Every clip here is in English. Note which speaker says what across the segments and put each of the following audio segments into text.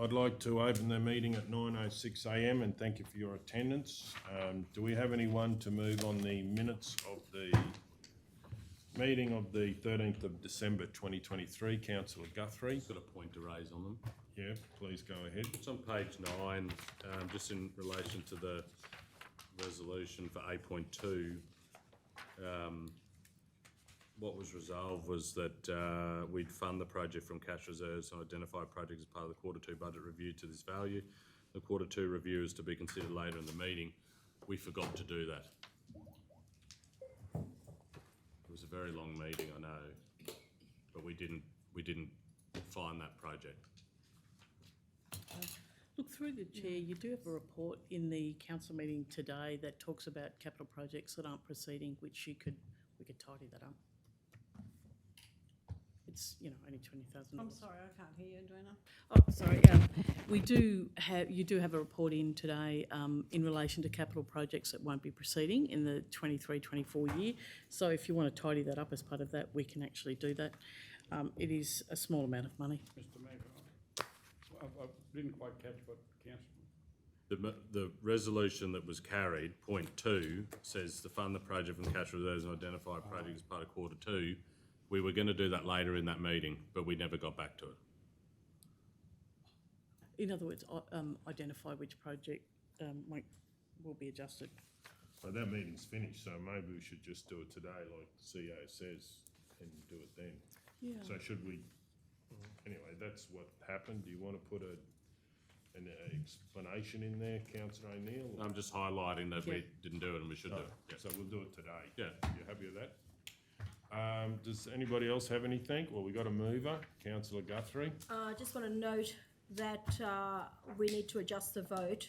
Speaker 1: I'd like to open the meeting at 9:06 a.m. and thank you for your attendance. Do we have anyone to move on the minutes of the meeting of the 13th of December 2023? Councillor Guthrie.
Speaker 2: Got a point to raise on them.
Speaker 1: Yeah, please go ahead.
Speaker 2: It's on page 9, just in relation to the resolution for 8.2. What was resolved was that we'd fund the project from cash reserves and identify projects as part of the Q2 budget review to this value. The Q2 review is to be considered later in the meeting. We forgot to do that. It was a very long meeting, I know, but we didn't find that project.
Speaker 3: Look, through the chair, you do have a report in the council meeting today that talks about capital projects that aren't proceeding, which we could tidy that up. It's, only $20,000.
Speaker 4: I'm sorry, I can't hear you, Edwina.
Speaker 3: Oh, sorry. You do have a report in today in relation to capital projects that won't be proceeding in the 23-24 year. So if you want to tidy that up as part of that, we can actually do that. It is a small amount of money.
Speaker 5: Mr Mayor, I didn't quite catch what council.
Speaker 2: The resolution that was carried, point 2, says to fund the project from cash reserves and identify projects as part of Q2. We were going to do that later in that meeting, but we never got back to it.
Speaker 3: In other words, identify which project will be adjusted.
Speaker 1: Well, that meeting's finished, so maybe we should just do it today, like the CEO says, and do it then.
Speaker 3: Yeah.
Speaker 1: So should we? Anyway, that's what happened. Do you want to put an explanation in there, Councillor O'Neill?
Speaker 2: I'm just highlighting that we didn't do it and we should do it. Yeah.
Speaker 1: So we'll do it today.
Speaker 2: Yeah.
Speaker 1: You happy with that? Does anybody else have anything? Well, we got a mover, Councillor Guthrie.
Speaker 4: I just want to note that we need to adjust the vote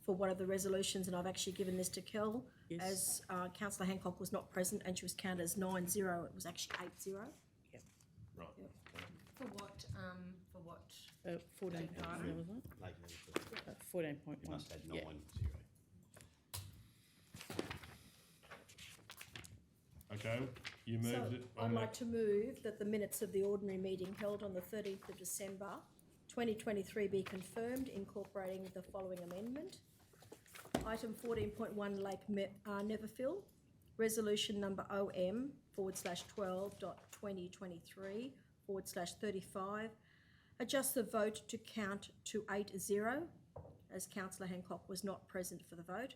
Speaker 4: for one of the resolutions, and I've actually given this to Kel, as Councillor Hancock was not present and she was counted as 9-0. It was actually 8-0.
Speaker 3: Yep.
Speaker 1: Right.
Speaker 4: Yep.
Speaker 6: For what?
Speaker 3: 14.1, wasn't it? 14.1.
Speaker 5: You must have 9-0.
Speaker 1: Okay, you moved it.
Speaker 4: I'd like to move that the minutes of the ordinary meeting held on the 13th of December 2023 be confirmed, incorporating the following amendment. Item 14.1 Lake Neverfill, resolution number OM/12.2023/35. Adjust the vote to count to 8-0, as Councillor Hancock was not present for the vote.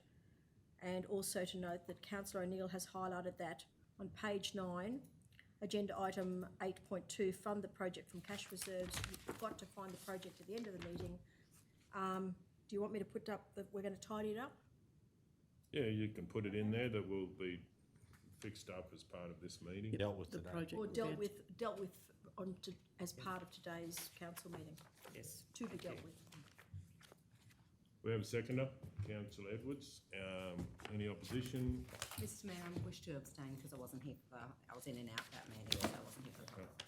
Speaker 4: And also to note that Councillor O'Neill has highlighted that on page 9, agenda item 8.2, fund the project from cash reserves. You've got to find the project at the end of the meeting. Do you want me to put up that we're going to tidy it up?
Speaker 1: Yeah, you can put it in there that will be fixed up as part of this meeting.
Speaker 5: You dealt with
Speaker 3: The
Speaker 5: today.
Speaker 3: project
Speaker 4: Or
Speaker 3: will be
Speaker 4: dealt with as part of today's council meeting?
Speaker 3: Yes.
Speaker 4: To be dealt with.
Speaker 1: We have a seconder, Councillor Edwards. Any opposition?
Speaker 6: Mr Mayor, I wish to abstain because I wasn't here I was in and out that meeting, so I wasn't here for the vote.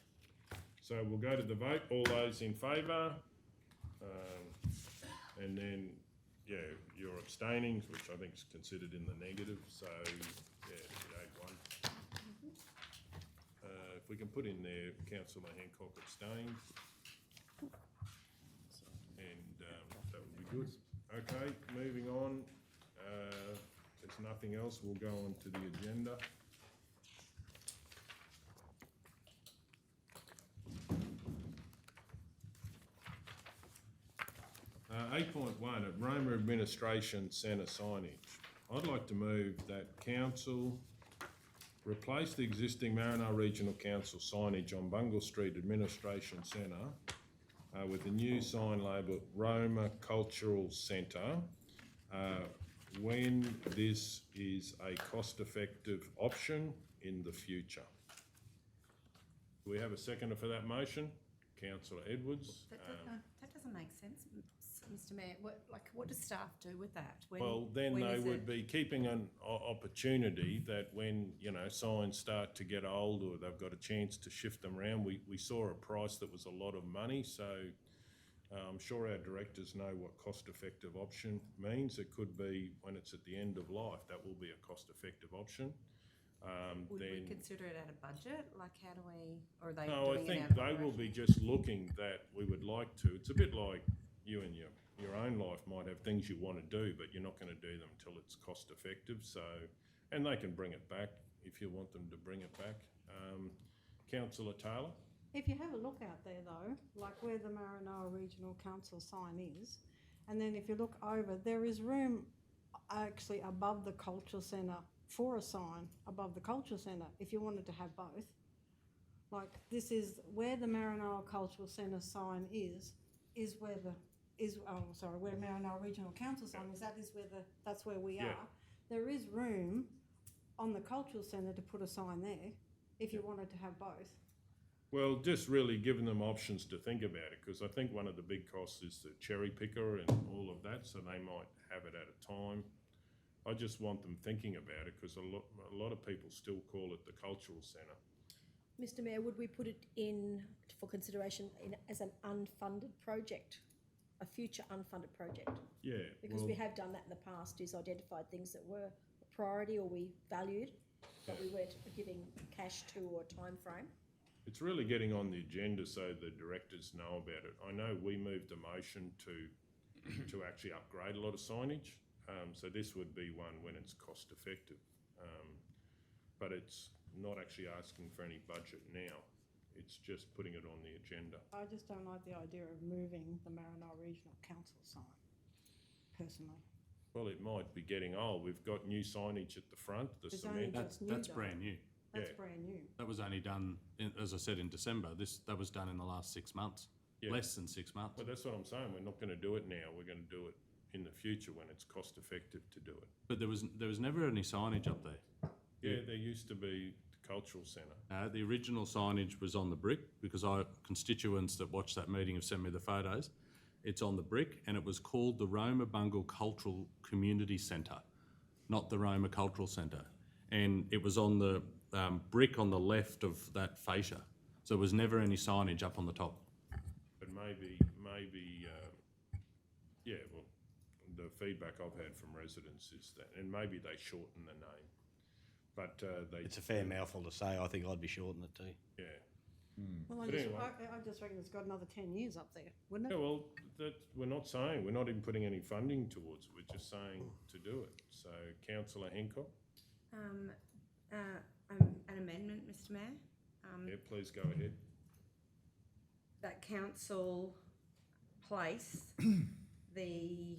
Speaker 1: So we'll go to the vote. All those in favour? And then, you're abstaining, which I think is considered in the negative. So, the 8-1. If we can put in there, Councillor Hancock abstained. And that would be good. Okay, moving on. There's nothing else. We'll go on to the agenda. Uh, 8.1 at Roma Administration Centre signage. I'd like to move that council replace the existing Maranoa Regional Council signage on Bungle Street Administration Centre with a new sign labelled Roma Cultural Centre when this is a cost-effective option in the future. Do we have a seconder for that motion? Councillor Edwards.
Speaker 6: That doesn't make sense, Mr Mayor. What does staff do with that?
Speaker 1: Well, then they would be keeping an opportunity that when, signs start to get old or they've got a chance to shift them around. We saw a price that was a lot of money, so I'm sure our directors know what cost-effective option means. It could be when it's at the end of life, that will be a cost-effective option.
Speaker 6: Would
Speaker 1: then
Speaker 6: we consider it at a budget? Like, how do we, or are they
Speaker 1: no, I
Speaker 6: doing
Speaker 1: think
Speaker 6: it out of
Speaker 1: they will
Speaker 6: operation?
Speaker 1: be just looking that we would like to. It's a bit like, you in your own life might have things you want to do, but you're not going to do them till it's cost effective. So, and they can bring it back if you want them to bring it back. Councillor Taylor?
Speaker 7: If you have a look out there though, like where the Maranoa Regional Council sign is, and then if you look over, there is room actually above the culture centre for a sign above the culture centre if you wanted to have both. Like this is where the Maranoa Cultural Centre sign is where where Maranoa Regional Council sign is, that's where we
Speaker 1: Yeah.
Speaker 7: are. There is room on the cultural centre to put a sign there if you wanted to have both.
Speaker 1: Well, just really giving them options to think about it, because I think one of the big costs is the cherry picker and all of that, so they might have it at a time. I just want them thinking about it, because a lot of people still call it the cultural centre.
Speaker 4: Mr Mayor, would we put it in for consideration as an unfunded project, a future unfunded project?
Speaker 1: Yeah,
Speaker 4: Because
Speaker 1: well,
Speaker 4: we have done that in the past, is identified things that were a priority or we valued, but we weren't giving cash to or a time frame.
Speaker 1: it's really getting on the agenda so the directors know about it. I know we moved a motion to actually upgrade a lot of signage, so this would be one when it's cost effective. But it's not actually asking for any budget now. It's just putting it on the agenda.
Speaker 7: I just don't like the idea of moving the Maranoa Regional Council sign, personally.
Speaker 1: Well, it might be getting old. We've got new signage at the front, the
Speaker 7: It's only
Speaker 1: cement.
Speaker 7: just new
Speaker 2: That's
Speaker 7: though.
Speaker 2: brand new.
Speaker 7: That's
Speaker 1: Yeah.
Speaker 7: brand new.
Speaker 2: That was only done, as I said, in December. That was done in the last 6 months,
Speaker 1: Yeah.
Speaker 2: less than 6 months.
Speaker 1: Well, that's what I'm saying. We're not going to do it now. We're going to do it in the future when it's cost effective to do it.
Speaker 2: But there was never any signage up there.
Speaker 1: Yeah, there used to be the cultural centre.
Speaker 2: The original signage was on the brick, because constituents that watched that meeting have sent me the photos. It's on the brick, and it was called the Roma Bungle Cultural Community Centre, not the Roma Cultural Centre. And it was on the brick on the left of that fascia. So there was never any signage up on the top.
Speaker 1: But maybe, yeah, well, the feedback I've had from residents is that, and maybe they shorten the name. But
Speaker 8: It's a fair mouthful to say. I think I'd be shorting it too.
Speaker 1: yeah.
Speaker 7: Well,
Speaker 1: But anyway.
Speaker 7: I just reckon it's got another 10 years up there, wouldn't
Speaker 1: Yeah,
Speaker 7: it?
Speaker 1: well, we're not saying, we're not even putting any funding towards it. We're just saying to do it. So Councillor Hancock,
Speaker 6: An amendment, Mr Mayor,
Speaker 1: yeah, please go ahead.
Speaker 6: that council place the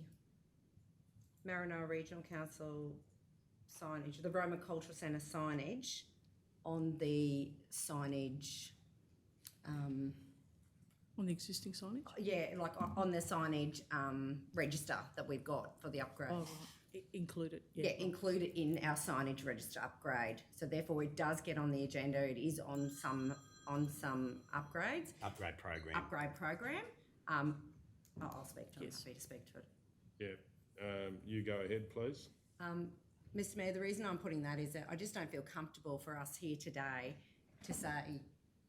Speaker 6: Maranoa Regional Council signage, the Roma Cultural Centre signage on the signage,
Speaker 3: On the existing signage?
Speaker 6: like on the signage register that we've got for the upgrade.
Speaker 3: Oh, right. Include it,
Speaker 6: Yeah, include it in our signage register upgrade. So therefore it does get on the agenda. It is on some upgrades,
Speaker 8: Upgrade program.
Speaker 6: upgrade program. I'll speak to it. I'm happy to speak to it.
Speaker 1: Yeah, you go ahead, please.
Speaker 6: Mr Mayor, the reason I'm putting that is that I just don't feel comfortable for us here today to say,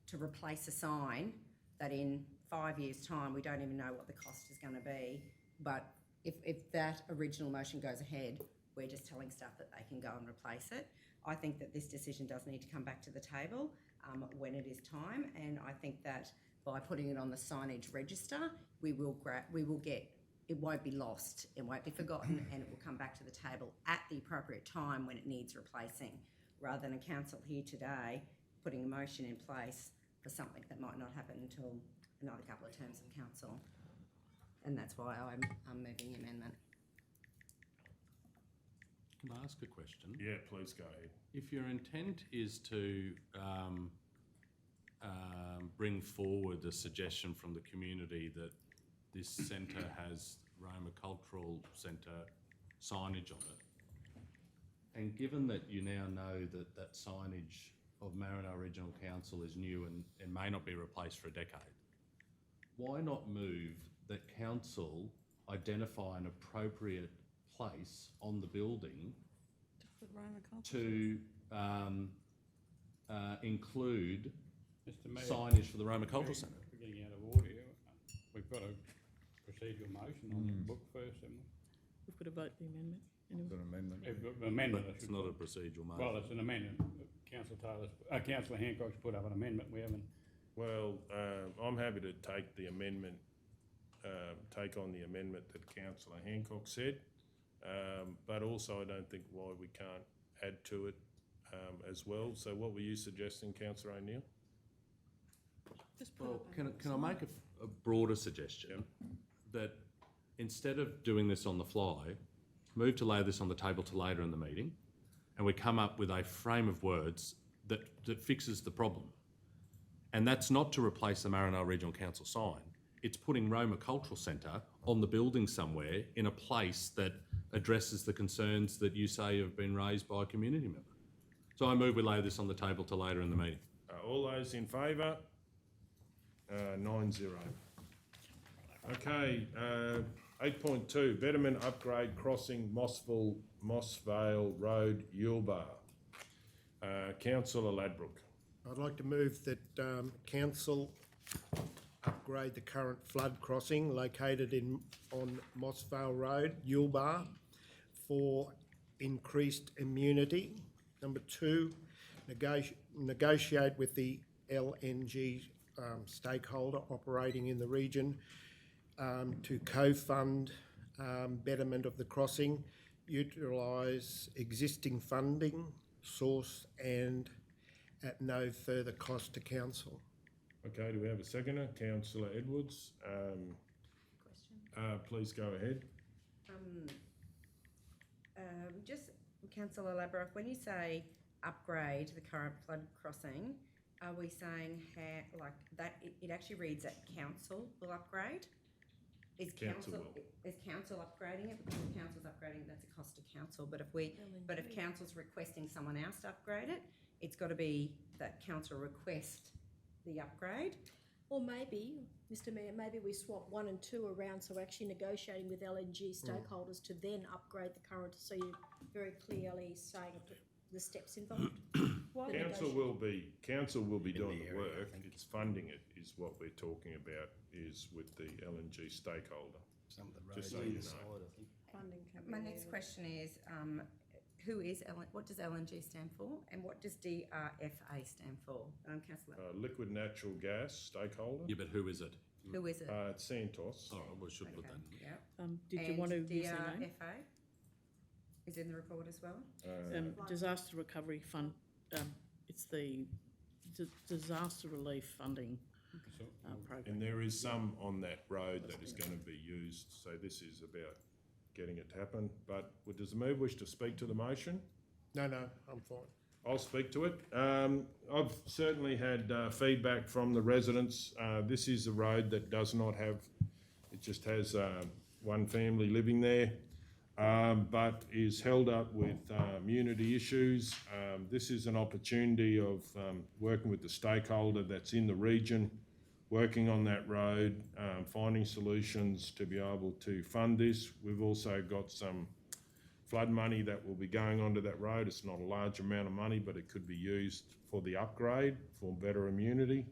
Speaker 6: to replace a sign that in 5 years' time, we don't even know what the cost is going to be. But if that original motion goes ahead, we're just telling staff that they can go and replace it. I think that this decision does need to come back to the table when it is time, and I think that by putting it on the signage register, we will get, it won't be lost, it won't be forgotten, and it will come back to the table at the appropriate time when it needs replacing, rather than a council here today putting a motion in place for something that might not happen until another couple of terms of council. And that's why I'm moving the amendment.
Speaker 2: Can I ask a question?
Speaker 1: Yeah, please go ahead.
Speaker 2: If your intent is to bring forward a suggestion from the community that this centre has Roma Cultural Centre signage on it, and given that you now know that that signage of Maranoa Regional Council is new and may not be replaced for a decade, why not move that council identify an appropriate place on the building
Speaker 7: The Roma Cultural
Speaker 2: to include
Speaker 5: Mr Mayor,
Speaker 2: signage for the Roma Cultural Centre?
Speaker 5: we're getting out of order here. We've got a procedural motion on the book first, haven't we?
Speaker 3: We've got to vote the amendment. Anyway.
Speaker 9: An amendment.
Speaker 5: Amendment, I
Speaker 2: It's
Speaker 5: should
Speaker 2: not a
Speaker 5: say.
Speaker 2: procedural
Speaker 5: Well,
Speaker 2: motion.
Speaker 5: it's an amendment. Councillor Hancock's put up an amendment. We haven't.
Speaker 1: Well, I'm happy to take the amendment take on the amendment that Councillor Hancock said. But also I don't think why we can't add to it as well. So what were you suggesting, Councillor O'Neill?
Speaker 3: Just put
Speaker 2: Well,
Speaker 3: it back
Speaker 2: can I make a broader suggestion? That instead of doing this on the fly, move to lay this on the table to later in the meeting, and we come up with a frame of words that fixes the problem. And that's not to replace the Maranoa Regional Council sign. It's putting Roma Cultural Centre on the building somewhere in a place that addresses the concerns that you say have been raised by a community member. So I move we lay this on the table to later in the meeting.
Speaker 1: All those in favour? 9-0. Okay, 8.2, betterment upgrade crossing Mossvale Road, Yulbar. Councillor Ladbroke.
Speaker 9: I'd like to move that council upgrade the current flood crossing located on Mossvale Road, Yulbar, for increased immunity. Number 2, negotiate with the LNG stakeholder operating in the region to co-fund betterment of the crossing, utilise existing funding source and at no further cost to council.
Speaker 1: Okay, do we have a seconder? Councillor Edwards. Please go ahead.
Speaker 6: Just, Councillor Labrock, when you say upgrade the current flood crossing, are we saying like that, it actually reads that council will upgrade? Is
Speaker 1: Council
Speaker 6: council upgrading it? Because if council's upgrading, that's a cost to council, but if council's requesting someone else to upgrade it, it's got to be that council request the upgrade.
Speaker 4: Or maybe, Mr Mayor, maybe we swap 1 and 2 around, so actually negotiating with LNG stakeholders to then upgrade the current, so you're very clearly saying the steps involved.
Speaker 1: Council will be doing the work. It's funding it is what we're talking about, is with the LNG stakeholder.
Speaker 8: Some of the
Speaker 1: Just
Speaker 8: roads
Speaker 1: so you
Speaker 8: either
Speaker 1: know.
Speaker 8: side, I think.
Speaker 7: Funding can be
Speaker 6: My next question is, what does LNG stand for, and what does DRFA stand for? Councillor,
Speaker 1: Liquid natural gas stakeholder.
Speaker 2: Yeah, but who is it?
Speaker 6: who is it?
Speaker 1: It's Santos.
Speaker 2: Oh, we should put that in.
Speaker 6: Yeah.
Speaker 3: Did you want to use their name?
Speaker 6: DRFA is in the report as well.
Speaker 3: Disaster Recovery Fund, it's the Disaster Relief Funding program.
Speaker 1: And there is some on that road that is going to be used, so this is about getting it to happen. But does the mayor wish to speak to the motion?
Speaker 9: No, I'm fine.
Speaker 1: I'll speak to it. I've certainly had feedback from the residents. This is a road that does not have, it just has one family living there, but is held up with immunity issues. This is an opportunity of working with the stakeholder that's in the region, working on that road, finding solutions to be able to fund this. We've also got some flood money that will be going onto that road. It's not a large amount of money, but it could be used for the upgrade, for better immunity.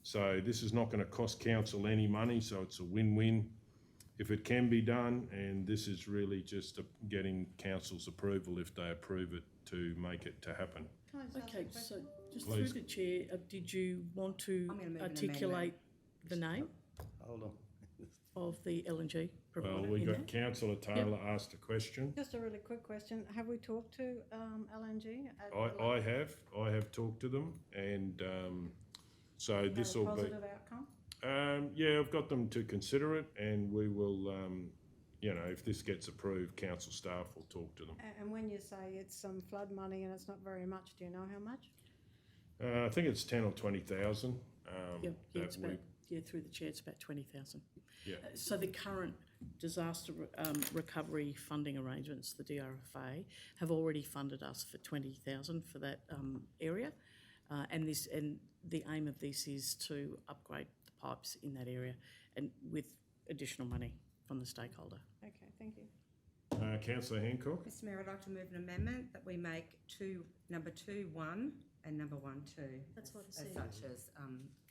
Speaker 1: So this is not going to cost council any money, so it's a win-win if it can be done, and this is really just getting council's approval, if they approve it, to make it to happen.
Speaker 7: Can I just ask a
Speaker 3: Okay,
Speaker 7: question?
Speaker 3: so just
Speaker 1: Please.
Speaker 3: through the chair, did you want to
Speaker 6: I'm gonna move an
Speaker 3: articulate the name
Speaker 8: Hold on.
Speaker 3: of the LNG
Speaker 1: Well,
Speaker 3: provider
Speaker 1: we
Speaker 3: in
Speaker 1: got
Speaker 3: there?
Speaker 1: Councillor Taylor asked a question.
Speaker 7: Just a really quick question. Have we talked to LNG?
Speaker 1: I have talked to them, and so this will be.
Speaker 7: Positive outcome?
Speaker 1: Yeah, I've got them to consider it, and we will, if this gets approved, council staff will talk to them.
Speaker 7: And when you say it's some flood money and it's not very much, do you know how much?
Speaker 1: I think it's 10 or 20,000.
Speaker 3: Yeah,
Speaker 1: that
Speaker 3: it's about, through the chair, it's about 20,000.
Speaker 1: Yeah.
Speaker 3: So the current disaster recovery funding arrangements, the DRFA, have already funded us for 20,000 for that area, and the aim of this is to upgrade the pipes in that area, and with additional money from the stakeholder.
Speaker 7: Okay, thank you.
Speaker 1: Councillor Hancock?
Speaker 6: Mr Mayor, I'd like to move an amendment that we make number 2, 1 and number 1, 2.
Speaker 4: That's what I
Speaker 6: as
Speaker 4: said.
Speaker 6: such as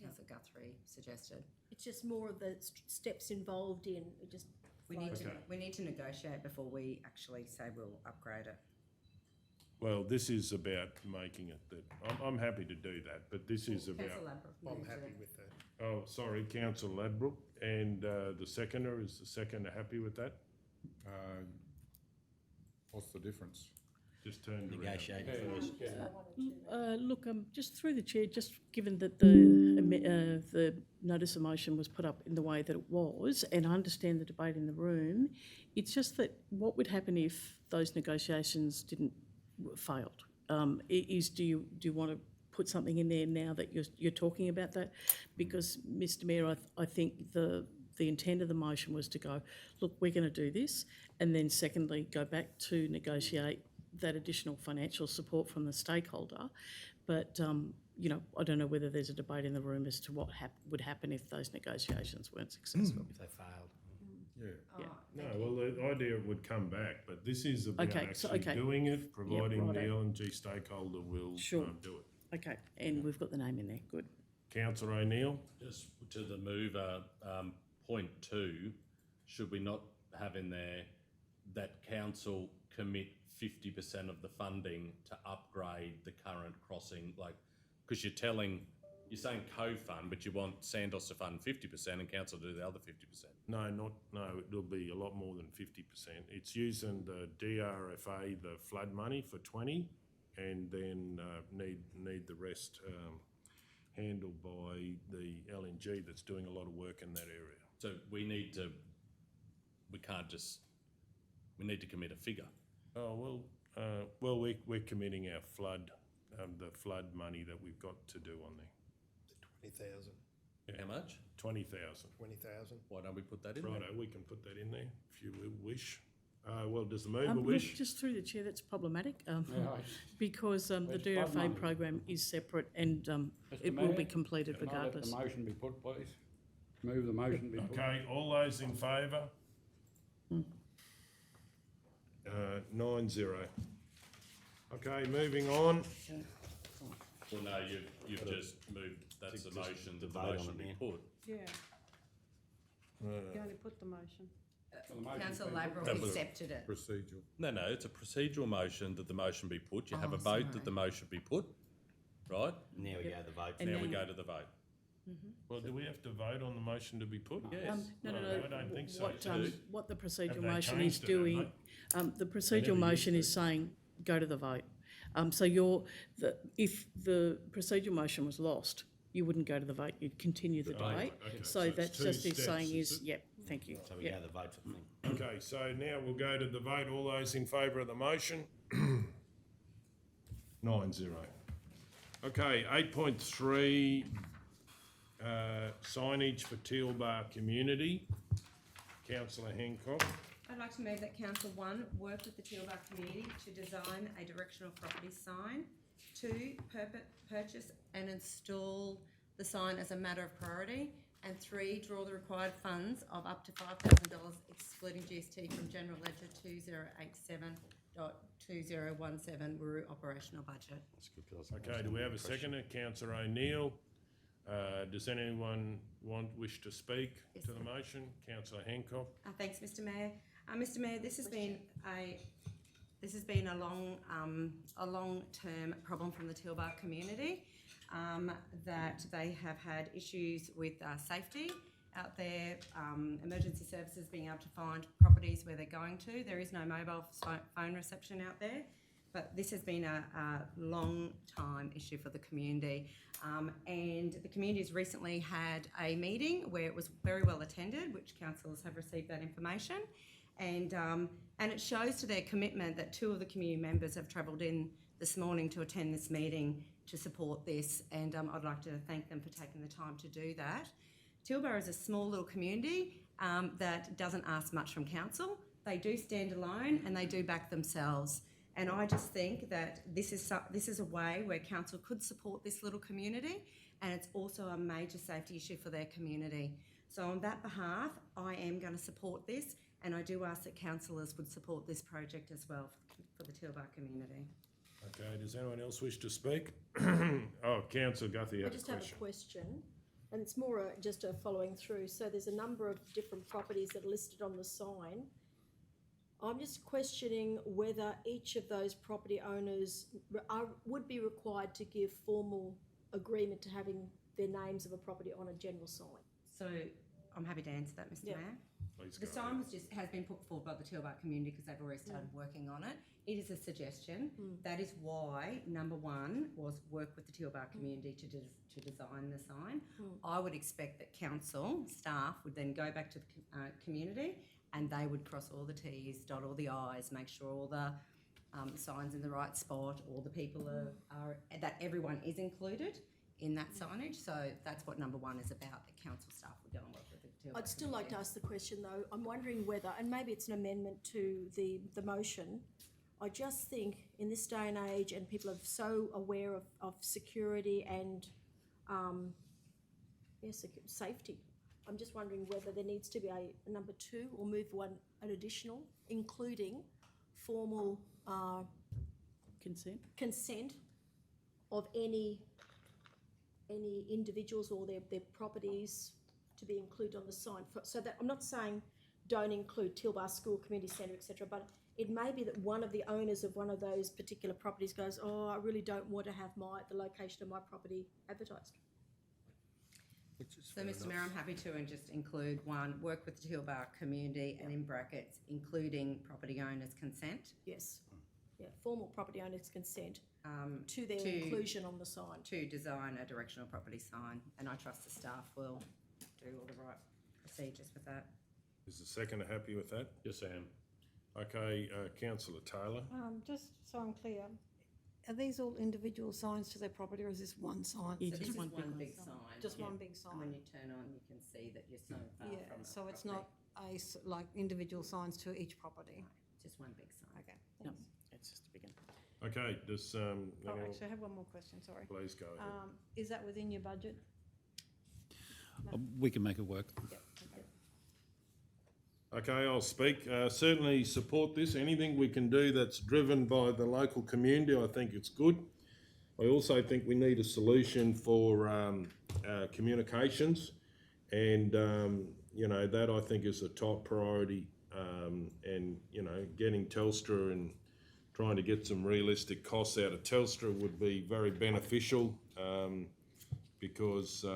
Speaker 6: Councillor Guthrie suggested.
Speaker 4: It's just more of the steps involved in, it just
Speaker 6: We need
Speaker 1: Okay.
Speaker 6: to negotiate before we actually say we'll upgrade it.
Speaker 1: Well, this is about making it that, I'm happy to do that, but this is about,
Speaker 6: Councillor Ladbrokes
Speaker 9: I'm
Speaker 6: moved
Speaker 9: happy
Speaker 6: it.
Speaker 9: with that.
Speaker 1: oh, sorry, councillor Ladbrook, and the seconder, is the seconder happy with that?
Speaker 5: What's the difference?
Speaker 1: Just turned around.
Speaker 8: Negotiate first.
Speaker 3: Look, just through the chair, just given that the notice of motion was put up in the way that it was, and I understand the debate in the room, it's just that what would happen if those negotiations failed? Do you want to put something in there now that you're talking about that? Because, Mr. Mayor, I think the intent of the motion was to go, look, we're going to do this, and then secondly, go back to negotiate that additional financial support from the stakeholder. But, I don't know whether there's a debate in the room as to what would happen if those negotiations weren't successful.
Speaker 8: If they failed.
Speaker 5: Yeah.
Speaker 1: No, well, the idea would come back, but this is about
Speaker 3: Okay, so-
Speaker 1: actually
Speaker 3: okay.
Speaker 1: doing it, providing the
Speaker 3: righto.
Speaker 1: LNG stakeholder will
Speaker 3: Sure.
Speaker 1: do it.
Speaker 3: Okay, and we've got the name in there, good.
Speaker 1: Councillor O'Neill?
Speaker 2: Just to the mover, point 2, should we not have in there that council commit 50% of the funding to upgrade the current crossing, because you're saying co-fund, but you want Santos to fund 50% and council to do the other 50%.
Speaker 1: No, it'll be a lot more than 50%. It's using the DRFA, the flood money for 20, and then need the rest handled by the LNG that's doing a lot of work in that area.
Speaker 2: So we need to commit a figure.
Speaker 1: Oh, we're committing our flood, the flood money that we've got to do on there.
Speaker 9: 20,000,
Speaker 2: How much?
Speaker 1: 20,000.
Speaker 9: 20,000.
Speaker 2: Why don't we put that in there?
Speaker 1: Righto, we can put that in there if you wish. Well, does the mover
Speaker 3: Look,
Speaker 1: wish?
Speaker 3: just through the chair, that's problematic,
Speaker 5: Yeah,
Speaker 3: because the
Speaker 5: Where's flood money?
Speaker 3: DRFA program is separate and
Speaker 5: Mr.
Speaker 3: it will be
Speaker 5: Mayor,
Speaker 3: completed
Speaker 5: Can I let
Speaker 3: regardless.
Speaker 5: the motion be put, please? Move the motion be put.
Speaker 1: Okay, all those in favour? 9-0. Okay, moving on.
Speaker 2: Well, no, you've just moved, that's the motion, that the
Speaker 8: vote on
Speaker 2: motion
Speaker 8: it
Speaker 2: be
Speaker 8: now.
Speaker 2: put.
Speaker 7: Yeah, you only put the motion.
Speaker 5: Well, the motion's
Speaker 6: Councillor
Speaker 5: been put.
Speaker 6: Ladbrokes
Speaker 2: That was-
Speaker 6: accepted it.
Speaker 5: Procedural.
Speaker 2: No, it's a procedural motion that the motion be put. You have a
Speaker 6: Oh,
Speaker 2: vote
Speaker 6: sorry.
Speaker 2: that the motion be put, right?
Speaker 8: Now we go to the vote.
Speaker 3: And
Speaker 2: Now we
Speaker 3: then-
Speaker 2: go to the vote.
Speaker 1: Well, do we have to vote on the motion to be put?
Speaker 2: Yes.
Speaker 3: No,
Speaker 1: I don't think so.
Speaker 3: What the procedural
Speaker 1: Have they
Speaker 3: motion is
Speaker 1: changed it, haven't
Speaker 3: doing, the
Speaker 1: never
Speaker 3: procedural
Speaker 1: used
Speaker 3: motion
Speaker 1: to.
Speaker 3: is saying, go to the vote. So if the procedural motion was lost, you wouldn't go to the vote, you'd continue the debate.
Speaker 1: okay, so
Speaker 3: So
Speaker 1: it's
Speaker 3: that's
Speaker 1: two
Speaker 3: just is
Speaker 1: steps,
Speaker 3: saying
Speaker 1: is
Speaker 3: is,
Speaker 1: it?
Speaker 3: yep, thank you.
Speaker 8: So we go
Speaker 3: Yep.
Speaker 8: to the vote for the thing.
Speaker 1: Okay, so now we'll go to the vote. All those in favour of the motion? 9-0. Okay, 8.3, signage for Teal Bar community. Councillor Hancock.
Speaker 6: I'd like to move that Council 1 work with the Tealbar community to design a directional property sign. 2, purchase and install the sign as a matter of priority. And 3, draw the required funds of up to $5,000 excluding GST from General Ledger 2087.2017 Wuru operational budget.
Speaker 1: Okay, do we have a seconder? Councillor O'Neill. Does anyone wish to speak
Speaker 6: Yes.
Speaker 1: to the motion? Councillor Hancock.
Speaker 6: Thanks, Mr. Mayor. Mr. Mayor, this has been a long-term problem from the Tealbar community, that they have had issues with safety out there, emergency services being able to find properties where they're going to. There is no mobile phone reception out there, but this has been a long time issue for the community. And the community has recently had a meeting where it was very well attended, which councillors have received that information. And it shows to their commitment that 2 of the community members have travelled in this morning to attend this meeting to support this, and I'd like to thank them for taking the time to do that. Tealbar is a small little community that doesn't ask much from council. They do stand alone and they do back themselves. And I just think that this is a way where council could support this little community, and it's also a major safety issue for their community. So on that behalf, I am going to support this, and I do ask that councillors would support this project as well for the Tealbar community.
Speaker 1: Okay, does anyone else wish to speak? Oh, Councillor Guthrie
Speaker 4: I
Speaker 1: had a
Speaker 4: just have a
Speaker 1: question.
Speaker 4: question, and it's more just a following through. So there's a number of different properties that are listed on the sign I'm just questioning whether each of those property owners would be required to give formal agreement to having their names of a property on a general sign.
Speaker 6: So I'm happy to answer that, Mr
Speaker 4: Yep.
Speaker 6: Mayor.
Speaker 1: Please
Speaker 6: The
Speaker 1: go
Speaker 6: sign
Speaker 1: ahead.
Speaker 6: has been put forward by the Tilbar community because they've already started working on it. It is a suggestion. That is why number one was work with the Tilbar community to design the sign. I would expect that council staff would then go back to the community and they would cross all the T's, dot all the I's, make sure all the signs in the right spot, all the people are that everyone is included in that signage. So that's what number one is about, that council staff would go and work with the Tilbar
Speaker 4: I'd still like to
Speaker 6: community.
Speaker 4: ask the question though, I'm wondering whether, and maybe it's an amendment to the motion, I just think in this day and age, and people are so aware of security and, safety, I'm just wondering whether there needs to be a number two or move one, an additional, including formal
Speaker 3: Consent?
Speaker 4: of any individuals or their properties to be included on the sign. So that, I'm not saying don't include Tilbar School, Community Centre, etc., but it may be that one of the owners of one of those particular properties goes, oh, I really don't want to have the location of my property advertised.
Speaker 6: So, Mr Mayor, I'm happy to and just include one, work with the Tilbar community and in brackets, including property owners' consent.
Speaker 4: Yes. Yeah, formal property owners' consent to their
Speaker 6: to-
Speaker 4: inclusion on the sign.
Speaker 6: To design a directional property sign, and I trust the staff will do all the right procedures with that.
Speaker 1: Is the seconder happy with that?
Speaker 2: Yes, I am.
Speaker 1: Okay, councillor Taylor.
Speaker 7: Just so I'm clear, are these all individual signs to their property, or is this one sign?
Speaker 3: Yeah,
Speaker 6: So
Speaker 3: just
Speaker 6: this is
Speaker 3: one
Speaker 6: one
Speaker 3: big
Speaker 6: big sign.
Speaker 7: Just
Speaker 6: yeah.
Speaker 7: one big
Speaker 6: And when
Speaker 7: sign?
Speaker 6: you turn on, you can see that you're so far
Speaker 7: Yeah,
Speaker 6: from the
Speaker 7: so it's
Speaker 6: property.
Speaker 7: not like individual signs to each property?
Speaker 6: Just one big sign.
Speaker 7: Okay,
Speaker 3: No,
Speaker 7: thanks.
Speaker 3: it's just a big one.
Speaker 1: Okay, does,
Speaker 7: Oh, actually, I have one more question, sorry.
Speaker 1: please go ahead.
Speaker 7: Is that within your budget?
Speaker 10: We can make it work.
Speaker 7: Yep, okay.
Speaker 1: Okay, I'll speak. Certainly support this. Anything we can do that's driven by the local community, I think it's good. I also think we need a solution for communications, and that I think is a top priority. And getting Telstra and trying to get some realistic costs out of Telstra would be very beneficial, because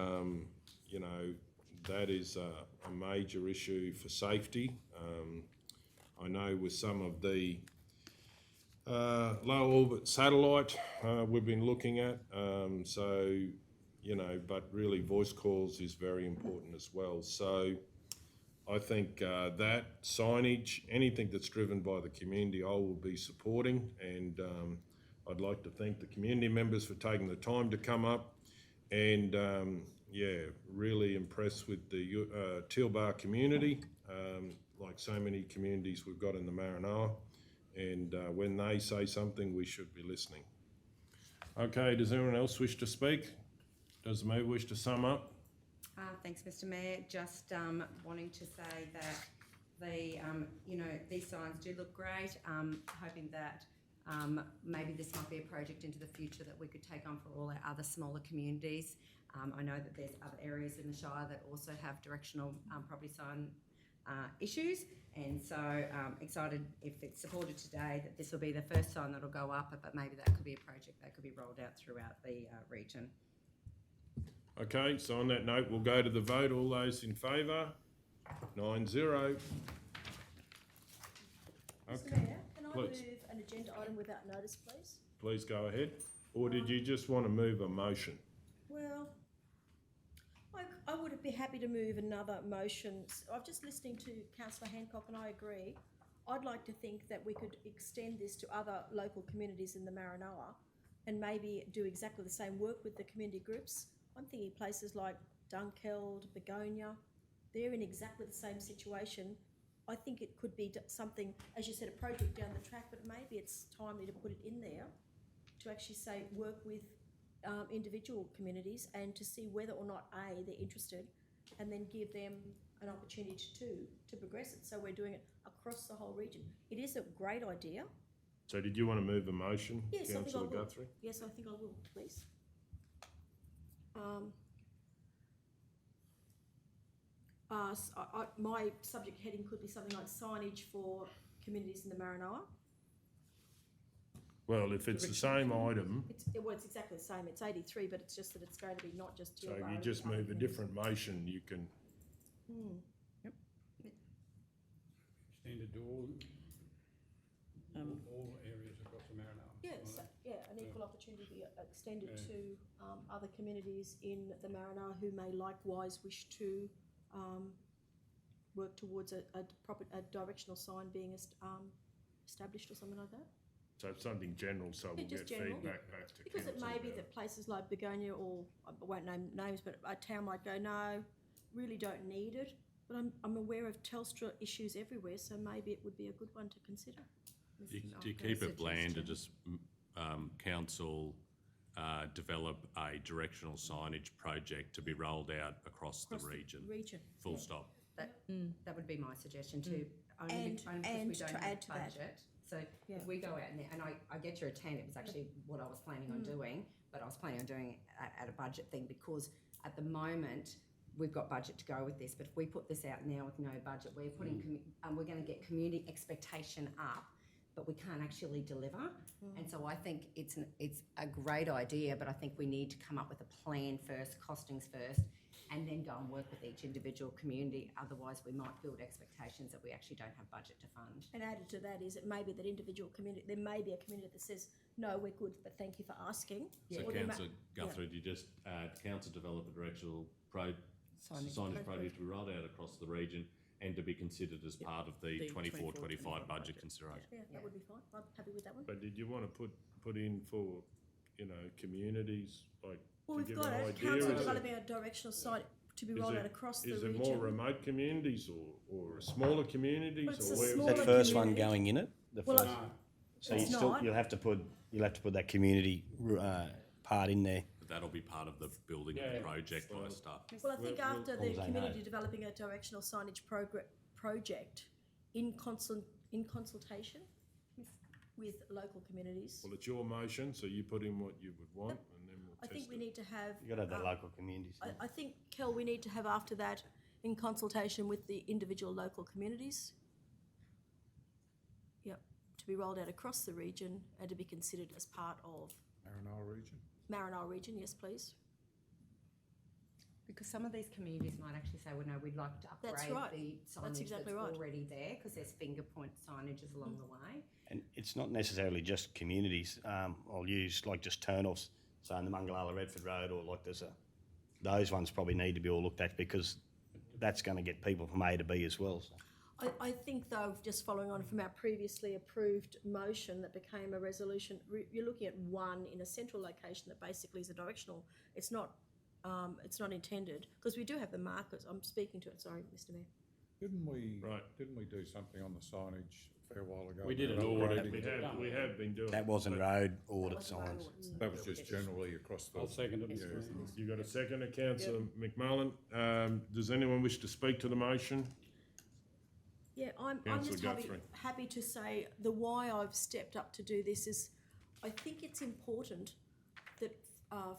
Speaker 1: that is a major issue for safety. I know with some of the low orbit satellite we've been looking at, but really voice calls is very important as well. So I think that signage, anything that's driven by the community, I will be supporting, and I'd like to thank the community members for taking the time to come up, and really impressed with the Tilbar community, like so many communities we've got in the Maranoa, and when they say something, we should be listening. Okay, does anyone else wish to speak? Does the mayor wish to sum up?
Speaker 6: Thanks, Mr Mayor. Just wanting to say that these signs do look great. Hoping that maybe this might be a project into the future that we could take on for all our other smaller communities. I know that there's other areas in the Shire that also have directional property sign issues, and so excited if it's supported today that this will be the first sign that'll go up, but maybe that could be a project that could be rolled out throughout the region.
Speaker 1: Okay, so on that note, we'll go to the vote. All those in favour? 9-0.
Speaker 4: Mr
Speaker 1: Okay,
Speaker 4: Mayor, can I
Speaker 1: please.
Speaker 4: move an agenda item without notice, please?
Speaker 1: Please go ahead. Or did you just want to move a motion?
Speaker 4: Well, I would be happy to move another motion. I'm just listening to Councillor Hancock, and I agree. I'd like to think that we could extend this to other local communities in the Maranoa and maybe do exactly the same work with the community groups. I'm thinking places like Dunkeld, Begonia, they're in exactly the same situation. I think it could be something, as you said, a project down the track, but maybe it's timely to put it in there to actually say work with individual communities and to see whether or not they're interested, and then give them an opportunity to progress it. So we're doing it across the whole region. It is a great idea.
Speaker 1: So did you want to move a motion,
Speaker 4: Yes, I think I
Speaker 1: councillor
Speaker 4: will.
Speaker 1: Guthrie?
Speaker 4: Yes, I think I will, please. My subject heading could be something like signage for communities in the Maranoa.
Speaker 1: Well, if it's the same item,
Speaker 4: It's exactly the same, it's 83, but it's just that it's going to be not just
Speaker 1: so
Speaker 4: Tilbury.
Speaker 1: you
Speaker 4: but
Speaker 1: just
Speaker 4: other
Speaker 1: move a
Speaker 4: communities.
Speaker 1: different motion, you can,
Speaker 5: Extended to all areas across the Maranoa.
Speaker 4: Yeah, so, an equal opportunity be extended to other communities in the Maranoa who may likewise wish to work towards a directional sign being established or something like that.
Speaker 1: so something general, so we'll
Speaker 4: just
Speaker 1: get
Speaker 4: general.
Speaker 1: feedback back to
Speaker 4: Because it
Speaker 1: council
Speaker 4: may be
Speaker 1: about
Speaker 4: that places like Begonia or, I won't name names, but a town might go, no, really don't need it. But I'm aware of Telstra issues everywhere, so maybe it would be a good one to consider.
Speaker 2: Do you keep it bland to just council develop a directional signage project to be rolled out across the region? Full stop.
Speaker 6: That would be my suggestion too. Only
Speaker 4: And
Speaker 6: because we
Speaker 4: to
Speaker 6: don't
Speaker 4: add
Speaker 6: have
Speaker 4: to that.
Speaker 6: budget. So if we go out and I get your intent, it was actually what I was planning on doing, but I was planning on doing it at a budget thing because at the moment, we've got budget to go with this, but if we put this out now with no budget, we're putting, we're gonna get community expectation up, but we can't actually deliver. And so I think it's a great idea, but I think we need to come up with a plan first, costings first, and then go and work with each individual community. Otherwise, we might build expectations that we actually don't have budget to fund.
Speaker 4: And added to that is it may be that individual community, there may be a community that says, no, we're good, but thank you for asking.
Speaker 2: So
Speaker 4: Or there
Speaker 2: councillor Guthrie, do you just council develop a directional signage project to be rolled out across the region and to be considered as part of the 24-25 budget consideration?
Speaker 4: Yeah, that would be fine. I'm happy with that one.
Speaker 1: But did you want to put in for, communities, like,
Speaker 4: Well,
Speaker 1: to
Speaker 4: we've
Speaker 1: give
Speaker 4: got
Speaker 1: an
Speaker 4: it.
Speaker 1: idea?
Speaker 4: Council
Speaker 1: Is
Speaker 4: developing a directional site to be rolled out across the
Speaker 1: Is
Speaker 4: region.
Speaker 1: it more remote communities or smaller communities?
Speaker 4: Well, it's
Speaker 1: or
Speaker 4: a
Speaker 1: where-
Speaker 4: smaller
Speaker 8: That first one
Speaker 4: community.
Speaker 8: going in it, the
Speaker 4: Well,
Speaker 8: first, so you
Speaker 4: it's
Speaker 8: still,
Speaker 4: not.
Speaker 8: you'll have to put that community part in there.
Speaker 2: But that'll be part of the building of the project type stuff.
Speaker 4: Well, I think after the
Speaker 8: As long as they
Speaker 4: community
Speaker 8: know.
Speaker 4: developing a directional signage project in consultation with local communities,
Speaker 1: Well, it's your motion, so you put in what you would want and then we'll
Speaker 4: I
Speaker 1: test
Speaker 4: think we
Speaker 1: it.
Speaker 4: need to have.
Speaker 8: You've got to have the local communities.
Speaker 4: I think, Kel, we need to have after that, in consultation with the individual local communities. Yep, to be rolled out across the region and to be considered as part of Maranoa region, yes, please.
Speaker 6: Because some of these communities might actually say, well, no, we'd like to
Speaker 4: That's
Speaker 6: upgrade
Speaker 4: right.
Speaker 6: the
Speaker 4: That's
Speaker 6: signage that's
Speaker 4: exactly right.
Speaker 6: already there, because there's finger point signages along the way.
Speaker 8: And it's not necessarily just communities. I'll use like just turn-offs. So in the Mungalala Redford Road or like those ones probably need to be all looked at because that's going to get people from A to B as well. So.
Speaker 4: I think though, just following on from our previously approved motion that became a resolution, you're looking at one in a central location that basically is a directional. It's not intended, because we do have the markers. I'm speaking to it, sorry, Mr Mayor.
Speaker 10: Didn't we do something on the signage a fair while ago?
Speaker 5: We did an
Speaker 10: About
Speaker 5: audit.
Speaker 10: upgrading
Speaker 1: We have been doing.
Speaker 8: That wasn't
Speaker 1: but
Speaker 8: road audit
Speaker 4: That wasn't
Speaker 8: signs.
Speaker 4: road.
Speaker 10: That was just generally across the.
Speaker 5: I'll second it,
Speaker 10: Yeah.
Speaker 5: Mr Mayor.
Speaker 1: You got a second, councillor McMullen. Does anyone wish to speak to the motion?
Speaker 4: Yeah, I'm
Speaker 1: Councillor
Speaker 4: just
Speaker 1: Guthrie.
Speaker 4: happy to say the why I've stepped up to do this is I think it's important that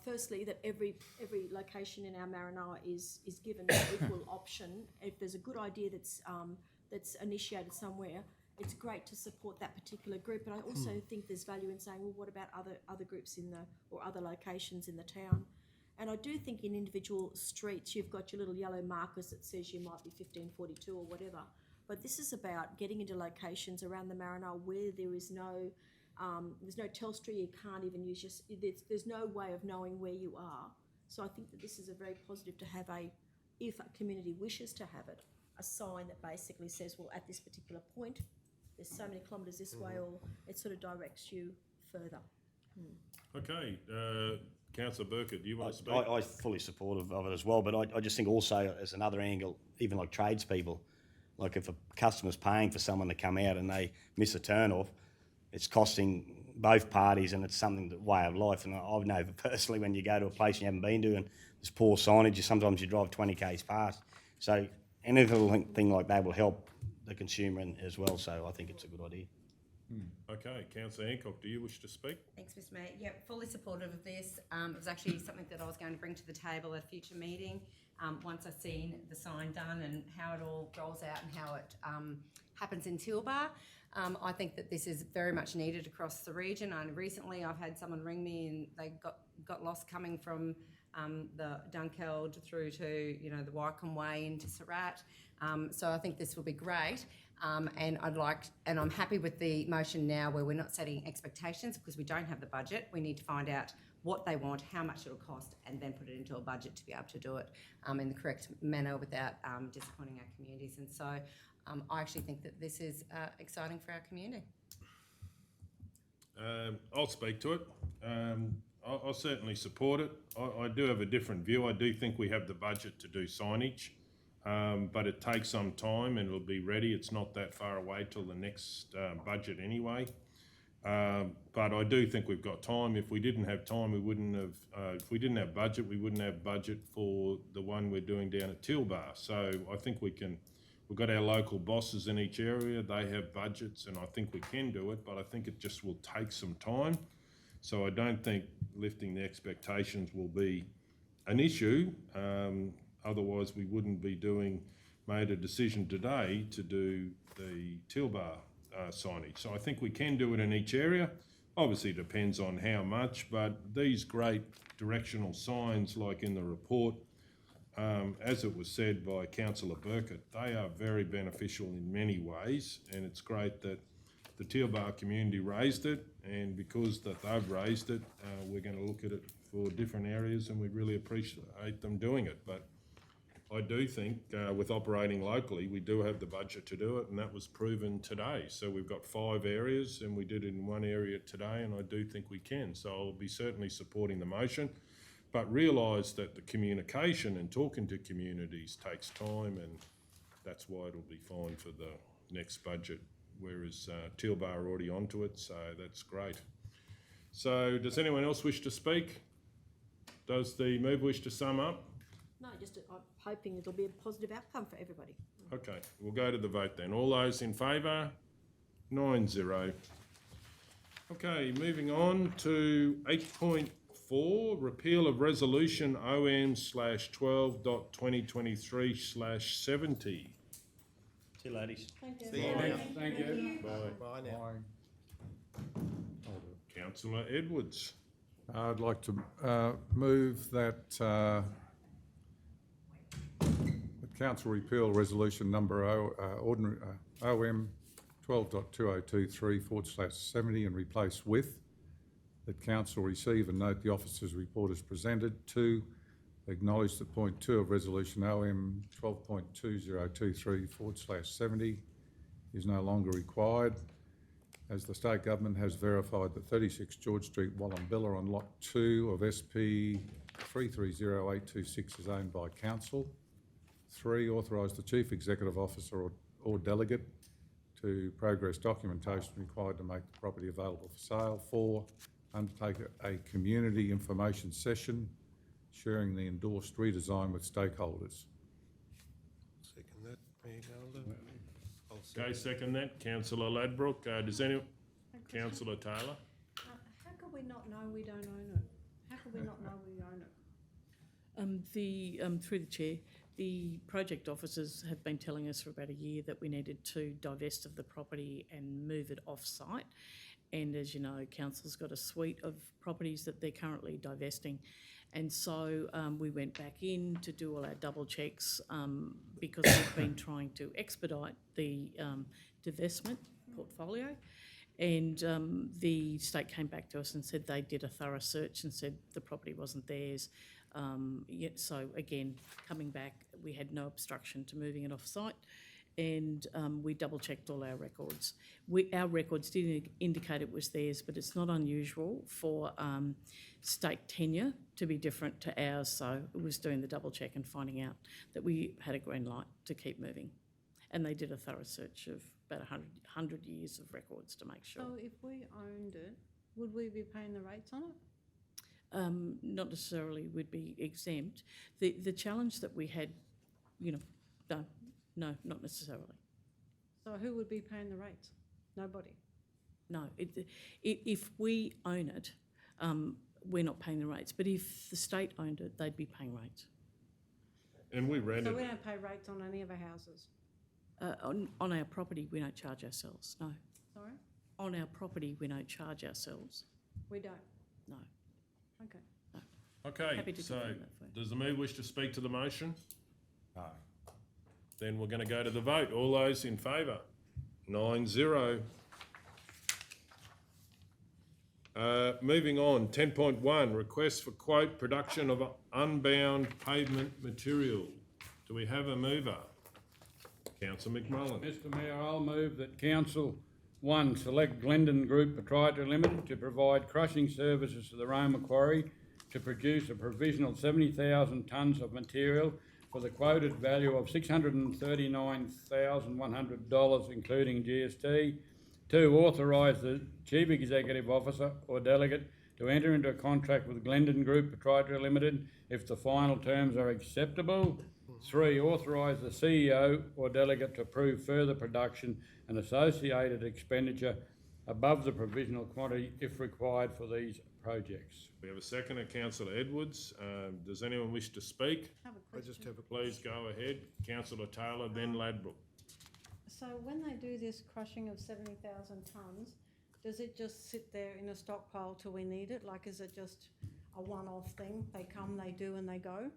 Speaker 4: firstly that every location in our Maranoa is given an equal option. If there's a good idea that's initiated somewhere, it's great to support that particular group. But I also think there's value in saying, well, what about other groups or other locations in the town? And I do think in individual streets you've got your little yellow markers that says you might be 1542 or whatever. But this is about getting into locations around the Maranoa where there's no Telstra, you can't even use there's no way of knowing where you are. So I think that this is a very positive to have if a community wishes to have it, a sign that basically says, well, at this particular point, there's so many kilometres this way, or it sort of directs you further.
Speaker 1: Okay, councillor Burkett, do you want to speak?
Speaker 8: I'm fully supportive of it as well, but I just think also as another angle, even like tradespeople, like if a customer's paying for someone to come out and they miss a turn-off, it's costing both parties and it's something that way of life. And I know personally when you go to a place you haven't been to and there's poor signage, sometimes you drive 20 k's past. So any little thing like that will help the consumer as well, so I think it's a good idea.
Speaker 1: Okay, councillor Hancock, do you wish to speak?
Speaker 6: Thanks, Mr Mayor. Yep, fully supportive of this. It was actually something that I was going to bring to the table at a future meeting. Once I've seen the sign done and how it all rolls out and how it happens in Tilbar. I think that this is very much needed across the region. And recently I've had someone ring me and they got lost coming from the Dunkeld through to, the Wycombe Way into Surat. So I think this will be great. And I'm happy with the motion now where we're not setting expectations because we don't have the budget. We need to find out what they want, how much it'll cost, and then put it into a budget to be able to do it in the correct manner without disappointing our communities. And so I actually think that this is exciting for our community.
Speaker 1: I'll speak to it. I'll certainly support it. I do have a different view. I do think we have the budget to do signage, but it takes some time and it'll be ready. It's not that far away till the next budget anyway. But I do think we've got time. If we didn't have time, we wouldn't have, if we didn't have budget, we wouldn't have budget for the one we're doing down at Tilbar. So I think we've got our local bosses in each area, they have budgets and I think we can do it, but I think it just will take some time. So I don't think lifting the expectations will be an issue. Otherwise we wouldn't be made a decision today to do the Tilbar signage. So I think we can do it in each area. Obviously it depends on how much, but these great directional signs like in the report, as it was said by Councillor Burkett, they are very beneficial in many ways, and it's great that the Tilbar community raised it, and because that they've raised it, we're going to look at it for different areas, and we really appreciate them doing it. But I do think with operating locally, we do have the budget to do it, and that was proven today. So we've got 5 areas, and we did it in one area today, and I do think we can. So I'll be certainly supporting the motion, but realise that the communication and talking to communities takes time, and that's why it'll be fine for the next budget, whereas Tilbar are already onto it, so that's great. So does anyone else wish to speak? Does the move wish to sum up?
Speaker 4: No, I'm hoping it'll be a positive outcome for everybody.
Speaker 1: Okay, we'll go to the vote then. All those in favour? 9-0. Okay, moving on to 8.4, repeal of resolution OM/12.2023/70.
Speaker 8: See you, ladies.
Speaker 7: Thank you.
Speaker 9: See you now.
Speaker 5: Thank you.
Speaker 1: By
Speaker 9: Bye now.
Speaker 10: Fine.
Speaker 1: Councillor Edwards.
Speaker 10: I'd like to move that the council repeal resolution number OM 12.2023/70 and replace with that council receive and note the officer's report as presented. 2, acknowledge that point 2 of resolution OM 12.2023/70 is no longer required, as the state government has verified that 36 George Street, Wallumbilla on lot 2 of SP 330826 is owned by council. 3, authorise the chief executive officer or delegate to progress documentation required to make the property available for sale. 4, undertake a community information session sharing the endorsed redesign with stakeholders.
Speaker 9: Second that, Mayor Golder. I'll
Speaker 1: Okay, second that. Councillor Ladbroke. Councillor Taylor.
Speaker 7: How could we not know we don't own it? How could we not know we own it?
Speaker 3: Through the chair, the project officers have been telling us for about a year that we needed to divest of the property and move it off-site. And as you know, council's got a suite of properties that they're currently divesting. And so we went back in to do all our double checks because we've been trying to expedite the divestment portfolio. And the state came back to us and said they did a thorough search and said the property wasn't theirs. So again, coming back, we had no obstruction to moving it off-site, and we double-checked all our records. Our records did indicate it was theirs, but it's not unusual for state tenure to be different to ours, so it was doing the double-check and finding out that we had a green light to keep moving. And they did a thorough search of about 100 years of records to make sure.
Speaker 7: So if we owned it, would we be paying the rates on it?
Speaker 3: Not necessarily would be exempt. The challenge that we had, no, not necessarily.
Speaker 7: So who would be paying the rates? Nobody.
Speaker 3: No, if we own it, we're not paying the rates. But if the state owned it, they'd be paying rates.
Speaker 1: And we
Speaker 7: So
Speaker 1: rented
Speaker 7: we don't pay rates on any of our houses.
Speaker 3: On our property, we don't charge ourselves, no.
Speaker 7: Sorry?
Speaker 3: On our property, we don't charge ourselves,
Speaker 7: We don't,
Speaker 3: no.
Speaker 7: okay.
Speaker 1: Okay,
Speaker 3: Happy to
Speaker 1: so
Speaker 3: confirm that for you.
Speaker 1: does the mayor wish to speak to the motion? No. Then we're going to go to the vote. All those in favour? 9-0. Moving on, 10.1, request for quote production of unbound pavement material. Do we have a mover? Councillor McMullen.
Speaker 5: Mr Mayor, I'll move that Council 1 select Glendon Group Proprietary Limited to provide crushing services to the Roma Quarry to produce a provisional 70,000 tonnes of material for the quoted value of $639,100 including GST. 2, authorise the Chief Executive Officer or delegate to enter into a contract with Glendon Group Proprietary Limited if the final terms are acceptable. 3, authorise the CEO or delegate to approve further production and associated expenditure above the provisional quantity if required for these projects.
Speaker 1: We have a seconder, Councillor Edwards. Does anyone wish to speak?
Speaker 7: Have a
Speaker 9: I
Speaker 7: question.
Speaker 9: just have a
Speaker 1: Please go ahead. Councillor Taylor, then Ladbrook.
Speaker 7: So when they do this crushing of 70,000 tonnes, does it just sit there in a stockpile till we need it? Like, is it just a one-off thing? They come, they do, and they go?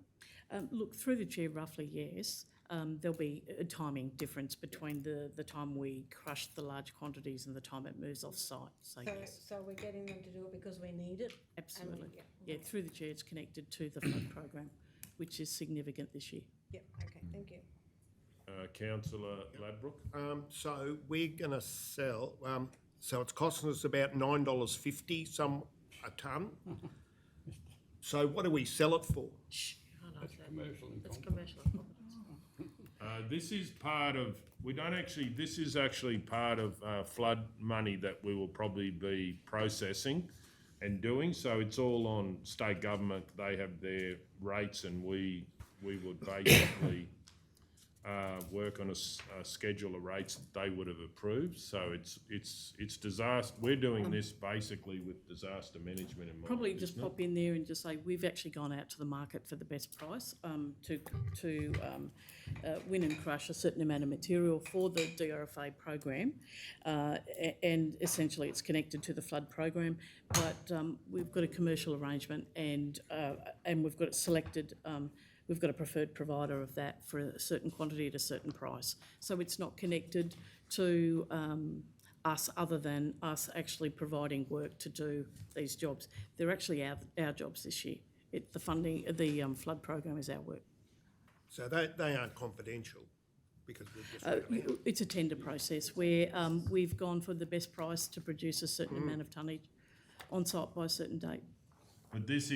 Speaker 3: Look, through the chair, roughly, yes. There'll be a timing difference between the time we crush the large quantities and the time it moves off site, so yes.
Speaker 7: So we're getting them to do it because we need it?
Speaker 3: Absolutely.
Speaker 7: yeah.
Speaker 3: Yeah, through the chair, it's connected to the flood program, which is significant this year.
Speaker 7: Yep, okay, thank you.
Speaker 1: Councillor Ladbrook.
Speaker 9: So we're gonna sell, so it's costing us about $9.50 a tonne. So what do we sell it for?
Speaker 5: Commercial and
Speaker 3: It's commercial.
Speaker 1: This is part of, this is actually part of flood money that we will probably be processing and doing. So it's all on state government. They have their rates and we would basically work on a schedule of rates that they would have approved. So it's disaster. We're doing this basically with disaster management in mind.
Speaker 3: Probably just
Speaker 1: isn't it?
Speaker 3: pop in there and just say, we've actually gone out to the market for the best price to win and crush a certain amount of material for the DRFA program. And essentially it's connected to the flood program, but we've got a commercial arrangement and we've got it selected, we've got a preferred provider of that for a certain quantity at a certain price. So it's not connected to us other than us actually providing work to do these jobs. They're actually our jobs this year. The funding, the flood program is our work.
Speaker 9: So they aren't confidential because we've just.
Speaker 3: It's a tender process where we've gone for the best price to produce a certain amount of tonnage on site by a certain date.
Speaker 1: But this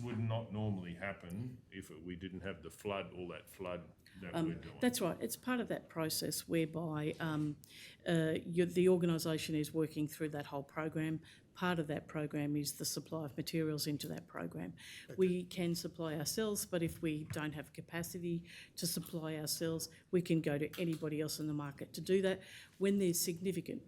Speaker 1: would not normally happen if we didn't have the flood, all that flood that we're doing.
Speaker 3: That's right. It's part of that process whereby the organisation is working through that whole program. Part of that program is the supply of materials into that program. Okay. We can supply ourselves, but if we don't have capacity to supply ourselves, we can go to anybody else in the market to do that. When there's significant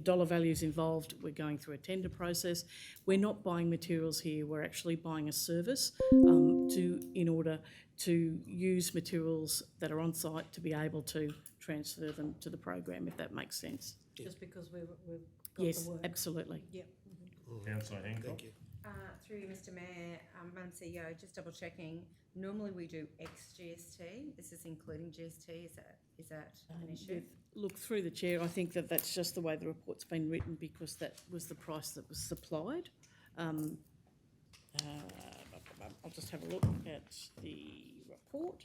Speaker 3: dollar values involved, we're going through a tender process. We're not buying materials here, we're actually buying a service in order to use materials that are on site to be able to transfer them to the program, if that makes sense.
Speaker 7: Just because we've got
Speaker 3: Yes,
Speaker 7: the work?
Speaker 3: absolutely.
Speaker 7: Yep.
Speaker 1: Councillor Hancock.
Speaker 9: Thank you.
Speaker 6: Through you, Mr Mayor, Madam CEO, just double checking, normally we do ex-GST, this is including GST, is that an issue?
Speaker 3: Look, through the chair, I think that's just the way the report's been written because that was the price that was supplied. I'll just have a look at the report.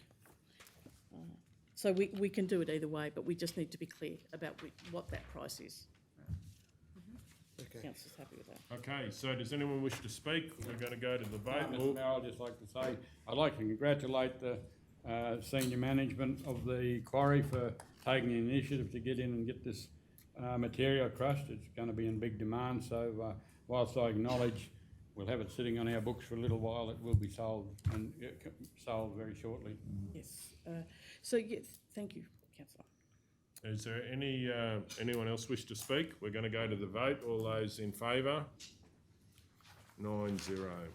Speaker 3: So we can do it either way, but we just need to be clear about what that price is.
Speaker 9: Okay.
Speaker 3: Councillor's happy with that.
Speaker 1: Okay, so does anyone wish to speak? We're going to go to the vote.
Speaker 5: Mr Mayor, I'd just like to say, I'd like to congratulate the senior management of the quarry for taking the initiative to get in and get this material crushed. It's going to be in big demand, so whilst I acknowledge we'll have it sitting on our books for a little while, it will be sold and sold very shortly.
Speaker 3: Yes. So, yes, thank you, Councillor.
Speaker 1: Is there anyone else wish to speak? We're going to go to the vote. All those in favour? 9-0.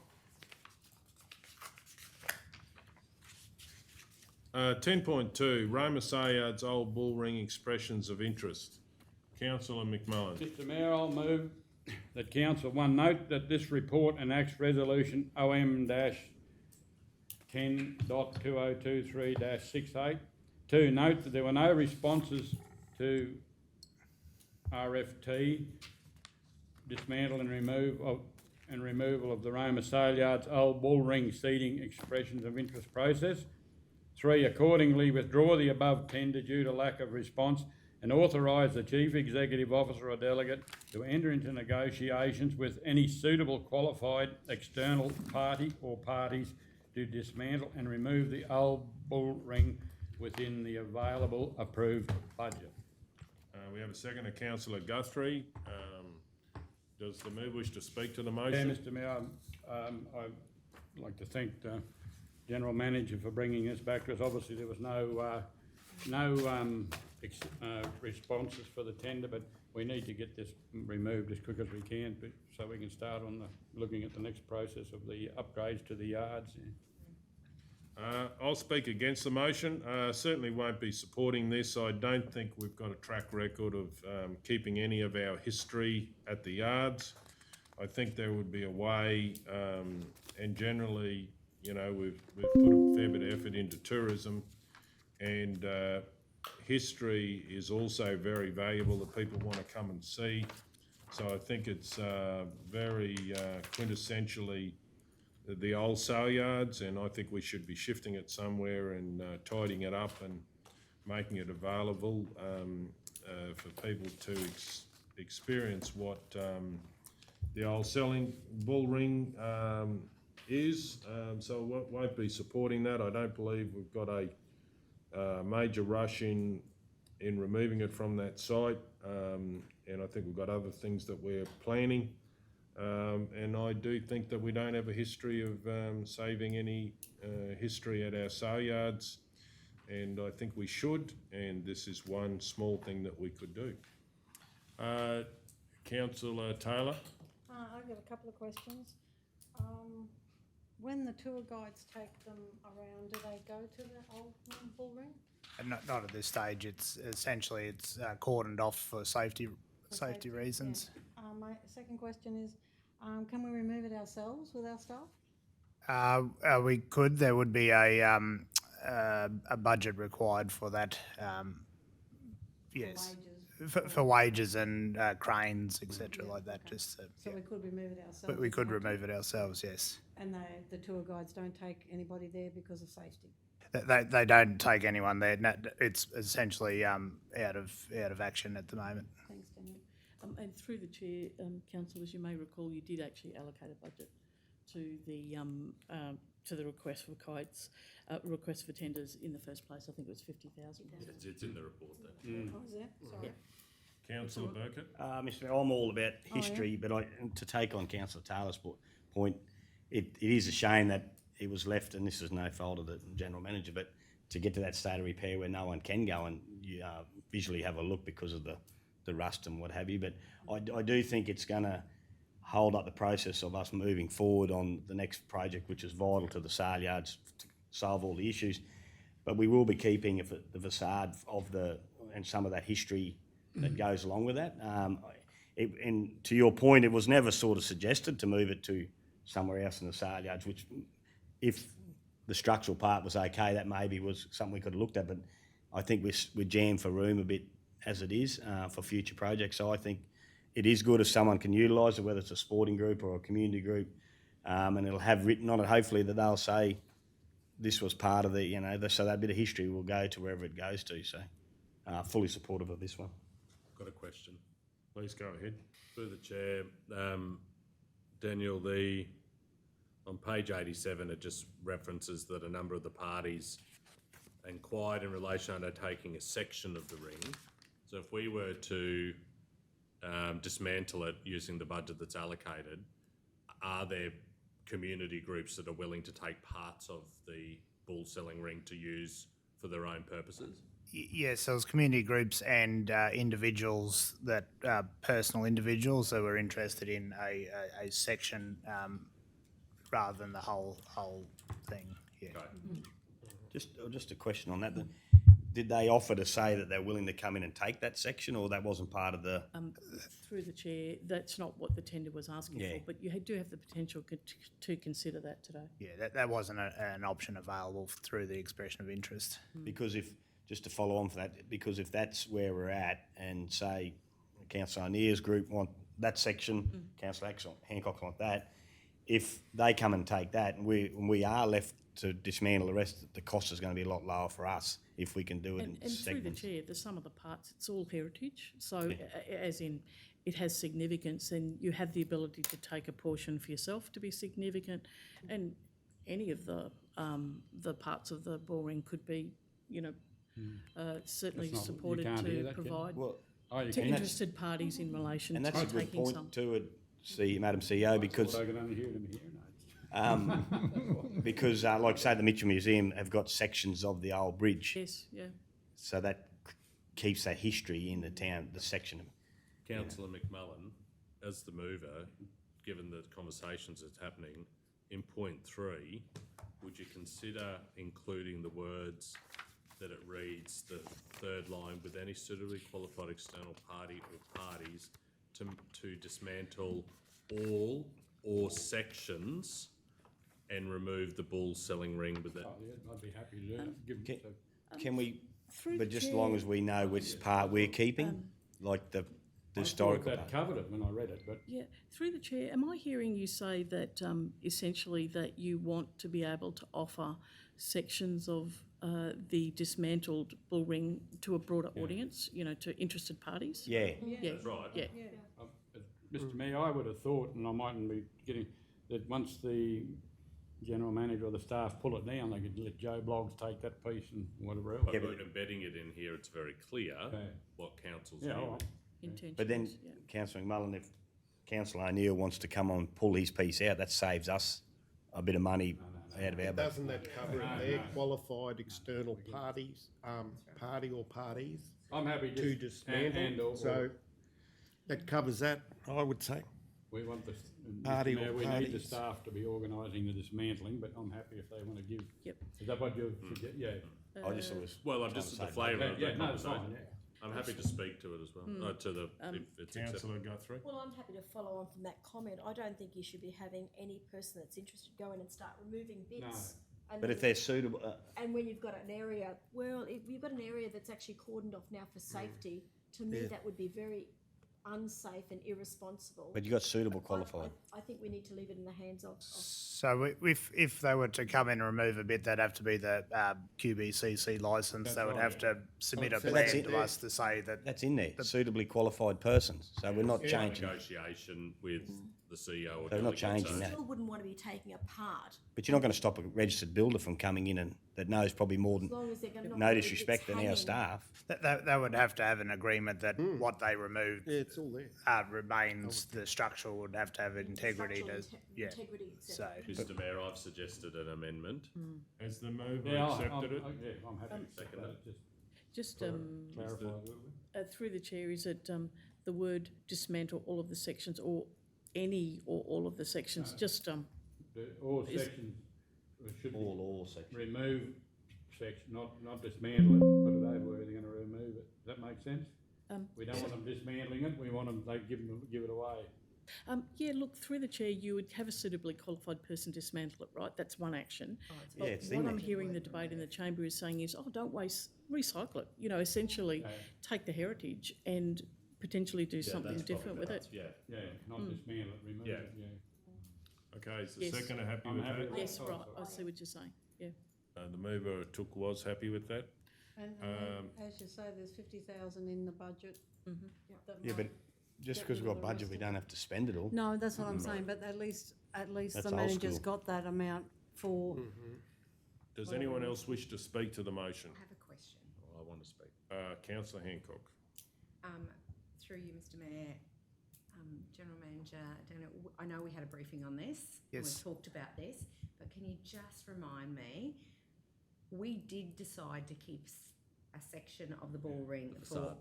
Speaker 1: 10.2, Roma Sayard's Old Bull Ring Expressions of Interest. Councillor McMullen.
Speaker 5: Mr Mayor, I'll move that Council 1 note that this report enacts Resolution OM-10.2023-68. 2, note that there were no responses to RFT, dismantle and removal of the Roma Saleyards Old Bull Ring Seeding Expressions of Interest process. 3, accordingly withdraw the above tender due to lack of response and authorise the Chief Executive Officer or Delegate to enter into negotiations with any suitable qualified external party or parties to dismantle and remove the old bull ring within the available approved budget.
Speaker 1: We have a second to Councillor Guthrie. Does the mayor wish to speak to the
Speaker 5: Yeah,
Speaker 1: motion?
Speaker 5: Mr Mayor, I'd like to thank the General Manager for bringing this back to us. Obviously, there was no responses for the tender, but we need to get this removed as quick as we can, so we can start on looking at the next process of the upgrades to the yards.
Speaker 1: I'll speak against the motion. Certainly won't be supporting this. I don't think we've got a track record of keeping any of our history at the yards. I think there would be a way, and generally, you know, we've put a fair bit of effort into tourism, and history is also very valuable that people want to come and see. So I think it's very quintessentially the old sale yards, and I think we should be shifting it somewhere and tidying it up and making it available for people to experience what the old selling bull ring is. So I won't be supporting that. I don't believe we've got a major rush in removing it from that site, and I think we've got other things that we're planning. And I do think that we don't have a history of saving any history at our sale yards, and I think we should, and this is one small thing that we could do. Councillor Taylor?
Speaker 7: I've got a couple of questions. When the tour guides take them around, do they go to the old bull ring?
Speaker 11: Not at this stage. It's essentially cordoned off for safety reasons.
Speaker 7: Yeah. My second question is, can we remove it ourselves with our staff?
Speaker 11: We could. There would be a budget required for that. Yes, for wages and cranes, etc., like that. Just
Speaker 7: So we could remove it ourselves.
Speaker 11: but we could remove it ourselves. Yes.
Speaker 7: And the tour guides don't take anybody there because of safety.
Speaker 11: They don't take anyone there. It's essentially out of action at the moment.
Speaker 7: Thanks, Daniel.
Speaker 3: And through the chair, councillors, you may recall you did actually allocate a budget to the request for kites, request for tenders in the first place. I think it was 50,000.
Speaker 2: It's in the report there.
Speaker 7: Oh, is it? Sorry.
Speaker 1: Councillor Burkett?
Speaker 8: Mr. Mayor, I'm all about history, but to take on Councillor Taylor's point, it is a shame that it was left, and this is no fault of the General Manager, but to get to that state of repair where no one can go and visually have a look because of the rust and what have you. But I do think it's going to hold up the process of us moving forward on the next project, which is vital to the sale yards to solve all the issues. But we will be keeping the facade and some of that history that goes along with that. And to your point, it was never sort of suggested to move it to somewhere else in the sale yards, which if the structural part was okay, that maybe was something we could have looked at. But I think we're jammed for room a bit as it is for future projects. So I think it is good if someone can utilise it, whether it's a sporting group or a community group, and it'll have written on it, hopefully, that they'll say this was part of so that bit of history will go to wherever it goes to. So fully supportive of this one.
Speaker 2: Got a question.
Speaker 1: Please go ahead.
Speaker 2: Through the chair, Daniel, on page 87, it just references that a number of the parties inquired in relation to undertaking a section of the ring. So if we were to dismantle it using the budget that's allocated, are there community groups that are willing to take parts of the bull selling ring to use for their own purposes?
Speaker 11: Yes, there was community groups and individuals personal individuals that were interested in a section rather than the whole thing. Yeah.
Speaker 2: Okay.
Speaker 8: Just a question on that. Did they offer to say that they're willing to come in and take that section, or that wasn't part of the?
Speaker 3: Through the chair, that's not what the tender was asking
Speaker 8: Yeah.
Speaker 3: for, but you do have the potential to consider that today.
Speaker 11: Yeah, that wasn't an option available through the expression of interest.
Speaker 8: Because just to follow on from that, because if that's where we're at, and say Councillor O'Neill's group want that section, Councillor Hancock want that, if they come and take that, and we are left to dismantle the rest, the cost is going to be a lot lower for us if we can do it in
Speaker 3: And through the
Speaker 8: segments.
Speaker 3: chair, the sum of the parts, it's all heritage, so as in, it has significance, and you have the ability to take a portion for yourself to be significant, and any of the parts of the bullring could be, certainly
Speaker 5: That's not- you
Speaker 3: supported
Speaker 5: can't hear
Speaker 3: to
Speaker 5: that, can you?
Speaker 3: provide
Speaker 8: Well,
Speaker 5: Oh, you
Speaker 3: to
Speaker 5: can.
Speaker 3: interested parties in relation
Speaker 8: and
Speaker 3: to
Speaker 8: that's a good
Speaker 3: taking some.
Speaker 8: point to it, Madam CEO, because
Speaker 5: I can only hear them here, no.
Speaker 8: because like say the Mitchell Museum have got sections of the old bridge,
Speaker 3: Yes, yeah.
Speaker 8: so that keeps that history in the town, the section.
Speaker 2: Councillor McMullen, as the mover, given the conversations that's happening, in point 3, would you consider including the words that it reads, the third line, with any suitably qualified external party or parties to dismantle all or sections and remove the bull selling ring with it?
Speaker 5: Oh, yeah, I'd be happy to do that. Give
Speaker 8: Can,
Speaker 5: them
Speaker 8: can we,
Speaker 3: Through
Speaker 8: but
Speaker 3: the
Speaker 8: just as
Speaker 3: chair,
Speaker 8: long as we know which part we're keeping, like the historical
Speaker 5: that
Speaker 8: part.
Speaker 5: covered it when I read it, but
Speaker 3: yeah, through the chair, am I hearing you say that essentially that you want to be able to offer sections of the dismantled bull ring to a broader audience, to interested parties?
Speaker 8: Yeah,
Speaker 3: Yeah,
Speaker 2: Right.
Speaker 3: yeah.
Speaker 5: Mr Mayor, I would have thought, and I mightn't be getting, that once the general manager or the staff pull it down, they could let Joe Bloggs take that piece and whatever else.
Speaker 2: By embedding it in here, it's very clear what council's
Speaker 5: Yeah, all
Speaker 2: doing.
Speaker 5: right.
Speaker 3: Intentions,
Speaker 8: but then
Speaker 3: yeah.
Speaker 8: Councillor McMullen, if Councillor O'Neill wants to come on and pull his piece out, that saves us a bit of money out of our budget.
Speaker 9: Doesn't that cover it there, qualified external parties, party or parties
Speaker 5: I'm happy
Speaker 9: to
Speaker 5: just, and
Speaker 9: dismantle?
Speaker 5: or
Speaker 9: So that covers that, I would say.
Speaker 5: we want the,
Speaker 9: Party
Speaker 5: Mr Mayor,
Speaker 9: or
Speaker 5: we need the
Speaker 9: parties.
Speaker 5: staff to be organising the dismantling, but I'm happy if they want to give.
Speaker 3: Yep.
Speaker 5: Is that what you suggest? Yeah.
Speaker 8: I just thought it was.
Speaker 2: Well, I'm just the flavour of
Speaker 5: Yeah,
Speaker 2: the
Speaker 5: no, it's fine,
Speaker 2: conversation.
Speaker 5: yeah.
Speaker 2: I'm happy to speak to it as well, to the, if it's acceptable.
Speaker 1: Councillor Guthrie?
Speaker 4: Well, I'm happy to follow on from that comment. I don't think you should be having any person that's interested go in and start removing bits. And
Speaker 8: But
Speaker 4: then-
Speaker 8: if they're suitable,
Speaker 4: and when you've got an area, well, if you've got an area that's actually cordoned off now for safety, to me, that would be very unsafe and irresponsible.
Speaker 8: but you got suitable
Speaker 4: I-
Speaker 8: qualified.
Speaker 4: I think we need to leave it in the hands of
Speaker 11: So if they were to come in and remove a bit, they'd have to be the QBCC licence.
Speaker 5: That's
Speaker 11: They would
Speaker 5: right,
Speaker 11: have to submit a
Speaker 9: So
Speaker 8: that's
Speaker 11: plan
Speaker 8: it.
Speaker 11: to us to say that.
Speaker 8: That's in there, suitably qualified persons, so we're not changing.
Speaker 2: Negotiation with the CEO or
Speaker 8: They're not
Speaker 2: delegate,
Speaker 8: changing
Speaker 2: so-
Speaker 8: that.
Speaker 4: still wouldn't want to be taking apart,
Speaker 8: But you're not going to stop a registered builder from coming in and that knows probably more
Speaker 4: as
Speaker 8: than,
Speaker 4: long as they're going to.
Speaker 8: no disrespect than our staff.
Speaker 11: They would have to have an agreement that what they removed
Speaker 9: Yeah, it's all there.
Speaker 11: remains. The structure would have to have integrity to, yeah.
Speaker 4: Integrity,
Speaker 11: So,
Speaker 2: Mr Mayor, I've suggested an amendment.
Speaker 1: Has the mover
Speaker 5: Yeah,
Speaker 1: accepted it?
Speaker 5: yeah, I'm happy to
Speaker 2: Second
Speaker 5: second it,
Speaker 3: Just
Speaker 5: clarify a little bit.
Speaker 3: through the chair, is it the word dismantle all of the sections or any or all of the sections? Just
Speaker 5: All
Speaker 3: Is-
Speaker 5: sections should be
Speaker 8: All sections.
Speaker 5: remove section, not dismantle it, put it over where they're going to remove it. Does that make sense? We don't want them dismantling it, we want them, they give it away.
Speaker 3: yeah, look, through the chair, you would have a suitably qualified person dismantle it, right? That's one action. But
Speaker 8: Yeah, it's
Speaker 3: what
Speaker 8: in
Speaker 3: I'm
Speaker 8: there.
Speaker 3: hearing the debate in the chamber is saying is, don't waste, recycle it. Essentially take the heritage and potentially do something different with it.
Speaker 2: Yeah.
Speaker 5: Yeah, not dismantle it, remove
Speaker 2: Yeah.
Speaker 5: it, yeah.
Speaker 1: Okay, is the
Speaker 3: Yes.
Speaker 1: seconder happy
Speaker 5: I'm
Speaker 1: with
Speaker 5: happy
Speaker 1: that?
Speaker 5: with
Speaker 3: Yes, right, I see what you're saying, yeah.
Speaker 1: The mover was happy with that?
Speaker 7: And as you say, there's 50,000 in the budget. that
Speaker 8: Yeah,
Speaker 7: might
Speaker 8: but just
Speaker 7: get
Speaker 8: because
Speaker 7: rid
Speaker 8: we've
Speaker 7: of
Speaker 8: got
Speaker 7: the
Speaker 8: budget,
Speaker 7: rest
Speaker 8: we
Speaker 7: of
Speaker 8: don't have to spend it all.
Speaker 7: No, that's what I'm saying, but at least
Speaker 8: That's
Speaker 7: the
Speaker 8: old
Speaker 7: manager's
Speaker 8: school.
Speaker 7: got that amount for.
Speaker 1: Does anyone else wish to speak to the motion?
Speaker 6: I have a question.
Speaker 2: Well, I want to speak.
Speaker 1: Councillor Hancock.
Speaker 6: Through you, Mr Mayor, General Manager Daniel, I know we had a briefing on this. and
Speaker 11: Yes.
Speaker 6: We talked about this, but can you just remind me, we did decide to keep a section of the ball ring for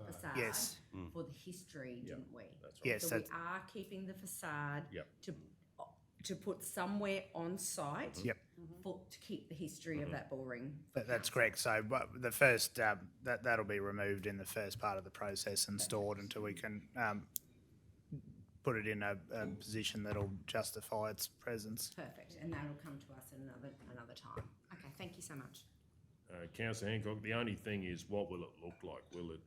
Speaker 6: facade.
Speaker 11: Yes.
Speaker 6: For the history, didn't we?
Speaker 2: That's right.
Speaker 11: Yes,
Speaker 6: So we
Speaker 11: that's,
Speaker 6: are keeping the facade
Speaker 2: Yep.
Speaker 6: to to put somewhere on site.
Speaker 11: Yep.
Speaker 6: To keep the history of that bull ring.
Speaker 11: That's correct. So the first, that'll be removed in the first part of the process and stored until we can put it in a position that'll justify its presence.
Speaker 6: Perfect, and that'll come to us at another time. Okay, thank you so much.
Speaker 1: Councillor Hancock, the only thing is, what will it look like? Will it,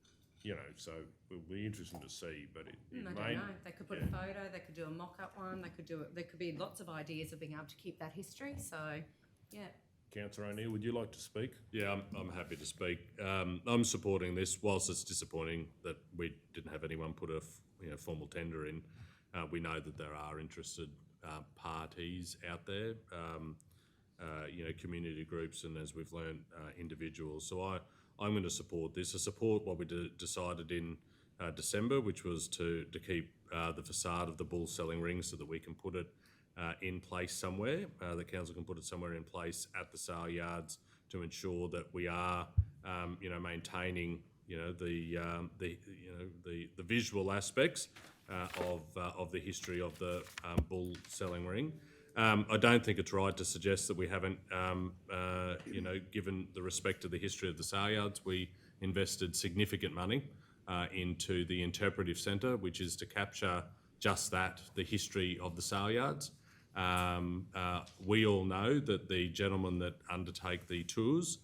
Speaker 1: so it'll be interesting to see, but it
Speaker 6: I don't
Speaker 1: may...
Speaker 6: know. They could put a photo. They could do a mock-up one. They could do it. There could be lots of ideas of being able to keep that history. So, yeah.
Speaker 1: Councillor O'Neill, would you like to speak?
Speaker 2: Yeah, I'm happy to speak. I'm supporting this. Whilst it's disappointing that we didn't have anyone put a formal tender in, we know that there are interested parties out there, community groups, and as we've learned, individuals. So I'm going to support this. I support what we decided in December, which was to keep the facade of the bull selling ring so that we can put it in place somewhere. The council can put it somewhere in place at the sale yards to ensure that we are, maintaining, the visual aspects of the history of the bull selling ring. I don't think it's right to suggest that we haven't, given the respect to the history of the sale yards. We invested significant money into the interpretive centre, which is to capture just that, the history of the sale yards. We all know that the gentlemen that undertake the tours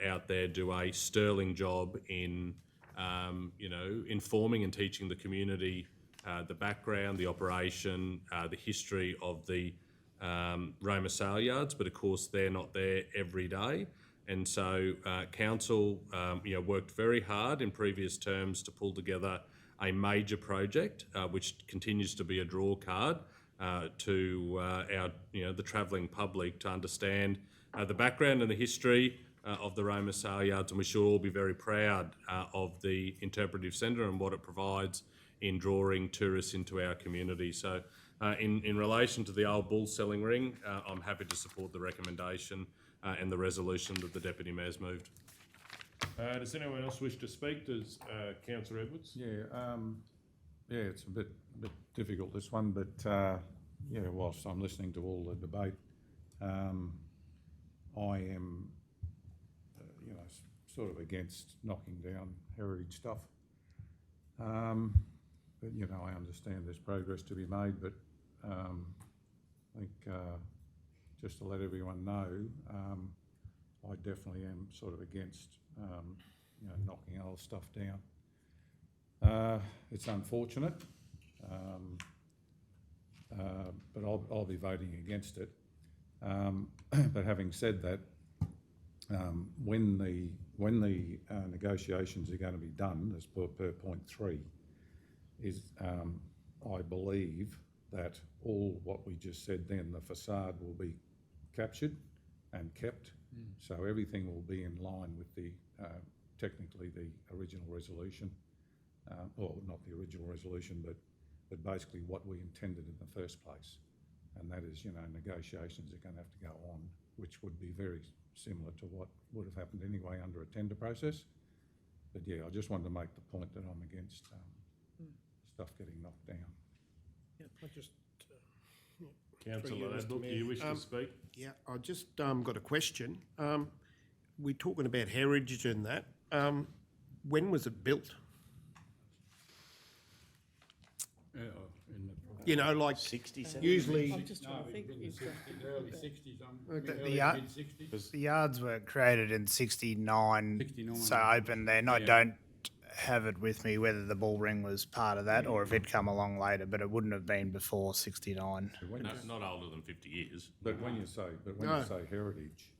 Speaker 2: out there do a sterling job in, informing and teaching the community the background, the operation, the history of the Roma sale yards, but of course they're not there every day. And so council worked very hard in previous terms to pull together a major project, which continues to be a draw card to the travelling public to understand the background and the history of the Roma sale yards, and we should all be very proud of the interpretive centre and what it provides in drawing tourists into our community. So in relation to the old bull selling ring, I'm happy to support the recommendation and the resolution that the Deputy Mayor's moved.
Speaker 1: Does anyone else wish to speak? Does Councillor Edwards?
Speaker 10: It's a bit difficult, this one, but whilst I'm listening to all the debate, I am, sort of against knocking down heritage stuff. But, I understand there's progress to be made, but I think just to let everyone know, I definitely am sort of against, knocking old stuff down. It's unfortunate, but I'll be voting against it. But having said that, when the negotiations are going to be done, as per point 3, is I believe that all what we just said then, the facade will be captured and kept, so everything will be in line with the technically the original resolution, or not the original resolution, but basically what we intended in the first place, and that is, negotiations are going to have to go on, which would be very similar to what would have happened anyway under a tender process. But yeah, I just wanted to make the point that I'm against stuff getting knocked down.
Speaker 9: I just,
Speaker 1: Councillor Ladbrook, do you wish to speak?
Speaker 9: yeah, I just got a question. We're talking about heritage and that. When was it built? Like
Speaker 8: 60s,
Speaker 9: usually.
Speaker 3: I'm just trying to think.
Speaker 5: Early 60s,
Speaker 11: The yards were created in 69,
Speaker 5: 69.
Speaker 11: so open then. I don't have it with me whether the bull ring was part of that or if it'd come along later, but it wouldn't have been before 69.
Speaker 2: Not older than 50 years.
Speaker 10: But when you say heritage,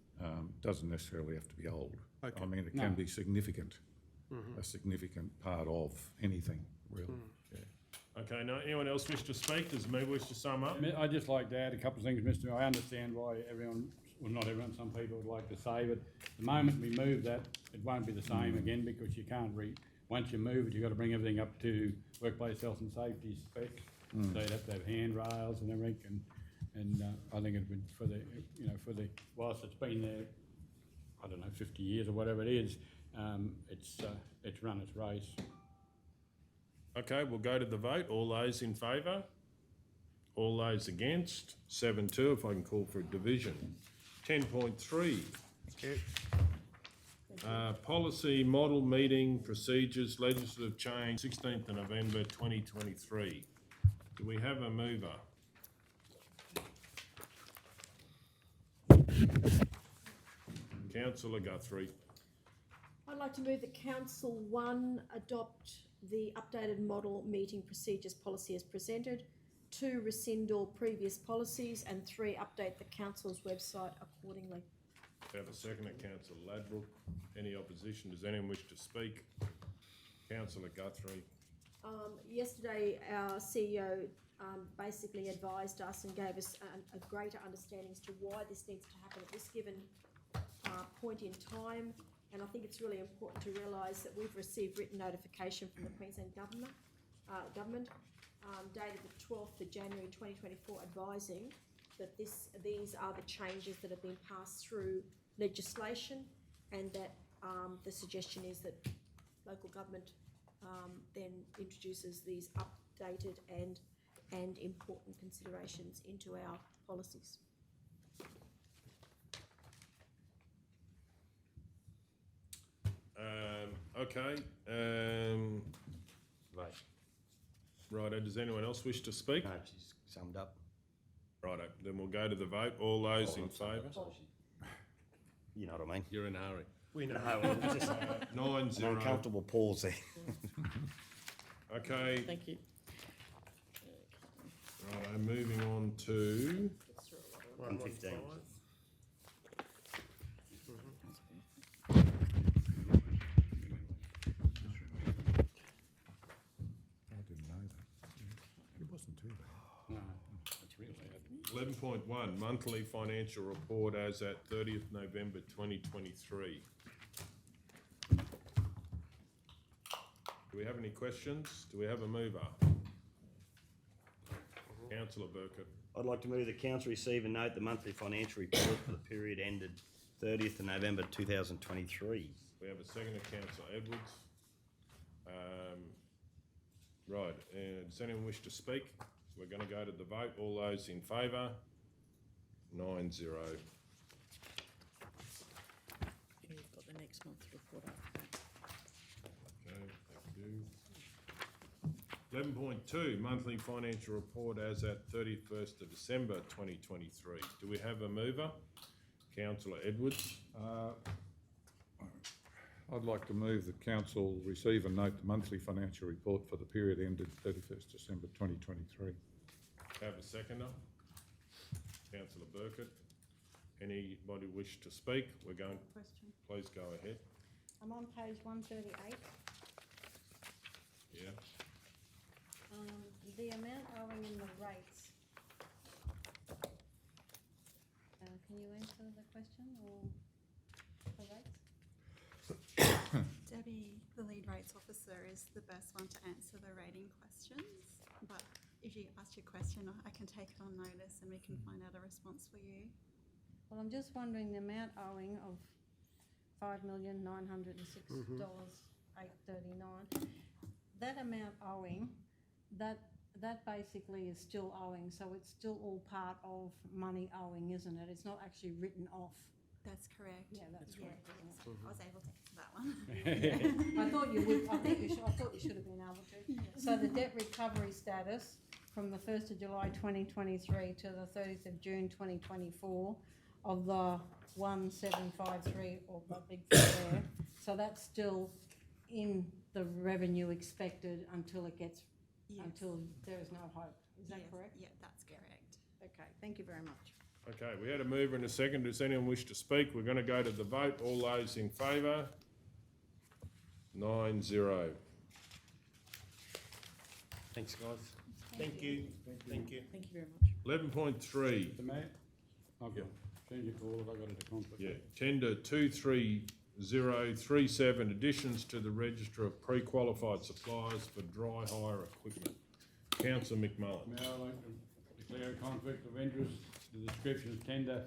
Speaker 10: doesn't necessarily have to be old.
Speaker 9: Okay.
Speaker 10: I mean, it can be significant, a significant part of anything, really.
Speaker 1: Okay, now anyone else wish to speak? Does me wish to sum up?
Speaker 5: I'd just like to add a couple of things, Mr. I understand why everyone, well, not everyone, some people would like to say, but the moment we move that, it won't be the same again, because you can't once you move it, you've got to bring everything up to workplace health and safety specs. So you'd have to have handrails and everything, and I think it'd be for the, whilst it's been there, I don't know, 50 years or whatever it is, it's run its race.
Speaker 1: Okay, we'll go to the vote. All those in favour? All those against? 7-2, if I can call for a division. 10.3.
Speaker 11: Thank you.
Speaker 1: Policy model meeting procedures, legislative change, 16th of November 2023. Do we have a mover? Councillor Guthrie.
Speaker 4: I'd like to move that Council 1 adopt the updated model meeting procedures policy as presented, 2 rescind all previous policies, and 3 update the council's website accordingly.
Speaker 1: We have a second at Councillor Ladbrook. Any opposition? Does anyone wish to speak? Councillor Guthrie.
Speaker 4: Yesterday, our CEO basically advised us and gave us a greater understanding as to why this needs to happen at this given point in time. And I think it's really important to realise that we've received written notification from the Queensland government dated the 12th of January 2024 advising that these are the changes that have been passed through legislation, and that the suggestion is that local government then introduces these updated and important considerations into our policies.
Speaker 1: Okay.
Speaker 8: Right.
Speaker 1: Righto, does anyone else wish to speak?
Speaker 8: No, she's summed up.
Speaker 1: Righto, then we'll go to the vote. All those in favour?
Speaker 8: You know what I mean?
Speaker 2: You're in a hurry.
Speaker 9: We know.
Speaker 8: No, well, just
Speaker 1: 9-0.
Speaker 8: an uncomfortable pause there.
Speaker 1: Okay,
Speaker 3: Thank you.
Speaker 1: righto, moving on to
Speaker 8: 115.
Speaker 10: I didn't know that. It wasn't too bad.
Speaker 2: No, it's really bad.
Speaker 1: 11.1, monthly financial report as at 30th November 2023. Do we have any questions? Do we have a mover? Councillor Burkett.
Speaker 8: I'd like to move that council receive and note the monthly financial report for the period ended 30th of November 2023.
Speaker 1: We have a second of Councillor Edwards. Right, does anyone wish to speak? We're going to go to the vote. All those in favour? 9-0.
Speaker 3: You've got the next month's report after that.
Speaker 1: Okay, thank you. 11.2, monthly financial report as at 31st of December 2023. Do we have a mover? Councillor Edwards.
Speaker 10: I'd like to move that council receive and note the monthly financial report for the period ended 31st December 2023.
Speaker 1: Have a seconder? Councillor Burkett. Anybody wish to speak? We're going,
Speaker 7: Question.
Speaker 1: please go ahead.
Speaker 7: I'm on page 138.
Speaker 1: Yeah.
Speaker 7: The amount owing in the rates. Can you answer the question or the rates?
Speaker 12: Debbie, the lead rates officer, is the best one to answer the rating questions. But if you ask your question, I can take it on notice and we can find out a response for you.
Speaker 7: Well, I'm just wondering the amount owing of $5,906.839. That amount owing, that basically is still owing, so it's still all part of money owing, isn't it? It's not actually written off.
Speaker 12: That's correct.
Speaker 7: Yeah, that's
Speaker 12: Yeah,
Speaker 7: correct.
Speaker 12: yes. I was able to answer that one.
Speaker 7: I thought you would. I thought you should have been able to. So the debt recovery status from the 1st of July 2023 to the 30th of June 2024 of the 1753, or the big thing there. So that's still in the revenue expected until it gets,
Speaker 12: Yes.
Speaker 7: until there is no hope. Is that
Speaker 12: Yes.
Speaker 7: correct?
Speaker 12: Yeah, that's correct.
Speaker 7: Okay, thank you very much.
Speaker 1: Okay, we had a mover and a second. Does anyone wish to speak? We're going to go to the vote. All those in favour? 9-0.
Speaker 8: Thanks, guys.
Speaker 9: Thank you. Thank you.
Speaker 3: Thank you very much.
Speaker 1: 11.3.
Speaker 5: The mayor? Okay, change your call if I got it to conflict.
Speaker 1: Yeah, tender 23037, additions to the register of pre-qualified suppliers for dry hire equipment. Councillor McMullen.
Speaker 5: Mayor, I'd like to declare a conflict of interest. The description is tender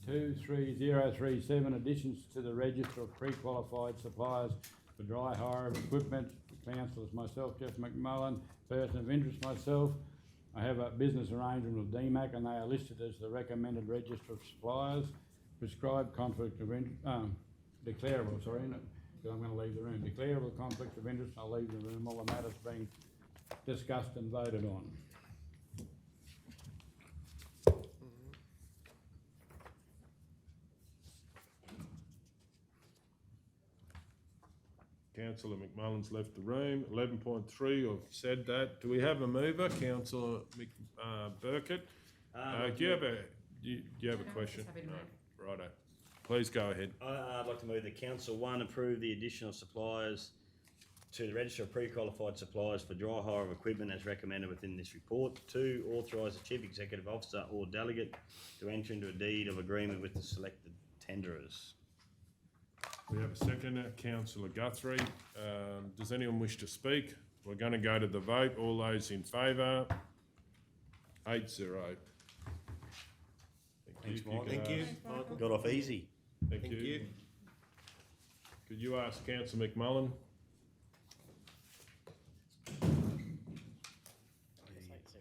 Speaker 5: 23037, additions to the register of pre-qualified suppliers for dry hire of equipment. The council is myself, Jeff McMullen, person of interest myself. I have a business arrangement with DMAC and they are listed as the recommended register of suppliers. Prescribed conflict of interest, declarable, sorry, no, because I'm going to leave the room. Declarable conflict of interest, I'll leave the room. All the matters being discussed and voted on.
Speaker 1: Councillor McMullen's left the room. 11.3, I've said that. Do we have a mover? Councillor Burkett? Do you have a question?
Speaker 6: Happy to move.
Speaker 1: No. Righto. Please go ahead.
Speaker 8: I'd like to move that Council 1 approve the additional suppliers to the register of pre-qualified suppliers for dry hire of equipment as recommended within this report. 2, authorise the Chief Executive Officer or delegate to enter into a deed of agreement with the selected tenderers.
Speaker 1: We have a seconder, Councillor Guthrie. Does anyone wish to speak? We're going to go to the vote. All those in favour? 8-0.
Speaker 8: Thanks,
Speaker 1: You
Speaker 8: Mike.
Speaker 1: can
Speaker 9: Thank you.
Speaker 1: ask-
Speaker 8: Got off easy.
Speaker 1: Thank
Speaker 9: Thank
Speaker 1: you.
Speaker 9: you.
Speaker 1: Could you ask Councillor McMullen?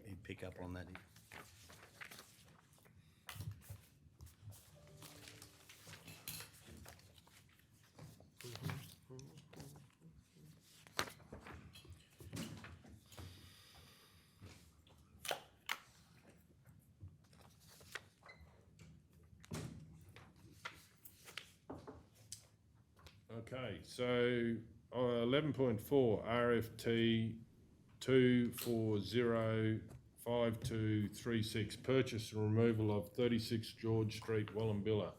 Speaker 8: He'd pick up on that.
Speaker 1: Okay, so 11.4 RFT 2405236, purchase and removal of 36 George Street, Wallumbilla.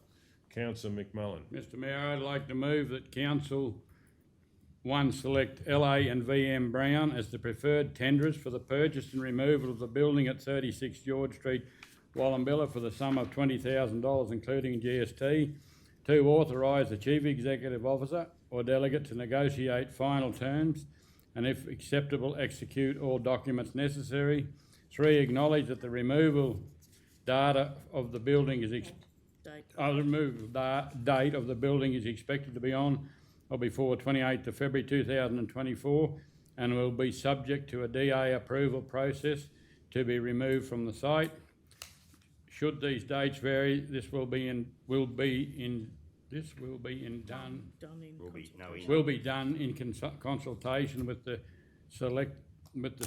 Speaker 1: Councillor McMullen.
Speaker 5: Mr Mayor, I'd like to move that Council 1 select LA and VM Brown as the preferred tenderers for the purchase and removal of the building at 36 George Street, Wallumbilla for the sum of $20,000 including GST. 2, authorise the Chief Executive Officer or delegate to negotiate final terms and if acceptable execute all documents necessary. 3, acknowledge that the removal data of the building is
Speaker 3: Date.
Speaker 5: date of the building is expected to be on or before 28th of February 2024 and will be subject to a DA approval process to be removed from the site. Should these dates vary, this will be done in consultation with the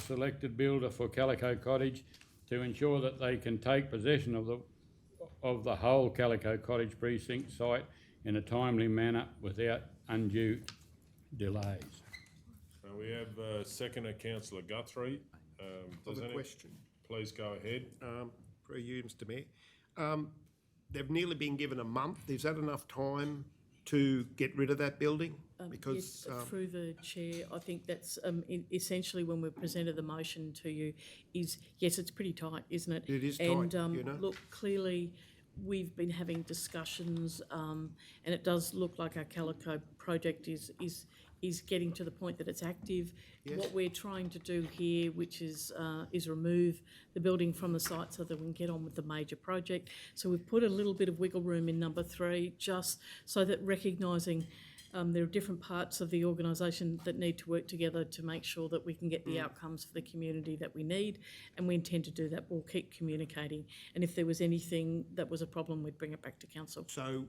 Speaker 5: selected builder for Calico Cottage to ensure that they can take possession of the whole Calico Cottage precinct site in a timely manner without undue delays.
Speaker 1: So we have seconder, Councillor Guthrie. Does
Speaker 9: Other
Speaker 1: any-
Speaker 9: question,
Speaker 1: Please go ahead.
Speaker 9: for you, Mr Mayor. They've nearly been given a month. Is that enough time to get rid of that building? Because,
Speaker 3: Yes, through the chair, I think that's essentially when we presented the motion to you is, yes, it's pretty tight, isn't it?
Speaker 9: It is tight,
Speaker 3: And
Speaker 9: you know.
Speaker 3: look, clearly, we've been having discussions and it does look like our Calico project is getting to the point that it's active.
Speaker 9: Yes.
Speaker 3: What we're trying to do here, which is remove the building from the site so that we can get on with the major project. So we've put a little bit of wiggle room in number 3, just so that recognising there are different parts of the organisation that need to work together to make sure that we can get the outcomes for the community that we need, and we intend to do that. We'll keep communicating, and if there was anything that was a problem, we'd bring it back to council.
Speaker 9: so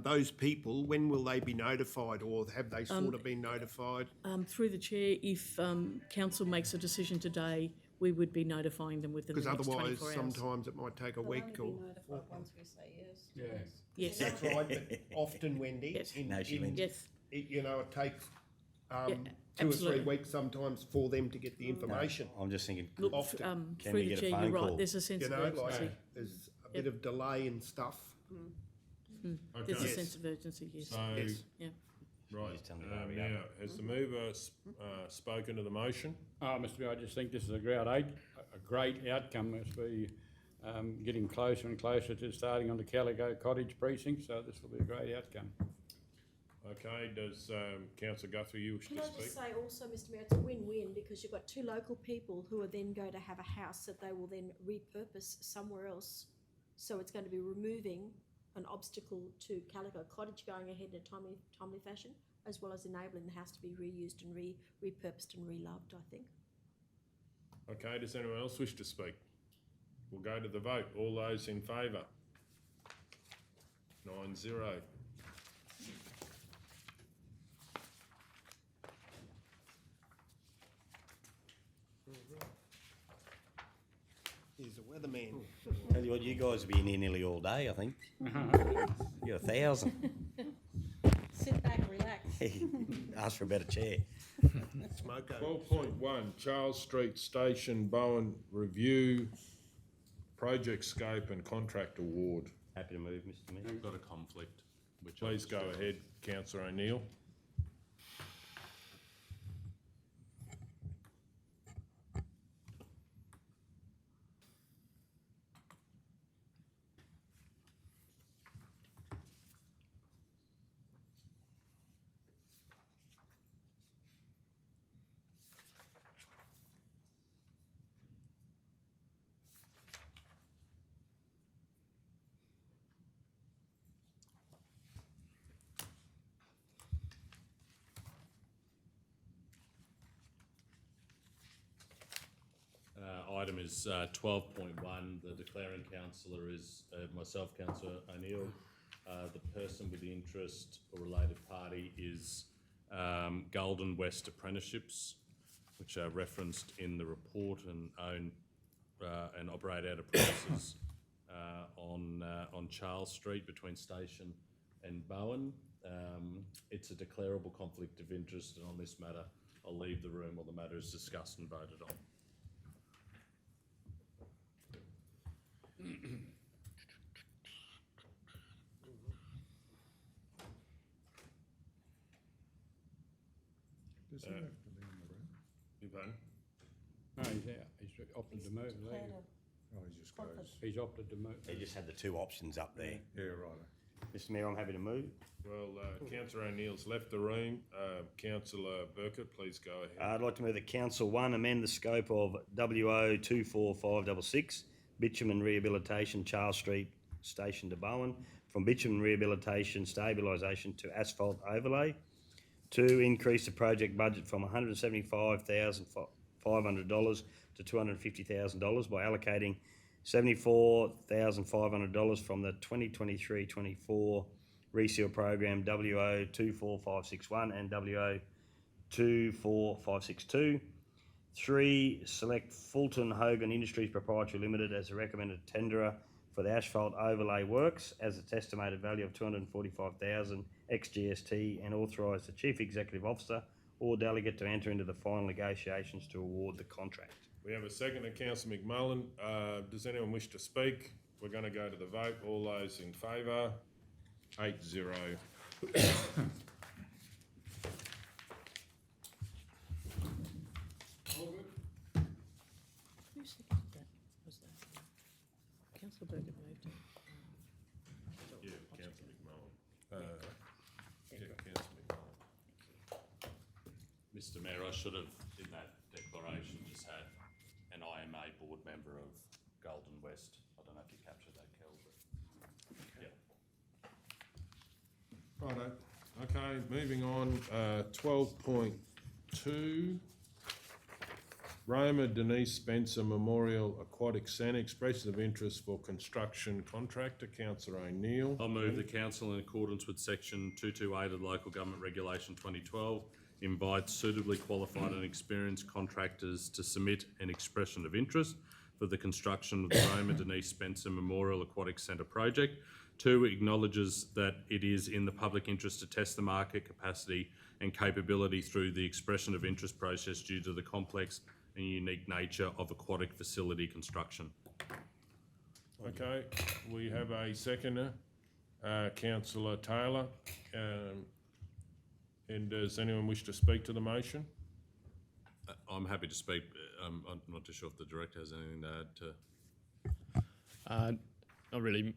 Speaker 9: those people, when will they be notified, or have they sort of been notified?
Speaker 3: Through the chair, if council makes a decision today, we would be notifying them within the
Speaker 9: Because
Speaker 3: next
Speaker 9: otherwise,
Speaker 3: 24 hours.
Speaker 9: sometimes it might take a week or.
Speaker 7: notified once we say yes.
Speaker 3: Yes,
Speaker 9: That's right, but often, Wendy,
Speaker 3: Yes.
Speaker 8: No, she means-
Speaker 3: yes,
Speaker 9: you know, it takes 2 or 3
Speaker 3: absolutely.
Speaker 9: weeks sometimes for them to get the information.
Speaker 8: I'm just thinking,
Speaker 3: look,
Speaker 9: Often.
Speaker 8: Can
Speaker 3: through
Speaker 8: we
Speaker 3: the
Speaker 8: get a
Speaker 3: chair,
Speaker 8: phone
Speaker 3: you're right,
Speaker 8: call?
Speaker 3: there's a sense
Speaker 9: You
Speaker 3: of
Speaker 9: know,
Speaker 3: urgency.
Speaker 9: like, there's a bit of delay and stuff.
Speaker 3: There's a
Speaker 1: Okay,
Speaker 3: sense of urgency, yes.
Speaker 1: so,
Speaker 9: Yes.
Speaker 3: Yeah.
Speaker 1: right,
Speaker 8: Just tell me to hurry up.
Speaker 1: now, has the mover spoken to the motion?
Speaker 5: Mr Mayor, I just think this is a great outcome as we getting closer and closer to starting on the Calico Cottage precinct, so this will be a great outcome.
Speaker 1: Okay, does Councillor Guthrie, you wish
Speaker 4: Can
Speaker 1: to
Speaker 4: I
Speaker 1: speak?
Speaker 4: just say also, Mr Mayor, it's a win-win because you've got 2 local people who are then going to have a house that they will then repurpose somewhere else. So it's going to be removing an obstacle to Calico Cottage going ahead in a timely fashion, as well as enabling the house to be reused and repurposed and reloved, I think.
Speaker 1: Okay, does anyone else wish to speak? We'll go to the vote. All those in favour? 9-0.
Speaker 9: He's a weatherman.
Speaker 8: Tell you what, you guys have been here nearly all day, I think. You're 1,000.
Speaker 3: Sit back, relax.
Speaker 8: Ask for a better chair.
Speaker 9: Smoko.
Speaker 1: 12.1 Charles Street Station Bowen Review, Project Scope and Contract Award.
Speaker 8: Happy to move, Mr Mayor.
Speaker 2: We've got a conflict, which I
Speaker 1: Please go ahead, councillor O'Neill.
Speaker 2: Item is 12.1. The declaring councillor is myself, councillor O'Neill. The person with the interest or related party is Golden West Apprenticeships, which are referenced in the report and own and operate out of premises on Charles Street between Station and Bowen. It's a declarable conflict of interest, and on this matter, I'll leave the room while the matter is discussed and voted on.
Speaker 10: Does he have to be in the room?
Speaker 1: You voting?
Speaker 5: No, he's out. He's opted to move.
Speaker 10: Oh, he just goes.
Speaker 5: He's opted to move.
Speaker 8: He just had the two options up there.
Speaker 10: Yeah, right.
Speaker 8: Mr Mayor, I'm happy to move.
Speaker 1: Well, councillor O'Neill's left the room. Councillor Burkett, please go ahead.
Speaker 8: I'd like to move that Council 1 amend the scope of WO 24566, bitumen rehabilitation Charles Street Station to Bowen, from bitumen rehabilitation stabilisation to asphalt overlay. 2, increase the project budget from $175,500 to $250,000 by allocating $74,500 from the 2023-24 reseal program WO 24561 and WO 24562. 3, select Fulton Hogan Industries Proprietary Limited as a recommended tenderer for the asphalt overlay works as its estimated value of $245,000 ex-GST, and authorise the Chief Executive Officer or delegate to enter into the final negotiations to award the contract.
Speaker 1: We have a second to councillor McMullen. Does anyone wish to speak? We're going to go to the vote. All those in favour? 8-0.
Speaker 3: Who seconded that? Was that councillor Burkett moved it?
Speaker 1: Yeah, councillor McMullen. Councillor McMullen.
Speaker 2: Mr Mayor, I should have, in that declaration, just had an IMA board member of Golden West. I don't know if you captured that, Kel, but yeah.
Speaker 1: Righto. Okay, moving on. 12.2. Roma Denise Spencer Memorial Aquatic Centre, expression of interest for construction contractor, councillor O'Neill.
Speaker 2: I'll move the council in accordance with section 228 of the Local Government Regulation 2012 invites suitably qualified and experienced contractors to submit an expression of interest for the construction of the Roma Denise Spencer Memorial Aquatic Centre project. 2, acknowledges that it is in the public interest to test the market capacity and capability through the expression of interest process due to the complex and unique nature of aquatic facility construction.
Speaker 1: Okay, we have a seconder, councillor Taylor. And does anyone wish to speak to the motion?
Speaker 2: I'm happy to speak. I'm not too sure if the director has anything to add to.
Speaker 13: Not really.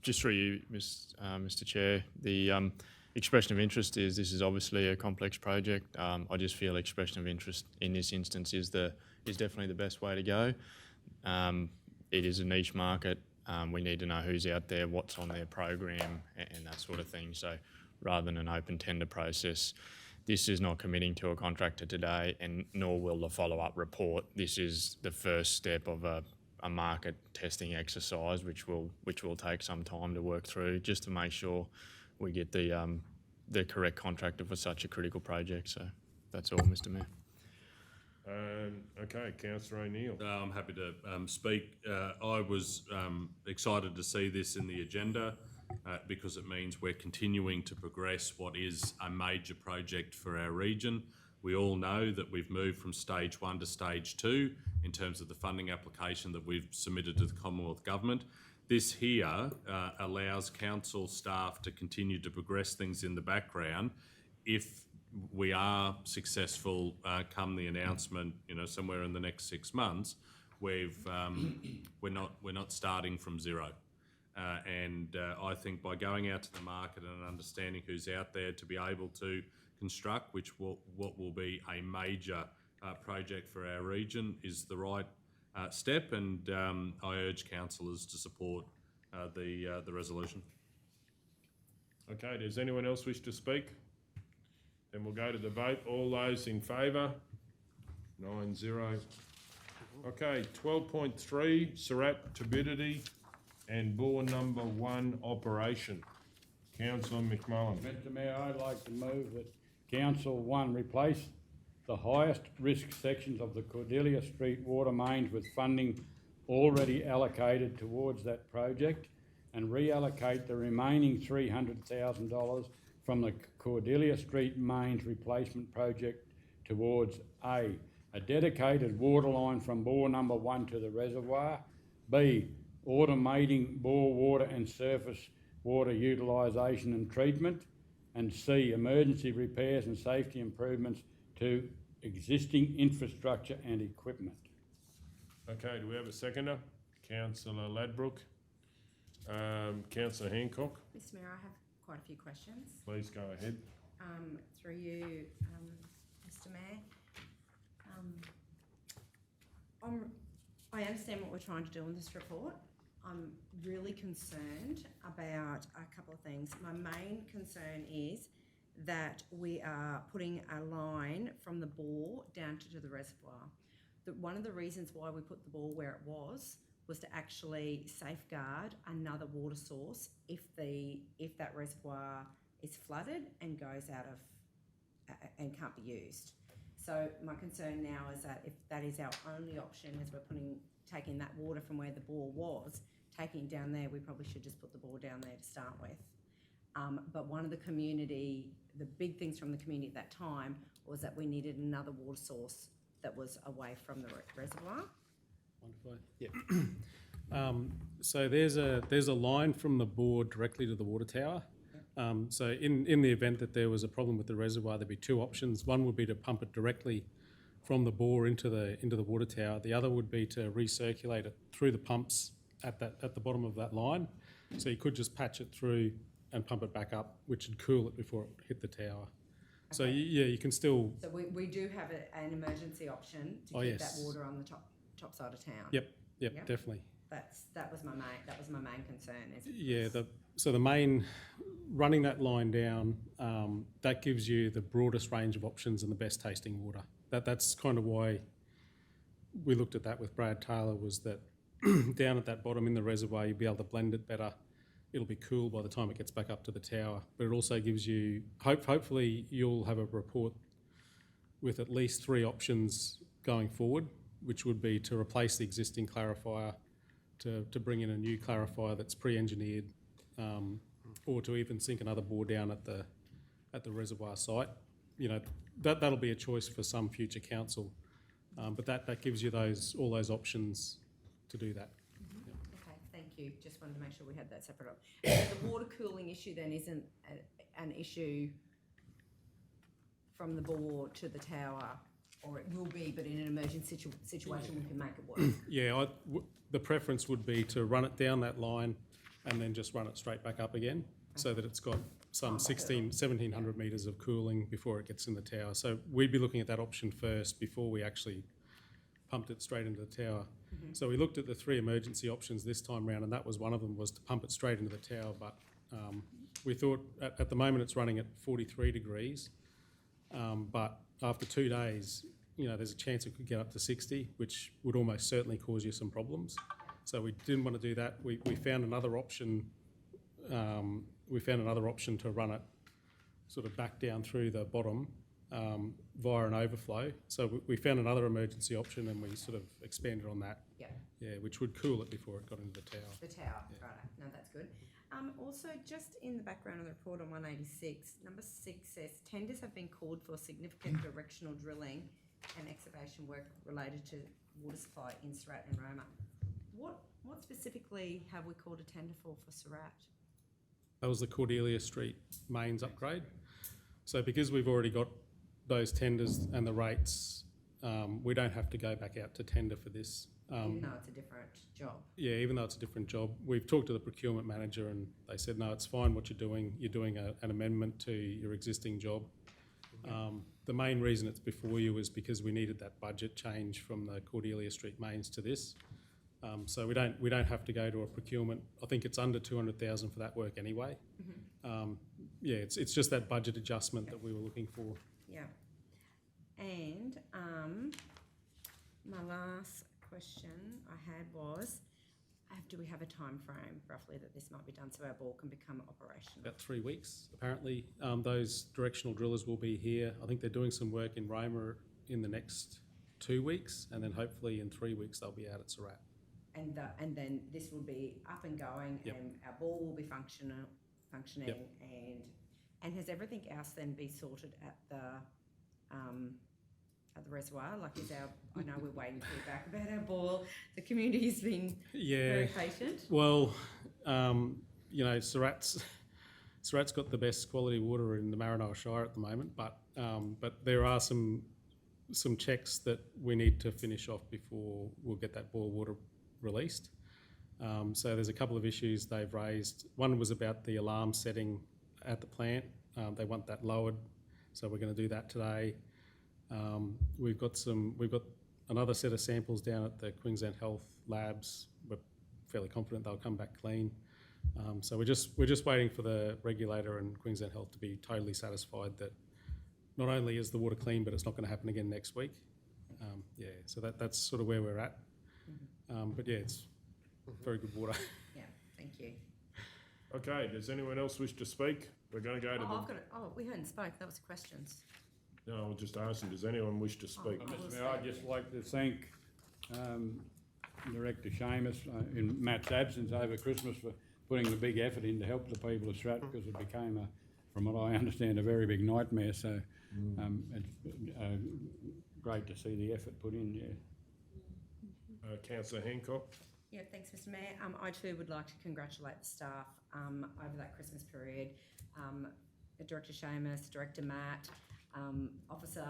Speaker 13: Just through you, Mr. Chair, the expression of interest this is obviously a complex project. I just feel expression of interest in this instance is definitely the best way to go. It is a niche market. We need to know who's out there, what's on their program, and that sort of thing. So rather than an open tender process, this is not committing to a contractor today, and nor will the follow-up report. This is the first step of a market testing exercise, which will take some time to work through, just to make sure we get the correct contractor for such a critical project. So that's all, Mr. Mayor.
Speaker 1: Okay, Councillor O'Neill.
Speaker 2: I'm happy to speak. I was excited to see this in the agenda because it means we're continuing to progress what is a major project for our region. We all know that we've moved from stage 1 to stage 2 in terms of the funding application that we've submitted to the Commonwealth Government. This here allows council staff to continue to progress things in the background if we are successful come the announcement, somewhere in the next 6 months. We're not starting from zero. And I think by going out to the market and understanding who's out there to be able to construct, what will be a major project for our region, is the right step. And I urge councillors to support the resolution.
Speaker 1: Okay, does anyone else wish to speak? Then we'll go to the vote. All those in favour? 9-0. Okay, 12.3, Surat turbidity and bore number 1 operation. Councillor McMullen.
Speaker 5: Mr Mayor, I'd like to move that Council 1 replace the highest risk sections of the Cordelia Street water mains with funding already allocated towards that project, and reallocate the remaining $300,000 from the Cordelia Street mains replacement project towards A dedicated water line from bore number 1 to the reservoir, B, automating bore water and surface water utilisation and treatment, and C, emergency repairs and safety improvements to existing infrastructure and equipment.
Speaker 1: Okay, do we have a seconder? Councillor Ladbroke. Councillor Hancock,
Speaker 6: Mr Mayor, I have quite a few questions.
Speaker 1: please go ahead.
Speaker 6: Through you, Mr Mayor. I understand what we're trying to do in this report. I'm really concerned about a couple of things. My main concern is that we are putting a line from the bore down to the reservoir. One of the reasons why we put the bore where it was to actually safeguard another water source if that reservoir is flooded and goes out of and can't be used. So my concern now is that if that is our only option, as we're taking that water from where the bore was, taking it down there, we probably should just put the bore down there to start with. But one of the big things from the community at that time was that we needed another water source that was away from the reservoir.
Speaker 14: Wonderful. Yeah. So there's a line from the bore directly to the water tower. So in the event that there was a problem with the reservoir, there'd be 2 options. One would be to pump it directly from the bore into the water tower. The other would be to recirculate it through the pumps at the bottom of that line. So you could just patch it through and pump it back up, which would cool it before it hit the tower. Okay. So yeah, you can still.
Speaker 6: So we do have an emergency option to keep that water on the top side of town.
Speaker 14: Yep, definitely.
Speaker 6: That was my main concern.
Speaker 14: Yeah, so the main running that line down, that gives you the broadest range of options and the best tasting water. That's kind of why we looked at that with Brad Taylor, was that down at that bottom in the reservoir, you'll be able to blend it better. It'll be cool by the time it gets back up to the tower, but it also gives you, hopefully you'll have a report with at least 3 options going forward, which would be to replace the existing clarifier, to bring in a new clarifier that's pre-engineered, or to even sink another bore down at the reservoir site. That'll be a choice for some future council, but that gives you all those options to do that.
Speaker 6: Okay, thank you. Just wanted to make sure we had that separate up. The water cooling issue then isn't an issue from the bore to the tower, or it will be, but in an emergency situation we can make it work.
Speaker 14: Yeah, the preference would be to run it down that line and then just run it straight back up again, so that it's got some 1,700 metres of cooling before it gets in the tower. So we'd be looking at that option first before we actually pumped it straight into the tower. Mm-hmm. So we looked at the 3 emergency options this time round, and that was one of them, was to pump it straight into the tower. But we thought at the moment it's running at 43 degrees. But after 2 days, you know, there's a chance it could get up to 60, which would almost certainly cause you some problems. So we didn't want to do that. We found another option. We found another option to run it sort of back down through the bottom via an overflow. So we found another emergency option, and we sort of expanded on that.
Speaker 6: Yeah.
Speaker 14: Yeah, which would cool it before it got into the tower.
Speaker 6: The tower, right, no, that's good. Also, just in the background of the report on 186, number 6 says, tenders have been called for significant directional drilling and excavation work related to water supply in Surat and Roma. What specifically have we called a tender for Surat?
Speaker 14: That was the Cordelia Street mains upgrade. So because we've already got those tenders and the rates, we don't have to go back out to tender for this.
Speaker 6: Even though it's a different job.
Speaker 14: Yeah, even though it's a different job. We've talked to the procurement manager and they said, no, it's fine what you're doing. You're doing an amendment to your existing job. The main reason it's before you is because we needed that budget change from the Cordelia Street mains to this. So we don't have to go to a procurement. I think it's under 200,000 for that work anyway. Yeah, it's just that budget adjustment that we were looking for.
Speaker 6: Yeah. And my last question I had was, do we have a time frame roughly that this might be done so our bore can become operational?
Speaker 14: About 3 weeks, apparently. Those directional drillers will be here. I think they're doing some work in Roma in the next 2 weeks, and then hopefully in 3 weeks they'll be out at Surat.
Speaker 6: And then this will be up and going,
Speaker 14: Yep.
Speaker 6: and our bore will be functioning,
Speaker 14: Yep.
Speaker 6: and has everything else then be sorted at the reservoir? Like, I know we're waiting to hear back about our bore. The community's been very patient.
Speaker 14: Well, you know, Surat's got the best quality water in the Maranoa Shire at the moment, but there are some checks that we need to finish off before we'll get that bore water released. So there's a couple of issues they've raised. One was about the alarm setting at the plant. They want that lowered, so we're going to do that today. We've got another set of samples down at the Queensland Health labs. We're fairly confident they'll come back clean. So we're just waiting for the regulator and Queensland Health to be totally satisfied that not only is the water clean, but it's not going to happen again next week. Yeah, so that's sort of where we're at. But yeah, it's very good water.
Speaker 6: Yeah, thank you.
Speaker 1: Okay, does anyone else wish to speak? We're going to go to
Speaker 6: We hadn't spoke, that was questions.
Speaker 1: No, I was just asking, does anyone wish to speak?
Speaker 5: Mr Mayor, I'd just like to thank Director Seamus in Matt's absence over Christmas for putting the big effort in to help the people of Strat, because it became, from what I understand, a very big nightmare. So it's great to see the effort put in, yeah.
Speaker 1: Councillor Hancock?
Speaker 6: Yeah, thanks, Mr Mayor. I too would like to congratulate the staff over that Christmas period. Director Seamus, Director Matt, Officer,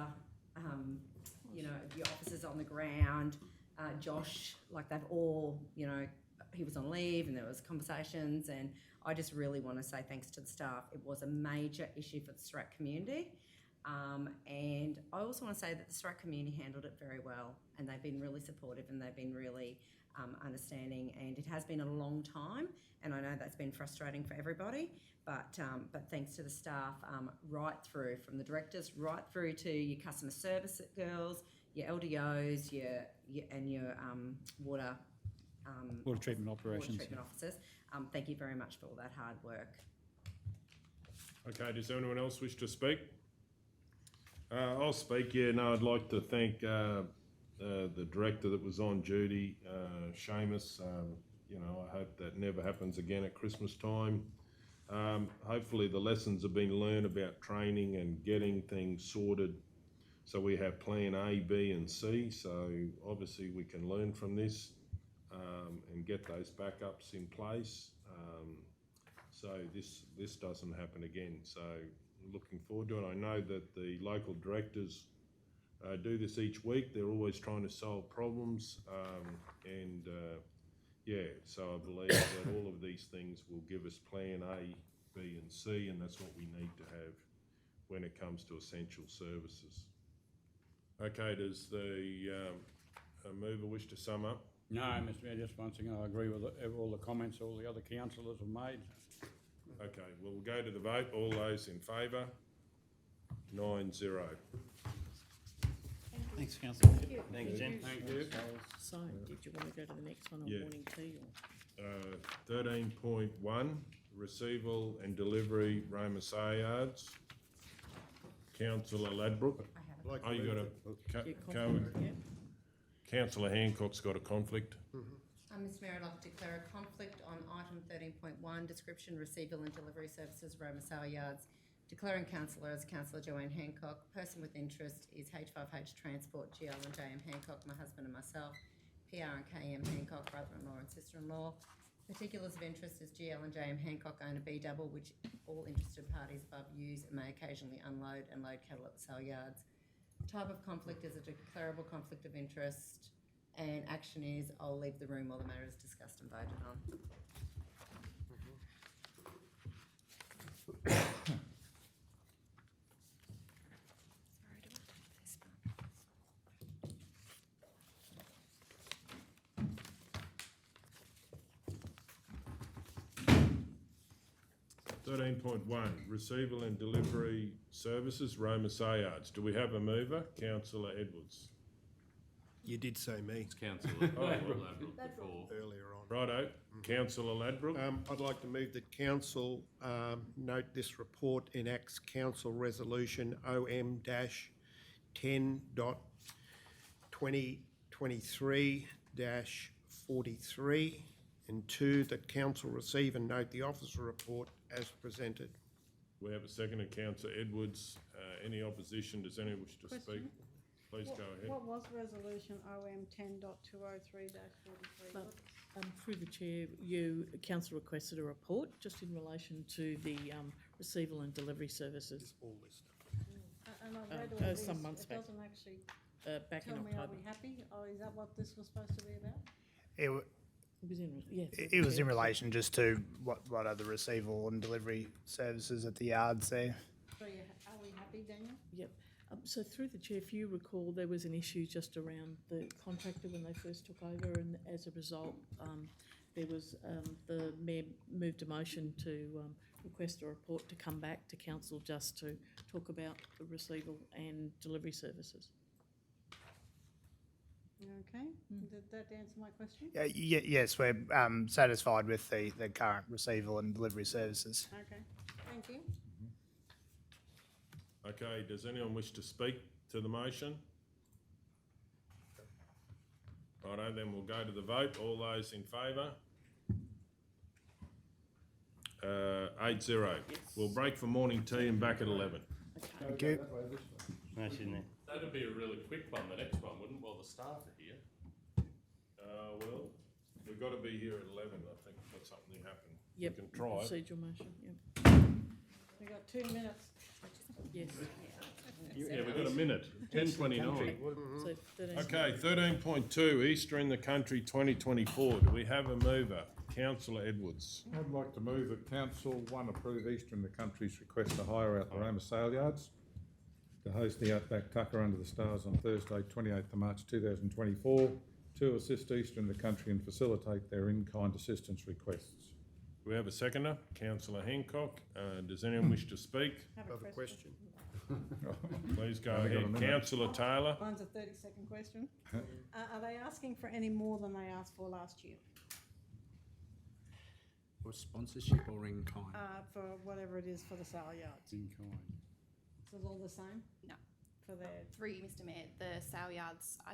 Speaker 6: you know, your officers on the ground, Josh, like they've all, you know, he was on leave and there was conversations, and I just really want to say thanks to the staff. It was a major issue for the Surat community. And I also want to say that the Surat community handled it very well, and they've been really supportive and they've been really understanding, and it has been a long time, and I know that's been frustrating for everybody, but thanks to the staff right through, from the directors right through to your customer service girls, your LDOs, your water
Speaker 5: treatment operations.
Speaker 6: Water treatment officers. Thank you very much for all that hard work.
Speaker 1: Okay, does anyone else wish to speak? I'll speak, yeah. No, I'd like to thank the director that was on duty, Seamus. You know, I hope that never happens again at Christmas time. Hopefully the lessons have been learned about training and getting things sorted. So we have plan A, B and C. So obviously we can learn from this and get those backups in place. So this doesn't happen again. So looking forward to it. I know that the local directors do this each week. They're always trying to solve problems, yeah, so I believe that all of these things will give us plan A, B and C, and that's what we need to have when it comes to essential services. Okay, does the mover wish to sum up?
Speaker 5: No, Mr Mayor, just once again, I agree with all the comments all the other councillors have made.
Speaker 1: Okay, well, we'll go to the vote. All those in favour? 9-0.
Speaker 15: Thanks, councillor.
Speaker 8: Thank you, Jen.
Speaker 5: Thank you.
Speaker 3: So, did you want to go to the next one on
Speaker 1: Yeah.
Speaker 3: morning tea or?
Speaker 1: 13.1, receival and delivery Roma Sayards. Councillor Ladbrook.
Speaker 6: I haven't.
Speaker 9: Like
Speaker 1: Oh, you got a,
Speaker 3: Yeah,
Speaker 1: co-
Speaker 3: conflict, yeah.
Speaker 1: Councillor Hancock's got a conflict.
Speaker 6: Mr Mayor, I'd like to declare a conflict on item 13.1, description, receival and delivery services, Roma Sale Yards. Declaring councillor as Councillor Joanne Hancock. Person with interest is H5H Transport, GL and JM Hancock, my husband and myself. PR and KM Hancock, brother-in-law and sister-in-law. Particulars of interest is GL and JM Hancock own a B-double, which all interested parties above use and may occasionally unload and load cattle at the sale yards. Type of conflict is a declarable conflict of interest, and action is I'll leave the room while the matter is discussed and voted on. Sorry, do I take this one?
Speaker 1: 13.1, receival and delivery services, Roma Sayards. Do we have a mover? Councillor Edwards.
Speaker 9: You did say me
Speaker 2: It's councillor Ladbrook before.
Speaker 9: earlier on.
Speaker 1: Righto. Councillor Ladbrook.
Speaker 9: I'd like to move that council note this report enacts council resolution OM-10.2023-43, and 2, that council receive and note the officer report as presented.
Speaker 1: We have a second, Councillor Edwards. Any opposition? Does anyone wish to speak?
Speaker 7: Question.
Speaker 1: Please go ahead.
Speaker 7: What was resolution OM 10.203-43?
Speaker 3: Through the chair, council requested a report just in relation to the receival and delivery services
Speaker 9: All this.
Speaker 7: And I've read all this,
Speaker 3: some months
Speaker 7: it
Speaker 3: back.
Speaker 7: doesn't actually
Speaker 3: back in
Speaker 7: tell me, are
Speaker 3: October.
Speaker 7: we happy? Oh, is that what this was supposed to be about?
Speaker 11: It, w-
Speaker 3: It was in, yeah.
Speaker 11: it was in relation just to what are the receival and delivery services at the yards there.
Speaker 7: So are we happy, Daniel?
Speaker 3: Yep. So through the chair, if you recall, there was an issue just around the contractor when they first took over, and as a result, there was the mayor moved a motion to request a report to come back to council just to talk about the receival and delivery services.
Speaker 7: Okay, did that answer my question?
Speaker 11: Yes, we're satisfied with the current receival and delivery services.
Speaker 7: Okay, thank you.
Speaker 1: Okay, does anyone wish to speak to the motion? Righto, then we'll go to the vote. All those in favour? 8-0. We'll break for morning tea and back at 11.
Speaker 11: Thank you.
Speaker 8: No, shouldn't it?
Speaker 2: That'd be a really quick one, the next one, wouldn't, while the staff are here?
Speaker 1: Well, we've got to be here at 11, I think, for something to happen.
Speaker 3: Yep.
Speaker 1: We can try it.
Speaker 3: Procedural motion, yep.
Speaker 7: We got 2 minutes.
Speaker 3: Yes.
Speaker 1: Yeah, we've got a minute, 10:29.
Speaker 3: So 13.
Speaker 1: Okay, 13.2, Easter in the Country 2024. Do we have a mover? Councillor Edwards.
Speaker 10: I'd like to move that council, 1, approve Easter in the Country's request to hire out the Roma Sale Yards to host the Outback Tucker under the stars on Thursday, 28th of March 2024, to assist Easter in the Country and facilitate their in-kind assistance requests.
Speaker 1: Do we have a seconder? Councillor Hancock. Does anyone wish to speak?
Speaker 7: Have
Speaker 9: Have a question.
Speaker 1: Please go
Speaker 10: Only got a
Speaker 1: ahead.
Speaker 10: minute.
Speaker 1: Councillor Taylor.
Speaker 7: Mine's a 30-second question. Are they asking for any more than they asked for last year?
Speaker 15: Or sponsorship or in kind?
Speaker 7: For whatever it is for the sale yards?
Speaker 15: In kind.
Speaker 7: So it's all the same
Speaker 16: No,
Speaker 7: for their,
Speaker 16: through you, Mr Mayor, the sale yards, I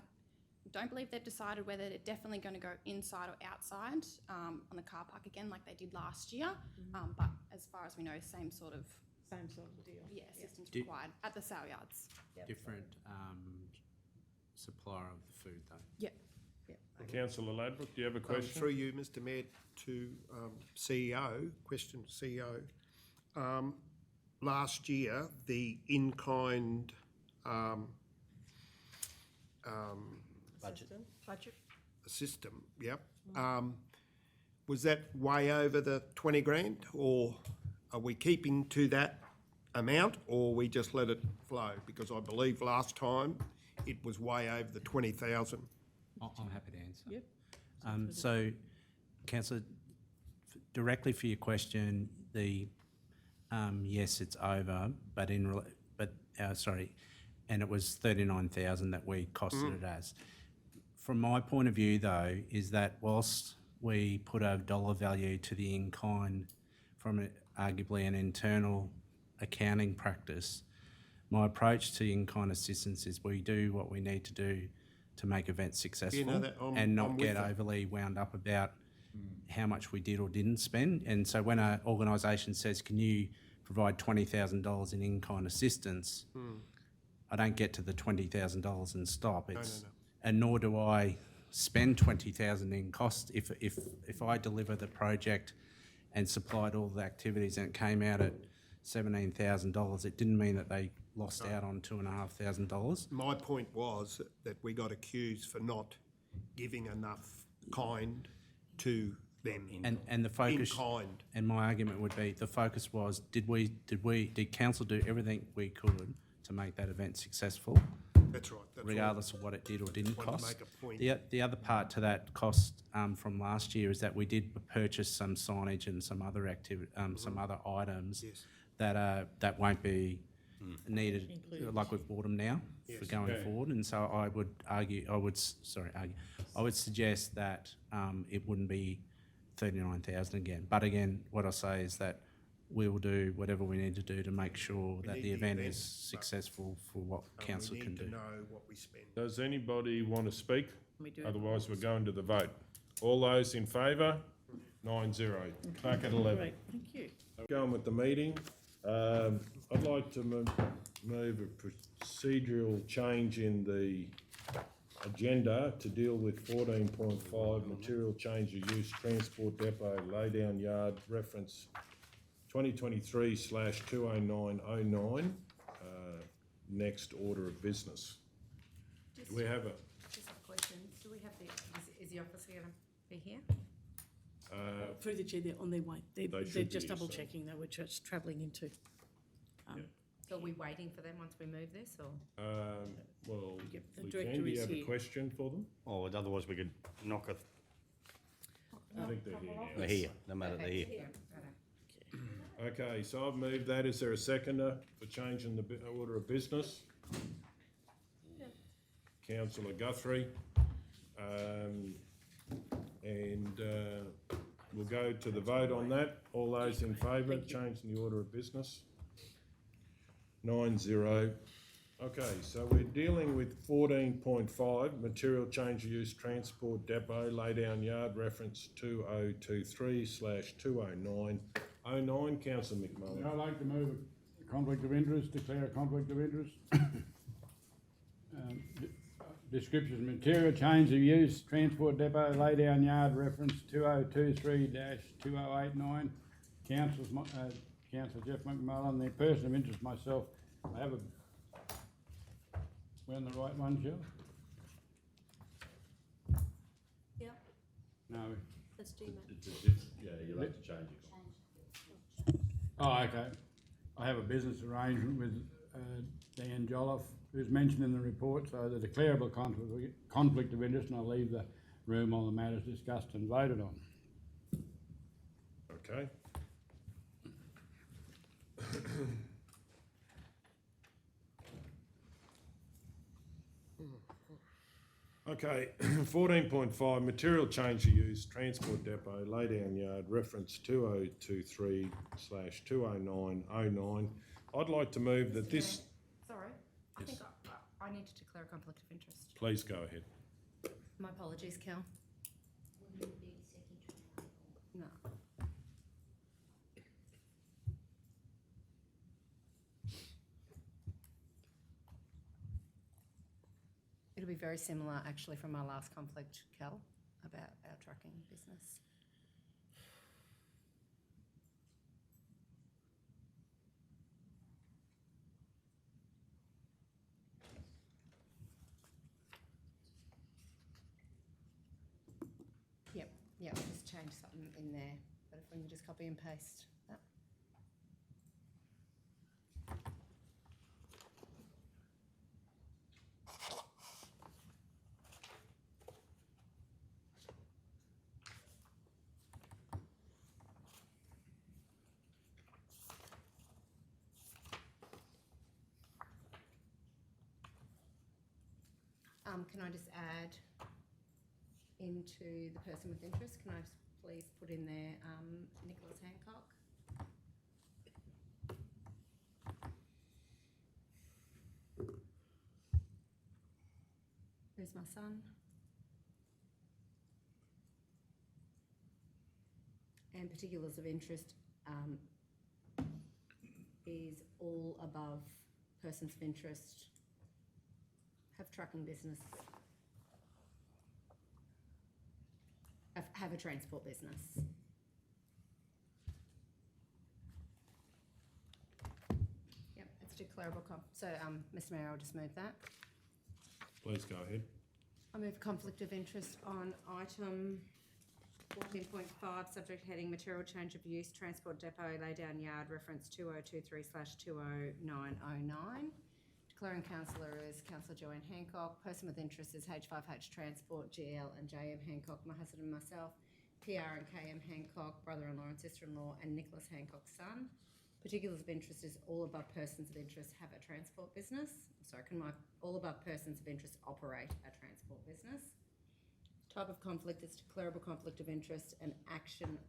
Speaker 16: don't believe they've decided whether they're definitely going to go inside or outside on the car park again like they did last year. But as far as we know, same sort of,
Speaker 7: same sort of deal?
Speaker 16: assistance
Speaker 15: Do-
Speaker 16: required at the sale yards.
Speaker 15: Different supplier of the food though.
Speaker 16: Yep.
Speaker 1: Councillor Ladbrook, do you have a question?
Speaker 9: Through you, Mr Mayor, to CEO, question to CEO. Last year, the in-kind
Speaker 8: Budget.
Speaker 9: system, yep. Was that way over the 20 grand, or are we keeping to that amount, or we just let it flow? Because I believe last time it was way over the 20,000.
Speaker 15: I'm happy to answer.
Speaker 3: Yep.
Speaker 15: So, councillor, directly for your question, the yes, it's over, but but, sorry, and it was 39,000 that we costed it as. From my point of view, though, is that whilst we put a dollar value to the in-kind from arguably an internal accounting practice, my approach to in-kind assistance is we do what we need to do to make events successful and not get overly wound up about how much we did or didn't spend. And so when an organisation says, can you provide $20,000 in in-kind assistance, I don't get to the $20,000 and stop. And nor do I spend $20,000 in cost. If I deliver the project and supplied all the activities and it came out at $17,000, it didn't mean that they lost out on $2,500.
Speaker 9: My point was that we got accused for not giving enough kind to them.
Speaker 15: And the focus,
Speaker 9: in kind.
Speaker 15: and my argument would be, the focus was, did council do everything we could to make that event successful?
Speaker 9: That's right. That's
Speaker 15: regardless of what it did or didn't
Speaker 9: Wanted to
Speaker 15: cost.
Speaker 9: make a point.
Speaker 15: The other part to that cost from last year is that we did purchase some signage and some other some other items that won't be needed, like we've bought them now for going forward. And so I would I would suggest that it wouldn't be 39,000 again. But again, what I say is that we will do whatever we need to do to make sure that the event is successful for what council can do.
Speaker 9: We need to know what we spend.
Speaker 1: Does anybody want to speak?
Speaker 3: We do.
Speaker 1: Otherwise, we're going to the vote. All those in favour? 9-0. Back at 11.
Speaker 3: Great, thank you.
Speaker 1: Going with the meeting. I'd like to move a procedural change in the agenda to deal with 14.5 material change of use transport depot laydown yard reference 2023/20909, next order of business. Do we have a?
Speaker 6: Just a question. Do we have is the officer going to be here?
Speaker 3: Through the chair, they're on their way. They're
Speaker 1: should
Speaker 3: just
Speaker 1: be,
Speaker 3: double
Speaker 1: so.
Speaker 3: checking. They were just travelling into.
Speaker 6: So are we waiting for them once we move this, or?
Speaker 1: Well,
Speaker 3: Yep, the
Speaker 1: we
Speaker 3: director
Speaker 1: can. Do you
Speaker 3: is
Speaker 1: have a
Speaker 3: here.
Speaker 1: question for them?
Speaker 8: Oh, otherwise we could knock it.
Speaker 1: I think they're here now.
Speaker 8: They're here, no matter they're here.
Speaker 1: Okay, so I've moved that. Is there a seconder for changing the order of business? Councillor Guthrie. We'll go to the vote on that. All those in favour of changing the order of business? 9-0. Okay, so we're dealing with 14.5, material change of use transport depot laydown yard reference 2023/20909. Councillor McMullen.
Speaker 5: I'd like to move a conflict of interest, declare a conflict of interest. Description, material change of use, transport depot, laydown yard, reference 2023-2089. Councillor Jeff McMullen, the person of interest myself. I have we're on the right one, Jill?
Speaker 4: Yeah,
Speaker 5: No.
Speaker 4: let's do that.
Speaker 2: Yeah, you'll have to change it.
Speaker 5: Oh, okay. I have a business arrangement with Dan Jolliffe, who's mentioned in the report, so the declarable conflict of interest, and I'll leave the room on the matters discussed and voted on.
Speaker 1: Okay. Okay, 14.5, material change of use, transport depot, laydown yard, reference 2023/20909. I'd like to move that this,
Speaker 6: Sorry, I think I need to declare a conflict of interest.
Speaker 1: please go ahead.
Speaker 6: My apologies, Cal. No. It'll be very similar, actually, from our last conflict, Cal, about our trucking business. Yep, just change something in there, but if we can just copy and paste that. Can I just add into the person with interest, can I please put in there, Nicholas Hancock? Who's my son? And particulars of interest, is all above persons of interest have trucking business, have a transport business. Yep, it's declarable so, Mr Mayor, I'll just move that.
Speaker 1: Please go ahead.
Speaker 6: I move conflict of interest on item 14.5, subject heading material change of use, transport depot, laydown yard, reference 2023/20909. Declaring councillor is Councillor Joanne Hancock. Person with interest is H5H Transport, GL and JM Hancock, my husband and myself. PR and KM Hancock, brother-in-law and sister-in-law, and Nicholas Hancock's son. Particulars of interest is all above persons of interest have a transport business. Sorry, all above persons of interest operate a transport business. Type of conflict is declarable conflict of interest, and action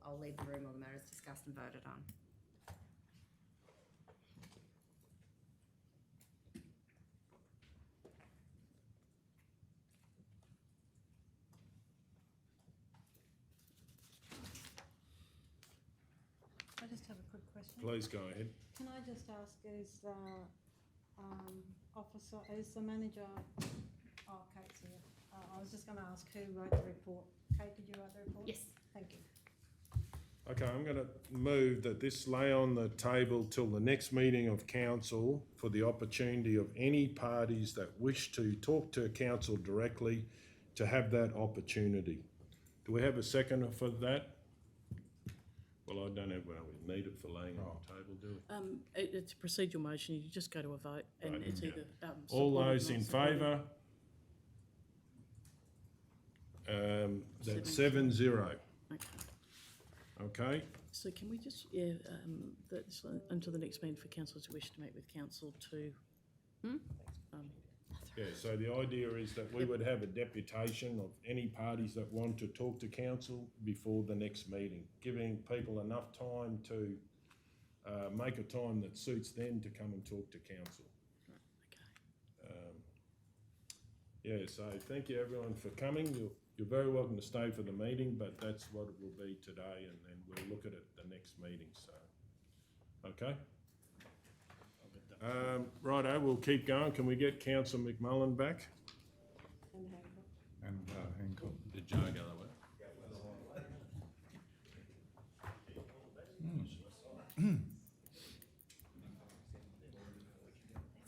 Speaker 6: I'll leave the room while the matter is discussed and voted on.
Speaker 7: I just have a quick question.
Speaker 1: Please go ahead.
Speaker 7: Can I just ask, is the is the manager, Kate's here. I was just going to ask who wrote the report. Kate, did you write the report?
Speaker 6: Yes.
Speaker 7: Thank you.
Speaker 1: Okay, I'm going to move that this lay on the table till the next meeting of council for the opportunity of any parties that wish to talk to council directly to have that opportunity. Do we have a seconder for that? Well, I don't know whether we need it for laying on the table, do we?
Speaker 3: It's a procedural motion, you just go to a vote, and
Speaker 1: Right,
Speaker 3: it's
Speaker 1: yeah.
Speaker 3: either
Speaker 1: All
Speaker 3: supported or
Speaker 1: those in
Speaker 3: not supported.
Speaker 1: favour? That's 7-0.
Speaker 3: Okay.
Speaker 1: Okay,
Speaker 3: So can we just, that's until the next meeting for councillors who wish to meet with council to,
Speaker 1: yeah, so the idea is that we would have a deputation of any parties that want to talk to council before the next meeting, giving people enough time to make a time that suits them to come and talk to council. Yeah, so thank you everyone for coming. You're very welcome to stay for the meeting, but that's what it will be today, and then we'll look at it at the next meeting, so, okay? Righto, we'll keep going. Can we get Councillor McMullen back?
Speaker 10: And Hancock.
Speaker 2: Did Joe go that way?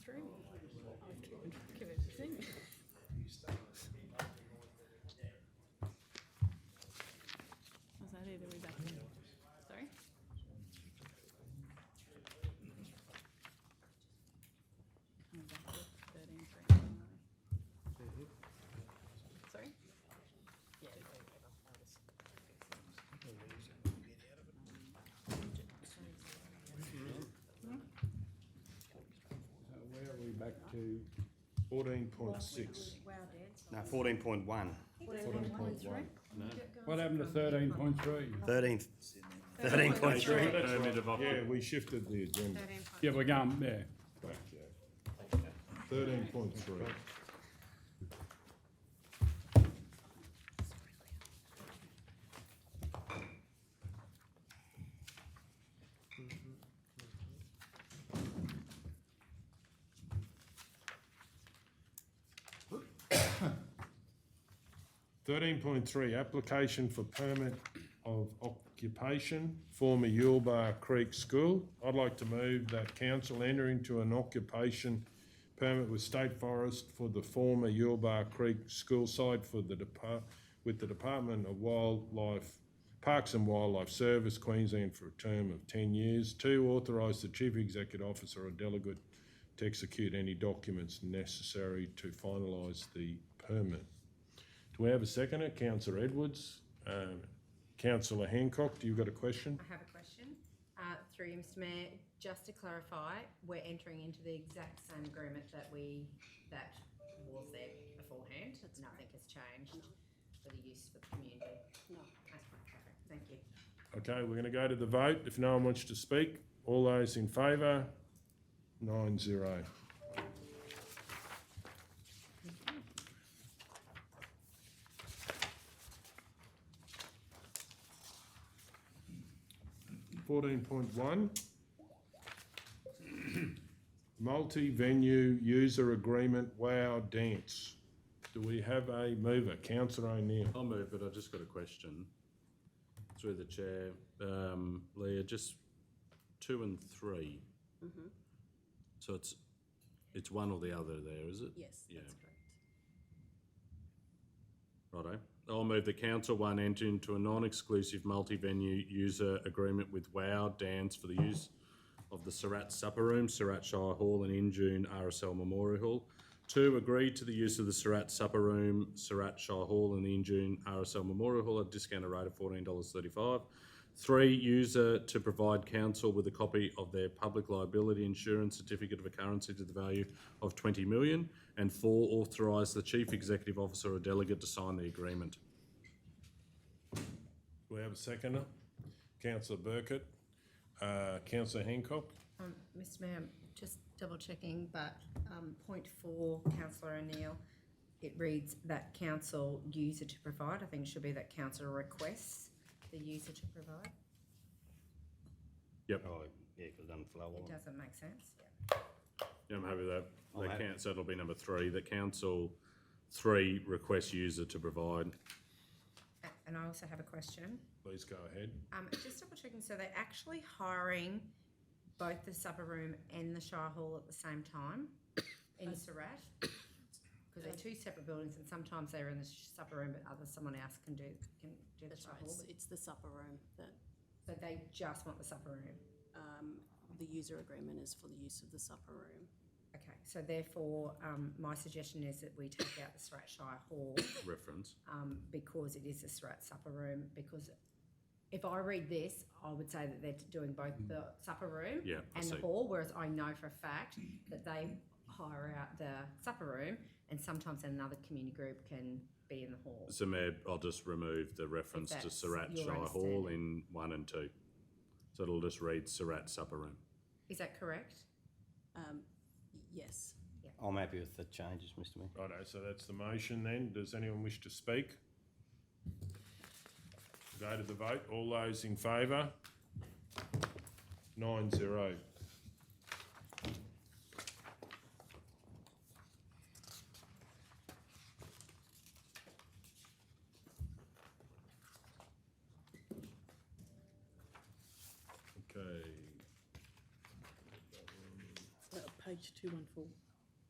Speaker 3: through? Give everything. Was that it? Are we back in? Sorry? Coming back to 13.3. Sorry? Yeah.
Speaker 5: Where are we back to?
Speaker 1: 14.6.
Speaker 4: Wow, Dad.
Speaker 8: No, 14.1.
Speaker 1: 14.1.
Speaker 5: What happened to 13.3?
Speaker 8: 13.3.
Speaker 2: Permit of
Speaker 1: Yeah, we shifted the agenda
Speaker 5: Yeah, we're going, yeah.
Speaker 1: back, yeah. 13.3. Application for permit of occupation, former Yulbar Creek School. I'd like to move that council enter into an occupation permit with State Forest for the former Yulbar Creek School site for the with the Department of Wildlife, Parks and Wildlife Service, Queensland, for a term of 10 years. 2, authorise the Chief Executive Officer or delegate to execute any documents necessary to finalise the permit. Do we have a seconder? Councillor Edwards. Councillor Hancock, do you got a question?
Speaker 6: I have a question. Through you, Mr Mayor, just to clarify, we're entering into the exact same agreement that was there beforehand. Nothing has changed for the use for the community.
Speaker 3: No.
Speaker 6: Okay, perfect. Thank you.
Speaker 1: Okay, we're going to go to the vote. If no one wants to speak, all those in favour? 9-0. (14.1) Multi-venue user agreement WOW Dance. Do we have a mover? Councillor O'Neill.
Speaker 2: I'll move, but I just got a question through the chair. Leah, just 2 and 3.
Speaker 3: Mhm.
Speaker 2: So it's one or the other there, is it?
Speaker 3: Yes,
Speaker 2: Yeah.
Speaker 3: that's correct.
Speaker 2: Righto. I'll move the council one enter into a non-exclusive multi-venue user agreement with WOW Dance for the use of the Surat Supper Room, Surat Shire Hall and in June RSL Memorial Hall. 2, agree to the use of the Surat Supper Room, Surat Shire Hall and the in June RSL Memorial Hall at a discounted rate of $14.35. 3, user to provide council with a copy of their public liability insurance certificate of occurrence to the value of $20 million. And 4, authorise the Chief Executive Officer or delegate to sign the agreement.
Speaker 1: Do we have a seconder? Councillor Burkett. Councillor Hancock.
Speaker 6: Mr Mayor, just double checking, but point 4, Councillor O'Neill, it reads that council user to provide. I think it should be that council requests the user to provide.
Speaker 2: Yep.
Speaker 8: Oh, yeah, because it doesn't flow
Speaker 6: It
Speaker 8: on.
Speaker 6: doesn't make sense.
Speaker 2: Yeah, I'm happy with that.
Speaker 8: I'm happy.
Speaker 2: So that'll be number 3. The council 3 requests user to provide.
Speaker 6: And I also have a question.
Speaker 1: Please go ahead.
Speaker 6: Just double checking, so they're actually hiring both the supper room and the Shire Hall at the same time in Surat? Because they're 2 separate buildings and sometimes they're in the supper room, but someone else can do the
Speaker 3: That's
Speaker 6: Shire
Speaker 3: right,
Speaker 6: Hall.
Speaker 3: it's the supper room that,
Speaker 6: So they just want the supper room?
Speaker 3: the user agreement is for the use of the supper room.
Speaker 6: Okay, so therefore, my suggestion is that we take out the Surat Shire Hall
Speaker 2: Reference.
Speaker 6: because it is a Surat supper room, because if I read this, I would say that they're doing both the supper room
Speaker 2: Yeah, I
Speaker 6: and the
Speaker 2: see.
Speaker 6: hall, whereas I know for a fact that they hire out the supper room and sometimes another community group can be in the hall.
Speaker 2: So Mayor, I'll just remove the reference to
Speaker 6: that's
Speaker 2: Surat
Speaker 6: your
Speaker 2: Shire Hall
Speaker 6: understanding.
Speaker 2: in 1 and 2. So it'll just read Surat Supper Room.
Speaker 6: Is that correct?
Speaker 3: Yes.
Speaker 8: I'm happy with the changes, Mr Mayor.
Speaker 1: Righto, so that's the motion then. Does anyone wish to speak? Go to the vote. All those in favour? 9-0. Okay.
Speaker 3: Page 214.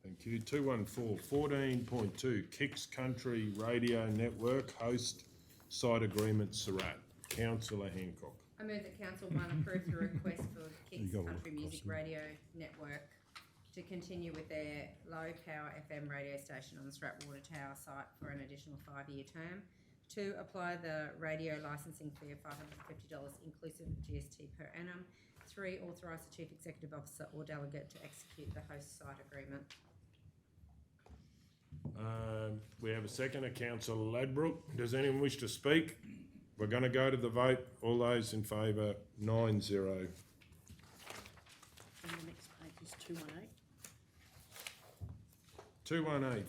Speaker 1: Thank you. 214, 14.2, Kicks Country Radio Network host site agreement Surat. Councillor Hancock.
Speaker 6: I move that Council 1 approve the request for Kicks
Speaker 1: got
Speaker 6: Country
Speaker 1: one
Speaker 6: Music Radio Network to continue with their low-power FM radio station on the Surat Water Tower site for an additional 5-year term. 2, apply the radio licensing fee of $550 inclusive of GST per annum. 3, authorise the Chief Executive Officer or delegate to execute the host site agreement.
Speaker 1: We have a seconder, Councillor Ladbrook. Does anyone wish to speak? We're going to go to the vote. All those in favour, 9-0.
Speaker 3: And the next page is 218.
Speaker 1: 218,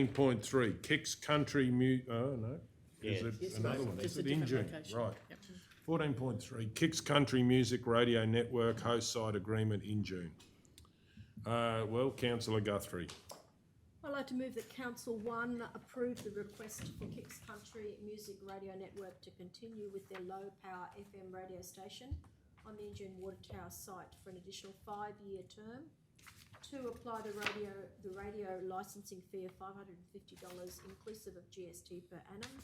Speaker 1: 14.3, Kicks Country oh no, is
Speaker 8: Yeah.
Speaker 1: it
Speaker 3: Yes,
Speaker 1: another
Speaker 3: no,
Speaker 1: one?
Speaker 3: just
Speaker 1: Is
Speaker 3: a
Speaker 1: it in
Speaker 3: different
Speaker 1: June?
Speaker 3: location.
Speaker 1: Right.
Speaker 3: Yep.
Speaker 1: 14.3, Kicks Country Music Radio Network host site agreement in June. Well, Councillor Guthrie.
Speaker 4: I'd like to move that Council 1 approve the request for Kicks Country Music Radio Network to continue with their low-power FM radio station on the Injune Water Tower site for an additional 5-year term. 2, apply the radio licensing fee of $550 inclusive of GST per annum.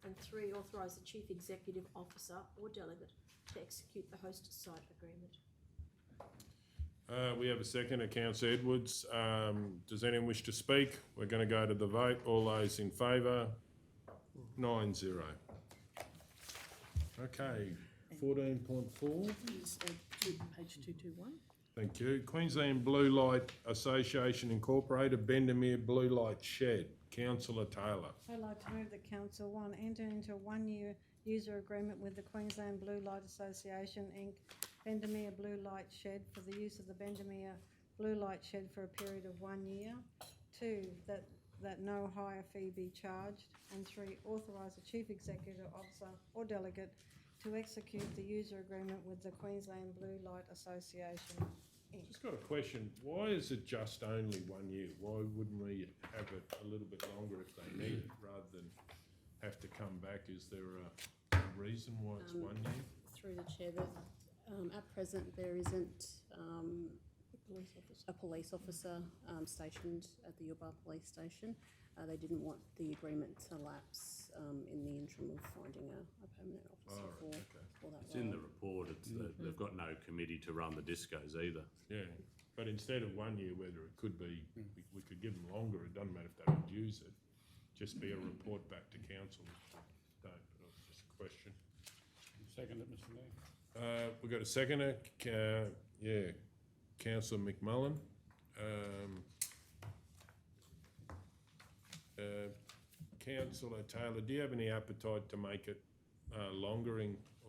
Speaker 4: And 3, authorise the Chief Executive Officer or delegate to execute the host site agreement.
Speaker 1: We have a seconder, Councillor Edwards. Does anyone wish to speak? We're going to go to the vote. All those in favour, 9-0. Okay, 14.4.
Speaker 3: Is, page 221.
Speaker 1: Thank you. Queensland Blue Light Association Incorporated, Bendemeer Blue Light Shed. Councillor Taylor.
Speaker 7: I'd like to move that Council 1 enter into a one-year user agreement with the Queensland Blue Light Association Inc. Bendemeer Blue Light Shed for the use of the Bendemeer Blue Light Shed for a period of 1 year. 2, that no higher fee be charged. And 3, authorise the Chief Executive Officer or delegate to execute the user agreement with the Queensland Blue Light Association Inc.
Speaker 1: Just got a question. Why is it just only 1 year? Why wouldn't we have it a little bit longer if they need it rather than have to come back? Is there a reason why it's 1 year?
Speaker 17: Through the chair, at present there isn't a police officer stationed at the Yuba police station. They didn't want the agreement to lapse in the interim of finding a permanent officer for that
Speaker 2: It's
Speaker 17: role.
Speaker 2: in the report, it's that they've got no committee to run the discos either.
Speaker 1: Yeah, but instead of 1 year, whether it could be, we could give them longer, it doesn't matter if they don't use it, just be a report back to council. Don't, but it's just a question.
Speaker 5: Second it, Mr Mayor.
Speaker 1: We've got a seconder, Councillor McMullen. Councillor Taylor, do you have any appetite to make it longer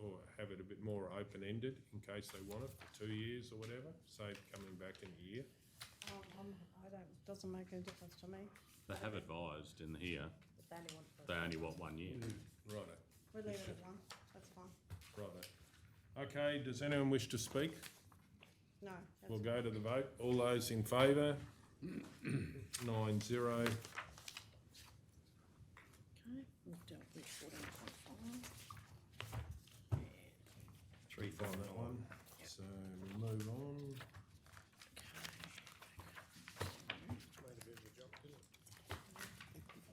Speaker 1: or have it a bit more open-ended in case they want it for 2 years or whatever, save coming back in a year?
Speaker 7: Doesn't make any difference to me.
Speaker 2: They have advised in here, they only want 1 year.
Speaker 1: Righto.
Speaker 7: We'll leave it at 1, that's fine.
Speaker 1: Righto. Okay, does anyone wish to speak?
Speaker 7: No.
Speaker 1: We'll go to the vote. All those in favour? 9-0.
Speaker 3: Okay, we've dealt with 14.5.
Speaker 1: 3 on that one. So we'll move on.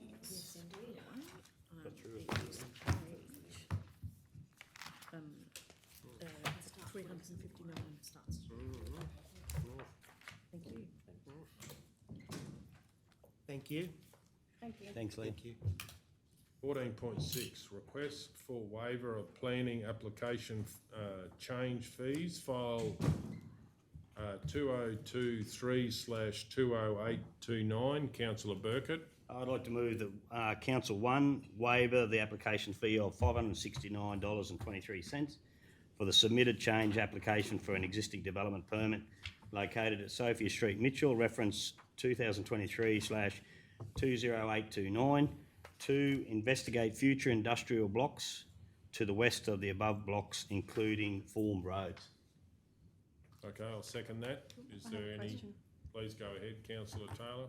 Speaker 3: Yes, indeed. It's 359 starts. Thank you.
Speaker 9: Thank you.
Speaker 7: Thank you.
Speaker 8: Thanks, Lee.
Speaker 9: Thank you.
Speaker 1: 14.6, request for waiver of planning application change fees, file 2023/20829, Councillor Burkett.
Speaker 8: I'd like to move that Council 1 waiver the application fee of $569.23 for the submitted change application for an existing development permit located at Sophia Street, Mitchell, reference 2023/20829, to investigate future industrial blocks to the west of the above blocks, including formed roads.
Speaker 1: Okay, I'll second that. Is
Speaker 7: I have
Speaker 1: there
Speaker 7: a
Speaker 1: any?
Speaker 7: question.
Speaker 1: Please go ahead, Councillor Taylor.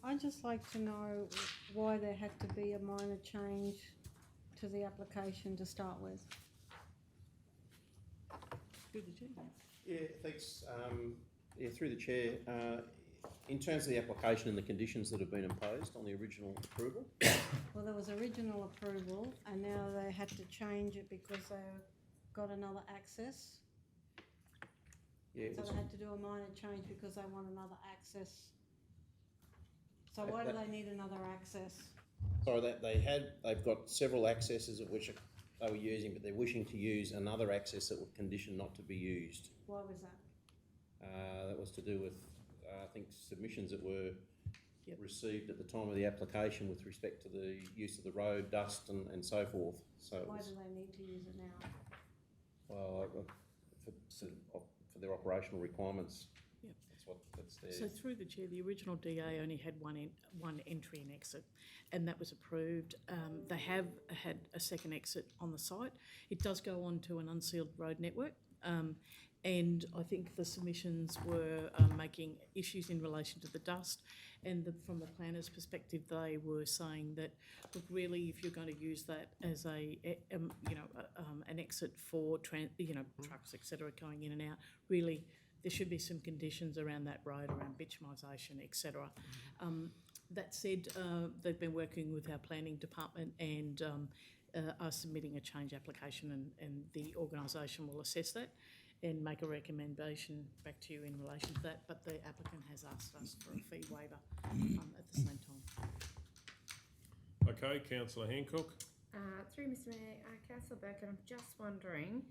Speaker 7: I'd just like to know why there had to be a minor change to the application to start with.
Speaker 3: Good, the chair.
Speaker 18: Yeah, thanks. Through the chair, in terms of the application and the conditions that have been imposed on the original approval.
Speaker 7: Well, there was original approval and now they had to change it because they got another access.
Speaker 18: Yeah,
Speaker 7: So they had to do a minor change because they want another access. So why do they need another access?
Speaker 18: sorry, they've got several accesses at which they were using, but they're wishing to use another access that was conditioned not to be used.
Speaker 7: Why was that?
Speaker 18: That was to do with, I think, submissions that were received at the time of the application with respect to the use of the road, dust and so forth. So
Speaker 7: Why do they need to use it now?
Speaker 18: well, for their operational requirements.
Speaker 3: Yep.
Speaker 18: That's their.
Speaker 3: So through the chair, the original DA only had one entry and exit, and that was approved. They have had a second exit on the site. It does go on to an unsealed road network, and I think the submissions were making issues in relation to the dust, and from the planner's perspective, they were saying that, look, really, if you're going to use that as an exit for trucks, etc., going in and out, really, there should be some conditions around that road, around bitumisation, etc. That said, they've been working with our planning department and are submitting a change application, and the organisation will assess that and make a recommendation back to you in relation to that. But the applicant has asked us for a fee waiver at the same time.
Speaker 1: Okay, Councillor Hancock.
Speaker 19: Through Mr Mayor, Councillor Burkett, I'm just wondering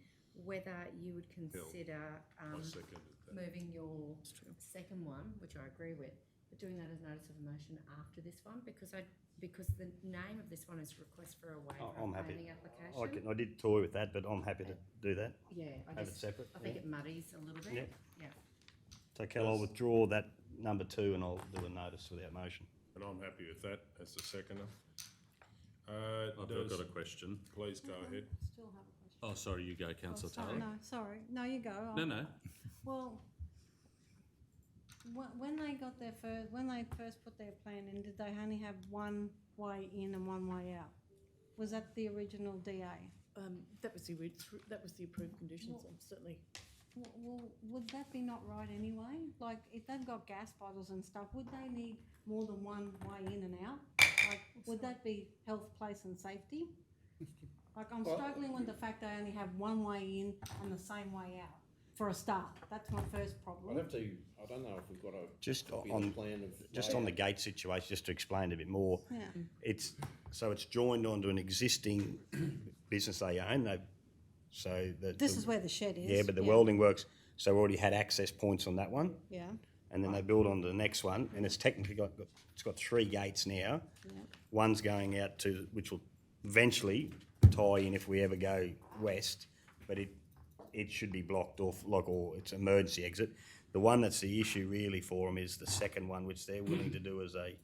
Speaker 6: whether you would consider
Speaker 1: I seconded that.
Speaker 6: moving your second one, which I agree with, but doing that as notice of motion after this one, because the name of this one is request for a waiver
Speaker 8: I'm
Speaker 6: of
Speaker 8: happy.
Speaker 6: planning application.
Speaker 8: I did toy with that, but I'm happy to do that.
Speaker 6: Yeah,
Speaker 8: Have it separate.
Speaker 6: I think it muddies a little bit.
Speaker 8: Yep.
Speaker 6: Yeah.
Speaker 8: So Kel, I'll withdraw that number 2 and I'll do a notice without motion.
Speaker 1: And I'm happy with that as the seconder.
Speaker 2: I've got a question.
Speaker 1: Please go ahead.
Speaker 7: Still have a question.
Speaker 2: Oh, sorry, you go, councillor Taylor.
Speaker 7: No, sorry. No, you go.
Speaker 2: No.
Speaker 7: Well, when they got their when they first put their plan in, did they only have one way in and one way out? Was that the original DA?
Speaker 3: That was the approved conditions, certainly.
Speaker 7: Well, would that be not right anyway? Like, if they've got gas bottles and stuff, would they need more than one way in and out? Like, would that be health, place and safety? Like, I'm struggling with the fact they only have one way in and the same way out, for a start. That's my first problem.
Speaker 18: I don't know if we've got a
Speaker 8: Just
Speaker 18: copy
Speaker 8: on-
Speaker 18: of the plan of.
Speaker 8: Just on the gate situation, just to explain it a bit more.
Speaker 7: Yeah.
Speaker 8: It's joined onto an existing business they own.
Speaker 7: This is where the shed is.
Speaker 8: Yeah, but the welding works, so we already had access points on that one.
Speaker 7: Yeah.
Speaker 8: And then they build onto the next one, and it's technically got 3 gates now.
Speaker 7: Yeah.
Speaker 8: One's going out to, which will eventually tie in if we ever go west, but it should be blocked off, or it's an emergency exit. The one that's the issue really for them is the second one, which they're willing to do as a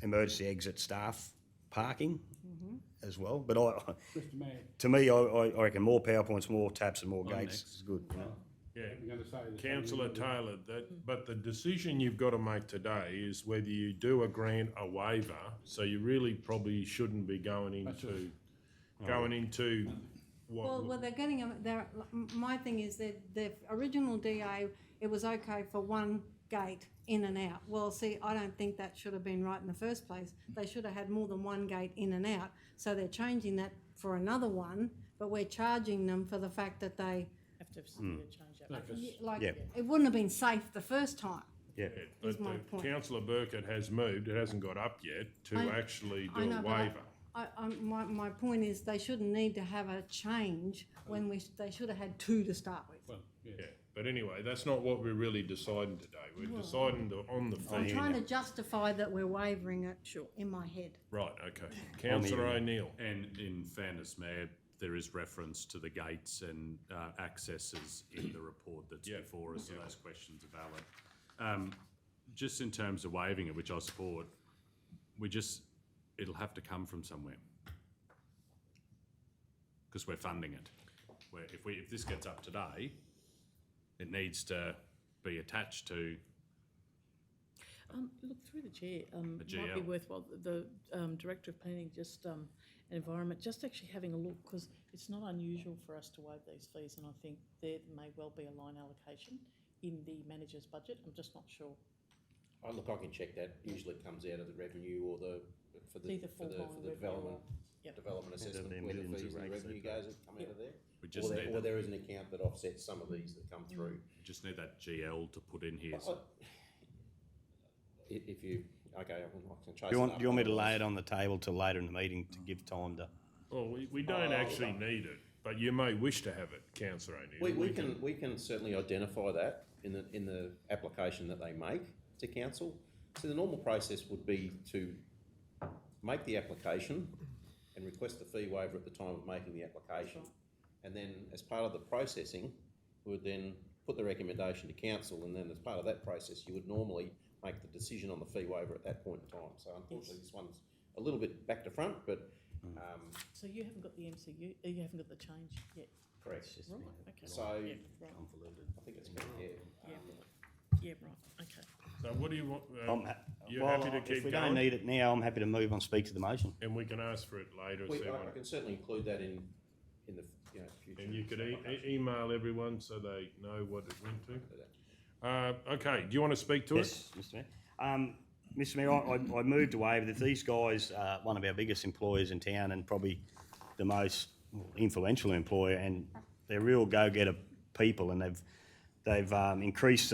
Speaker 8: emergency exit staff parking as well. But
Speaker 5: Mr Mayor,
Speaker 8: to me, I reckon more PowerPoints, more taps and more gates is good. You know?
Speaker 1: Yeah,
Speaker 5: I'm going to say the same.
Speaker 1: councillor Taylor, but the decision you've got to make today is whether you do grant a waiver, so you really probably shouldn't be going into what.
Speaker 7: Well, they're getting my thing is that the original DA, it was okay for one gate in and out. Well, see, I don't think that should have been right in the first place. They should have had more than one gate in and out. So they're changing that for another one, but we're charging them for the fact that they,
Speaker 3: Have to have something to change that.
Speaker 7: like,
Speaker 8: Yeah.
Speaker 7: it wouldn't have been safe the first time.
Speaker 8: Yeah.
Speaker 1: But
Speaker 7: my point.
Speaker 1: councillor Burkett has moved, it hasn't got up yet, to actually
Speaker 7: I
Speaker 1: do
Speaker 7: know,
Speaker 1: a
Speaker 7: but
Speaker 1: waiver.
Speaker 7: my point is they shouldn't need to have a change when they should have had two to start with.
Speaker 5: Well, yeah.
Speaker 1: Yeah, but anyway, that's not what we're really deciding today. We're deciding on the
Speaker 7: I'm
Speaker 1: fee.
Speaker 7: trying to justify that we're wavering it in my head.
Speaker 1: Right, okay. Councillor O'Neill.
Speaker 2: And in fairness, Mayor, there is reference to the gates and accesses in the report that's
Speaker 1: Yeah.
Speaker 2: before us, so those questions are valid. Just in terms of waiving it, which I support, it'll have to come from somewhere. Because we're funding it. If this gets up today, it needs to be attached to.
Speaker 3: Look, through the chair, might be
Speaker 2: GL.
Speaker 3: worthwhile, the Director of Planning, and Environment, just actually having a look, because it's not unusual for us to waive these fees, and I think there may well be a line allocation in the manager's budget. I'm just not sure.
Speaker 18: Oh, look, I can check that. Usually it comes out of the revenue or for the
Speaker 3: Either full-time revenue
Speaker 18: development,
Speaker 3: or- Yep.
Speaker 18: development assessment,
Speaker 8: the
Speaker 18: where the
Speaker 8: millions of
Speaker 18: fees and the
Speaker 8: rates
Speaker 18: revenue
Speaker 8: they
Speaker 18: goes and come out of there.
Speaker 2: We just need
Speaker 18: Or there is an account that offsets some of these that come through.
Speaker 2: We just need that GL to put in here.
Speaker 18: If you, okay, I can chase
Speaker 8: Do you
Speaker 18: it
Speaker 8: want
Speaker 18: up
Speaker 8: me to lay
Speaker 18: otherwise.
Speaker 8: it on the table till later in the meeting to give time to?
Speaker 1: Well, we don't actually need it, but you may wish to have it, councillor O'Neill.
Speaker 18: We can certainly identify that in the application that they make to council. So the normal process would be to make the application and request the fee waiver at the time of making the application. And then as part of the processing, we would then put the recommendation to council, and then as part of that process, you would normally make the decision on the fee waiver at that point in time. So unfortunately, this one's a little bit back to front, but
Speaker 3: So you haven't got the MCU, you haven't got the change yet?
Speaker 18: correct.
Speaker 3: Right, okay.
Speaker 18: So
Speaker 3: Yeah, right.
Speaker 18: I think it's correct, yeah.
Speaker 3: Yeah, right, okay.
Speaker 1: So what do you want, you're
Speaker 8: Well,
Speaker 1: happy to
Speaker 8: if
Speaker 1: keep
Speaker 8: we don't
Speaker 1: going?
Speaker 8: need it now, I'm happy to move on, speak to the motion.
Speaker 1: And we can ask for it later if they
Speaker 18: I
Speaker 1: want.
Speaker 18: can certainly include that in the future.
Speaker 1: And you could email everyone so they know what it went to. Okay, do you want to speak to it?
Speaker 8: Yes, Mr Mayor. Mr Mayor, I moved away, but these guys are one of our biggest employers in town and probably the most influential employer, and they're real go-getter people, and they've increased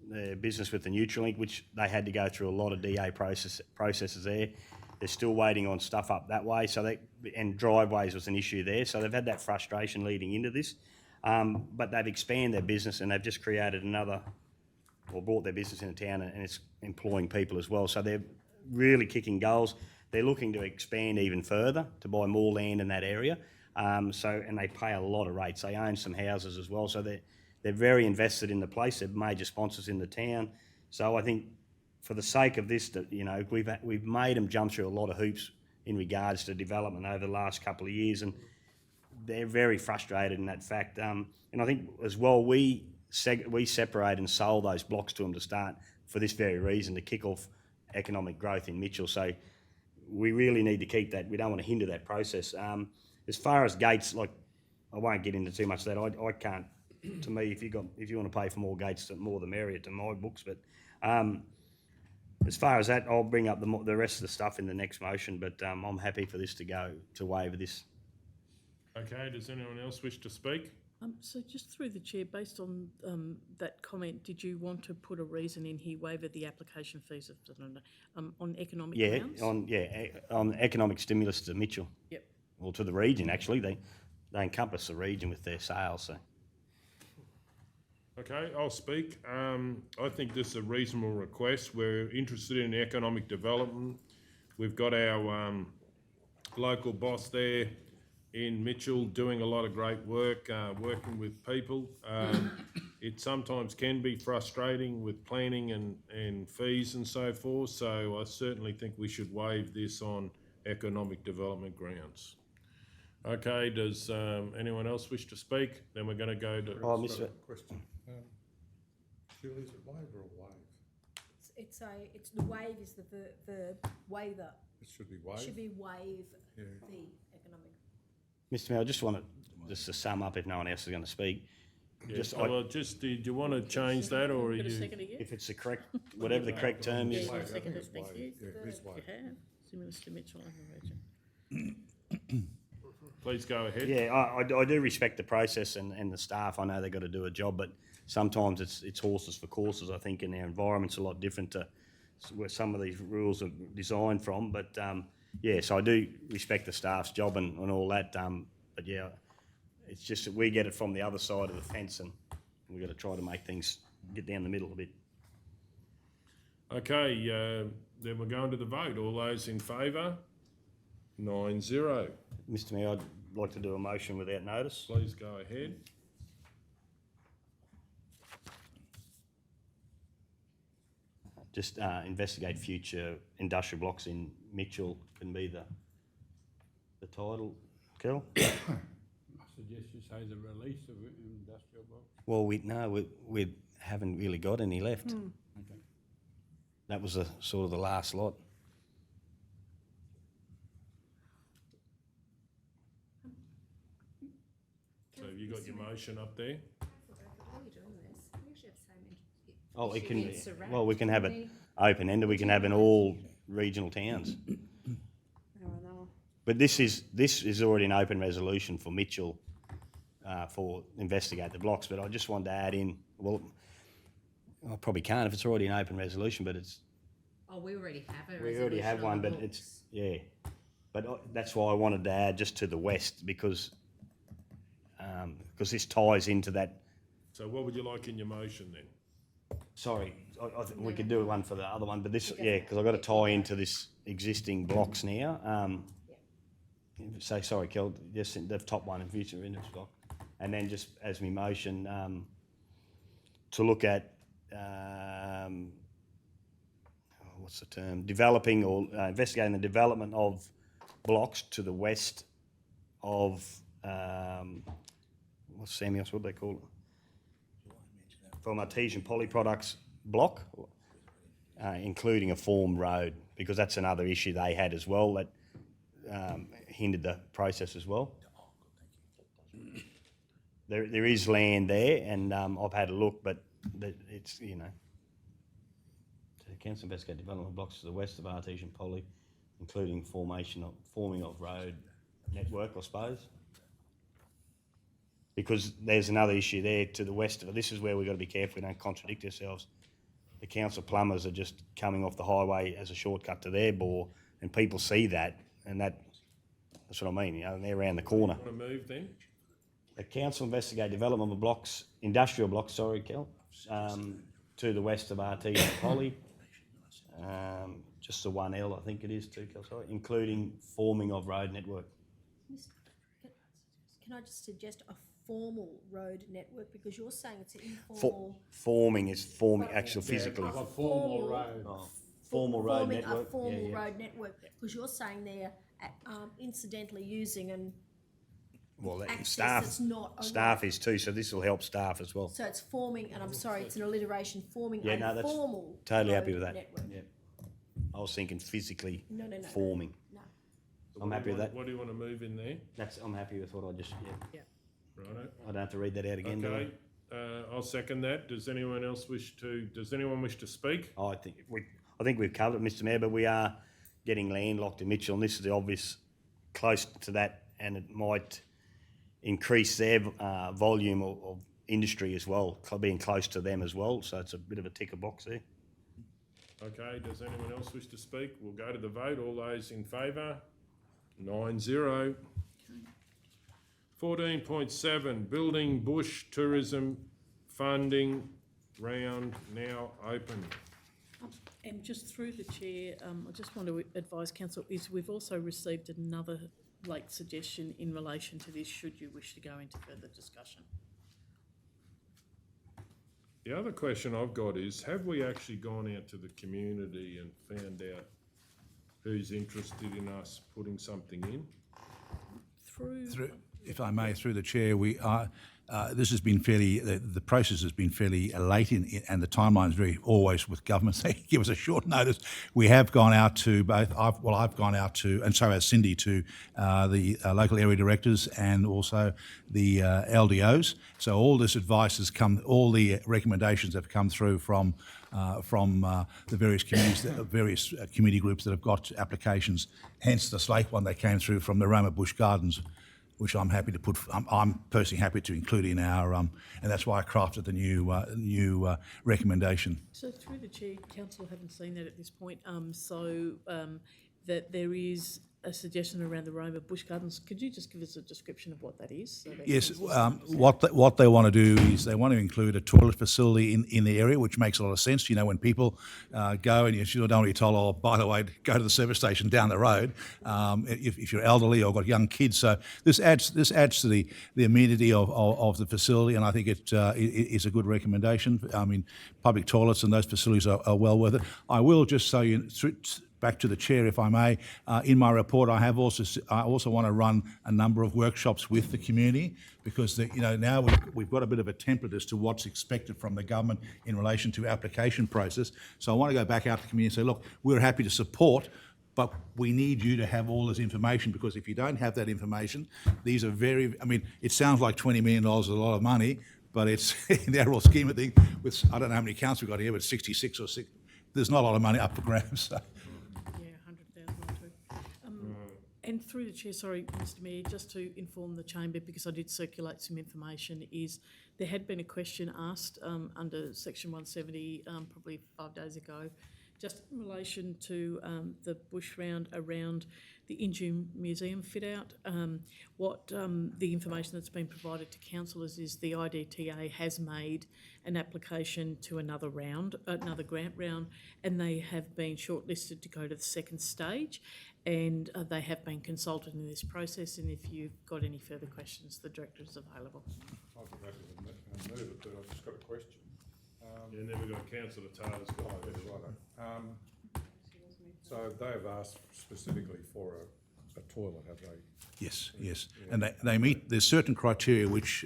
Speaker 8: their business with the Nutralink, which they had to go through a lot of DA processes there. they're still waiting on stuff up that way. And driveways was an issue there. So they've had that frustration leading into this. But they've expanded their business and they've just created brought their business into town and it's employing people as well. So they're really kicking goals. They're looking to expand even further, to buy more land in that area. And they pay a lot of rates. They own some houses as well. So they're very invested in the place. They're major sponsors in the town. So I think for the sake of this, we've made them jump through a lot of hoops in regards to development over the last couple of years, and they're very frustrated in that fact. And I think as well, we separated and sold those blocks to them to start for this very reason, to kick off economic growth in Mitchell. So we really need to keep that. We don't want to hinder that process. As far as gates, I won't get into too much of that. I can't. To me, if you want to pay for more gates, the more the merrier to my books. But as far as that, I'll bring up the rest of the stuff in the next motion. But I'm happy for this to waiver this.
Speaker 1: Okay, does anyone else wish to speak?
Speaker 3: So just through the chair, based on that comment, did you want to put a reason in here, waiver the application fees on economic grounds?
Speaker 8: On economic stimulus to Mitchell.
Speaker 3: Yep.
Speaker 8: Well, to the region actually. They encompass the region with their sales. So.
Speaker 1: Okay, I'll speak. I think this is a reasonable request. We're interested in economic development. We've got our local boss there in Mitchell doing a lot of great work, working with people. It sometimes can be frustrating with planning and fees and so forth, so I certainly think we should waive this on economic development grounds. Okay, does anyone else wish to speak? Then we're going to go to...
Speaker 8: Oh, Mr.
Speaker 10: Question. Julie, is it waiver or waive?
Speaker 4: It's the waive is the verb, waiver.
Speaker 10: It should be waive.
Speaker 4: It should be waive the economic.
Speaker 8: Mr. Mayor, I just want to sum up if no one else is going to speak.
Speaker 1: Yeah, do you want to change that, or are you...
Speaker 8: If it's the correct, whatever the correct term is.
Speaker 3: Yeah, second, thank you.
Speaker 10: Yeah, it is waive.
Speaker 3: Similar to Mitchell region.
Speaker 1: Please go ahead.
Speaker 8: Yeah, I do respect the process and the staff. I know they've got to do a job, but sometimes it's horses for courses, I think, and our environment's a lot different to where some of these rules are designed from. But, so I do respect the staff's job and all that. But, yeah, it's just that we get it from the other side of the fence and we've got to try to make things get down the middle a bit.
Speaker 1: Okay, then we're going to the vote. All those in favour? 9-0.
Speaker 8: Mr. Mayor, I'd like to do a motion without notice.
Speaker 1: Please go ahead.
Speaker 8: Just investigate future industrial blocks in Mitchell can be the title. Kel?
Speaker 5: I suggest you say the release of industrial blocks.
Speaker 8: Well, we haven't really got any left.
Speaker 5: Okay.
Speaker 8: That was sort of the last lot.
Speaker 1: So have you got your motion up there?
Speaker 6: How are you doing this? We actually have the same
Speaker 8: Oh, it can.
Speaker 6: It's a
Speaker 8: Well, we can have it
Speaker 6: wrap.
Speaker 8: open-ended. We can have in all regional towns. But this is already an open resolution for Mitchell for investigate the blocks. But I just wanted to add in. Well, I probably can't if it's already an open resolution. But it's.
Speaker 6: Oh, we already have a resolution.
Speaker 8: We already have one, but it's But that's why I wanted to add just to the west because this ties into that.
Speaker 1: So what would you like in your motion then?
Speaker 8: Sorry, I think we could do one for the other one, but this, because I've got to tie into this existing blocks now. Say, sorry, Kel, just the top one in future in this block. And then just as my motion, to look at, what's the term, developing or investigating the development of blocks to the west of, what do they call it? From Artesian Polyproducts block, including a formed road, because that's another issue they had as well that hindered the process as well. There is land there, and I've had a look, but it's, so council investigate development blocks to the west of Artesian Poly, including forming of road network, I suppose. Because there's another issue there to the west of it. This is where we've got to be careful we don't contradict ourselves. The council plumbers are just coming off the highway as a shortcut to their bore and people see that, and that's what I mean, and they're around the corner.
Speaker 1: Want to move then?
Speaker 8: The council investigate development of blocks, industrial blocks, sorry, Kel, to the west of RT and Polly. Just the 1L, I think it is too, Kel, sorry, including forming of road network.
Speaker 4: Can I just suggest a formal road network, because you're saying it's an informal.
Speaker 8: Forming is forming, actual physically.
Speaker 5: Formal road.
Speaker 8: Formal road
Speaker 4: forming
Speaker 8: network.
Speaker 4: a formal road network, because you're saying they're incidentally using and
Speaker 8: Well,
Speaker 4: access
Speaker 8: staff,
Speaker 4: that's not a
Speaker 8: staff
Speaker 4: road.
Speaker 8: is too, so this will help staff as well.
Speaker 4: So it's forming, and I'm sorry, it's an alliteration, forming
Speaker 8: Yeah,
Speaker 4: a
Speaker 8: no, that's
Speaker 4: formal
Speaker 8: totally
Speaker 4: road
Speaker 8: happy with that.
Speaker 4: network.
Speaker 8: Yeah. I was thinking physically
Speaker 4: No.
Speaker 8: forming.
Speaker 4: No.
Speaker 8: I'm happy with that.
Speaker 1: What do you want to move in there?
Speaker 8: I'm happy with what I just,
Speaker 1: Righto.
Speaker 8: I don't have to read that out again, do I?
Speaker 1: Okay, I'll second that. Does anyone wish to speak?
Speaker 8: I think we've covered it, Mr Mayor, but we are getting landlocked in Mitchell, and this is the obvious close to that, and it might increase their volume of industry as well, being close to them as well, so it's a bit of a ticker box there.
Speaker 1: Okay, does anyone else wish to speak? We'll go to the vote. All those in favour? 9-0. 14.7, building bush tourism funding round now open.
Speaker 3: And just through the chair, I just want to advise council is we've also received another late suggestion in relation to this, should you wish to go into further discussion.
Speaker 1: The other question I've got is, have we actually gone out to the community and found out who's interested in us putting something in?
Speaker 19: If I may, through the chair, we are. This has been fairly. The process has been fairly late, and the timeline is very always with governments. They give us a short notice. We have gone out to both. I've gone out to, and so has Cindy, to the local area directors and also the LDOs. So all this advice has come. All the recommendations have come through from the various communities, various community groups that have got applications. Hence the Slate one that came through from the Roma Bush Gardens, which I'm happy to put. I'm personally happy to include in our, and that's why I crafted the new recommendation.
Speaker 3: So through the chair, council haven't seen that at this point. That there is a suggestion around the Roma Bush Gardens. Could you just give us a description of what that is? So that
Speaker 19: Yes,
Speaker 3: council-
Speaker 19: what they want to do is they want to include a toilet facility in the area, which makes a lot of sense. You know, when people go and you don't want to be told, oh, by the way, go to the service station down the road, if you're elderly or got young kids. So this adds to the amenity of the facility, and I think it is a good recommendation. I mean, public toilets and those facilities are well worth it. I will just so you back to the chair, if I may. In my report, I also want to run a number of workshops with the community, because now we've got a bit of a template as to what's expected from the government in relation to application process. So I want to go back out to the community and say, look, we're happy to support, but we need you to have all this information, because if you don't have that information, these are it sounds like $20 million is a lot of money, but it's in the overall scheme of things, I don't know how many counts we've got here, but 66 or 6, there's not a lot of money up for grabs. So.
Speaker 3: Yeah, 100,000 or two. And through the chair, sorry, Mr Mayor, just to inform the chamber, because I did circulate some information, is there had been a question asked under section 170 probably 5 days ago, just in relation to the bush round around the Injune Museum fit-out. What the information that's been provided to councillors is the IDTA has made an application to another grant round, and they have been shortlisted to go to the second stage, and they have been consulted in this process, and if you've got any further questions, the director is available.
Speaker 10: I'll be happy to move it, but I've just got a question.
Speaker 1: And then we've got Councillor Taylor's got
Speaker 10: Oh, yes, righto. So they've asked specifically for a toilet, have they?
Speaker 19: Yes, and they meet. There's certain criteria which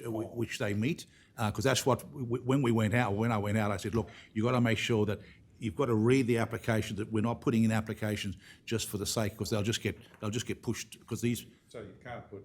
Speaker 19: they meet, because that's what when I went out, I said, look, you've got to make sure that you've got to read the application, that we're not putting in applications just for the sake, because they'll just get pushed, because these.
Speaker 10: So you can't put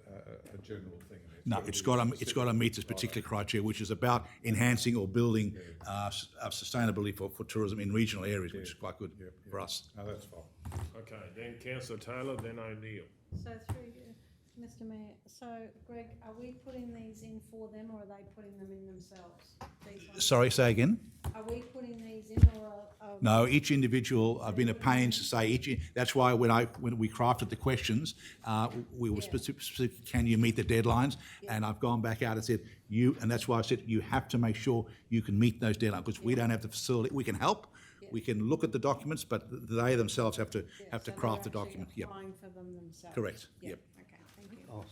Speaker 10: a general thing in there.
Speaker 19: No, it's got to meet this particular criteria, which is about enhancing or building sustainability for tourism in regional areas, which is quite good for us.
Speaker 10: No, that's fine.
Speaker 1: Okay, then Councillor Taylor, then O'Neill.
Speaker 7: So through you, Mr Mayor, so Greg, are we putting these in for them, or are they putting them in themselves? These ones?
Speaker 19: Sorry, say again?
Speaker 7: Are we putting these in, or are
Speaker 19: No, each individual, I've been at pains to say that's why when we crafted the questions, we were specific, can you meet the deadlines? And I've gone back out and said, and that's why I said, you have to make sure you can meet those deadlines, because we don't have the facility. We can help, we can look at the documents, but they themselves have to craft the document. Yep.
Speaker 7: Applying for them themselves.
Speaker 19: Correct, yep.
Speaker 7: Okay, thank you.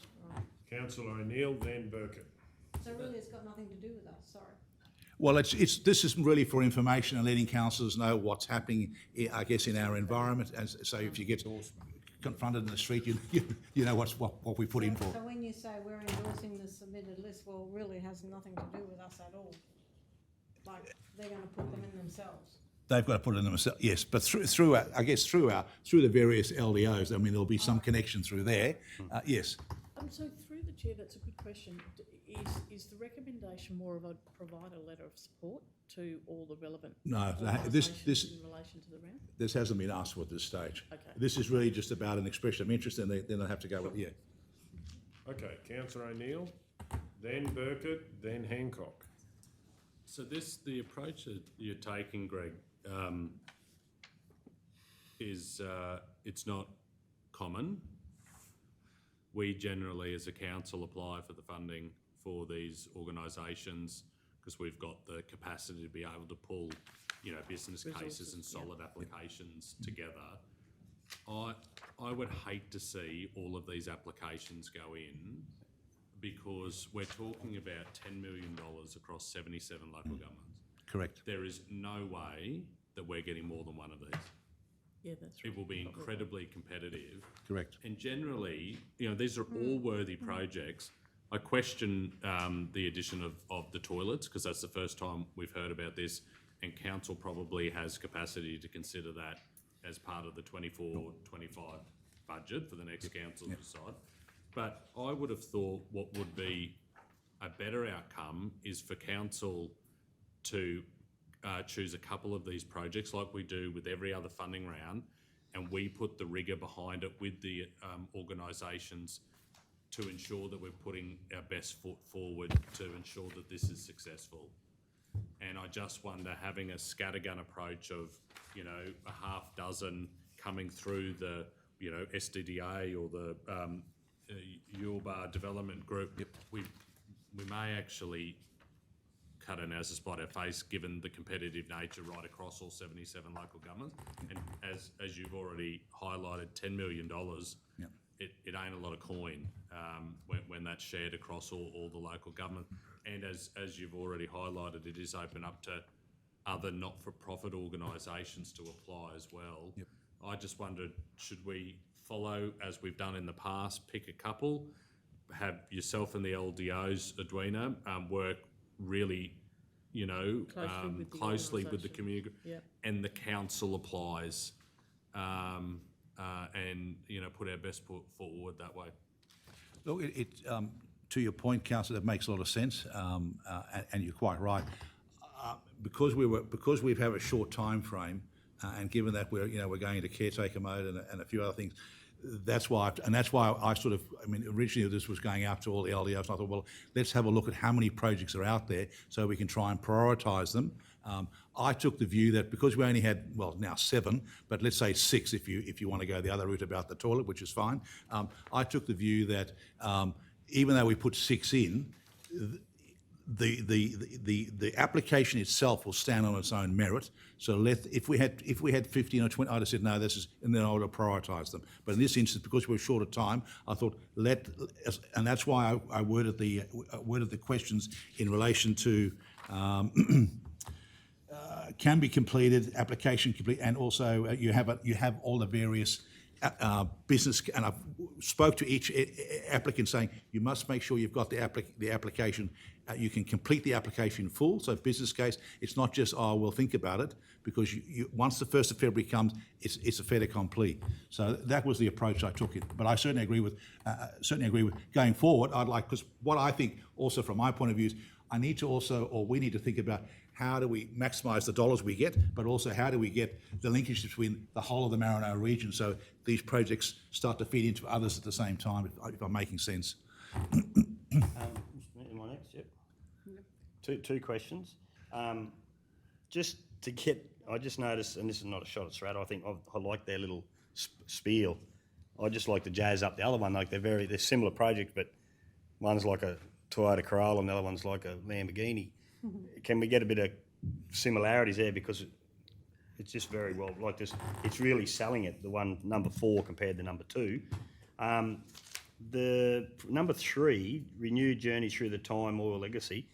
Speaker 1: Councillor O'Neill, then Burkett.
Speaker 7: So really, it's got nothing to do with us, sorry.
Speaker 19: Well, this is really for information and letting councillors know what's happening, I guess, in our environment. And so if you get confronted in the street, you know what we put in for.
Speaker 7: So when you say we're endorsing the submitted list, well, it really has nothing to do with us at all. Like, they're going to put them in themselves.
Speaker 19: They've got to put it in themselves, yes, but through the various LDOs, I mean, there'll be some connection through there, yes.
Speaker 3: So through the chair, that's a good question. Is the recommendation more of a provide a letter of support to all the relevant
Speaker 19: No,
Speaker 3: organisations in relation to the round?
Speaker 19: This hasn't been asked for at this stage.
Speaker 3: Okay.
Speaker 19: This is really just about an expression of interest, and then they'll have to go with, yeah.
Speaker 1: Okay, Councillor O'Neill, then Burkett, then Hancock.
Speaker 2: So the approach that you're taking, Greg, is it's not common. We generally, as a council, apply for the funding for these organisations because we've got the capacity to be able to pull, business cases and solid applications together. I would hate to see all of these applications go in because we're talking about $10 million across 77 local governments.
Speaker 19: Correct.
Speaker 2: There is no way that we're getting more than one of these.
Speaker 3: Yeah, that's right.
Speaker 2: It will be incredibly competitive.
Speaker 19: Correct.
Speaker 2: And generally, these are all worthy projects. I question the addition of the toilets because that's the first time we've heard about this, and council probably has capacity to consider that as part of the 24-25 budget for the next council to decide. But I would have thought what would be a better outcome is for council to choose a couple of these projects like we do with every other funding round, and we put the rigour behind it with the organisations to ensure that we're putting our best foot forward to ensure that this is successful. And I just wonder, having a scattergun approach of, a half dozen coming through the, SDDA or the Yulbar Development Group, we may actually cut an as a spot our face given the competitive nature right across all 77 local governments. And as you've already highlighted, $10 million, it ain't a lot of coin when that's shared across all the local government. And as you've already highlighted, it is open up to other not-for-profit organisations to apply as well.
Speaker 19: Yep.
Speaker 2: I just wondered, should we follow, as we've done in the past, pick a couple, have yourself and the LDOs, Edwina, work really, closely with the community, and the council applies, and put our best foot forward that way.
Speaker 19: Look, to your point, Councillor, that makes a lot of sense, and you're quite right. Because we've had a short time frame, and given that we're going into caretaker mode and a few other things, that's why I originally this was going out to all the LDOs, and I thought, well, let's have a look at how many projects are out there so we can try and prioritise them. I took the view that because we only had, now 7, but let's say 6 if you want to go the other route about the toilet, which is fine. I took the view that even though we put 6 in, the application itself will stand on its own merit. So if we had 15 or 20, I'd have said no, and then I would have prioritised them. But in this instance, because we're short of time, I thought and that's why I worded the questions in relation to can be completed, application complete, and also you have all the various business, and I spoke to each applicant saying you must make sure you've got the application. You can complete the application full. So business case, it's not just we'll think about it, because once the 1st of February comes, it's a fait accompli. So that was the approach I took. But I certainly agree with going forward. Because what I think also from my point of view is we need to think about how do we maximise the dollars we get, but also how do we get the linkage between the whole of the Maranoa region so these projects start to feed into others at the same time, if I'm making sense.
Speaker 8: Am I next? Yep. Two questions. Just to get I just noticed, and this is not a shot at Strat, I like their little spiel. I just like to jazz up the other one. Like they're similar projects, but one's like a Toyota Corolla and the other one's like a Lamborghini. Can we get a bit of similarities there, because it's just very well, like this, it's really selling it, the one number 4 compared to number 2. The number 3, renewed journey through the time oil legacy,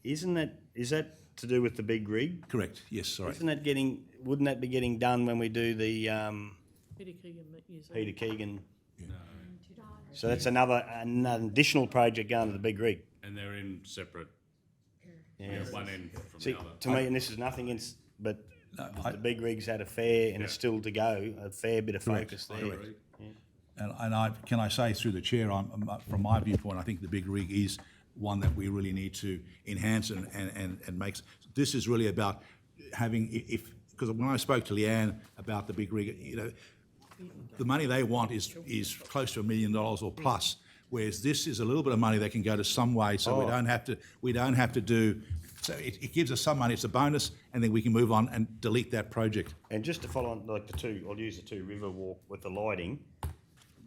Speaker 8: is that to do with the big rig?
Speaker 19: Correct, yes, sorry.
Speaker 8: Wouldn't that be getting done when we do the
Speaker 3: Peter Keegan Museum.
Speaker 8: Peter Keegan? So that's another additional project going to the big rig.
Speaker 2: And they're in separate,
Speaker 8: Yeah.
Speaker 2: one end from
Speaker 8: See,
Speaker 2: the other.
Speaker 8: to me, and this is nothing against, but the big rig's had a fair, and it's still to go, a fair bit of focus there.
Speaker 19: Correct. And can I say through the chair, from my viewpoint, I think the big rig is one that we really need to enhance and make. This is really about having, because when I spoke to Leanne about the big rig, the money they want is close to $1 million or plus, whereas this is a little bit of money that can go to some way, so we don't have to do. So it gives us some money. It's a bonus, and then we can move on and delete that project.
Speaker 8: And just to follow on, like the 2, I'll use the 2 river walk with the lighting.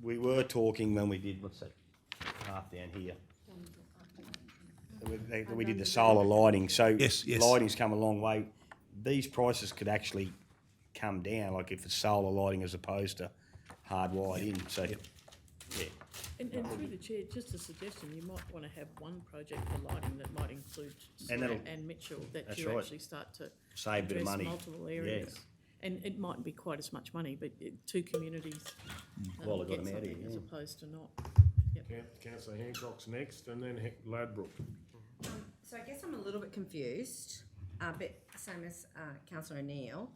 Speaker 8: We were talking when we did, what's that, half down here? We did the solar lighting, so
Speaker 19: Yes.
Speaker 8: lighting's come a long way. These prices could actually come down, like if it's solar lighting as opposed to hardwired in, so, yeah.
Speaker 3: And through the chair, just a suggestion, you might want to have one project for lighting that might include
Speaker 8: And
Speaker 3: Strat and Mitchell, that
Speaker 8: that's
Speaker 3: you
Speaker 8: right.
Speaker 3: actually start to
Speaker 8: Save a bit of
Speaker 3: address
Speaker 8: money.
Speaker 3: multiple areas. And it mightn't be quite as much money, but 2 communities
Speaker 8: Well, they've got
Speaker 3: get
Speaker 8: them out
Speaker 3: something
Speaker 8: here,
Speaker 3: as
Speaker 8: yeah.
Speaker 3: opposed to not.
Speaker 1: Councillor Hancock's next, and then Ladbroke.
Speaker 6: So I guess I'm a little bit confused, a bit same as Councillor O'Neill.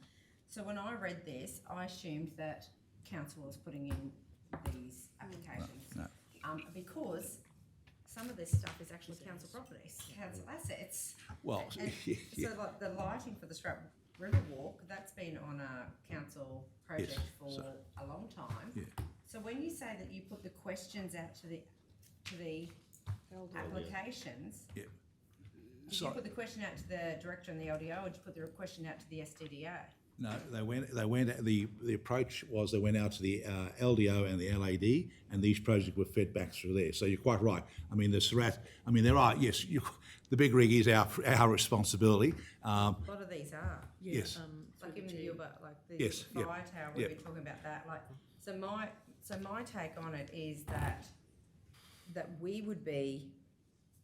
Speaker 6: So when I read this, I assumed that council was putting in these applications.
Speaker 19: No.
Speaker 6: Because some of this stuff is actually council properties, council assets.
Speaker 19: Well,
Speaker 6: And
Speaker 19: yeah.
Speaker 6: so like the lighting for the Strat River Walk, that's been on a council project for a long time.
Speaker 19: Yeah.
Speaker 6: So when you say that you put the questions out to the applications,
Speaker 19: Yeah.
Speaker 6: did you
Speaker 19: Sorry.
Speaker 6: put the question out to the director and the LDO, or did you put the question out to the SDDA?
Speaker 19: No, they went, the approach was they went out to the LDO and the LAD, and these projects were fed back through there. So you're quite right. I mean, the SRAT, there are, yes, the big rig is our responsibility.
Speaker 6: A lot of these are.
Speaker 19: Yes.
Speaker 6: Like even the Uber, like the
Speaker 19: Yes,
Speaker 6: fire
Speaker 19: yep,
Speaker 6: tower, we've
Speaker 19: yep.
Speaker 6: been talking about that, like, so my take on it is that we would be,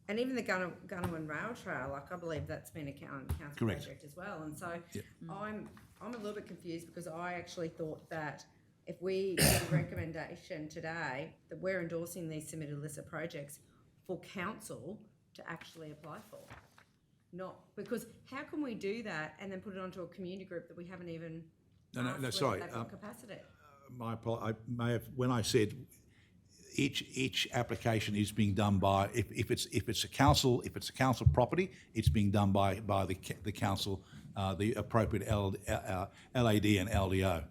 Speaker 6: and even the Gunnerman Rail Trail, like I believe that's been a council
Speaker 19: Correct.
Speaker 6: project as well, and so
Speaker 19: Yep.
Speaker 6: I'm a little bit confused because I actually thought that if we did a recommendation today that we're endorsing these submitted list of projects for council to actually apply for. Not, because how can we do that and then put it onto a community group that we haven't even
Speaker 19: No,
Speaker 6: asked whether
Speaker 19: sorry,
Speaker 6: they've got capacity?
Speaker 19: I may have, when I said each application is being done by, if it's a council property, it's being done by the council, the appropriate LAD and LDO.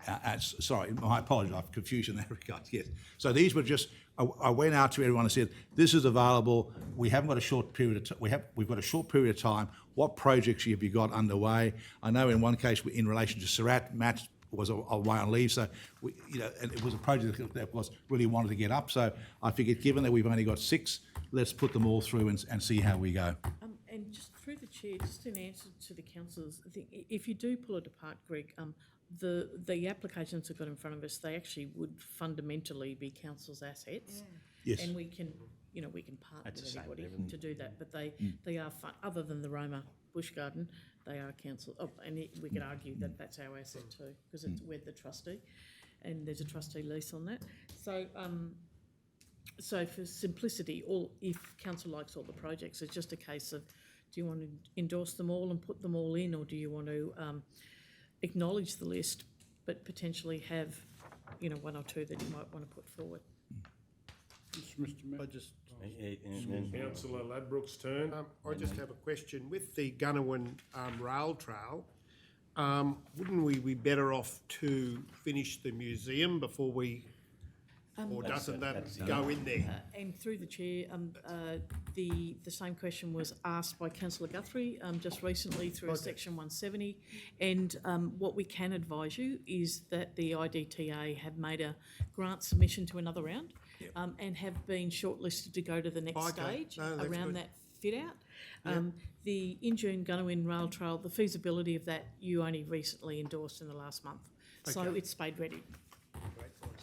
Speaker 6: Okay.
Speaker 19: Sorry, my apologies, I've confused in that regard, yes. So these were just, I went out to everyone and said, this is available, we haven't got a short period of we've got a short period of time, what projects have you got underway? I know in one case, in relation to Surat, Matt was away on leave, so and it was a project that was really wanted to get up, so I figured given that we've only got 6, let's put them all through and see how we go.
Speaker 3: And just through the chair, just in answer to the councillors, I think if you do pull it apart, Greg, the applications that got in front of us, they actually would fundamentally be council's assets.
Speaker 19: Yes.
Speaker 3: And we can partner
Speaker 8: That's the
Speaker 3: with
Speaker 8: same with
Speaker 3: everybody
Speaker 8: everything.
Speaker 3: to do that, but they are, other than the Roma Bush Garden, they are council, we could argue that that's our asset too, because we're the trustee, and there's a trustee lease on that. So for simplicity, if council likes all the projects, it's just a case of, do you want to endorse them all and put them all in, or do you want to acknowledge the list, but potentially have, 1 or 2 that you might want to put forward?
Speaker 5: Mr. Mayor.
Speaker 1: Councillor Ladbroke's turn.
Speaker 9: I just have a question. With the Gunnerwan Rail Trail, wouldn't we be better off to finish the museum before we Or doesn't
Speaker 8: that's
Speaker 9: that go in there?
Speaker 3: And through the chair, the same question was asked by councillor Guthrie just recently through
Speaker 9: Okay.
Speaker 3: section 170. And what we can advise you is that the IDTA have made a grant submission to another round and have been shortlisted to go to the next
Speaker 9: Okay.
Speaker 3: stage
Speaker 9: No, that's
Speaker 3: around
Speaker 9: good.
Speaker 3: that fit out. The In-June Gunawin Rail Trail, the feasibility of that you only recently endorsed in the last month. So
Speaker 9: Okay.
Speaker 3: it's spade ready.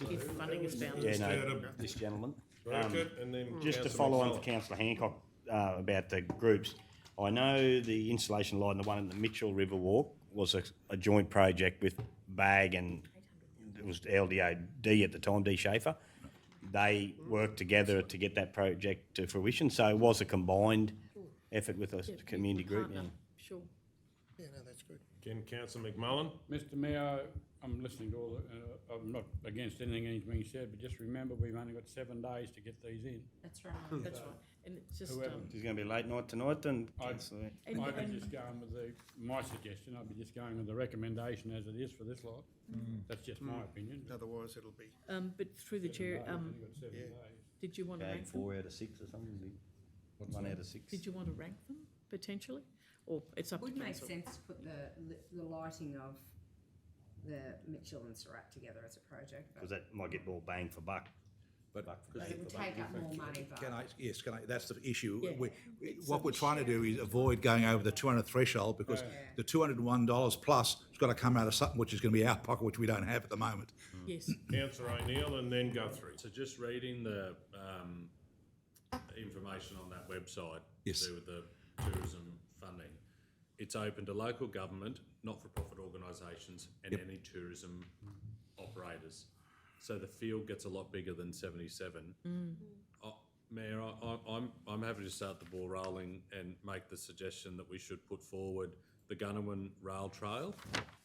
Speaker 3: If funding is bound.
Speaker 8: Yeah,
Speaker 1: Instead
Speaker 8: no,
Speaker 1: of
Speaker 8: this gentleman.
Speaker 1: work it and then.
Speaker 8: Just to
Speaker 1: Councillor
Speaker 8: follow on
Speaker 1: McMullen.
Speaker 8: for councillor Hancock about the groups, I know the installation light and the one in the Mitchell River Walk was a joint project with BAG and it was LDOD at the time, D. Schaefer. They worked together to get that project to fruition, so it was a combined effort with a community group. Yeah.
Speaker 3: Partner, sure.
Speaker 9: Yeah, no, that's good.
Speaker 1: Again, councillor McMullen.
Speaker 5: Mr Mayor, I'm listening to all the, I'm not against anything that's being said, but just remember, we've only got 7 days to get these in.
Speaker 6: That's right.
Speaker 3: That's right. And it's just,
Speaker 5: Whoever-
Speaker 8: It's going to be a late night tonight, then.
Speaker 5: I'd
Speaker 3: And-
Speaker 5: I'd be
Speaker 3: and-
Speaker 5: just going with my suggestion, I'd be just going with the recommendation as it is for this lot. That's just my opinion.
Speaker 9: Otherwise it'll be,
Speaker 3: but through the chair,
Speaker 5: 7 days, only got 7
Speaker 9: yeah.
Speaker 5: days.
Speaker 3: did you want to rank them?
Speaker 8: 4 out of 6 or something. 1 out of 6.
Speaker 3: Did you want to rank them potentially? Or it's up
Speaker 6: Would
Speaker 3: to
Speaker 6: make
Speaker 3: council?
Speaker 6: sense to put the lighting of the Mitchell and Surratt together as a project.
Speaker 8: Because that might get more bang for buck.
Speaker 19: But
Speaker 6: But it would take up more money, but.
Speaker 19: that's the issue.
Speaker 3: Yeah.
Speaker 19: What we're trying to do is avoid going over the 200 threshold because the $201 plus has got to come out of something which is going to be our pocket, which we don't have at the moment.
Speaker 3: Yes.
Speaker 1: Councillor O'Neill and then Guthrie.
Speaker 2: So just reading the information on that website
Speaker 19: Yes.
Speaker 2: to do with the tourism funding, it's open to local government, not-for-profit organisations and any tourism operators. So the field gets a lot bigger than 77. Mayor, I'm happy to start the ball rolling and make the suggestion that we should put forward the Gunawin Rail Trail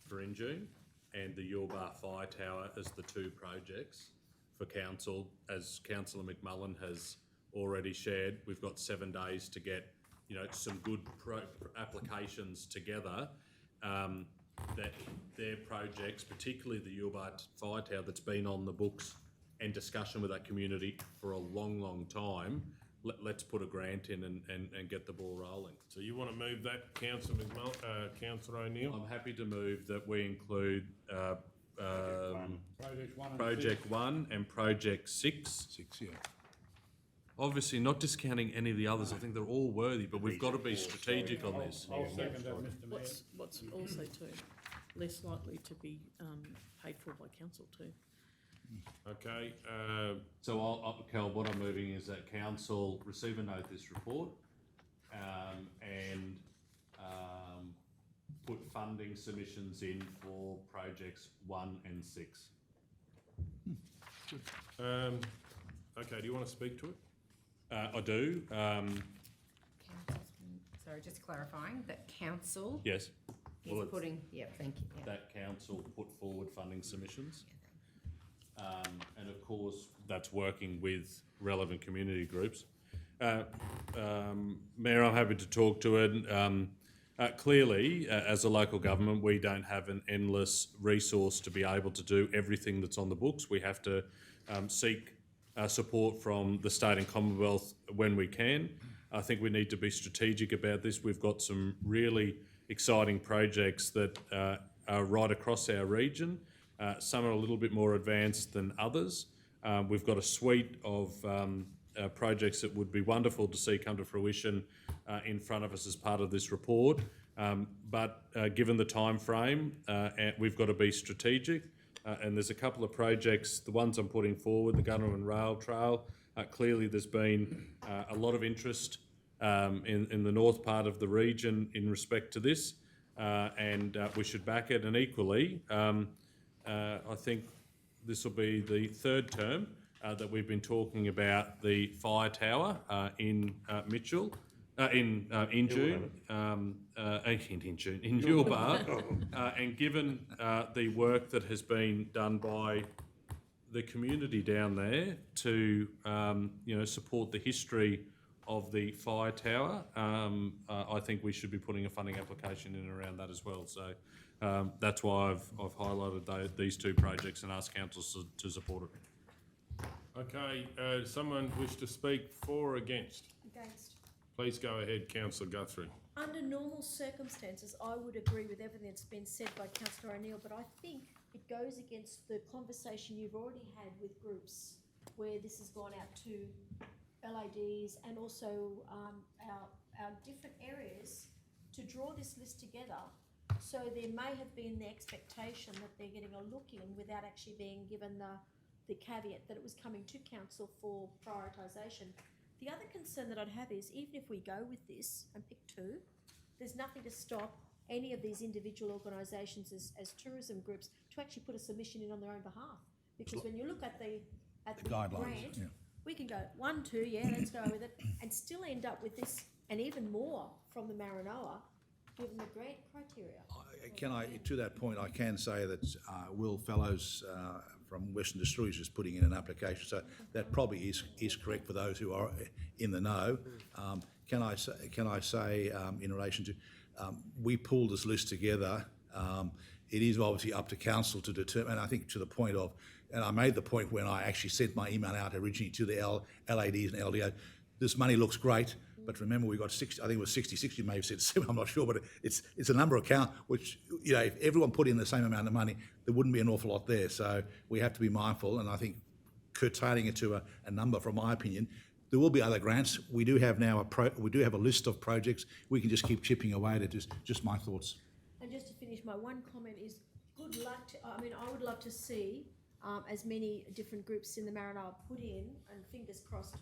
Speaker 2: for in June and the Yulbar Fire Tower as the 2 projects for council. As councillor McMullen has already shared, we've got 7 days to get, some good applications together. That their projects, particularly the Yulbar Fire Tower that's been on the books and discussion with that community for a long, long time, let's put a grant in and get the ball rolling.
Speaker 1: So you want to move that, councillor McMullen, councillor O'Neill?
Speaker 2: I'm happy to move that we include
Speaker 5: Project 1 and 6.
Speaker 2: Project 1 and Project 6.
Speaker 19: 6, yeah.
Speaker 2: Obviously, not discounting any of the others, I think they're all worthy, but we've got to be strategic on this.
Speaker 5: I'll second that, Mr Mayor.
Speaker 3: What's also too, less likely to be paid for by council too.
Speaker 1: Okay,
Speaker 2: So Cal, what I'm moving is that council receive and note this report, and put funding submissions in for projects 1 and 6.
Speaker 1: okay, do you want to speak to it?
Speaker 2: I do,
Speaker 6: Sorry, just clarifying that council
Speaker 2: yes. Well,
Speaker 6: is putting, thank you,
Speaker 2: that council put forward funding submissions. And of course, that's working with relevant community groups. Mayor, I'm happy to talk to it. Clearly, as a local government, we don't have an endless resource to be able to do everything that's on the books. We have to seek support from the state and Commonwealth when we can. I think we need to be strategic about this. We've got some really exciting projects that are right across our region. Some are a little bit more advanced than others. We've got a suite of projects that would be wonderful to see come to fruition in front of us as part of this report. But given the time frame, we've got to be strategic. And there's a couple of projects, the ones I'm putting forward, the Gunawin Rail Trail. Clearly there's been a lot of interest in the north part of the region in respect to this, and we should back it. And equally, I think this will be the 3rd term that we've been talking about the fire tower in Mitchell, in June, in Yulbar, and given the work that has been done by the community down there to support the history of the fire tower, I think we should be putting a funding application in around that as well. So that's why I've highlighted these 2 projects and asked council to support it.
Speaker 1: Okay, someone wish to speak for or against?
Speaker 4: Against.
Speaker 1: Please go ahead, councillor Guthrie.
Speaker 4: Under normal circumstances, I would agree with everything that's been said by councillor O'Neill, but I think it goes against the conversation you've already had with groups where this has gone out to LADs and also our different areas to draw this list together. So there may have been the expectation that they're getting a look in without actually being given the caveat that it was coming to council for prioritisation. The other concern that I'd have is, even if we go with this and pick two, there's nothing to stop any of these individual organisations as tourism groups to actually put a submission in on their own behalf. Because when you look at the
Speaker 19: guidelines,
Speaker 4: grant,
Speaker 19: yeah.
Speaker 4: we can go 1, 2, yeah, let's go with it, and still end up with this, and even more from the Maranoa, given the grant criteria.
Speaker 19: To that point, I can say that Will Fellows from Western Distilleries is putting in an application, so that probably is correct for those who are in the know. Can I say in relation to, we pulled this list together. It is obviously up to council to determine, and I think to the point of, and I made the point when I actually sent my email out originally to the LADs and LDO, this money looks great, but remember we got 60, I think it was 66, you may have said 7, I'm not sure, but it's a number of count, which, you know, if everyone put in the same amount of money, there wouldn't be an awful lot there. So we have to be mindful, and I think curtailing it to a number, from my opinion, there will be other grants. We do have now we do have a list of projects. We can just keep chipping away at it. Just my thoughts.
Speaker 4: And just to finish, my one comment is good luck to, I mean, I would love to see as many different groups in the Maranoa put in, and fingers crossed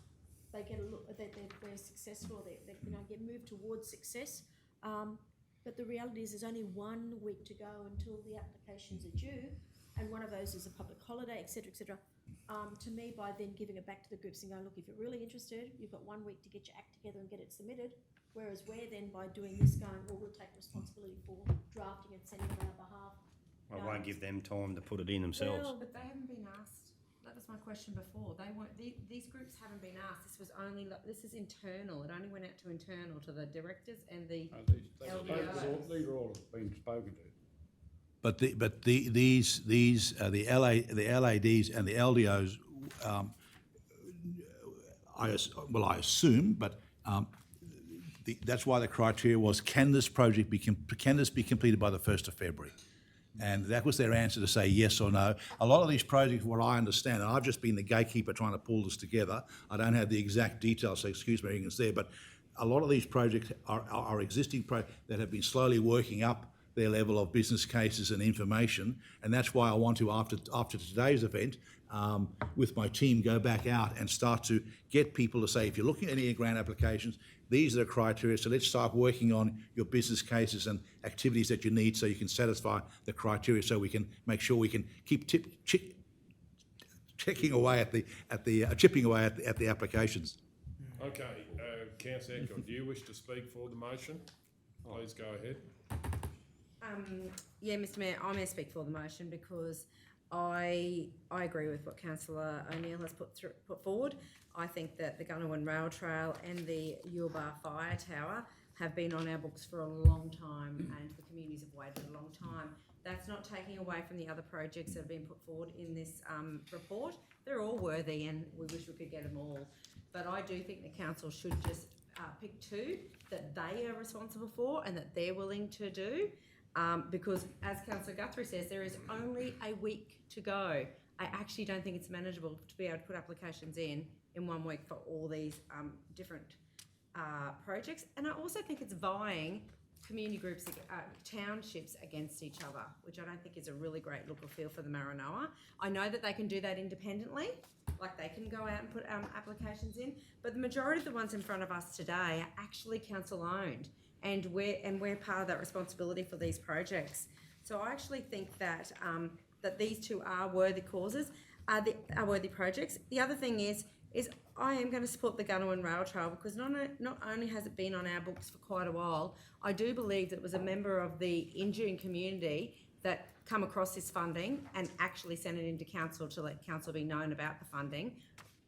Speaker 4: they get a look, that they're successful, they you know, get moved towards success. But the reality is there's only 1 week to go until the applications are due, and one of those is a public holiday, etc., etc. To me, by then giving it back to the groups and going, look, if you're really interested, you've got 1 week to get your act together and get it submitted. Whereas we're then, by doing this, going, well, we'll take responsibility for drafting and sending it on our behalf.
Speaker 8: I won't give them time to put it in themselves.
Speaker 4: Well,
Speaker 6: But they haven't been asked. That was my question before. They weren't. These groups haven't been asked. This was only. This is internal. It only went out to internal, to the directors and the LDOs.
Speaker 5: These are all been spoken to.
Speaker 19: But the LADs and the LDOs, I assume, but that's why the criteria was: can this project be completed by the 1st of February? And that was their answer to say yes or no. A lot of these projects, what I understand, and I've just been the gatekeeper trying to pull this together, I don't have the exact details, so excuse my ignorance there, but a lot of these projects are existing projects that have been slowly working up their level of business cases and information, and that's why I want to, after today's event, with my team, go back out and start to get people to say, if you're looking at any grant applications, these are the criteria, so let's start working on your business cases and activities that you need so you can satisfy the criteria, so we can make sure we can keep chipping away at the applications.
Speaker 1: Okay, councillor Echo, do you wish to speak for the motion? Please go ahead.
Speaker 6: Yeah, Mr. Mayor, I'm going to speak for the motion because I agree with what Councillor O'Neill has put forward. I think that the Gunawan Rail Trail and the Yuba Fire Tower have been on our books for a long time, and the communities have waited a long time. That's not taking away from the other projects that have been put forward in this report. They're all worthy, and we wish we could get them all. But I do think the council should just pick 2 that they are responsible for and that they're willing to do. Because, as Councillor Guthrie says, there is only a week to go. I actually don't think it's manageable to be able to put applications in 1 week for all these different projects. And I also think it's vying community groups, townships against each other, which I don't think is a really great look or feel for the Maranoa. I know that they can do that independently, like they can go out and put applications in, but the majority of the ones in front of us today are actually council owned. And we're part of that responsibility for these projects. So I actually think that that these 2 are worthy causes, are worthy projects. The other thing is I am going to support the Gunawan Rail Trail because not only has it been on our books for quite a while, I do believe that it was a member of the Injuring community that come across this funding and actually sent it into council to let council be known about the funding,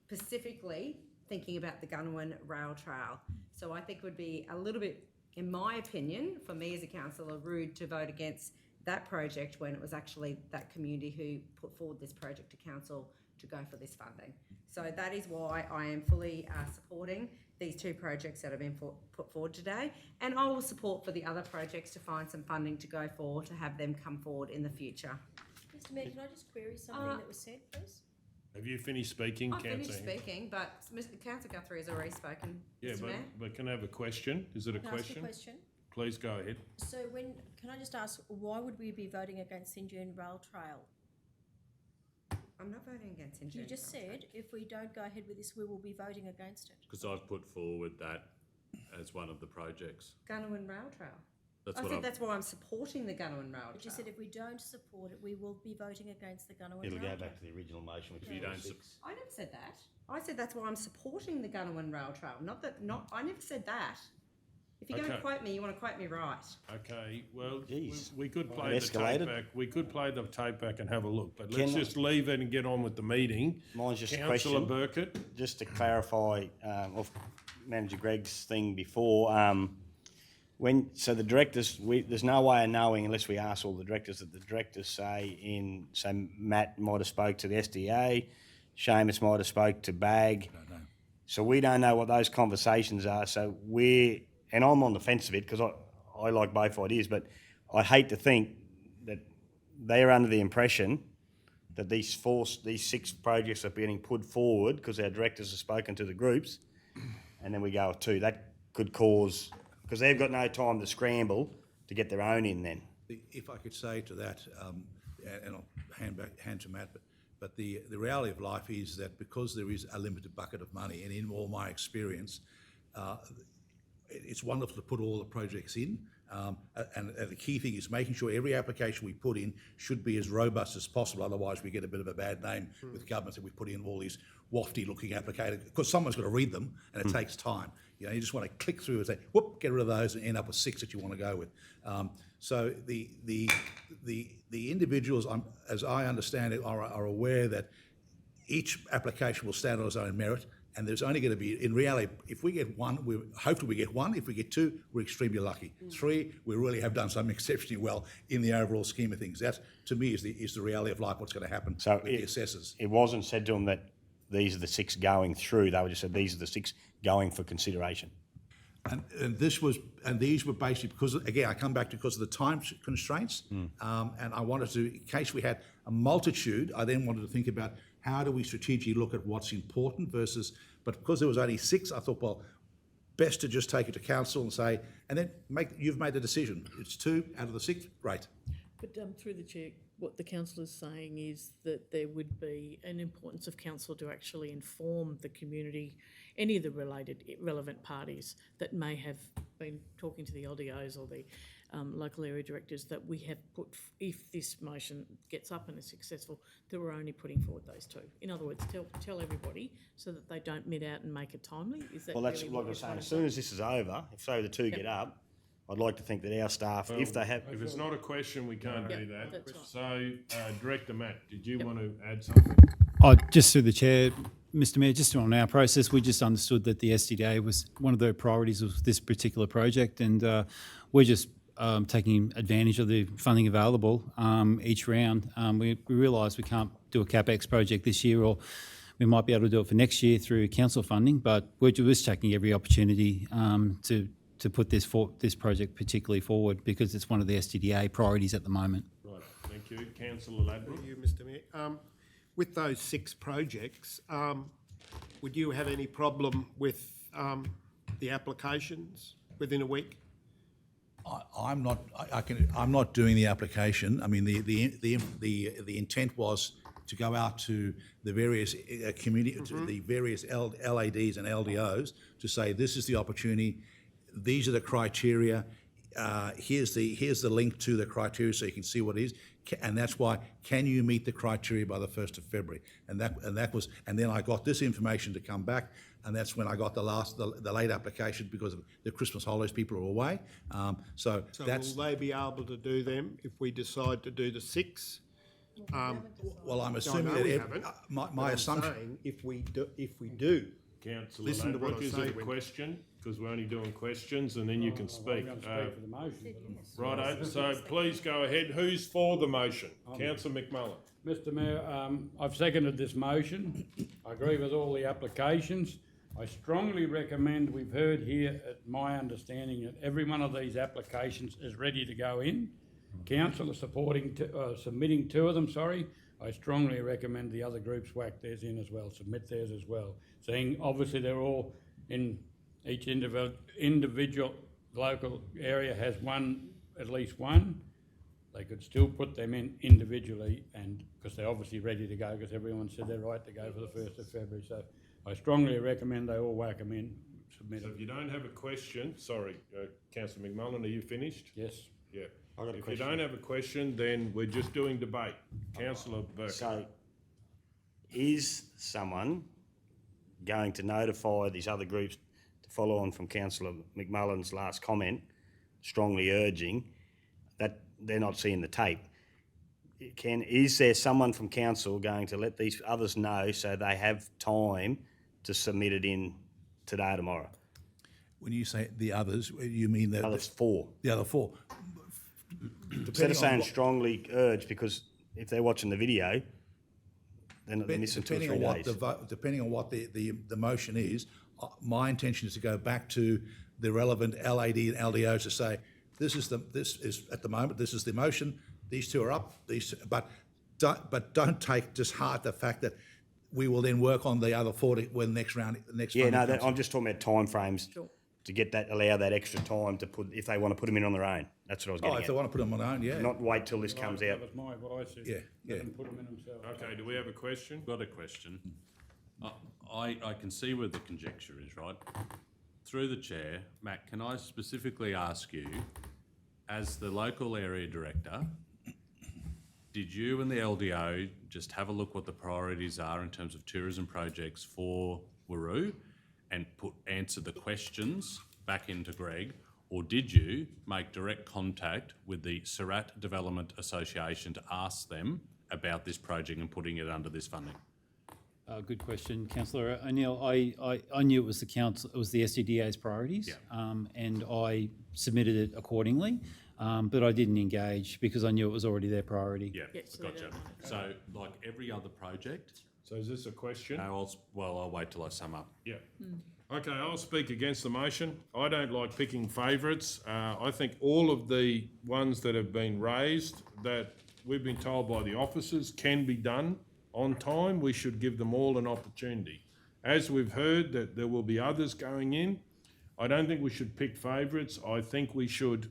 Speaker 6: specifically thinking about the Gunawan Rail Trail. So I think it would be a little bit, in my opinion, for me as a councillor, rude to vote against that project when it was actually that community who put forward this project to council to go for this funding. So that is why I am fully supporting these two projects that have been put forward today, and I will support for the other projects to find some funding to go forward, to have them come forward in the future.
Speaker 4: Mr Mayor, can I just query something that was said, please?
Speaker 1: Have you finished speaking,
Speaker 6: I've
Speaker 1: Councillor?
Speaker 6: finished speaking, but Councillor Guthrie has already spoken,
Speaker 1: Yeah,
Speaker 6: Mr Mayor.
Speaker 1: but can I have a question? Is it a
Speaker 4: Can I ask
Speaker 1: question?
Speaker 4: a question?
Speaker 1: Please go ahead.
Speaker 4: So can I just ask, why would we be voting against St John Rail Trail?
Speaker 6: I'm not voting against St
Speaker 4: You
Speaker 6: John
Speaker 4: just
Speaker 6: Rail Trail.
Speaker 4: said, if we don't go ahead with this, we will be voting against it.
Speaker 2: Because I've put forward that as one of the projects.
Speaker 6: Gunnerwin Rail Trail.
Speaker 2: That's
Speaker 6: I
Speaker 2: what
Speaker 6: said
Speaker 2: I've,
Speaker 6: that's why I'm supporting the Gunnerwin Rail Trail.
Speaker 4: But you said if we don't support it, we will be voting against the Gunnerwin
Speaker 8: It'll
Speaker 4: Rail
Speaker 8: go
Speaker 4: Trail.
Speaker 8: back to the original motion, which
Speaker 2: if you
Speaker 8: was
Speaker 2: don't,
Speaker 8: 6.
Speaker 6: I never said that. I said that's why I'm supporting the Gunnerwin Rail Trail. I never said that. If you're going to
Speaker 1: Okay.
Speaker 6: quote me, you want to quote me right.
Speaker 1: Okay, well,
Speaker 8: Jeez.
Speaker 1: we could
Speaker 8: Well,
Speaker 1: play
Speaker 8: it
Speaker 1: the tape
Speaker 8: escalated.
Speaker 1: back. We could play the tape back and have a look, but let's
Speaker 8: Can I-
Speaker 1: just leave it and get on with the meeting.
Speaker 8: Mine's just a
Speaker 1: Councillor
Speaker 8: question.
Speaker 1: Burkett?
Speaker 8: Just to clarify, off Manager Gregg's thing before, so the directors, there's no way of knowing unless we ask all the directors, that the directors say Matt might have spoke to the SDA, Seamus might have spoke to BAG. So we don't know what those conversations are, so and I'm on the fence a bit because I like both ideas, but I hate to think that they're under the impression that these 6 projects are being put forward because our directors have spoken to the groups, and then we go with 2. That could cause, because they've got no time to scramble to get their own in then.
Speaker 19: If I could say to that, and I'll hand to Matt, but the reality of life is that because there is a limited bucket of money, and in all my experience, it's wonderful to put all the projects in, and the key thing is making sure every application we put in should be as robust as possible, otherwise we get a bit of a bad name with governments that we put in all these wafty looking applications, because someone's got to read them and it takes time. You just want to click through and say, whoop, get rid of those and end up with 6 that you want to go with. So the individuals, as I understand it, are aware that each application will stand on its own merit, and there's only going to be, in reality, if we get 1, hopefully we get 1. If we get 2, we're extremely lucky. 3, we really have done something exceptionally well in the overall scheme of things. That, to me, is the reality of life, what's going to happen with the assessors.
Speaker 8: It wasn't said to them that these are the 6 going through, they were just said these are the 6 going for consideration.
Speaker 19: And these were basically because, again, I come back to because of the time constraints, and I wanted to, in case we had a multitude, I then wanted to think about how do we strategically look at what's important versus, but because there was only 6, I thought, well, best to just take it to council and say, and then you've made the decision. It's 2 out of the 6, great.
Speaker 3: But through the chair, what the council is saying is that there would be an importance of council to actually inform the community, any of the relevant parties that may have been talking to the LDOs or the local area directors, that we have put, if this motion gets up and is successful, that we're only putting forward those 2. In other words, tell everybody so that they don't mid out and make it timely. Is that
Speaker 8: Well, that's
Speaker 3: really
Speaker 8: like
Speaker 3: what
Speaker 8: I'm
Speaker 3: you're
Speaker 8: saying,
Speaker 3: trying
Speaker 8: as
Speaker 3: to
Speaker 8: soon
Speaker 3: say?
Speaker 8: as this is over, if say the 2 get up, I'd like to think that our staff, if they have...
Speaker 1: If it's not a question, we can't do that.
Speaker 3: that's right.
Speaker 1: So, Director Matt, did you want to add something?
Speaker 20: Just through the chair, Mr Mayor, just on our process, we just understood that the SDA was one of the priorities of this particular project, and we're just taking advantage of the funding available each round. We realise we can't do a CapEx project this year, or we might be able to do it for next year through council funding, but we're just taking every opportunity to put this project particularly forward because it's one of the SDA priorities at the moment.
Speaker 1: Right, thank you. Councillor Ladbrokes?
Speaker 9: Thank you, Mr Mayor. With those 6 projects, would you have any problem with the applications within a week?
Speaker 19: I'm not doing the application. I mean, the intent was to go out to the various community, to the various LADs and LDOs to say, this is the opportunity, these are the criteria, here's the link to the criteria so you can see what it is, and that's why, can you meet the criteria by the 1st of February? And then I got this information to come back, and that's when I got the late application because of the Christmas holidays, people are away. So that's...
Speaker 9: will they be able to do them if we decide to do the 6?
Speaker 19: Well, I'm assuming
Speaker 9: no,
Speaker 19: that
Speaker 9: we haven't.
Speaker 19: my
Speaker 9: But I'm
Speaker 19: assumption...
Speaker 9: saying if we do
Speaker 1: Councillor
Speaker 9: Listen to what
Speaker 1: Ladbroke,
Speaker 9: I
Speaker 1: is
Speaker 9: say
Speaker 1: it a
Speaker 9: when-
Speaker 1: question? Because we're only doing questions and then you can speak.
Speaker 5: I'm going to speak for the motion.
Speaker 1: Righto, so please go ahead. Who's for the motion? Councillor McMullen.
Speaker 5: Mr Mayor, I've seconded this motion. I agree with all the applications. I strongly recommend, we've heard here, my understanding, that every one of these applications is ready to go in. Council are submitting two of them, I strongly recommend the other groups whack theirs in as well, submit theirs as well. Seeing obviously they're all in, each individual local area has one, at least one. They could still put them in individually, and because they're obviously ready to go, because everyone said they're right to go for the 1st of February. So I strongly recommend they all whack them in, submit
Speaker 1: So
Speaker 5: them.
Speaker 1: if you don't have a question, sorry, Councillor McMullen, are you finished?
Speaker 5: Yes.
Speaker 1: Yeah.
Speaker 8: I got a
Speaker 1: If you
Speaker 8: question.
Speaker 1: don't have a question, then we're just doing debate. Councillor Burke.
Speaker 8: So, is someone going to notify these other groups to follow on from Councillor McMullen's last comment, strongly urging that they're not seeing the tape? Is there someone from council going to let these others know so they have time to submit it in today or tomorrow?
Speaker 19: When you say the others, you mean the
Speaker 8: Others four.
Speaker 19: The other four.
Speaker 8: Instead of saying strongly urge, because if they're watching the video, then they're missing 2 or 3 days.
Speaker 19: Depending on what the motion is, my intention is to go back to the relevant LAD and LDOs to say, this is at the moment, this is the motion, these two are up, but don't take just heart the fact that we will then work on the other 40 when the next round,
Speaker 8: Yeah, no,
Speaker 19: comes.
Speaker 8: I'm just talking about timeframes to get that, allow that extra time to put, if they want to put them in on their own. That's what I was getting
Speaker 19: if
Speaker 8: at.
Speaker 19: they want to put them on their own, yeah.
Speaker 8: Not wait till this comes out.
Speaker 5: That was what I said.
Speaker 19: Yeah,
Speaker 5: Let them put them in themselves.
Speaker 1: Okay, do we have a question?
Speaker 2: Got a question. I can see where the conjecture is, right? Through the chair, Matt, can I specifically ask you, as the local area director, did you and the LDO just have a look what the priorities are in terms of tourism projects for Waroo and answer the questions back into Greg, or did you make direct contact with the Surat Development Association to ask them about this project and putting it under this funding?
Speaker 20: Good question, Councillor O'Neill. I knew it was the council, it was the SCDA's priorities, and I submitted it accordingly, but I didn't engage because I knew it was already their priority.
Speaker 2: Yeah, gotcha. So, like every other project.
Speaker 1: So is this a question?
Speaker 2: No, I'll wait till I sum up.
Speaker 1: Yeah. Okay, I'll speak against the motion. I don't like picking favourites. I think all of the ones that have been raised that we've been told by the officers can be done on time. We should give them all an opportunity. As we've heard that there will be others going in, I don't think we should pick favourites. I think we should,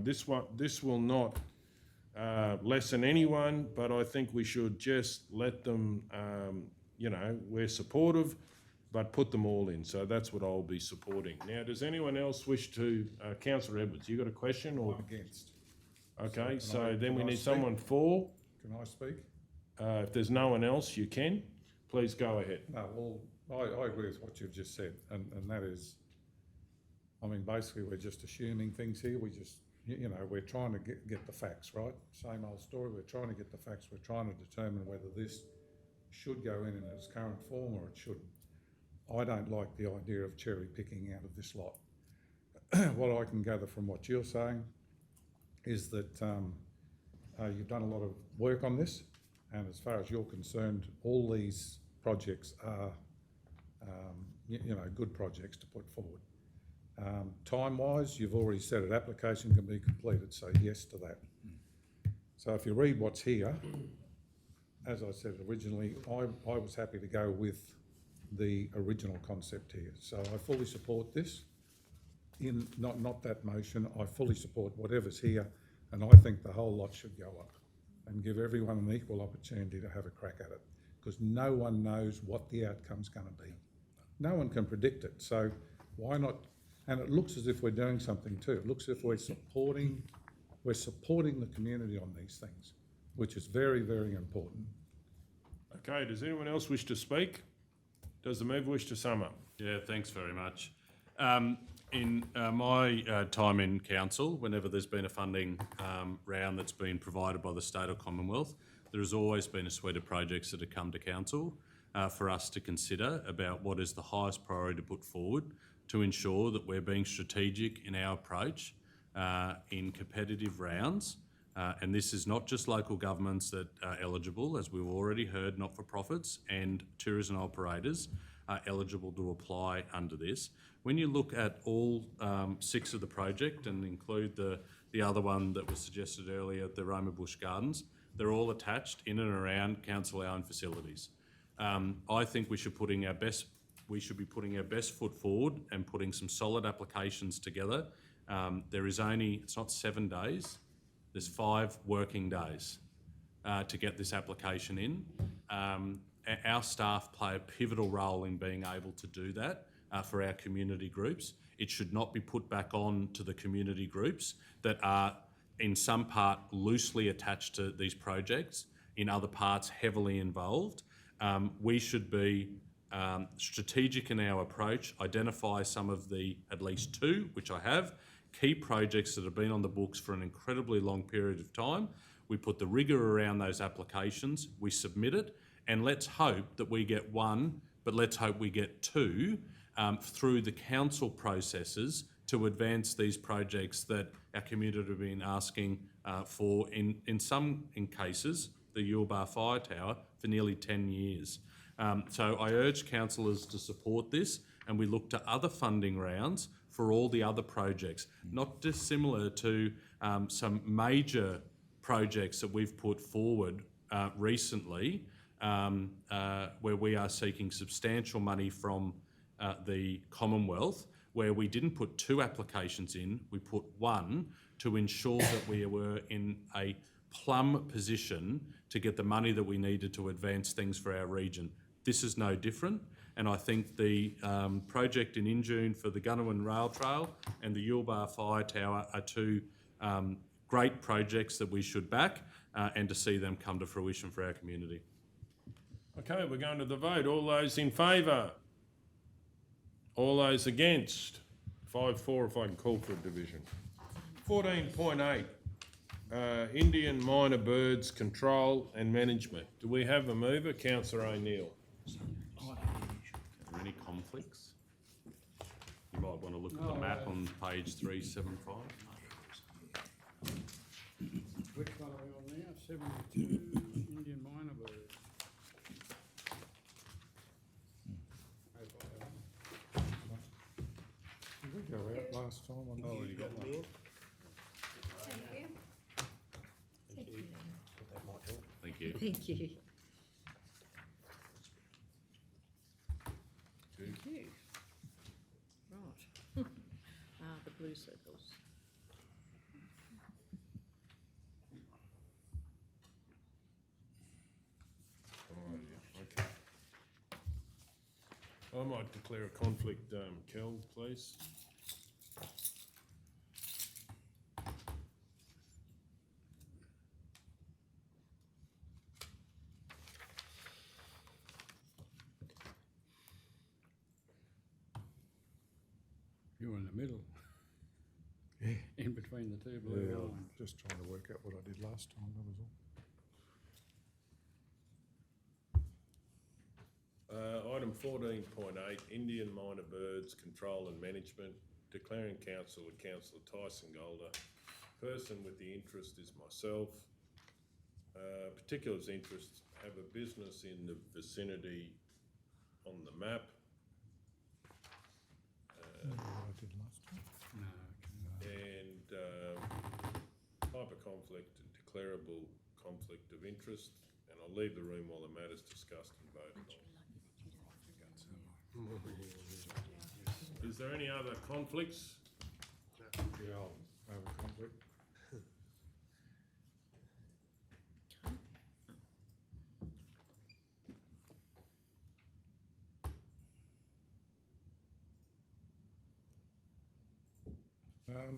Speaker 1: this will not lessen anyone, but I think we should just let them, we're supportive, but put them all in. So that's what I'll be supporting. Now, does anyone else wish to, Councillor Edwards, you got a question or?
Speaker 10: I'm against.
Speaker 1: Okay,
Speaker 10: So
Speaker 1: so then we
Speaker 10: can I
Speaker 1: need
Speaker 10: speak?
Speaker 1: someone for.
Speaker 10: Can I speak?
Speaker 1: If there's no one else, you can. Please go ahead.
Speaker 10: No, well, I agree with what you've just said, and that is, I mean, basically, we're just assuming things here. We just, we're trying to get the facts, right? Same old story. We're trying to get the facts. We're trying to determine whether this should go in its current form or it shouldn't. I don't like the idea of cherry picking out of this lot. What I can gather from what you're saying is that you've done a lot of work on this, and as far as you're concerned, all these projects are, good projects to put forward. Time-wise, you've already said it, application can be completed, so yes to that. So if you read what's here, as I said originally, I was happy to go with the original concept here. So I fully support this. Not that motion, I fully support whatever's here, and I think the whole lot should go up and give everyone an equal opportunity to have a crack at it, because no one knows what the outcome's going to be. No one can predict it, so why not? And it looks as if we're doing something too. It looks as if we're supporting the community on these things, which is very, very important.
Speaker 1: Okay, does anyone else wish to speak? Does the member wish to sum up?
Speaker 2: Yeah, thanks very much. In my time in council, whenever there's been a funding round that's been provided by the state or Commonwealth, there has always been a suite of projects that have come to council. for us to consider about what is the highest priority to put forward to ensure that we're being strategic in our approach in competitive rounds. And this is not just local governments that are eligible, as we've already heard, not-for-profits and tourism operators are eligible to apply under this. When you look at all 6 of the project and include the other one that was suggested earlier, the Roma Bush Gardens, they're all attached in and around council-owned facilities. I think we should be putting our best foot forward and putting some solid applications together. It's not 7 days, there's 5 working days to get this application in. Our staff play a pivotal role in being able to do that for our community groups. It should not be put back on to the community groups that are in some part loosely attached to these projects, in other parts heavily involved. We should be strategic in our approach, identify some of the, at least 2, which I have, key projects that have been on the books for an incredibly long period of time. We put the rigour around those applications, we submit it, and let's hope that we get 1, but let's hope we get 2 through the council processes to advance these projects that our community have been asking for, in some cases, the Ulbar Fire Tower, for nearly 10 years. So I urge councillors to support this, and we look to other funding rounds for all the other projects, not dissimilar to some major projects that we've put forward recently, where we are seeking substantial money from the Commonwealth, where we didn't put 2 applications in, we put 1 to ensure that we were in a plum position to get the money that we needed to advance things for our region. This is no different, and I think the project in Injune for the Gunnerwan Rail Trail and the Ulbar Fire Tower are 2 great projects that we should back and to see them come to fruition for our community.
Speaker 1: Okay, we're going to the vote. All those in favour? All those against? 5-4 if I can call for a division. 14.8, Indian Minor Birds Control and Management. Do we have a mover? Councillor O'Neill.
Speaker 2: Are there any conflicts? You might want to look at the map on page 375.
Speaker 5: Which one are we on now? 72 Indian minor birds.
Speaker 10: Did we go out last time on that?
Speaker 2: Already got one. Thank you.
Speaker 6: Thank you.
Speaker 3: Thank you. Right. The blue circles.
Speaker 1: Oh, yeah, okay. I might declare a conflict, Kel, please.
Speaker 5: You're in the middle.
Speaker 10: Yeah.
Speaker 5: In between the 2 blue
Speaker 10: Yeah,
Speaker 5: lines.
Speaker 10: I'm just trying to work out what I did last time, that was all.
Speaker 1: Item 14.8, Indian Minor Birds Control and Management, declaring council with Councillor Tyson Golder. Person with the interest is myself. Particulars interests have a business in the vicinity on the map.
Speaker 10: What I did last time.
Speaker 1: And type of conflict, declarable conflict of interest, and I'll leave the room while the matter's discussed and voted on. Is there any other conflicts?
Speaker 10: Yeah, I'll have a conflict. Yeah.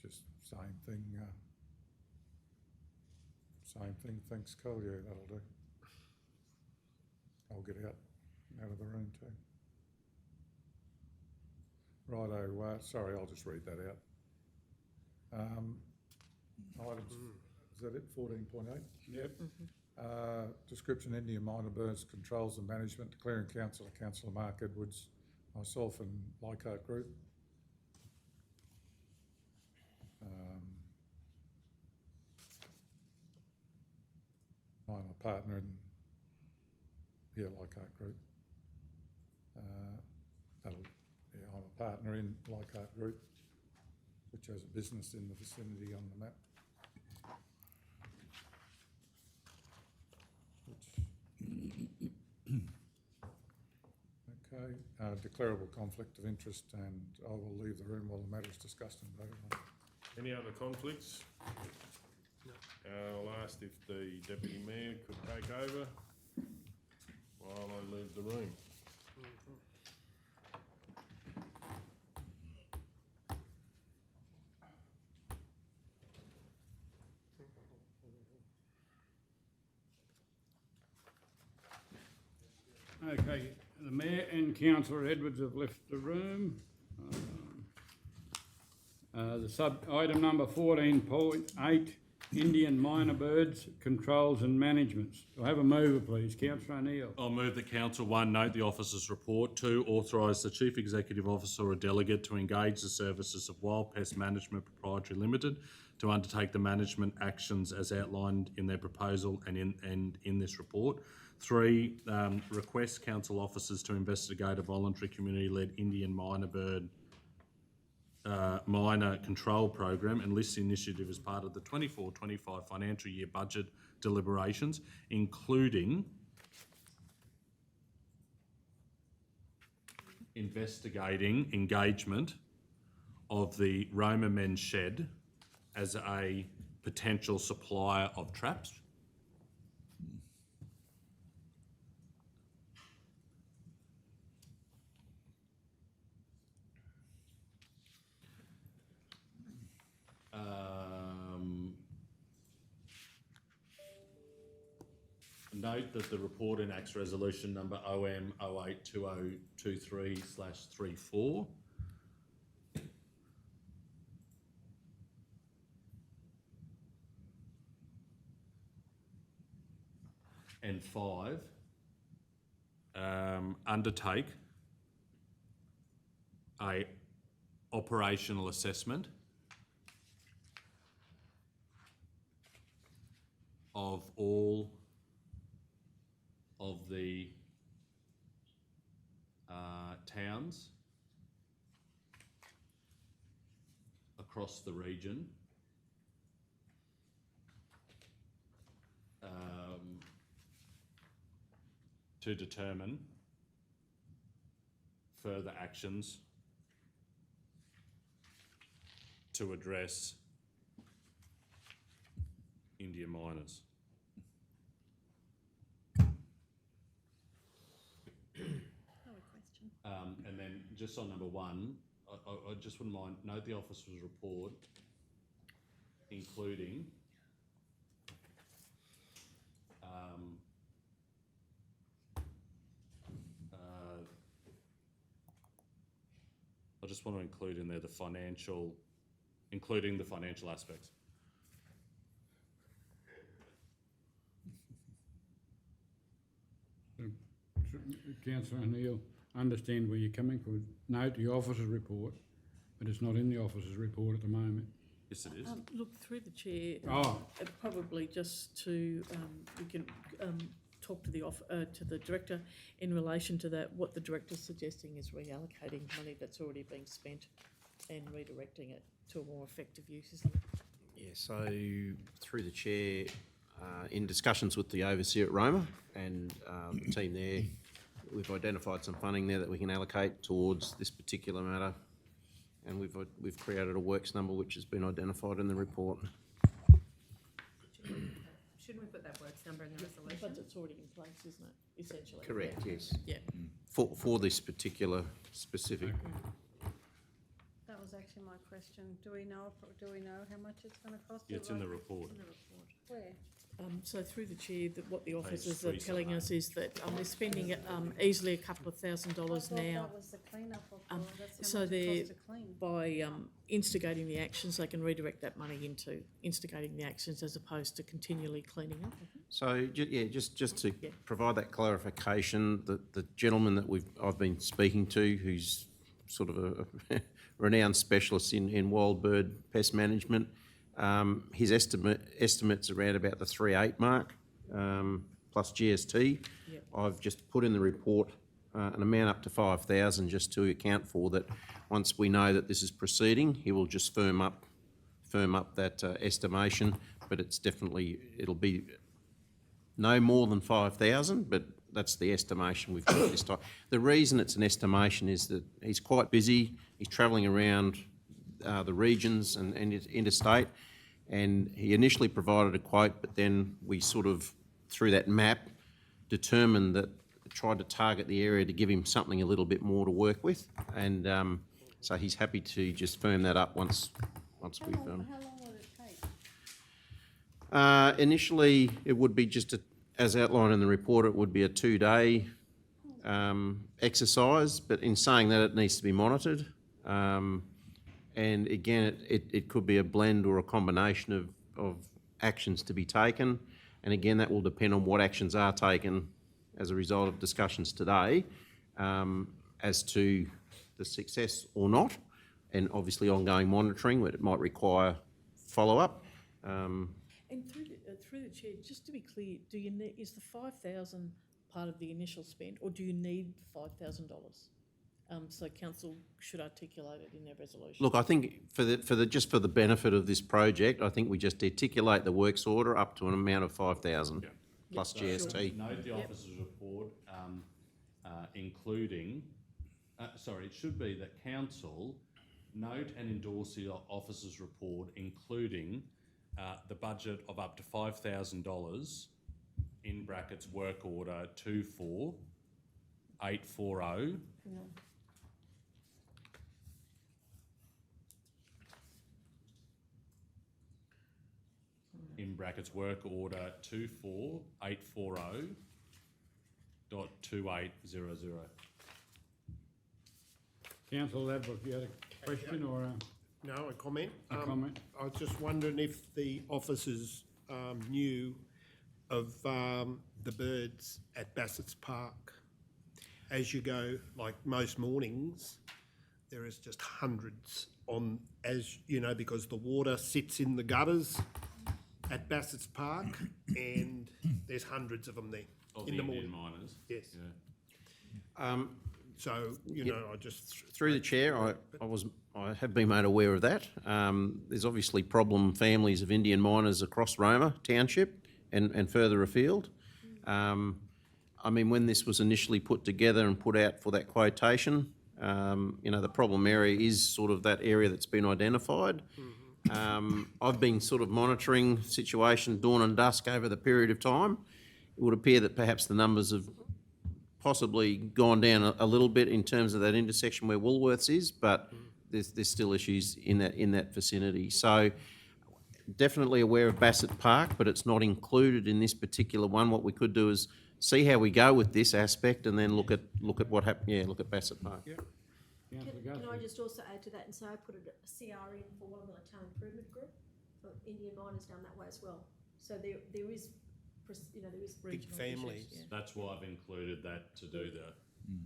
Speaker 10: Just same thing, thanks, Cole, yeah, that'll do. I'll get out of the room too. Righto, sorry, I'll just read that out. Items is that it, 14.8?
Speaker 5: Yep.
Speaker 10: Description, Indian minor birds, controls and management, declaring councillor, Councillor Mark Edwards, myself and Leichhardt Group. I'm a partner in, Leichhardt Group. I'm a partner in Leichhardt Group, which has a business in the vicinity on the map. Okay, declarable conflict of interest, and I will leave the room while the matter is discussed and voted on.
Speaker 1: Any other conflicts? No. I'll ask if the Deputy Mayor could take over while I leave the room.
Speaker 5: Okay, the Mayor and Councillor Edwards have left the room. Item number 14.8, Indian minor birds, controls and managements. Do I have a mover, please? Councillor O'Neill.
Speaker 2: I'll move that Council 1, note the officer's report. 2, authorise the Chief Executive Officer or delegate to engage the services of Wild Pest Management Proprietary Limited to undertake the management actions as outlined in their proposal and in this report. 3, request council officers to investigate a voluntary community-led Indian minor bird minor control program and list the initiative as part of the 24-25 financial year budget deliberations, including investigating engagement of the Roma Men's Shed as a potential supplier of traps. Note that the report enacts resolution number OM 082023/34. And 5, undertake a operational assessment of all of the towns across the region to determine further actions to address Indian miners. And then just on number 1, I just wouldn't mind, note the officer's report, including I just want to include in there including the financial aspects.
Speaker 5: Councillor O'Neill, understand where you're coming from. Note the officer's report, but it's not in the officer's report at the moment.
Speaker 2: Yes, it is.
Speaker 3: Look, through the chair,
Speaker 5: Oh.
Speaker 3: probably just to, we can talk to the director in relation to that. What the director's suggesting is reallocating money that's already been spent and redirecting it to a more effective use, isn't it?
Speaker 18: Yeah, so through the chair, in discussions with the overseer at Roma and the team there, we've identified some funding there that we can allocate towards this particular matter, and we've created a works number which has been identified in the report.
Speaker 6: Shouldn't we put that works number in the
Speaker 3: The
Speaker 6: resolution?
Speaker 3: budget's already in place, isn't it, essentially?
Speaker 18: Correct,
Speaker 3: Yeah.
Speaker 18: yes.
Speaker 3: Yeah.
Speaker 18: For this particular specific.
Speaker 7: That was actually my question. Do we know how much it's going to cost?
Speaker 2: Yeah, it's in the report.
Speaker 7: Where?
Speaker 3: So through the chair, what the officers
Speaker 1: three
Speaker 3: are telling
Speaker 1: somewhere.
Speaker 3: us is that they're spending easily a couple of $1,000s now.
Speaker 7: That was the clean-up of that's
Speaker 3: So
Speaker 7: how much
Speaker 3: they're,
Speaker 7: it costs to clean.
Speaker 3: by instigating the actions, they can redirect that money into instigating the actions as opposed to continually cleaning up.
Speaker 18: So, just to provide that clarification, the gentleman that I've been speaking to, who's sort of a renowned specialist in wild bird pest management, his estimate's around about the 3.8 mark, plus GST.
Speaker 3: Yep.
Speaker 18: I've just put in the report an amount up to 5,000 just to account for that. Once we know that this is proceeding, he will just firm up that estimation, but it'll be no more than 5,000, but that's the estimation we've got this time. The reason it's an estimation is that he's quite busy. He's travelling around the regions and interstate, and he initially provided a quote, but then we sort of, through that map, determined that, tried to target the area to give him something a little bit more to work with, and so he's happy to just firm that up once we've
Speaker 7: How long would it take?
Speaker 18: initially, it would be as outlined in the report, it would be a 2-day exercise, but in saying that, it needs to be monitored. And again, it could be a blend or a combination of actions to be taken. And again, that will depend on what actions are taken as a result of discussions today, as to the success or not, and obviously ongoing monitoring, but it might require follow-up.
Speaker 3: And through the chair, just to be clear, is the 5,000 part of the initial spend, or do you need $5,000? So council should articulate it in their resolution.
Speaker 18: Look, I think for the benefit of this project, I think we just articulate the works order up to an amount of 5,000 plus GST.
Speaker 2: Note the officer's report, including, it should be that council note and endorse the officer's report, including the budget of up to $5,000 in brackets work order 24840. In brackets work order 24840.2800.
Speaker 5: Councillor Ladbrokes, you had a question or a?
Speaker 9: No, a comment.
Speaker 5: A comment.
Speaker 9: I was just wondering if the officers knew of the birds at Bassett's Park. As you go, like most mornings, there is just hundreds on, as you know, because the water sits in the gutters at Bassett's Park, and there's hundreds of them there
Speaker 2: Of
Speaker 9: in
Speaker 2: the
Speaker 9: the
Speaker 2: Indian
Speaker 9: morning.
Speaker 2: miners.
Speaker 9: Yes.
Speaker 2: Yeah.
Speaker 9: So, you know, I just...
Speaker 18: Through the chair, I have been made aware of that. There's obviously problem families of Indian miners across Roma Township and further afield. I mean, when this was initially put together and put out for that quotation, you know, the problem area is sort of that area that's been identified. I've been sort of monitoring the situation dawn and dusk over the period of time. It would appear that perhaps the numbers have possibly gone down a little bit in terms of that intersection where Woolworths is, but there's still issues in that vicinity. So definitely aware of Bassett Park, but it's not included in this particular one. What we could do is see how we go with this aspect and then look at what happened. Yeah, look at Bassett Park.
Speaker 5: Yeah.
Speaker 4: Can I just also add to that and say I put a CR in for one of the town improvement group for Indian miners down that way as well. So there is, you know, there is
Speaker 9: Big
Speaker 3: Regional
Speaker 9: families.
Speaker 3: issues, yeah.
Speaker 2: That's why I've included that to do the,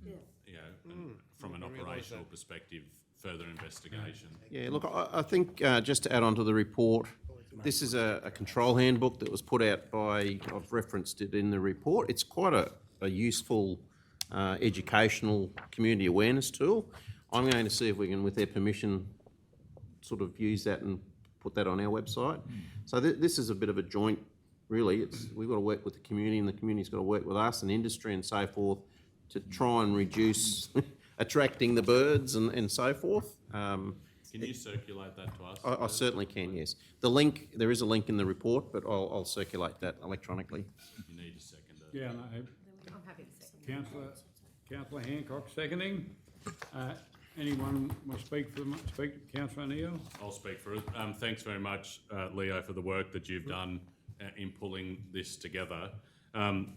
Speaker 4: Yeah.
Speaker 2: you know, and from an operational perspective, further investigation.
Speaker 18: Yeah, look, I think just to add on to the report, this is a control handbook that was put out by, I've referenced it in the report. It's quite a useful educational community awareness tool. I'm going to see if we can, with their permission, sort of use that and put that on our website. So this is a bit of a joint, really. We've got to work with the community and the community's got to work with us and industry and so forth to try and reduce attracting the birds and so forth.
Speaker 2: Can you circulate that to us?
Speaker 18: I certainly can, yes. There is a link in the report, but I'll circulate that electronically.
Speaker 2: You need a seconder.
Speaker 5: Yeah, no,
Speaker 6: I'm happy to second.
Speaker 5: Councillor Hancock seconding. Anyone want to speak Councillor O'Neill?
Speaker 2: I'll speak for it. Thanks very much, Leo, for the work that you've done in pulling this together.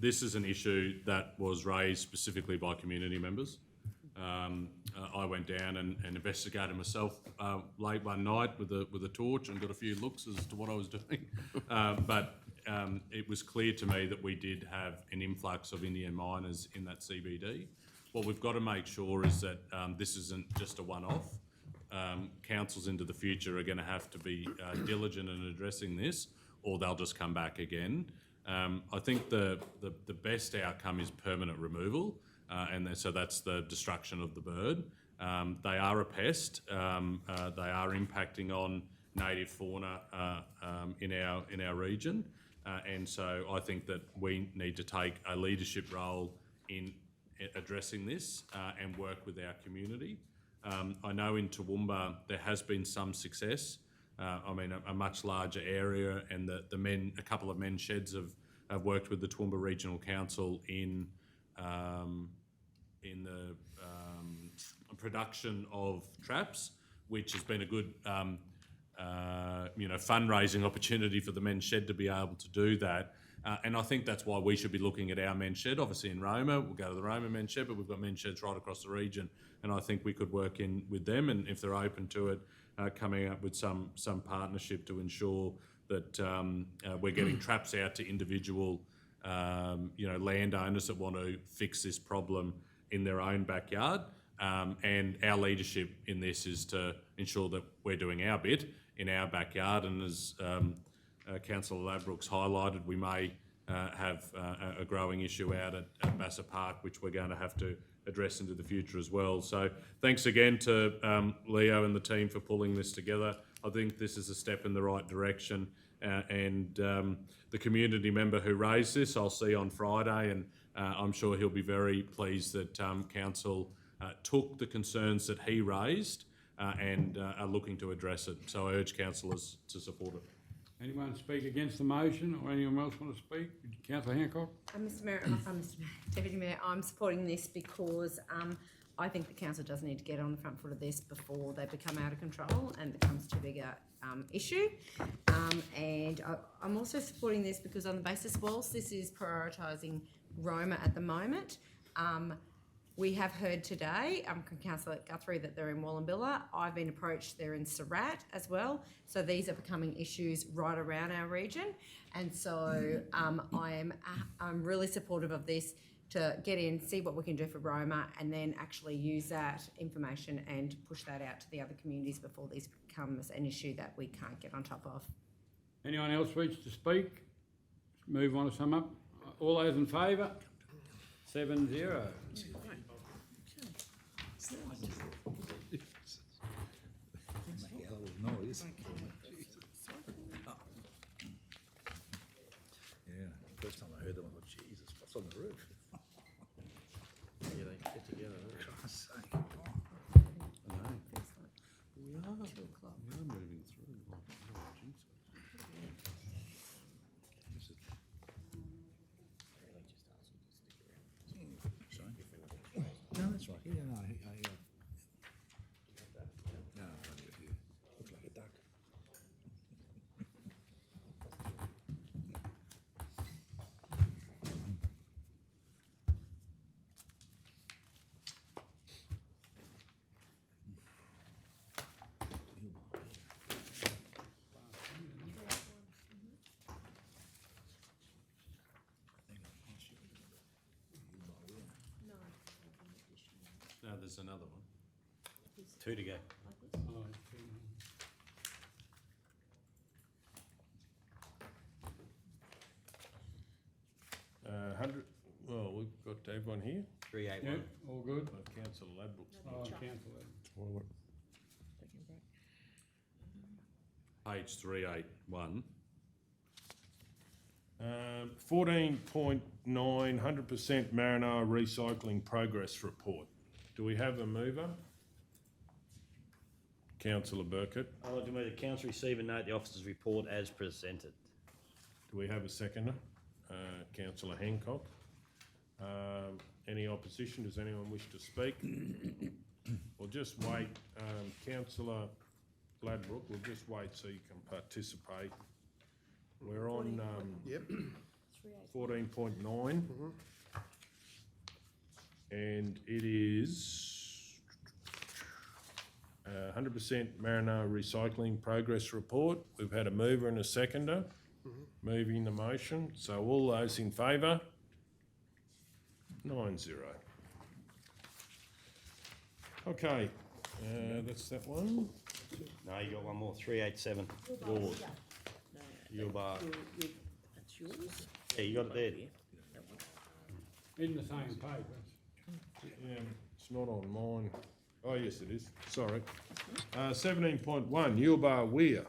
Speaker 2: This is an issue that was raised specifically by community members. I went down and investigated myself late one night with a torch and got a few looks as to what I was doing. But it was clear to me that we did have an influx of Indian miners in that CBD. What we've got to make sure is that this isn't just a one-off. Councils into the future are going to have to be diligent in addressing this, or they'll just come back again. I think the best outcome is permanent removal, so that's the destruction of the bird. They are a pest. They are impacting on native fauna in our region, and so I think that we need to take a leadership role in addressing this and work with our community. I know in Toowoomba there has been some success. A much larger area, and a couple of men's sheds have worked with the Toowoomba Regional Council in the production of traps, which has been a good fundraising opportunity for the men's shed to be able to do that. And I think that's why we should be looking at our men's shed. Obviously in Roma, we'll go to the Roma men's shed, but we've got men's sheds right across the region, and I think we could work in with them, and if they're open to it, coming up with some partnership to ensure that we're getting traps out to individual landowners that want to fix this problem in their own backyard. And our leadership in this is to ensure that we're doing our bit in our backyard, and as Councillor Ladbrokes highlighted, we may have a growing issue out at Bassa Park, which we're going to have to address into the future as well. So thanks again to Leo and the team for pulling this together. I think this is a step in the right direction, and the community member who raised this I'll see on Friday, and I'm sure he'll be very pleased that Council took the concerns that he raised and are looking to address it. So I urge councillors to support it.
Speaker 5: Anyone speak against the motion, or anyone else want to speak? Councillor Hancock?
Speaker 6: Mr Mayor, Deputy Mayor, I'm supporting this because I think the council does need to get on the front foot of this before they become out of control and becomes too big a issue. And I'm also supporting this because on the basis, whilst this is prioritising Roma at the moment, we have heard today from Councillor Guthrie that they're in Wallumbilla. I've been approached, they're in Surat as well. So these are becoming issues right around our region. And so I'm really supportive of this to get in, see what we can do for Roma, and then actually use that information and push that out to the other communities before this becomes an issue that we can't get on top of.
Speaker 5: Anyone else wish to speak? Move on to sum up. All those in favour? 7-0.
Speaker 19: Yeah, first time I heard them, I thought, Jesus, what's on the roof?
Speaker 18: Yeah, they get together.
Speaker 19: Christ's sake.
Speaker 2: I know. We are moving through.
Speaker 19: No, that's right. Yeah, no, no, looks like a duck.
Speaker 2: No, there's another one.
Speaker 8: 2 to go.
Speaker 1: Well, we've got everyone here.
Speaker 8: 381.
Speaker 5: Yeah, all good.
Speaker 1: Councillor Ladbrokes.
Speaker 5: Oh, Councillor.
Speaker 2: Page 381.
Speaker 1: 14.9, 100% Maranoa Recycling Progress Report. Do we have a mover? Councillor Burkett.
Speaker 8: I'd like to move the council receive and note the officer's report as presented.
Speaker 1: Do we have a seconder? Councillor Hancock. Any opposition? Does anyone wish to speak? We'll just wait. Councillor Ladbroke, we'll just wait so you can participate. We're on,
Speaker 9: Yep.
Speaker 1: 14.9. And it is 100% Maranoa Recycling Progress Report. We've had a mover and a seconder moving the motion. So all those in favour? 9-0. Okay, that's that one.
Speaker 8: No, you got one more, 387.
Speaker 1: Lord.
Speaker 8: Your bar.
Speaker 3: That's yours.
Speaker 8: Yeah, you got it there.
Speaker 5: In the same paper.
Speaker 1: Yeah, it's not on mine. Oh, yes, it is. Sorry. 17.1, Yulbar Weir.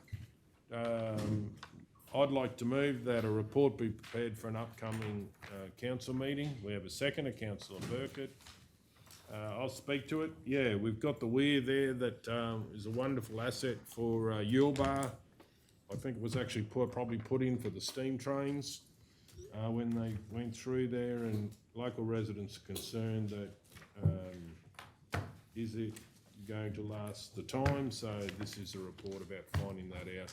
Speaker 1: I'd like to move that a report be prepared for an upcoming council meeting. We have a second, Councillor Burkett. I'll speak to it. Yeah, we've got the weir there that is a wonderful asset for Yulbar. I think it was actually probably put in for the steam trains when they went through there, and local residents are concerned that is it going to last the time? So this is a report about finding that out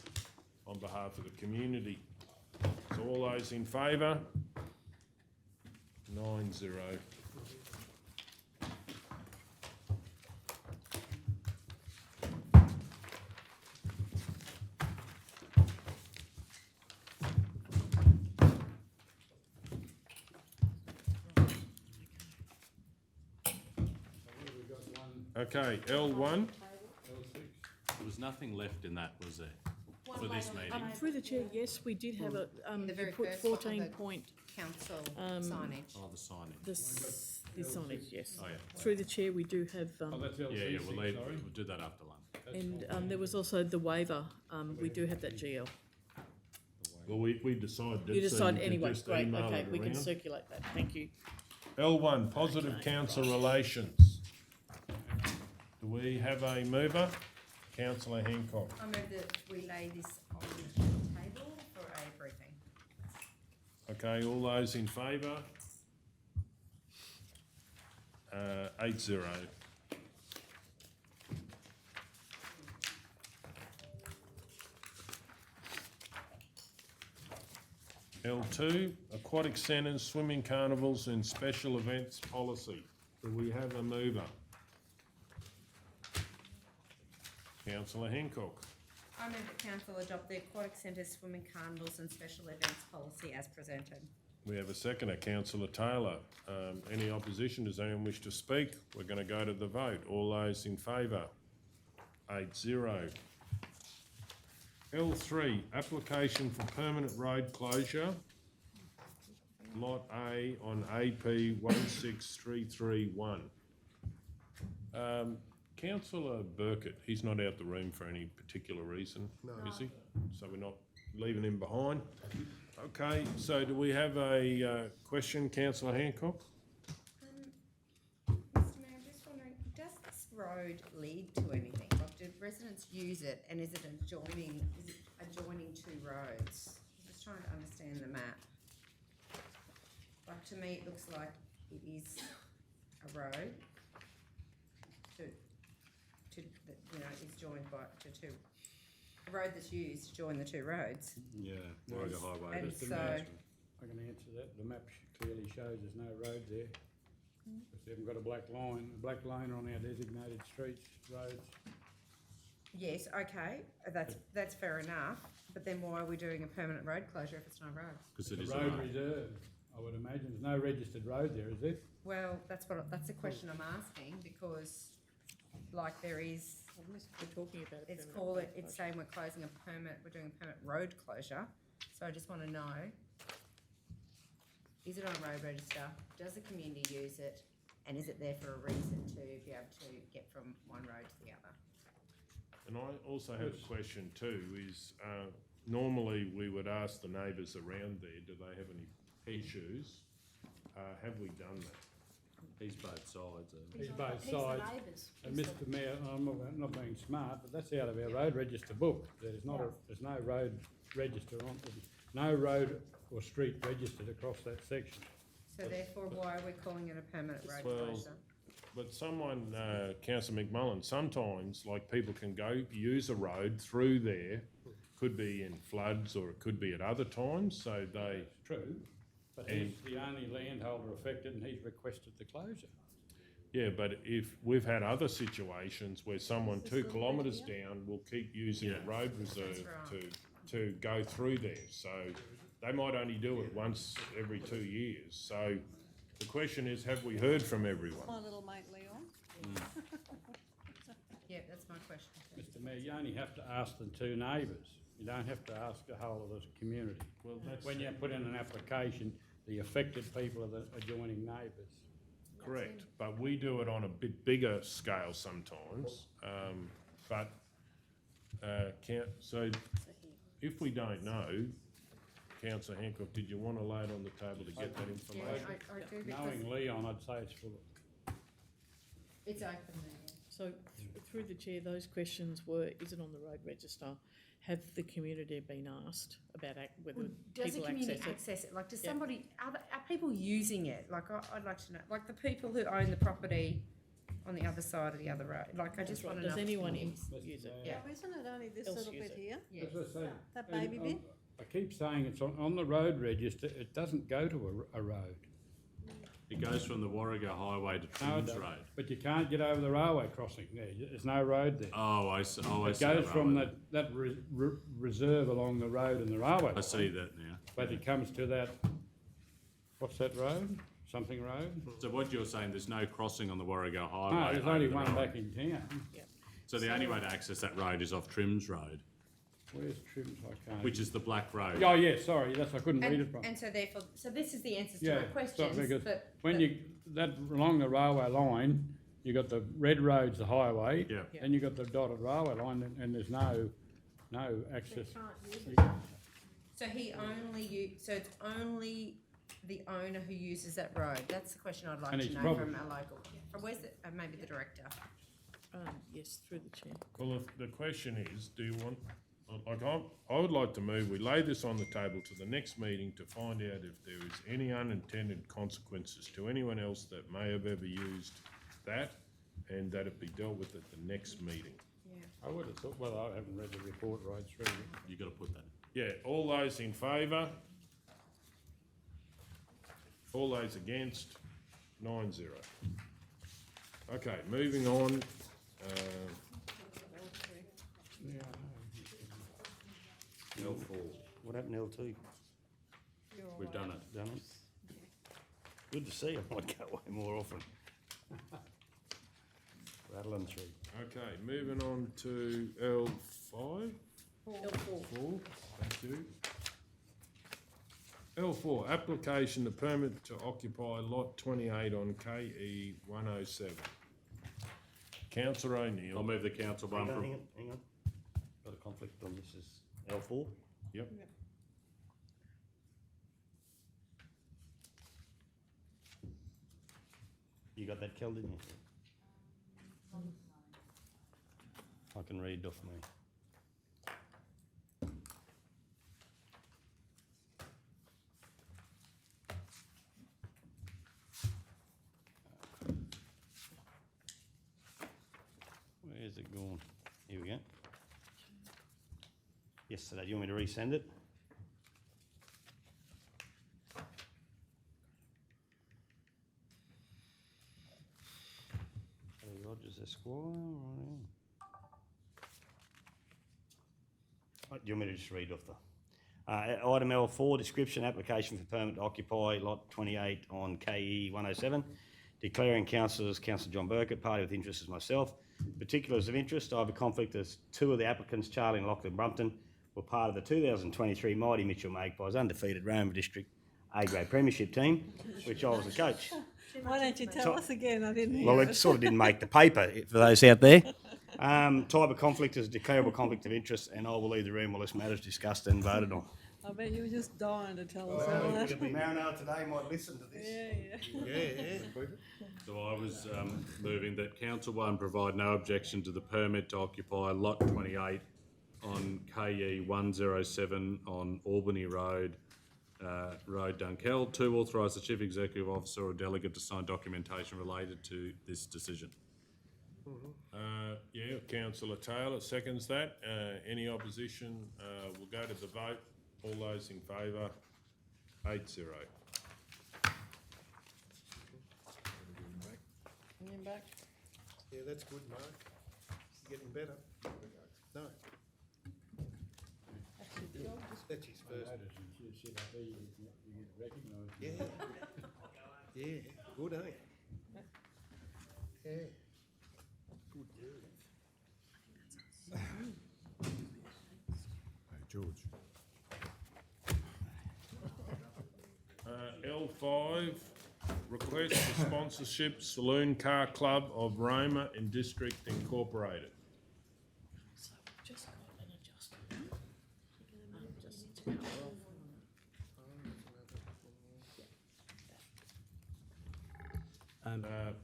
Speaker 1: on behalf of the community. So all those in favour? 9-0. Okay, L1.
Speaker 2: There was nothing left in that, was there, for this meeting?
Speaker 3: Through the chair, yes, we did have a,
Speaker 6: The
Speaker 3: you
Speaker 6: very
Speaker 3: put
Speaker 6: first one,
Speaker 3: 14
Speaker 6: the
Speaker 3: point,
Speaker 6: council signage.
Speaker 2: Oh, the signage.
Speaker 3: the signage, yes.
Speaker 2: Oh, yeah.
Speaker 3: Through the chair, we do have,
Speaker 5: Oh, that's
Speaker 2: Yeah,
Speaker 5: LC6,
Speaker 2: we'll
Speaker 5: sorry.
Speaker 2: do that after lunch.
Speaker 3: and there was also the waiver, we do have that GL.
Speaker 1: Well, we decided that.
Speaker 3: You
Speaker 1: so
Speaker 3: decide
Speaker 1: can
Speaker 3: anyway,
Speaker 1: just
Speaker 3: great,
Speaker 1: email
Speaker 3: okay,
Speaker 1: it
Speaker 3: we can
Speaker 1: around.
Speaker 3: circulate that, thank you.
Speaker 1: L1, positive council relations. Do we have a mover? Councillor Hancock.
Speaker 6: I move that we lay this on the table for a briefing.
Speaker 1: Okay, all those in favour? 8-0. L2, aquatic centres, swimming carnivals and special events policy. Do we have a mover? Councillor Hancock.
Speaker 6: I move that council adopt the aquatic centres, swimming carnivals and special events policy as presented.
Speaker 1: We have a seconder, Councillor Taylor. Any opposition? Does anyone wish to speak? We're going to go to the vote. All those in favour? 8-0. L3, application for permanent road closure, Lot A on AP 16331. Councillor Burkett, he's not out the room for any particular reason, is he? So we're not leaving him behind. Okay, so do we have a question, Councillor Hancock?
Speaker 6: Mr Mayor, I'm just wondering, does this road lead to anything? Like, do residents use it, and is it adjoining two roads? I'm just trying to understand the map. Like, to me, it looks like it is a road is joined to two, a road that's used to join the two roads.
Speaker 2: Yeah, Warriga Highway.
Speaker 6: And
Speaker 2: that's-
Speaker 6: so,
Speaker 5: I can answer that. The map clearly shows there's no road there. Because they haven't got a black line on our designated streets, roads.
Speaker 6: yes, okay, that's fair enough, but then why are we doing a permanent road closure if it's no road?
Speaker 2: Because it
Speaker 5: The
Speaker 2: is
Speaker 5: road
Speaker 2: a road.
Speaker 5: reserve, I would imagine. There's no registered road there, is there?
Speaker 6: Well, that's the question I'm asking, because like there is,
Speaker 3: We're talking about a
Speaker 6: it's
Speaker 3: permanent
Speaker 6: saying we're closing we're doing a permanent road closure, so I just wanna know, is it on a road register, does the community use it, and is it there for a reason to be able to get from one road to the other?
Speaker 1: And I also have a question too, is normally we would ask the neighbours around there, do they have any issues? Have we done that?
Speaker 2: He's both sides.
Speaker 5: He's both sides. And Mr Mayor, I'm not being smart, but that's out of our road register book. There's no road register on, no road or street registered across that section.
Speaker 6: So therefore, why are we calling it a permanent road
Speaker 1: Well,
Speaker 6: closure?
Speaker 1: but someone, Councillor McMullen, sometimes like people can go use a road through there could be in floods or it could be at other times, so they.
Speaker 5: True, but he's the only landholder affected and he's requested the closure.
Speaker 1: Yeah, but if we've had other situations where someone 2 kilometres down will keep using the road reserve to go through there, so they might only do it once every 2 years. So the question is, have we heard from everyone?
Speaker 7: My little mate Leon.
Speaker 6: Yeah, that's my question.
Speaker 5: Mr Mayor, you only have to ask the 2 neighbours. You don't have to ask the whole of the community.
Speaker 1: Well, that's
Speaker 5: When you put in an application, the affected people are the adjoining neighbours.
Speaker 1: correct, but we do it on a bit bigger scale sometimes. So if we don't know, Councillor Hancock, did you want to lay it on the table to get that information?
Speaker 6: I do, because
Speaker 5: Knowing Leon, I'd say it's full of.
Speaker 6: it's open there.
Speaker 3: So through the chair, those questions were, is it on the road register? Have the community been asked about whether
Speaker 6: Does the
Speaker 3: people
Speaker 6: community
Speaker 3: access it?
Speaker 6: access it? Like, does
Speaker 3: Yeah.
Speaker 6: somebody, are people using it? Like, I'd like to know, like the people who own the property on the other side of the other road. Like, I just want to know.
Speaker 3: Does
Speaker 6: if
Speaker 3: anyone
Speaker 6: communities-
Speaker 3: use it?
Speaker 6: Yeah.
Speaker 7: Oh, isn't it only this
Speaker 3: Else
Speaker 7: little
Speaker 3: use
Speaker 7: bit
Speaker 3: it.
Speaker 7: here?
Speaker 6: Yeah.
Speaker 5: As I say,
Speaker 7: That baby bit?
Speaker 5: I keep saying it's on the road register, it doesn't go to a road.
Speaker 2: It goes from the Warrego Highway to
Speaker 5: No, it
Speaker 2: Trims
Speaker 5: doesn't.
Speaker 2: Road.
Speaker 5: But you can't get over the railway crossing there, there's no road there.
Speaker 2: Oh, I see. Oh, I
Speaker 5: It
Speaker 2: see.
Speaker 5: goes
Speaker 2: the
Speaker 5: from
Speaker 2: railway.
Speaker 5: that reserve along the road and the railway.
Speaker 2: I see that now.
Speaker 5: But it comes to that, what's that road? Something road?
Speaker 2: So what you're saying, there's no crossing on the Warrego
Speaker 5: No,
Speaker 2: Highway?
Speaker 5: there's only
Speaker 2: over the
Speaker 5: one
Speaker 2: railway.
Speaker 5: back in town.
Speaker 2: So the only way to access that road is off Trims Road,
Speaker 5: Where's Trims? I can't.
Speaker 2: which is the black road.
Speaker 5: Oh, yeah, sorry, I couldn't read it
Speaker 6: And,
Speaker 5: from.
Speaker 6: and so therefore, so this is the answers to
Speaker 5: Yeah,
Speaker 6: my questions,
Speaker 5: because
Speaker 6: but.
Speaker 5: when along the railway line, you got the red road's the highway.
Speaker 2: Yeah.
Speaker 5: Then you got the dotted railway line and there's no access.
Speaker 6: So so it's only the owner who uses that road? That's the question I'd like
Speaker 5: And
Speaker 6: to
Speaker 5: his
Speaker 6: know
Speaker 5: property.
Speaker 6: from our local, from where's the, maybe the director?
Speaker 3: Yes, through the chair.
Speaker 1: Well, if the question is, do you want, like, I would like to move, we lay this on the table to the next meeting to find out if there is any unintended consequences to anyone else that may have ever used that, and that it be dealt with at the next meeting.
Speaker 5: I would have thought, well, I haven't read the report right through.
Speaker 2: You got to put that.
Speaker 1: Yeah, all those in favour? All those against? 9-0. Okay, moving on.
Speaker 2: L4.
Speaker 8: What happened to L2?
Speaker 2: We've done it.
Speaker 8: Done it? Good to see, I might go away more often. Rattling through.
Speaker 1: Okay, moving on to L5.
Speaker 6: L4.
Speaker 1: 4, thank you. L4, application to permit to occupy lot 28 on KE 107. Councillor O'Neill.
Speaker 2: I'll move the council one.
Speaker 8: Hang on. Got a conflict on this is L4?
Speaker 1: Yep.
Speaker 8: You got that, Kel, didn't you? I can read off me. Where's it gone? Here we go. Yesterday, do you want me to resend it? Rogers Esquire. Do you want me to just read off the item L4, description, application for permit to occupy lot 28 on KE 107, declaring Councillor John Burkett, party with interest as myself. Particulars of interest, I have a conflict as 2 of the applicants, Charlie and Lachlan Brumpton, were part of the 2023 Mighty Mitchell Magpies undefeated Roma District A-grade premiership team, which I was the coach.
Speaker 7: Why don't you tell us again? I didn't hear
Speaker 8: Well, it sort of didn't make the paper for those out there. Type of conflict is a declarable conflict of interest, and I will leave the room while this matter is discussed and voted on.
Speaker 7: I bet you were just dying to tell us all that.
Speaker 8: Maranoa today might listen to this.
Speaker 7: Yeah.
Speaker 2: So I was moving that Council 1 provide no objection to the permit to occupy lot 28 on KE 107 on Albany Road, Dunkeld. 2, authorise the Chief Executive Officer or delegate to sign documentation related to this decision.
Speaker 1: Yeah, councillor Taylor seconds that. Any opposition? We'll go to the vote. All those in favour? 8-0.
Speaker 3: Bring back.
Speaker 9: Yeah, that's good, Mark. Getting better. No. That's his first. Yeah. Yeah, good, eh? Yeah. Good nerve.
Speaker 10: Hey, George.
Speaker 1: L5, request for sponsorship Saloon Car Club of Roma and District Incorporated.
Speaker 3: So we've just got an adjustment. Just to cover off.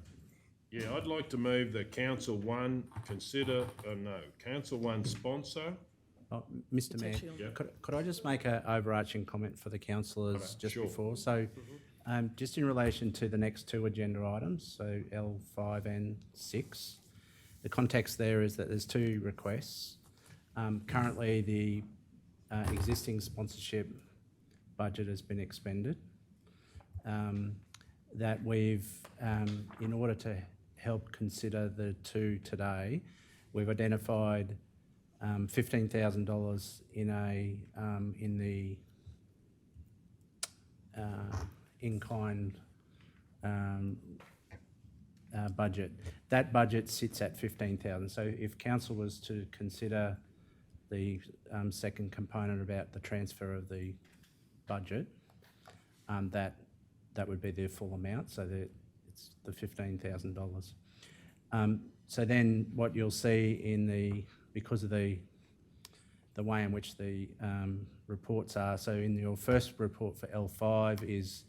Speaker 1: Yeah, I'd like to move that Council 1 Council 1 sponsor.
Speaker 15: Oh, Mr Mayor,
Speaker 1: Yeah.
Speaker 15: could I just make an overarching comment for the councillors just
Speaker 1: sure.
Speaker 15: before? So, just in relation to the next two agenda items, so L5 and 6, the context there is that there's two requests. Currently, the existing sponsorship budget has been expended. That we've, in order to help consider the two today, we've identified $15,000 in the in-kind budget. That budget sits at $15,000. So if council was to consider the second component about the transfer of the budget, that would be the full amount. So that it's the $15,000. So then what you'll see because of the way in which the reports are, so in your first report for L5 is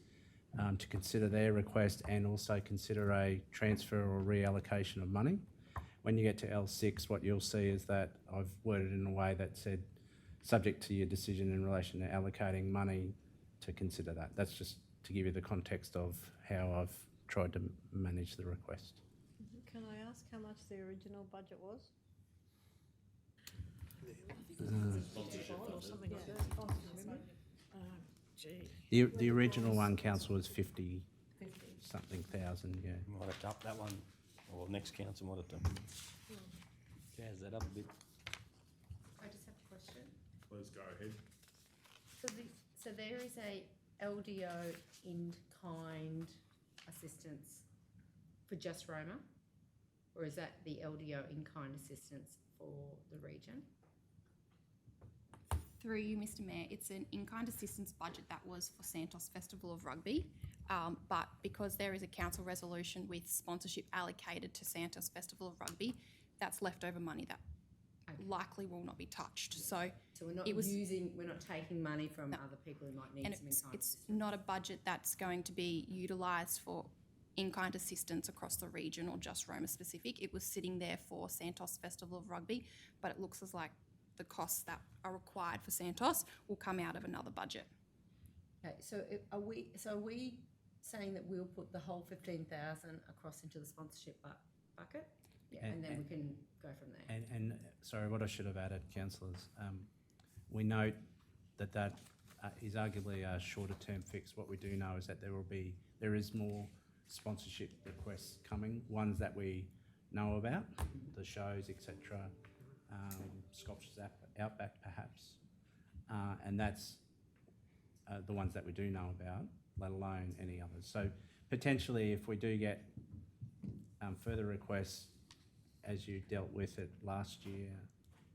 Speaker 15: to consider their request and also consider a transfer or reallocation of money. When you get to L6, what you'll see is that I've worded in a way that said, subject to your decision in relation to allocating money to consider that. That's just to give you the context of how I've tried to manage the request.
Speaker 7: Can I ask how much the original budget was?
Speaker 3: Or something like that.
Speaker 15: The original one, council, was 50 something thousand, yeah.
Speaker 8: Might have to up that one, or next council might have to jazz that up a bit.
Speaker 6: I just have a question.
Speaker 1: Please go ahead.
Speaker 6: So there is a LDO in-kind assistance for just Roma? Or is that the LDO in-kind assistance for the region?
Speaker 16: Through you, Mr Mayor, it's an in-kind assistance budget that was for Santos Festival of Rugby, but because there is a council resolution with sponsorship allocated to Santos Festival of Rugby, that's leftover money that likely will not be touched. So
Speaker 6: we're not we're not taking money from other people who might need
Speaker 16: and
Speaker 6: some in-kind
Speaker 16: it's
Speaker 6: assistance.
Speaker 16: not a budget that's going to be utilised for in-kind assistance across the region or just Roma specific. It was sitting there for Santos Festival of Rugby, but it looks as like the costs that are required for Santos will come out of another budget.
Speaker 6: Okay, so are we saying that we'll put the whole 15,000 across into the sponsorship bucket? Yeah, and then we can go from there.
Speaker 15: And sorry, what I should have added, councillors, we note that is arguably a shorter term fix. What we do know is that there is more sponsorship requests coming, ones that we know about, the shows, etc., Scotch's Outback perhaps, and that's the ones that we do know about, let alone any others. So potentially if we do get further requests, as you dealt with it last year,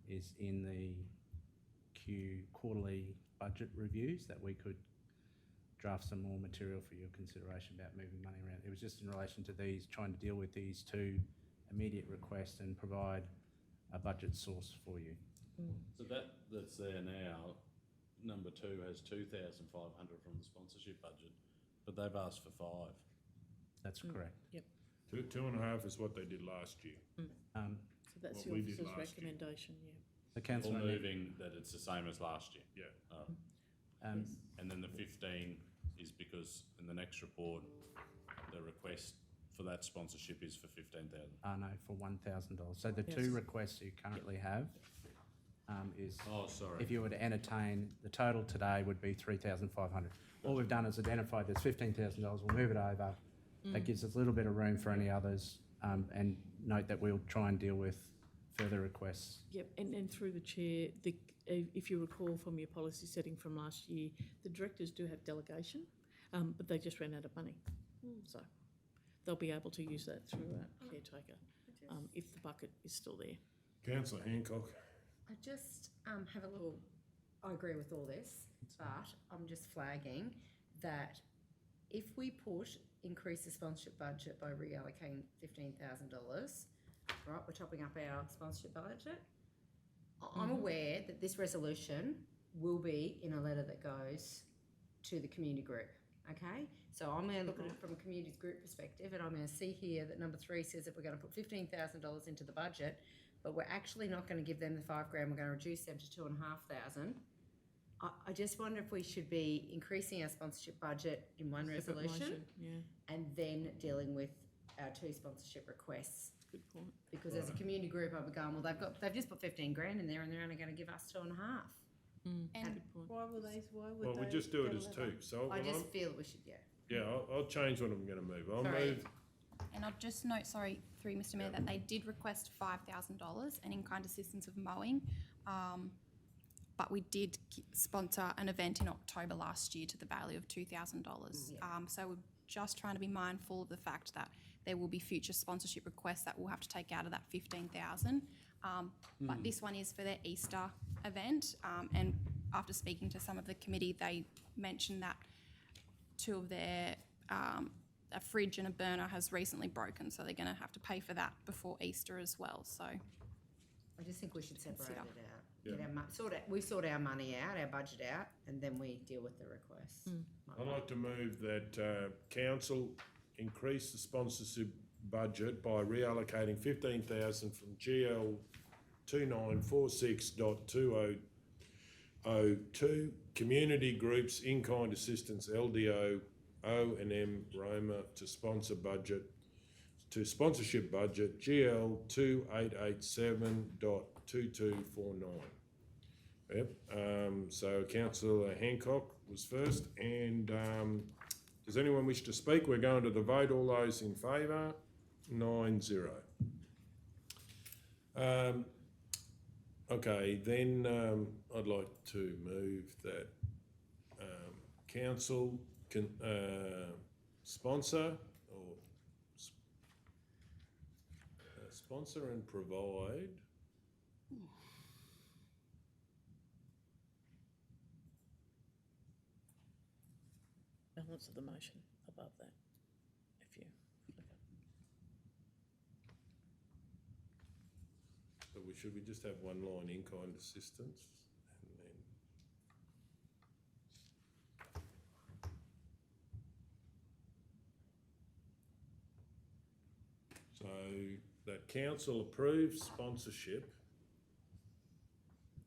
Speaker 15: is in the quarterly budget reviews that we could draft some more material for your consideration about moving money around. It was just in relation to these, trying to deal with these two immediate requests and provide a budget source for you.
Speaker 2: So that's there now. Number 2 has 2,500 from the sponsorship budget, but they've asked for 5.
Speaker 15: That's correct.
Speaker 3: Yep.
Speaker 1: 2.5 is what they did last year.
Speaker 3: So that's
Speaker 1: What
Speaker 3: the
Speaker 1: we did
Speaker 3: officer's
Speaker 1: last year.
Speaker 3: recommendation, yeah.
Speaker 15: The council
Speaker 2: All moving that it's the same as last year.
Speaker 1: Yeah.
Speaker 2: And then the 15 is because in the next report, the request for that sponsorship is for 15,000.
Speaker 15: No, for $1,000. So the
Speaker 3: Yes.
Speaker 15: two requests you currently have is.
Speaker 2: Oh, sorry.
Speaker 15: If you were to entertain, the total today would be 3,500. All we've done is identified there's $15,000. We'll move it over. That gives us a little bit of room for any others. And note that we'll try and deal with further requests.
Speaker 3: Yep, and through the chair, if you recall from your policy setting from last year, the directors do have delegation, but they just ran out of money. So they'll be able to use that through caretaker if the bucket is still there.
Speaker 1: Councillor Hancock.
Speaker 6: I just have a little, I agree with all this, but I'm just flagging that if we increase the sponsorship budget by reallocating $15,000, right, we're topping up our sponsorship budget. I'm aware that this resolution will be in a letter that goes to the community group, okay? So I'm going to look at it from a community group perspective, and I'm going to see here that number 3 says that we're going to put $15,000 into the budget, but we're actually not going to give them the $5,000, we're going to reduce them to $2,500. I just wonder if we should be increasing our sponsorship budget in one resolution and then dealing with our 2 sponsorship requests.
Speaker 3: Good point.
Speaker 6: Because as a community group, I'll be going, well, they've just put $15,000 in there and they're only going to give us 2.5.
Speaker 16: And
Speaker 7: Why would they?
Speaker 1: Well, we just do it as 2, so.
Speaker 6: I just feel we should,
Speaker 1: Yeah, I'll change what I'm going to move. I'll
Speaker 6: Sorry.
Speaker 1: move.
Speaker 16: And I'll just note, sorry, through Mr Mayor, that they did request $5,000 and in-kind assistance of mowing. But we did sponsor an event in October last year to the value of $2,000. So we're just trying to be mindful of the fact that there will be future sponsorship requests that we'll have to take out of that $15,000. But this one is for their Easter event. And after speaking to some of the committee, they mentioned that 2 of their, a fridge and a burner has recently broken, so they're going to have to pay for that before Easter as well. So
Speaker 6: I just think we should separate it out.
Speaker 1: Yeah.
Speaker 6: Get we sort our money out, our budget out, and then we deal with the requests.
Speaker 1: I'd like to move that council increase the sponsorship budget by reallocating $15,000 from GL 2946.2002 community groups in-kind assistance LDO O&M Roma to sponsorship budget GL 2887.2249. Yep. So Councillor Hancock was first, and does anyone wish to speak? We're going to the vote. All those in favour? 9-0. Okay, then I'd like to move that council can sponsor and provide
Speaker 3: Balance of the motion above that, if you look at.
Speaker 1: So should we just have one line in-kind assistance and then? So that council approves sponsorship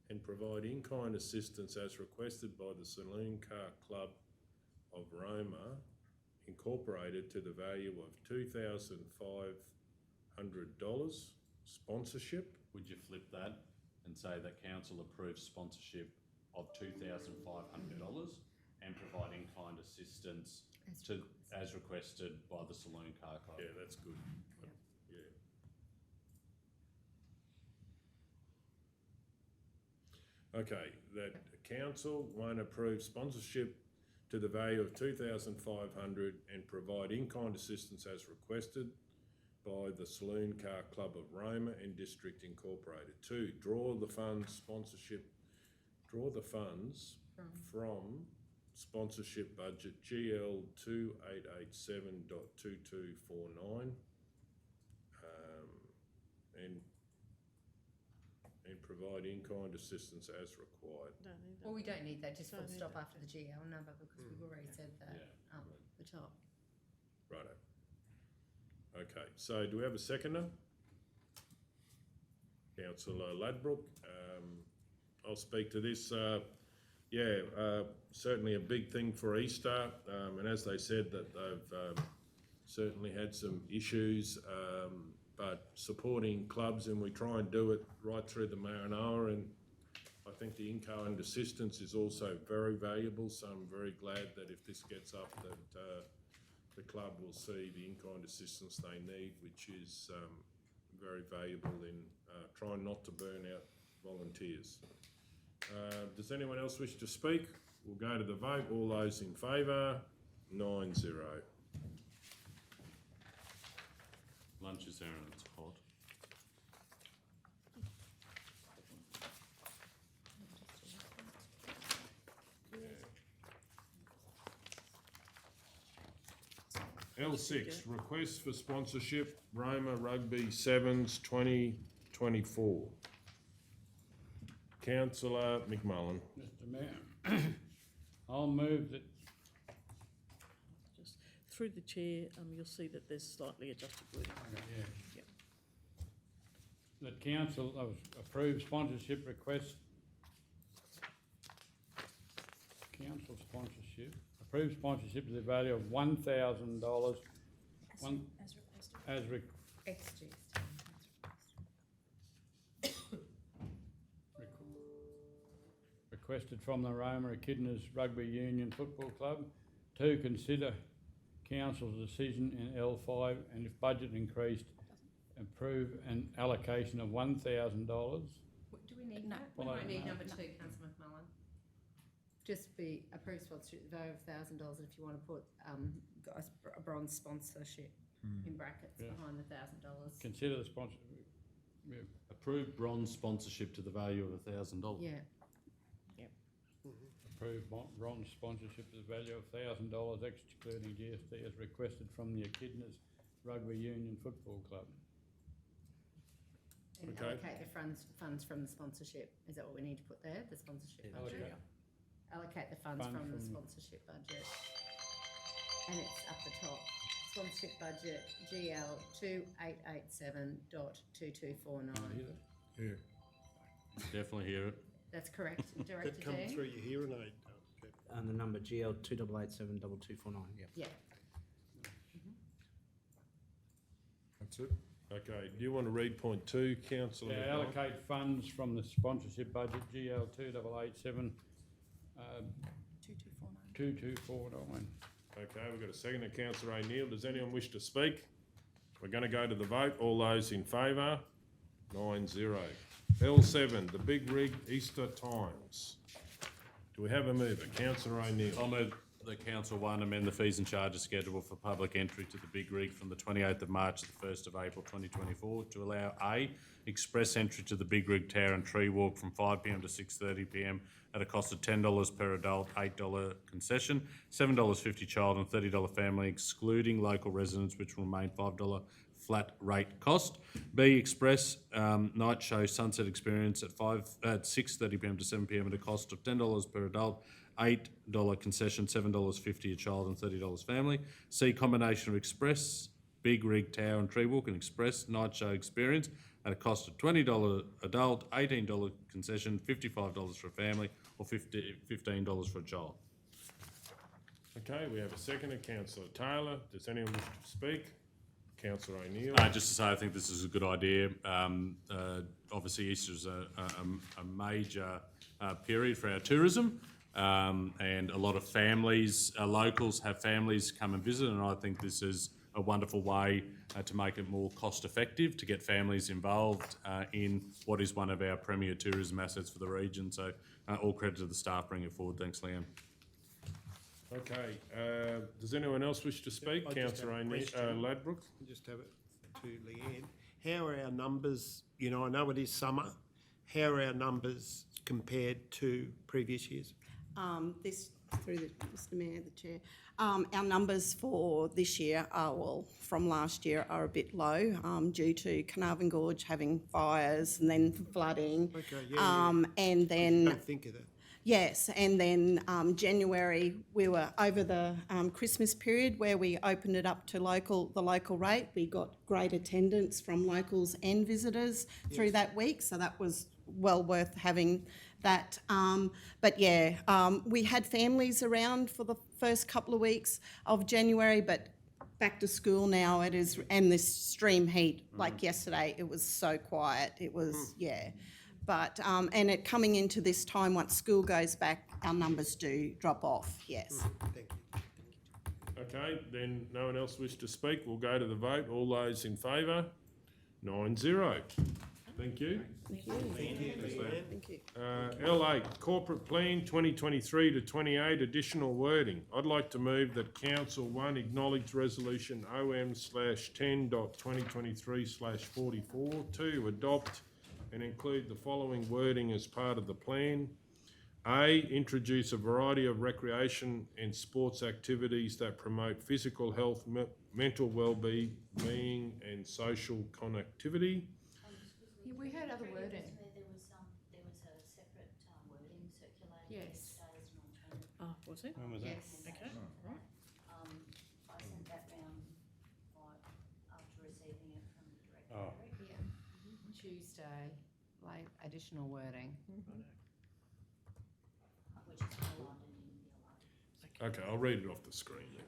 Speaker 1: and provide in-kind assistance as requested by the Saloon Car Club of Roma Incorporated to the value of $2,500 sponsorship.
Speaker 2: Would you flip that and say that council approves sponsorship of $2,500 and provide in-kind assistance as requested by the Saloon Car Club?
Speaker 1: Yeah, that's good. Yeah. Okay, that council won't approve sponsorship to the value of $2,500 and provide in-kind assistance as requested by the Saloon Car Club of Roma and District Incorporated. 2, draw the funds from sponsorship budget GL 2887.2249 and provide in-kind assistance as required.
Speaker 6: Well, we don't need that, just full stop after the GL number because we've already said that up the top.
Speaker 1: Righto. Okay, so do we have a seconder? Councillor Ladbrook. I'll speak to this. Certainly a big thing for Easter, and as they said that they've certainly had some issues, but supporting clubs, and we try and do it right through the Maranoa, and I think the in-kind assistance is also very valuable, so I'm very glad that if this gets up, that the club will see the in-kind assistance they need, which is very valuable in trying not to burn out volunteers. Does anyone else wish to speak? We'll go to the vote. All those in favour? 9-0.
Speaker 2: Lunch is there and it's hot.
Speaker 1: L6, request for sponsorship, Roma Rugby Sevens 2024. Councillor McMullen.
Speaker 5: Mr Mayor, I'll move that,
Speaker 3: Just through the chair, you'll see that there's slightly adjusted wording.
Speaker 5: yeah, that council approve sponsorship request. Council sponsorship, approve sponsorship to the value of $1,000. As requested.
Speaker 6: Excuse.
Speaker 5: Requested from the Roma Echidnas Rugby Union Football Club to consider council's decision in L5 and if budget increased, approve an allocation of $1,000.
Speaker 6: Do we need that? We
Speaker 5: Well,
Speaker 6: might need
Speaker 5: no.
Speaker 6: number 2, Councillor McMullen. Just be approved sponsorship, the value of $1,000 if you want to put a bronze sponsorship in brackets behind the $1,000.
Speaker 5: Consider the sponsor. Yeah.
Speaker 2: Approve bronze sponsorship to the value of $1,000.
Speaker 6: Yeah.
Speaker 5: Approve bronze sponsorship to the value of $1,000 excluding GST as requested from the Echidnas Rugby Union Football Club.
Speaker 6: And
Speaker 1: Okay.
Speaker 6: allocate the funds from the sponsorship. Is that what we need to put there, the sponsorship budget? Allocate the funds from the sponsorship budget. And it's up the top. Sponsorship budget GL 2887.2249.
Speaker 10: Yeah.
Speaker 2: Definitely hear it.
Speaker 6: That's correct, Director
Speaker 9: That come
Speaker 6: Dean?
Speaker 9: through your hearing aid.
Speaker 15: And the number GL 28872249, yep.
Speaker 6: Yeah.
Speaker 10: That's it.
Speaker 1: Okay, do you want to read point 2, Councillor
Speaker 5: Yeah,
Speaker 1: McMullen?
Speaker 5: allocate funds from the sponsorship budget GL 2887 2249.
Speaker 1: Okay, we've got a second to Councillor O'Neill. Does anyone wish to speak? We're going to go to the vote. All those in favour? 9-0. L7, the Big Rig Easter Times. Do we have a mover? Councillor O'Neill.
Speaker 2: I'll move that Council 1 amend the fees and charges schedule for public entry to the Big Rig from the 28th of March to the 1st of April 2024 to allow A, express entry to the Big Rig Tower and Tree Walk from 5pm to 6:30pm at a cost of $10 per adult, $8 concession, $7.50 child and $30 family, excluding local residents, which will remain $5 flat rate cost. B, express night show sunset experience at 6:30pm to 7pm at a cost of $10 per adult, $8 concession, $7.50 a child and $30 family. C, combination of express, Big Rig Tower and Tree Walk and express night show experience at a cost of $20 adult, $18 concession, $55 for a family or $15 for a child.
Speaker 1: Okay, we have a second to Councillor Taylor. Does anyone wish to speak? Councillor O'Neill.
Speaker 2: Just to say, I think this is a good idea. Obviously, Easter is a major period for our tourism, and a lot of families, locals have families come and visit, and I think this is a wonderful way to make it more cost effective, to get families involved in what is one of our premier tourism assets for the region. So all credit to the staff bringing it forward. Thanks, Liam.
Speaker 1: Okay, does anyone else wish to speak?
Speaker 9: I just
Speaker 1: Councillor
Speaker 9: have a
Speaker 1: O'Neill,
Speaker 9: question.
Speaker 1: Ladbroke.
Speaker 9: Just have it to Leanne. How are our numbers, I know it is summer, how are our numbers compared to previous years?
Speaker 21: Through Mr Mayor, the Chair, our numbers for this year from last year are a bit low due to Carnarvon Gorge having fires and then flooding.
Speaker 9: Okay, yeah.
Speaker 21: And then...
Speaker 9: Don't think of that.
Speaker 21: Yes, and then January, we were over the Christmas period where we opened it up to the local rate. We got great attendance from locals and visitors through that week, so that was well worth having that. We had families around for the first couple of weeks of January, but back to school now, it is, and this stream heat, like yesterday, it was so quiet. It was, yeah. But, and it coming into this time, once school goes back, our numbers do drop off, yes.
Speaker 9: Thank you.
Speaker 1: Okay, then no one else wish to speak. We'll go to the vote. All those in favour? 9-0. Thank you.
Speaker 3: Thank you. Thank you.
Speaker 1: L8, Corporate Plan 2023 to 28, additional wording. I'd like to move that Council 1 acknowledge Resolution OM/10.2023/44 to adopt and include the following wording as part of the plan. A, introduce a variety of recreation and sports activities that promote physical health, mental well-being and social connectivity.
Speaker 12: Yeah, we had other wording.
Speaker 22: There was a separate wording circulated
Speaker 12: Yes.
Speaker 22: yesterday as an alternative.
Speaker 3: Oh, was it?
Speaker 8: When was that?
Speaker 12: Yes.
Speaker 3: Okay, right.
Speaker 22: I sent that round after receiving it from the director.
Speaker 8: Oh.
Speaker 12: Yeah. Tuesday, like additional wording.
Speaker 22: Which is highlighted in yellow.
Speaker 1: Okay, I'll read it off the screen then.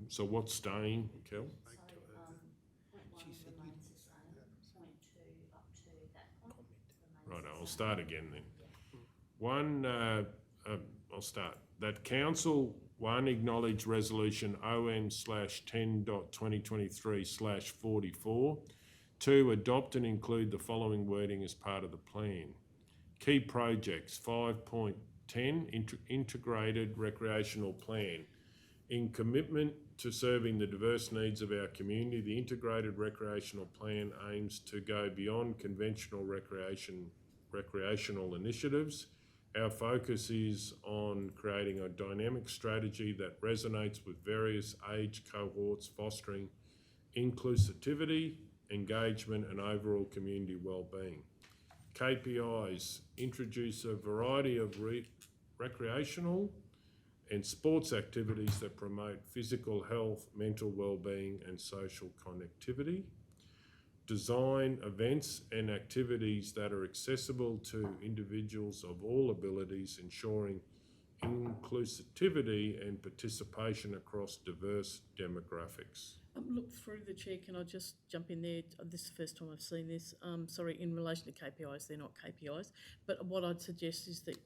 Speaker 1: So what's staying, Kel?
Speaker 22: Point 1 remains the same, point 2 up to that point remains
Speaker 1: Right, I'll start again then. I'll start. That Council 1 acknowledge Resolution OM/10.2023/44. 2, adopt and include the following wording as part of the plan. Key projects, 5.10, integrated recreational plan. In commitment to serving the diverse needs of our community, the integrated recreational plan aims to go beyond conventional recreational initiatives. Our focus is on creating a dynamic strategy that resonates with various age cohorts, fostering inclusivity, engagement and overall community wellbeing. KPIs, introduce a variety of recreational and sports activities that promote physical health, mental wellbeing and social connectivity. Design events and activities that are accessible to individuals of all abilities, ensuring inclusivity and participation across diverse demographics.
Speaker 3: Look, through the chair, can I just jump in there? This is the first time I've seen this. Sorry, in relation to KPIs, they're not KPIs. But what I'd suggest is that,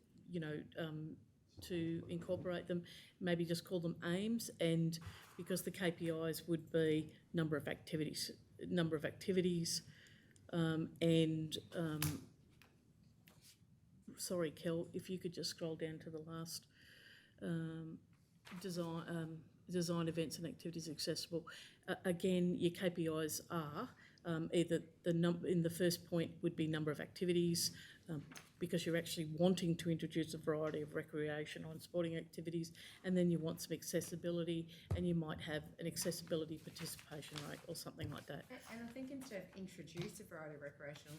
Speaker 3: to incorporate them, maybe just call them aims, and because the KPIs would be number of activities, sorry, Kel, if you could just scroll down to the last design events and activities accessible. Again, your KPIs are either in the first point would be number of activities, because you're actually wanting to introduce a variety of recreational and sporting activities, and then you want some accessibility, and you might have an accessibility participation rate or something like that.
Speaker 6: And I think instead of introduce a variety of recreational,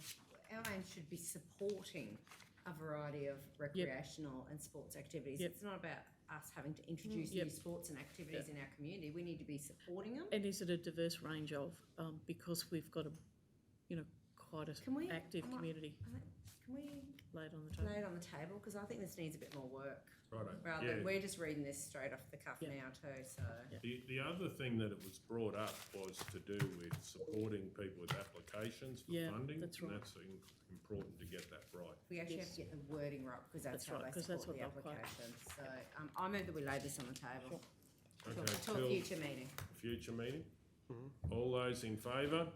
Speaker 6: our aim should be supporting a variety of recreational and sports activities.
Speaker 3: Yep.
Speaker 6: It's not about us having to introduce new sports and activities in our community. We need to be supporting them.
Speaker 3: And is it a diverse range of, because we've got a, quite a active community.
Speaker 6: Can we
Speaker 3: lay it on the table?
Speaker 6: Lay it on the table, because I think this needs a bit more work.
Speaker 1: Righto.
Speaker 6: Rather than, we're just reading this straight off the cuff now too, so.
Speaker 1: The other thing that it was brought up was to do with supporting people with applications for funding.
Speaker 3: That's right.
Speaker 1: And that's important to get that right.
Speaker 6: We actually have to get the wording right, because that's how
Speaker 3: right,
Speaker 6: they
Speaker 3: 'cause that's
Speaker 6: support the
Speaker 3: what they'll
Speaker 6: application. So, I move that we lay this on the table.
Speaker 1: Okay,
Speaker 6: To a
Speaker 1: till
Speaker 6: future meeting.
Speaker 1: Future meeting? All those in favour?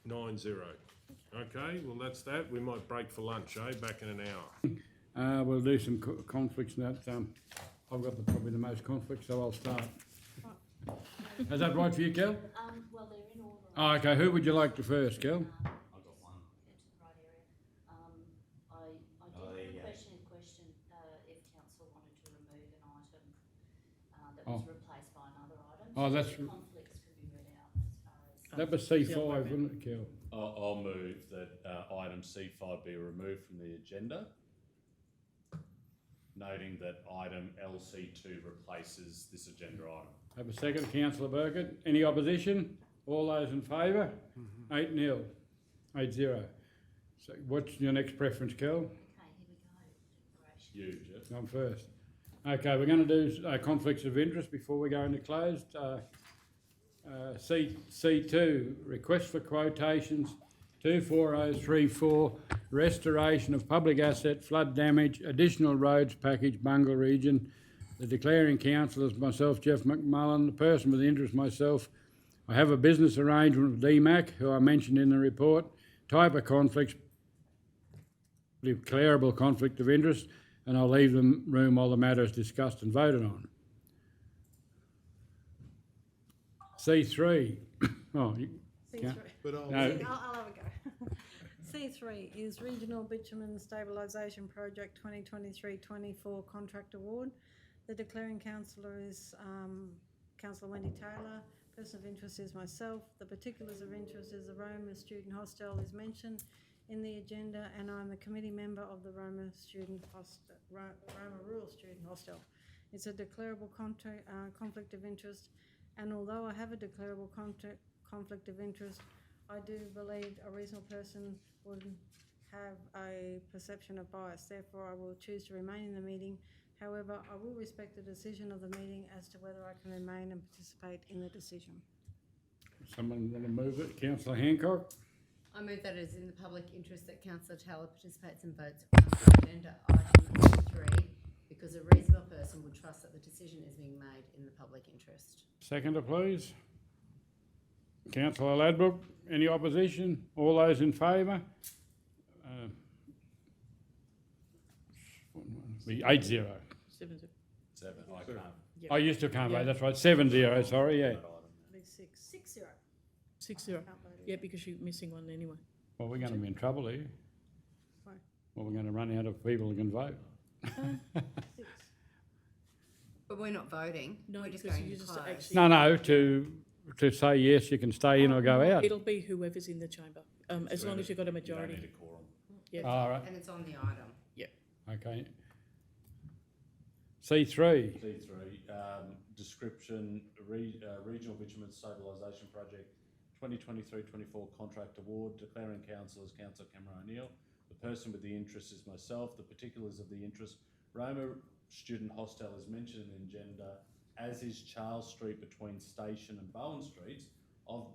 Speaker 1: 9-0. Okay, well, that's that. We might break for lunch, back in an hour.
Speaker 5: We'll do some conflicts and that. I've got probably the most conflicts, so I'll start. Is that right for you, Kel?
Speaker 22: Well, they're in order.
Speaker 5: Oh, okay, who would you like to first, Kel?
Speaker 22: Into the right area. I did have a question if council wanted to remove an item that was replaced by another item.
Speaker 5: Oh,
Speaker 22: So
Speaker 5: that's-
Speaker 22: the conflicts could be read out as far as.
Speaker 5: That was C5, wouldn't it, Kel?
Speaker 2: I'll move that item C5 be removed from the agenda, noting that item LC2 replaces this agenda item.
Speaker 5: Have a second, councillor Burkett. Any opposition? All those in favour? 8-0, 8-0. So what's your next preference, Kel?
Speaker 22: Okay, here we go.
Speaker 2: You, Jeff.
Speaker 5: I'm first. Okay, we're going to do conflicts of interest before we go into closed. C2, request for quotations 24034, restoration of public asset, flood damage, additional roads package, Bungle region. The declaring council is myself, Jeff McMullen, the person with interest, myself. I have a business arrangement with DMAC, who I mentioned in the report. Type of conflicts, declarable conflict of interest, and I'll leave the room while the matter is discussed and voted on. C3. Oh, you can't.
Speaker 7: C3.
Speaker 5: No.
Speaker 7: I'll have a go. C3 is Regional Bitumen Stabilisation Project 2023-24 Contract Award. The declaring councillor is Councillor Wendy Taylor. Person of interest is myself. The particulars of interest is the Roma Student Hostel is mentioned in the agenda, and I'm a committee member of the Roma Rural Student Hostel. It's a declarable conflict of interest, and although I have a declarable conflict of interest, I do believe a reasonable person would have a perception of bias. Therefore, I will choose to remain in the meeting. However, I will respect the decision of the meeting as to whether I can remain and participate in the decision.
Speaker 5: Someone want to move it? Councillor Hancock?
Speaker 6: I move that it is in the public interest that Councillor Taylor participates and votes on agenda item 3, because a reasonable person would trust that the decision is being made in the public interest.
Speaker 5: Seconder, please. Councillor Ladbrook, any opposition? All those in favour? 8-0.
Speaker 3: 7-0.
Speaker 2: 7, I can't.
Speaker 5: Oh, you still can't vote, that's right, 7-0, sorry, yeah.
Speaker 4: 6-0.
Speaker 3: 6-0. Yeah, because you're missing one anyway.
Speaker 5: Well, we're going to be in trouble here.
Speaker 7: Why?
Speaker 5: Well, we're going to run out of people who can vote.
Speaker 6: But we're not voting.
Speaker 3: No,
Speaker 6: we're just
Speaker 3: because
Speaker 6: going
Speaker 3: you
Speaker 6: to
Speaker 3: just
Speaker 6: close.
Speaker 3: actually-
Speaker 5: No, to say yes, you can stay in or go out.
Speaker 3: It'll be whoever's in the chamber, as long as you've got a majority.
Speaker 2: You don't need a quorum.
Speaker 3: Yeah.
Speaker 5: All right,
Speaker 6: And it's on the item.
Speaker 3: Yeah.
Speaker 5: okay. C3.
Speaker 2: Description, Regional Bitumen Stabilisation Project 2023-24 Contract Award, declaring council as Councillor Cameron O'Neill. The person with the interest is myself. The particulars of the interest, Roma Student Hostel is mentioned in the agenda, as is Charles Street between Station and Bowen Streets, of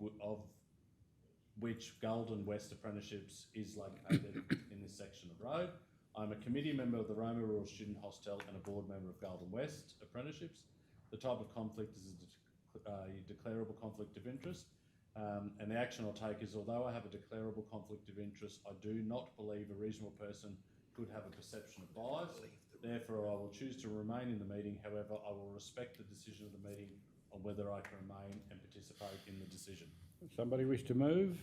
Speaker 2: which Golden West Apprenticeships is located in this section of road. I'm a committee member of the Roma Rural Student Hostel and a board member of Golden West Apprenticeships. The type of conflict is a declarable conflict of interest. And the action I'll take is, although I have a declarable conflict of interest, I do not believe a reasonable person could have a perception of bias. Therefore, I will choose to remain in the meeting. However, I will respect the decision of the meeting on whether I can remain and participate in the decision.
Speaker 5: Somebody wish to move?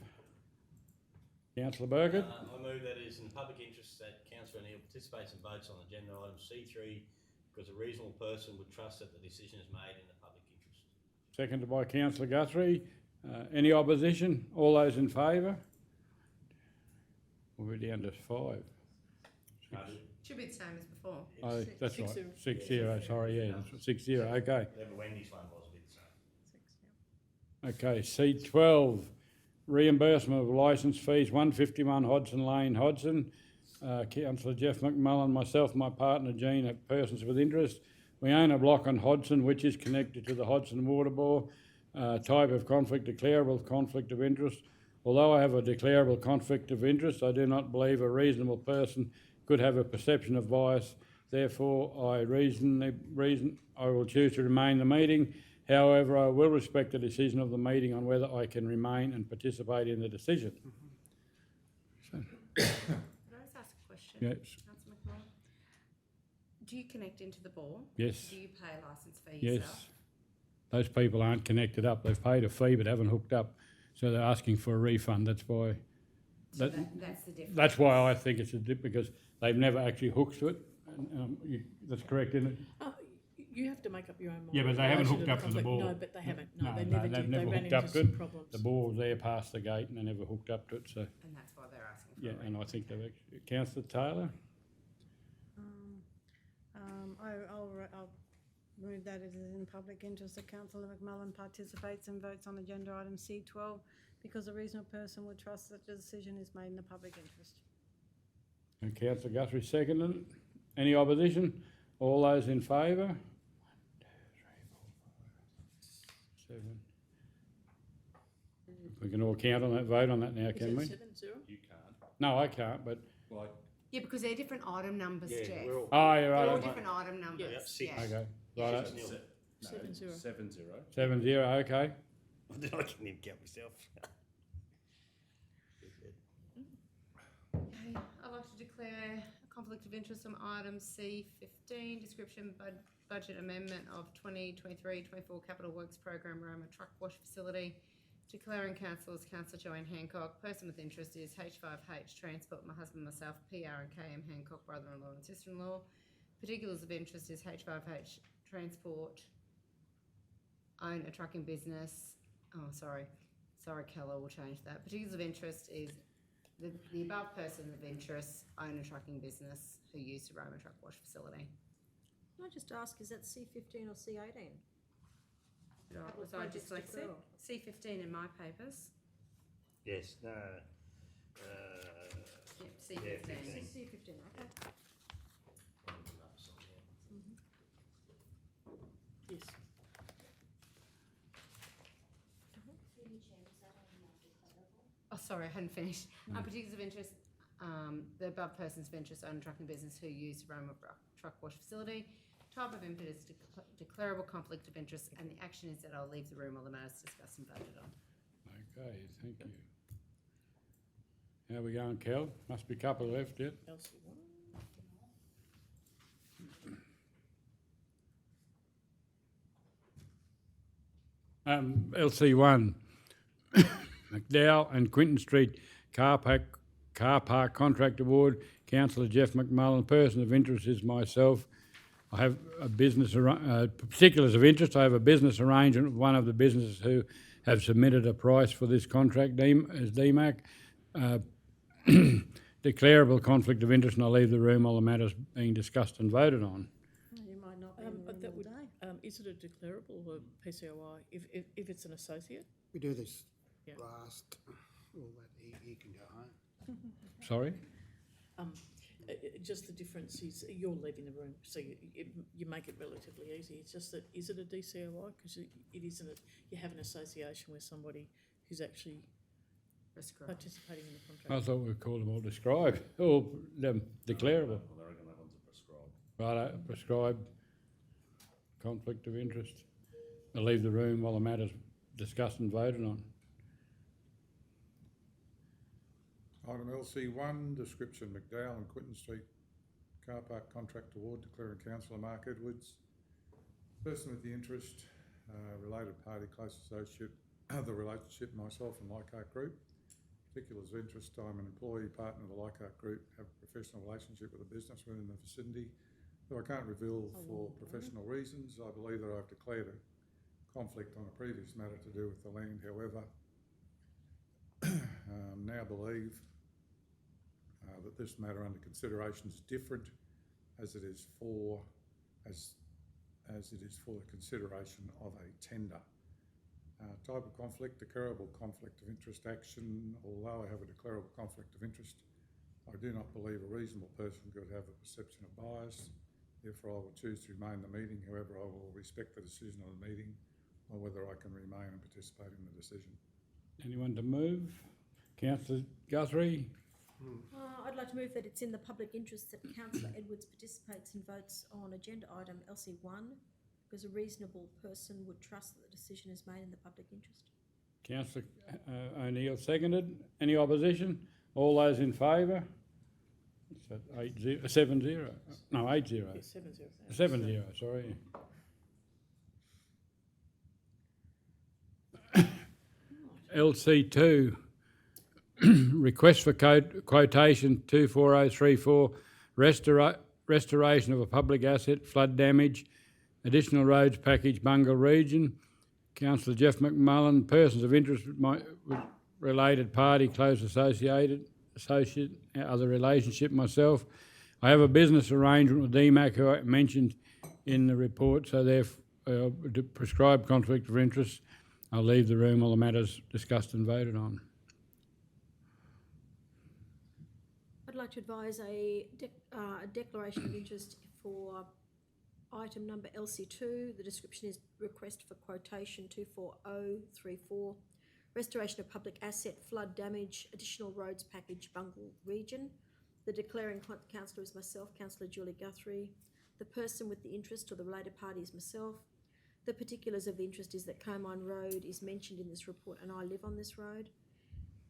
Speaker 5: Councillor Burgett?
Speaker 13: I move that it is in the public interest that Councillor O'Neill participates and votes on agenda item C3, because a reasonable person would trust that the decision is made in the public interest.
Speaker 5: Seconded by Councillor Guthrie. Any opposition? All those in favour? We're down to 5.
Speaker 6: Should be the same as before.
Speaker 5: Oh, that's right.
Speaker 3: 6-0.
Speaker 5: 6-0, sorry, yeah, 6-0, okay.
Speaker 13: Whatever Wendy's one was, will be the same.
Speaker 5: Okay, C12, reimbursement of licence fees, 151 Hodson Lane, Hodson. Councillor Jeff McMullen, myself, my partner Jean, are persons with interest. We own a block on Hodson which is connected to the Hodson Water Bore. Type of conflict, declarable conflict of interest. Although I have a declarable conflict of interest, I do not believe a reasonable person could have a perception of bias. Therefore, I will choose to remain in the meeting. However, I will respect the decision of the meeting on whether I can remain and participate in the decision. So,
Speaker 6: Can I just ask a question?
Speaker 5: Yes.
Speaker 6: Councillor McMullen? Do you connect into the bore?
Speaker 5: Yes.
Speaker 6: Do you pay a licence fee
Speaker 5: yes.
Speaker 6: yourself?
Speaker 5: Those people aren't connected up. They've paid a fee but haven't hooked up. So they're asking for a refund. That's why.
Speaker 6: So that's the difference.
Speaker 5: That's why I think it's a dip, because they've never actually hooked to it. That's correct, isn't it?
Speaker 3: You have to make up your own mind.
Speaker 5: Yeah, but they
Speaker 3: in
Speaker 5: haven't
Speaker 3: relation
Speaker 5: hooked
Speaker 3: the
Speaker 5: up to the
Speaker 3: conflict.
Speaker 5: bore.
Speaker 3: No, but they haven't. No, they never
Speaker 5: they've
Speaker 3: did.
Speaker 5: never
Speaker 3: They ran
Speaker 5: hooked up
Speaker 3: into
Speaker 5: to
Speaker 3: some
Speaker 5: it.
Speaker 3: problems.
Speaker 5: The bore was there past the gate and they never hooked up to it. So
Speaker 6: And that's why they're asking for
Speaker 5: yeah,
Speaker 6: a
Speaker 5: and I think they've actually. Councillor Taylor.
Speaker 7: Move that it is in public interest that Councillor McMullen participates and votes on agenda item C12 because a reasonable person would trust that the decision is made in the public interest.
Speaker 5: And Councillor Guthrie seconded it. Any opposition? All those in favour? 1, 2, 3, 4, 5, 7. We can all count on that, vote on that now, can we?
Speaker 3: Is it 7-0?
Speaker 2: You can't.
Speaker 5: No, I can't, but...
Speaker 2: Well,
Speaker 6: Yeah, because they're different item numbers,
Speaker 2: Yeah,
Speaker 6: Jeff.
Speaker 2: we're all-
Speaker 5: Oh, you're
Speaker 6: They're all
Speaker 5: right.
Speaker 6: different item numbers,
Speaker 13: Yep, six.
Speaker 6: yeah.
Speaker 5: Okay, right.
Speaker 3: 7-0.
Speaker 2: 7-0.
Speaker 5: 7-0, okay.
Speaker 8: I can't even count myself.
Speaker 6: Okay, I'd like to declare a conflict of interest on item C15, description budget amendment of 2023-24 Capital Works Program Roma Truck Wash Facility. Declaring council as Councillor Joanne Hancock. Person with interest is H5H Transport, my husband, myself, PR and KM Hancock, brother-in-law and sister-in-law. Particulars of interest is H5H Transport, own a trucking business. Oh, sorry, Keller, we'll change that. Particulars of interest is the above person of interest own a trucking business who used a Roma truck wash facility.
Speaker 4: Can I just ask, is that C15 or C18?
Speaker 6: Was I dyslexic? C15 in my papers.
Speaker 8: Yes, no.
Speaker 6: Yep, C15.
Speaker 4: C15, okay.
Speaker 3: Yes.
Speaker 6: Oh, sorry, I hadn't finished. Particulars of interest, the above persons of interest own a trucking business who use a Roma truck wash facility. Type of impetus, declarable conflict of interest, and the action is that I'll leave the room while the matter is discussed and voted on.
Speaker 5: Okay, thank you. How we going, Kel? Must be a couple left yet. LC1, McDowell and Quinton Street car park contract award. Councillor Jeff McMullen. Person of interest is myself. I have a business, particulars of interest. I have a business arrangement with one of the businesses who have submitted a price for this contract as DMAC. Declarable conflict of interest, and I'll leave the room while the matter's being discussed and voted on.
Speaker 7: You might not be in the room all day.
Speaker 3: Is it a declarable or PCOI if it's an associate?
Speaker 9: We do this
Speaker 3: Yeah.
Speaker 9: last, all that, he can go home.
Speaker 5: Sorry?
Speaker 3: Just the difference is you're leaving the room, so you make it relatively easy. It's just that, is it a DCOI? Because it isn't, you have an association with somebody who's actually participating in the contract.
Speaker 5: I thought we called them all described, all declarable.
Speaker 2: Well, I reckon that one's a prescribed.
Speaker 5: Right, prescribed conflict of interest. I'll leave the room while the matter's discussed and voted on.
Speaker 10: Item LC1, description McDowell and Quinton Street car park contract award, declaring councillor Mark Edwards person with the interest, related party, close associate, the relationship, myself and Leichhardt Group. Particulars of interest, I'm an employee partner of the Leichhardt Group, have a professional relationship with a business within the vicinity, though I can't reveal for professional reasons. I believe that I've declared a conflict on a previous matter to do with the land, however, now believe that this matter under consideration is different as it is for the consideration of a tender. Type of conflict, declarable conflict of interest action. Although I have a declarable conflict of interest, I do not believe a reasonable person could have a perception of bias. Therefore, I will choose to remain in the meeting. However, I will respect the decision of the meeting on whether I can remain and participate in the decision.
Speaker 5: Anyone to move? Councillor Guthrie?
Speaker 4: I'd like to move that it's in the public interest that Councillor Edwards participates and votes on agenda item LC1 because a reasonable person would trust that the decision is made in the public interest.
Speaker 5: Councillor O'Neill seconded. Any opposition? All those in favour? Is that 8-0? 7-0? No, 8-0.
Speaker 3: 7-0.
Speaker 5: 7-0, sorry. LC2, request for quotation 24034, restoration of a public asset, flood damage, additional roads package, Bungle Region. Councillor Jeff McMullen. Persons of interest with related party, close associate, other relationship, myself. I have a business arrangement with DMAC who I mentioned in the report, so therefore, the prescribed conflict of interest, I'll leave the room while the matter's discussed and voted on.
Speaker 4: I'd like to advise a declaration of interest for item number LC2. The description is request for quotation 24034, restoration of public asset, flood damage, additional roads package, Bungle Region. The declaring councillor is myself, Councillor Julie Guthrie. The person with the interest or the related party is myself. The particulars of the interest is that Comine Road is mentioned in this report and I live on this road.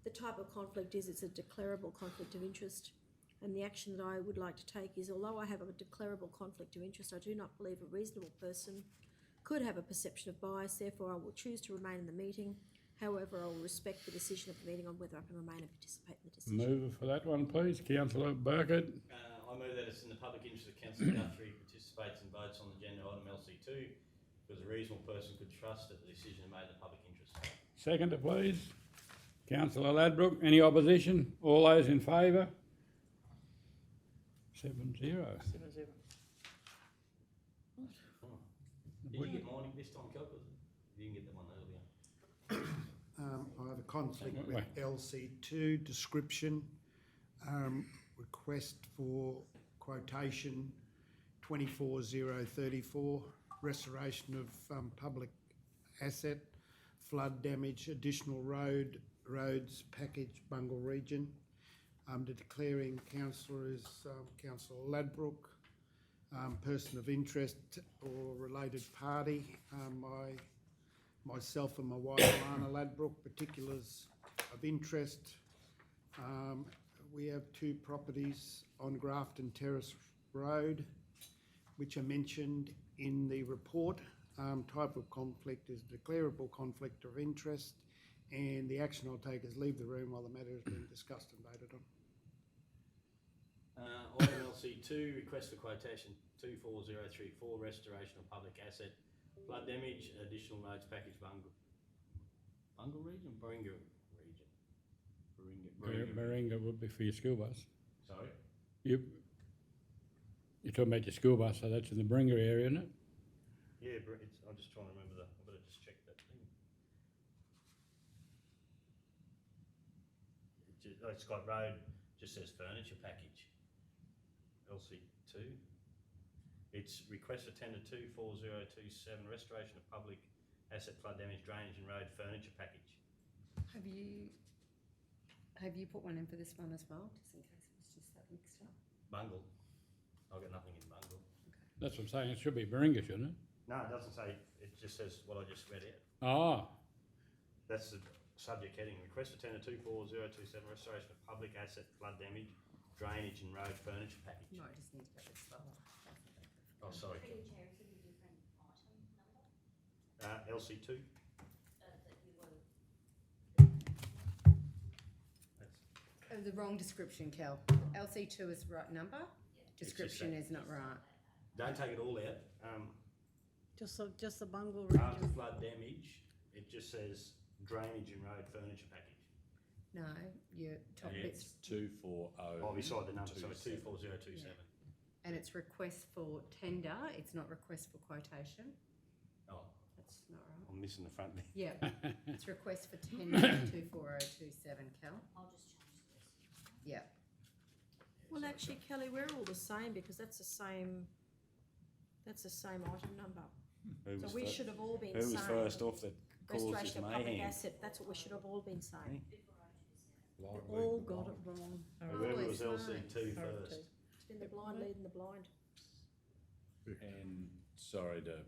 Speaker 4: The type of conflict is it's a declarable conflict of interest, and the action that I would like to take is, although I have a declarable conflict of interest, I do not believe a reasonable person could have a perception of bias. Therefore, I will choose to remain in the meeting. However, I will respect the decision of the meeting on whether I can remain and participate in the decision.
Speaker 5: Mover for that one, please, Councillor Burkett.
Speaker 13: I move that it's in the public interest that Councillor Guthrie participates and votes on the agenda item LC2 because a reasonable person could trust that the decision is made in the public interest.
Speaker 5: Seconder, please. Councillor Ladbroke, any opposition? All those in favour? 7-0.
Speaker 3: 7-0.
Speaker 13: Did you get mine this time, Kel? You didn't get that one earlier.
Speaker 9: I have a conflict with LC2 description, request for quotation 24034, restoration of public asset, flood damage, additional roads package, Bungle Region. The declaring councillor is Councillor Ladbroke. Person of interest or related party, myself and my wife Lana Ladbroke. Particulars of interest, we have 2 properties on Grafton Terrace Road which are mentioned in the report. Type of conflict is declarable conflict of interest, and the action I'll take is leave the room while the matter is being discussed and voted on.
Speaker 13: Item LC2, request for quotation 24034, restoration of public asset, flood damage, additional roads package, Bungle Region? Baringa Region.
Speaker 5: Baringa would be for your school bus.
Speaker 13: Sorry?
Speaker 5: You're talking about your school bus, so that's in the Baringa area, isn't it?
Speaker 13: Yeah, I'm just trying to remember I better just check that thing. It's got road, just says furniture package. LC2. It's request for tender 24027, restoration of public asset, flood damage, drainage and road furniture package.
Speaker 6: Have you put one in for this one as well, just in case it was just that mixed up?
Speaker 13: Bungle. I've got nothing in Bungle.
Speaker 5: That's what I'm saying, it should be Baringa, shouldn't it?
Speaker 13: No, it doesn't say, it just says what I just read out.
Speaker 5: Ah.
Speaker 13: That's the subject heading. Request for tender 24027, restoration of public asset, flood damage, drainage and road furniture package.
Speaker 6: No, I just need to go this far.
Speaker 13: Oh, sorry.
Speaker 22: Through the chair, is it a different item number?
Speaker 13: LC2.
Speaker 22: That you were
Speaker 6: The wrong description, Kel. LC2 is the right number, description is not right.
Speaker 13: Don't take it all out.
Speaker 7: Just the Bungle Region.
Speaker 13: After flood damage, it just says drainage and road furniture package.
Speaker 6: No, your top bit's...
Speaker 2: 240.
Speaker 13: Oh, beside the number, so it's 24027.
Speaker 6: Yeah. And it's request for tender, it's not request for quotation.
Speaker 13: Oh.
Speaker 6: That's not right.
Speaker 13: I'm missing the front there.
Speaker 6: Yeah, it's request for tender 24027, Kel.
Speaker 22: I'll just change this.
Speaker 6: Yeah.
Speaker 4: Well, actually, Kelly, we're all the same because that's the same item number. So we should have all been saying.
Speaker 8: Who was first off that caused this
Speaker 4: restoration of public
Speaker 8: mayhem?
Speaker 4: asset, that's what we should have all been saying.
Speaker 5: We
Speaker 4: all got it wrong.
Speaker 13: Whoever was LC2 first.
Speaker 4: It's been the blind leading the blind.
Speaker 2: And sorry to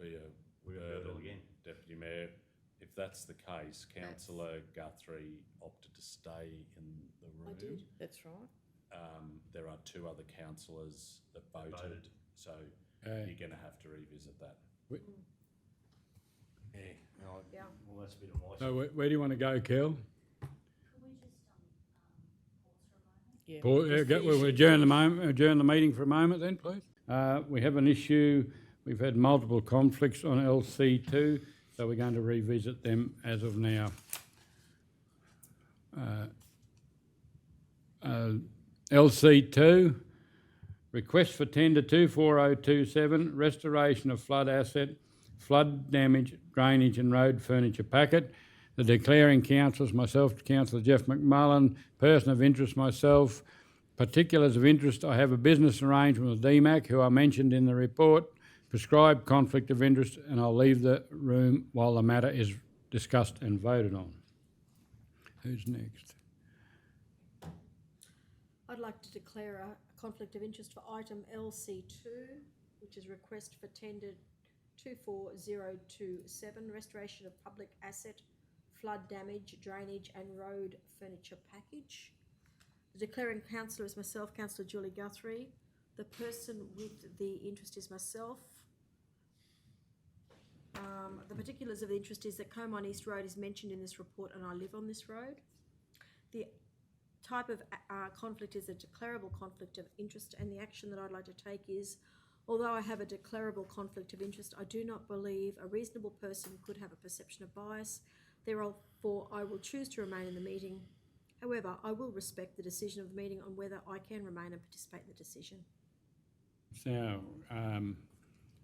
Speaker 2: be a burden, Deputy Mayor, if that's the case, Councillor Guthrie opted to stay in the room.
Speaker 3: I did, that's right.
Speaker 2: There are 2 other councillors that voted, so you're going to have to revisit that.
Speaker 13: Yeah. Well, that's a bit of my...
Speaker 5: So where do you want to go, Kel?
Speaker 22: Could we just pause for a moment?
Speaker 5: We'll adjourn the meeting for a moment then, please. We have an issue, we've had multiple conflicts on LC2, so we're going to revisit them as of now. LC2, Request for tender 24027, restoration of flood asset, flood damage, drainage and road furniture packet. The declaring councillors, myself, Councillor Jeff McMullen, person of interest, myself. Particulars of interest, I have a business arrangement with DMAC, who are mentioned in the report. Prescribed conflict of interest, and I'll leave the room while the matter is discussed and voted on. Who's next?
Speaker 4: I'd like to declare a conflict of interest for item LC2, which is request for tender 24027, restoration of public asset, flood damage, drainage and road furniture package. The declaring councillor is myself, Councillor Julie Guthrie. The person with the interest is myself. The particulars of the interest is that Comine East Road is mentioned in this report and I live on this road. The type of conflict is a declarable conflict of interest, and the action that I'd like to take is, although I have a declarable conflict of interest, I do not believe a reasonable person could have a perception of bias. Therefore, I will choose to remain in the meeting. However, I will respect the decision of the meeting on whether I can remain and participate in the decision.
Speaker 5: So,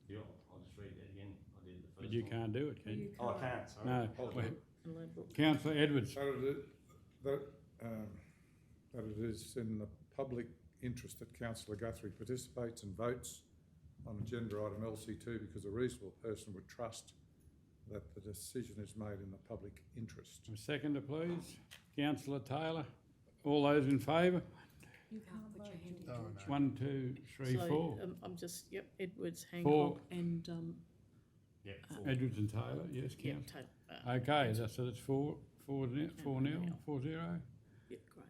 Speaker 13: Yeah, I'll just read it again. I did the first
Speaker 5: but you
Speaker 13: one.
Speaker 5: can't do it, can you?
Speaker 13: Oh, I can't, sorry.
Speaker 5: No.
Speaker 13: Apologies.
Speaker 5: Councillor Edwards.
Speaker 10: That it is in the public interest that Councillor Guthrie participates and votes on agenda item LC2 because a reasonable person would trust that the decision is made in the public interest.
Speaker 5: A seconder, please. Councillor Taylor. All those in favour?
Speaker 3: You can't put your hand in.
Speaker 9: Oh, no.
Speaker 5: 1, 2, 3,
Speaker 3: So,
Speaker 5: 4.
Speaker 3: I'm just, yep, Edwards,
Speaker 5: Four.
Speaker 3: Hancock and,
Speaker 13: Yep,
Speaker 5: Edwards and Taylor, yes,
Speaker 3: yep,
Speaker 5: Councillor.
Speaker 3: Taylor.
Speaker 5: Okay, so that's 4-0, 4-0.
Speaker 3: Yep, great.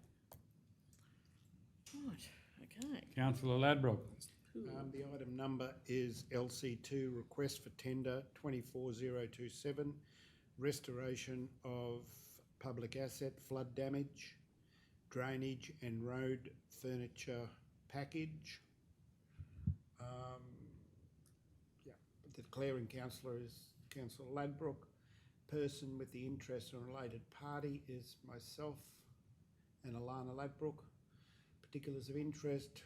Speaker 3: Right, okay.
Speaker 5: Councillor Ladbroke.
Speaker 9: The item number is LC2, request for tender 24027, restoration of public asset, flood damage, drainage and road furniture package. The declaring councillor is Councillor Ladbroke. Person with the interest and related party is myself and Alana Ladbroke. Particulars of interest,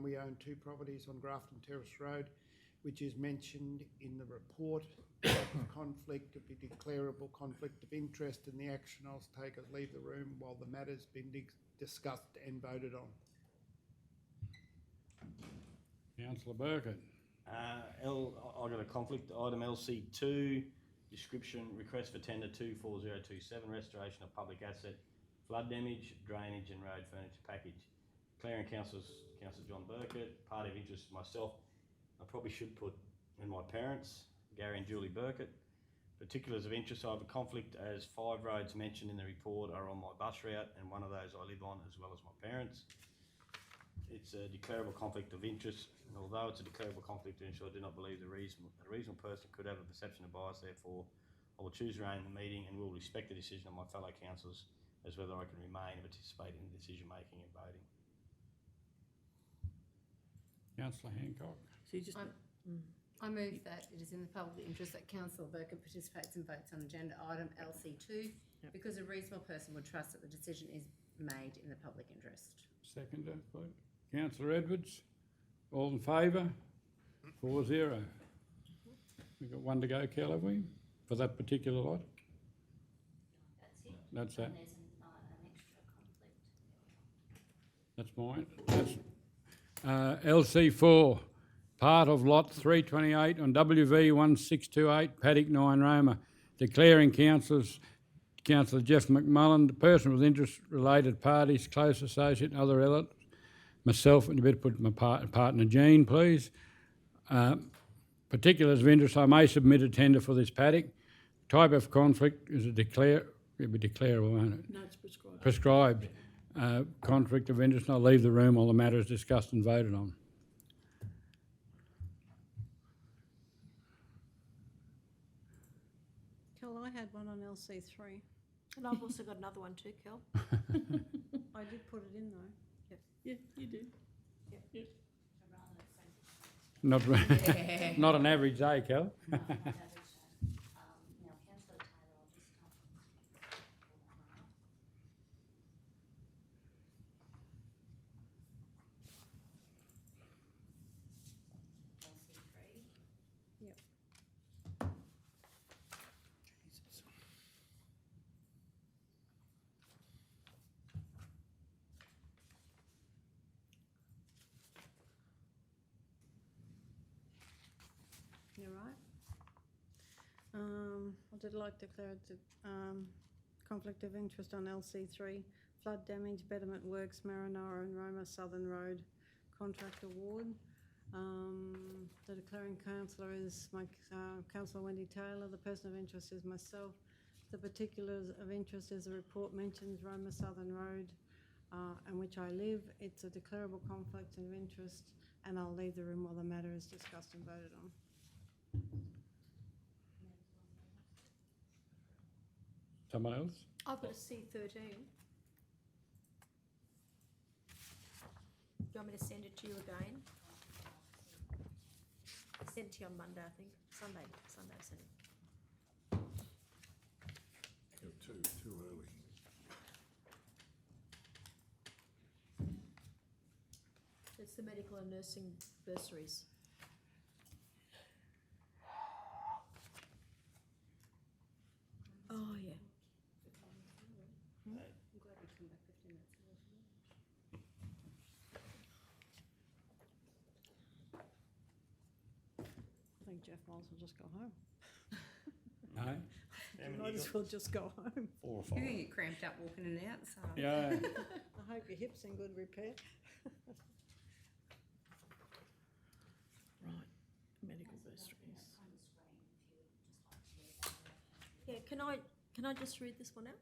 Speaker 9: we own 2 properties on Grafton Terrace Road, which is mentioned in the report. Conflict, to be declarable conflict of interest, and the action I'll take is leave the room while the matter's been discussed and voted on.
Speaker 5: Councillor Burkett.
Speaker 18: I've got a conflict, item LC2, description, request for tender 24027, restoration of public asset, flood damage, drainage and road furniture package. Declaring councillors, Councillor John Burkett, party of interest myself. I probably should put in my parents, Gary and Julie Burkett. Particulars of interest, I have a conflict as 5 roads mentioned in the report are on my bus route, and one of those I live on as well as my parents. It's a declarable conflict of interest, and although it's a declarable conflict of interest, I do not believe a reasonable person could have a perception of bias. Therefore, I will choose to remain in the meeting and will respect the decision of my fellow councillors as whether I can remain and participate in decision making and voting.
Speaker 5: Councillor Hancock.
Speaker 3: So you just,
Speaker 6: I move that it is in the public interest that Councillor Burkett participates and votes on agenda item LC2 because a reasonable person would trust that the decision is made in the public interest.
Speaker 5: Seconder, please. Councillor Edwards. All in favour? 4-0. We've got 1 to go, Kel, have we? For that particular lot?
Speaker 22: That's it.
Speaker 5: That's that.
Speaker 22: And there's an extra conflict.
Speaker 5: That's mine. That's LC4, part of lot 328 on WV1628, Paddock 9, Roma. Declaring Councillor Jeff McMullen, the person with interest, related parties, close associate and other relatives. Myself, and you better put my partner Jean, please. Particulars of interest, I may submit a tender for this paddock. Type of conflict is it'll be declarable, won't it?
Speaker 3: no, it's prescribed.
Speaker 5: Prescribed. Conflict of interest, and I'll leave the room while the matter is discussed and voted on.
Speaker 7: Kel, I had one on LC3.
Speaker 4: And I've also got another one too, Kel.
Speaker 7: I did put it in though.
Speaker 3: Yeah, you do.
Speaker 5: Not, not an average day, Kel.
Speaker 22: Now, Councillor Taylor, I'll just
Speaker 7: like to declare it conflict of interest on LC3, flood damage, betterment works, Maranoa and Roma Southern Road contract award. The declaring councillor is my councillor Wendy Taylor. The person of interest is myself. The particulars of interest is the report mentions Roma Southern Road, in which I live. It's a declarable conflict of interest, and I'll leave the room while the matter is discussed and voted on.
Speaker 5: Someone else?
Speaker 4: I've got a C13. Do you want me to send it to you again? I sent it to you on Monday, I think. Sunday I sent it.
Speaker 10: You're too early.
Speaker 4: It's the medical and nursing bursaries. Oh, yeah.
Speaker 17: I'm glad we come back 15 minutes early.
Speaker 7: I think Jeff might as well just go home.
Speaker 5: No?
Speaker 7: You might as well just go home.
Speaker 8: 4 or
Speaker 6: You're
Speaker 8: 5.
Speaker 6: gonna get cramped up walking in and out, so.
Speaker 5: Yeah.
Speaker 7: I hope your hip's in good repair.
Speaker 3: Right, medical bursaries.
Speaker 4: Yeah, can I just read this one out?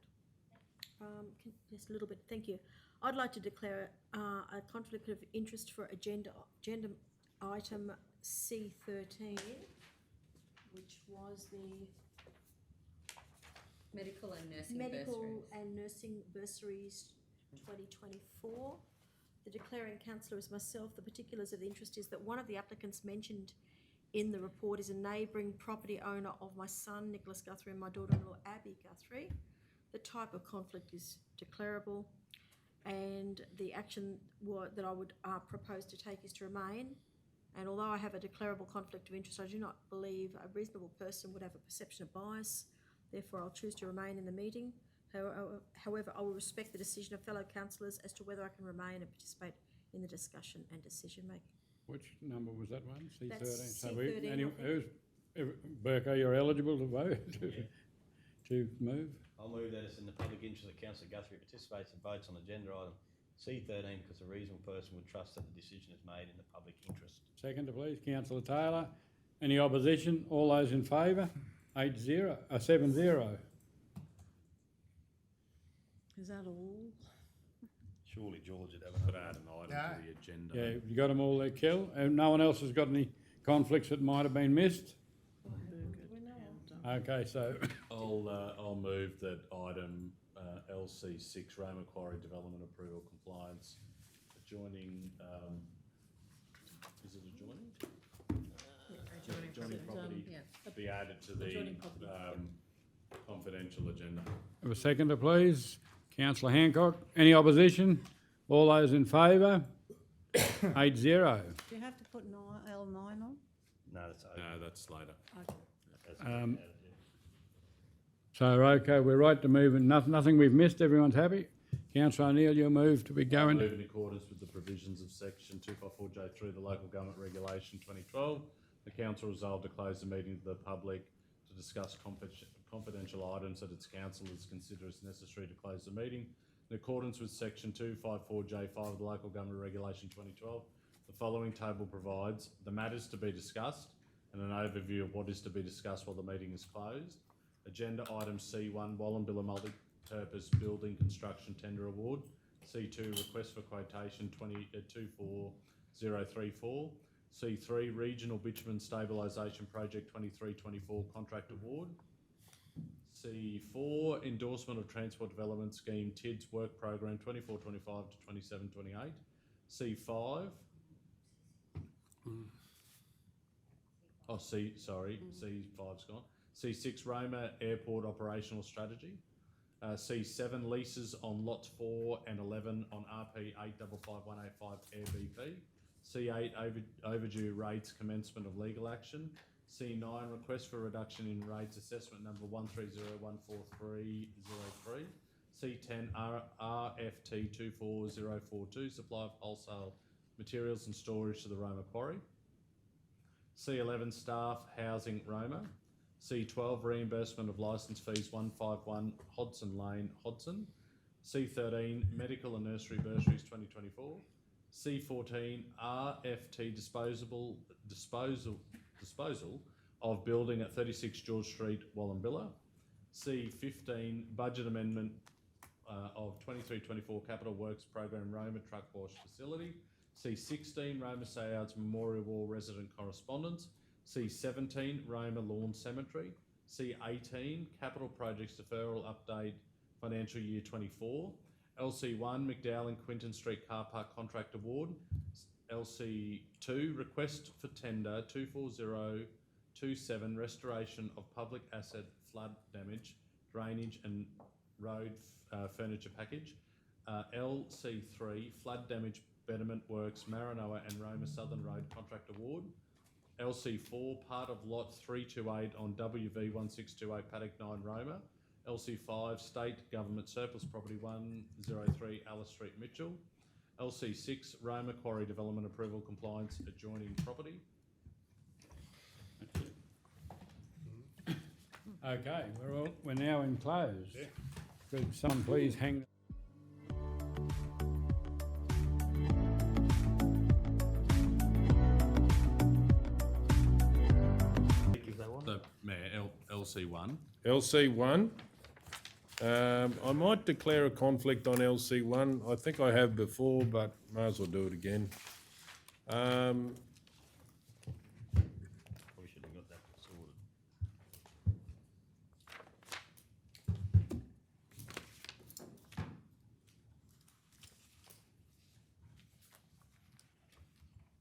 Speaker 4: Just a little bit, thank you. I'd like to declare a conflict of interest for agenda item C13, which was the
Speaker 6: Medical and nursing
Speaker 4: medical
Speaker 6: bursaries.
Speaker 4: and nursing bursaries 2024. The declaring councillor is myself. The particulars of the interest is that one of the applicants mentioned in the report is a neighbouring property owner of my son, Nicholas Guthrie, and my daughter-in-law, Abby Guthrie. The type of conflict is declarable, and the action that I would propose to take is to remain. And although I have a declarable conflict of interest, I do not believe a reasonable person would have a perception of bias. Therefore, I'll choose to remain in the meeting. However, I will respect the decision of fellow councillors as to whether I can remain and participate in the discussion and decision making.
Speaker 5: Which number was that one? C13?
Speaker 4: That's
Speaker 5: So
Speaker 4: C13,
Speaker 5: Burko, you're eligible to vote, to move?
Speaker 18: I'll move that it's in the public interest that Councillor Guthrie participates and votes on agenda item C13 because a reasonable person would trust that the decision is made in the public interest.
Speaker 5: Seconder, please. Councillor Taylor. Any opposition? All those in favour? 7-0.
Speaker 7: Is that all?
Speaker 8: Surely George would have
Speaker 2: Could
Speaker 8: another
Speaker 2: add
Speaker 8: one.
Speaker 2: an item to the agenda.
Speaker 5: Yeah, you got them all there, Kel? And no one else has got any conflicts that might have been missed? Okay, so
Speaker 2: I'll move that item LC6 Roma Quarry Development Approval Compliance adjoining, is it adjoining? Adjoining property be added to the confidential agenda.
Speaker 5: have a seconder, please. Councillor Hancock. Any opposition? All those in favour? 8-0.
Speaker 7: Do you have to put L9 on?
Speaker 8: No, that's over.
Speaker 2: No, that's later.
Speaker 7: Okay.
Speaker 5: So, okay, we're right to move, and nothing we've missed. Everyone's happy? Councillor O'Neill, your move to be going.
Speaker 2: Move in accordance with the provisions of section 254J3 of the Local Government Regulation 2012. The council resolved to close the meeting to the public to discuss confidential items that its councillors consider as necessary to close the meeting. In accordance with section 254J5 of the Local Government Regulation 2012, the following table provides the matters to be discussed and an overview of what is to be discussed while the meeting is closed. Agenda item C1, Wallumbilla Multi-Purpose Building Construction Tender Award. C2, Request for Quotation 24034. C3, Regional Bitumen Stabilisation Project 2324 Contract Award. C4, Endorsement of Transport Development Scheme TIDS Work Program 2425 to 2728. C5. C5's gone. C6, Roma Airport Operational Strategy. C7, Leases on Lots 4 and 11 on RP 855185 Airbnb. C8, Overdue Rates Commencement of Legal Action. C9, Request for Reduction in Rates Assessment Number 130144303. C10, RFT 24042, Supply of Wholesale Materials and Storage to the Roma Quarry. C11, Staff Housing Roma. C12, reimbursement of licence fees 151 Hodson Lane, Hodson. C13, medical and nursery bursaries 2024. C14, RFT disposal of building at 36 George Street, Wallumbilla. C15, budget amendment of 23-24 Capital Works Program Roma Truck Wash Facility. C16, Roma Sayards Memorial Wall Resident Correspondence. C17, Roma Lawn Cemetery. C18, Capital Projects Deferral Update Financial Year 24. LC1, McDowell and Quinton Street Car Park Contract Award. LC2, Request for Tender 24027, Restoration of Public Asset Flood Damage, Drainage and Road Furniture Package. LC3, Flood Damage Betterment Works, Maranoa and Roma Southern Road Contract Award. LC4, part of Lot 328 on WV1628 Paddock 9 Roma. LC5, State Government Surplus Property 103 Alice Street, Mitchell. LC6, Roma Quarry Development Approval Compliance Adjoining Property.
Speaker 5: Okay, we're now in close. Could someone please hang...
Speaker 2: The Mayor, LC1.
Speaker 1: LC1. I might declare a conflict on LC1. I think I have before, but may as well do it again.
Speaker 13: Probably should have got that sorted.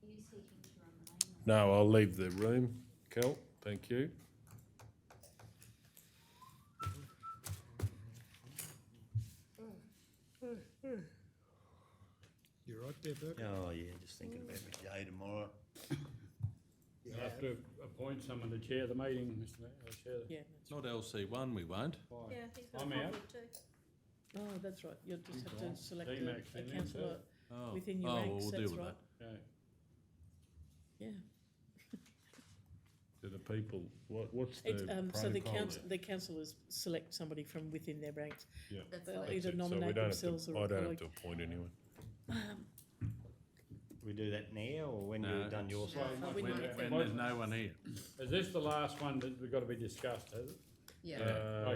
Speaker 22: Are you seeking to remain?
Speaker 1: No, I'll leave the room, Kel. Thank you.
Speaker 9: You're right there, Bert?
Speaker 8: Oh, yeah, just thinking about my day tomorrow.
Speaker 5: You have to appoint someone to chair the meeting, Mr. Mayor. Chair.
Speaker 3: Yeah,
Speaker 2: Not LC1, we won't.
Speaker 4: Yeah, he's got a
Speaker 5: I'm out.
Speaker 4: conflict too.
Speaker 3: oh, that's right, you'll just have to select
Speaker 5: D-Max
Speaker 3: a
Speaker 5: then,
Speaker 3: councillor
Speaker 2: Oh.
Speaker 3: within your
Speaker 2: Oh, well,
Speaker 3: ranks,
Speaker 2: we'll deal
Speaker 3: that's
Speaker 2: with
Speaker 3: right.
Speaker 5: Okay.
Speaker 3: Yeah.
Speaker 1: To the people, what's the
Speaker 3: It's, so the
Speaker 1: protocol
Speaker 3: the councillors select somebody from within their ranks.
Speaker 1: there? Yeah.
Speaker 6: That's
Speaker 3: They'll
Speaker 6: like-
Speaker 3: either
Speaker 1: So we
Speaker 3: nominate
Speaker 1: don't have
Speaker 3: themselves
Speaker 1: to,
Speaker 3: or
Speaker 1: I
Speaker 3: a
Speaker 1: don't have
Speaker 3: colleague.
Speaker 1: to appoint anyone.
Speaker 8: We do that now or when
Speaker 2: No,
Speaker 8: you've done your
Speaker 2: it's-
Speaker 8: stuff?
Speaker 6: No,
Speaker 3: when
Speaker 6: when
Speaker 3: you-
Speaker 6: it's-
Speaker 2: When there's no one here.
Speaker 5: Is this the last one that we've got to be discussed, has it?
Speaker 6: Yeah.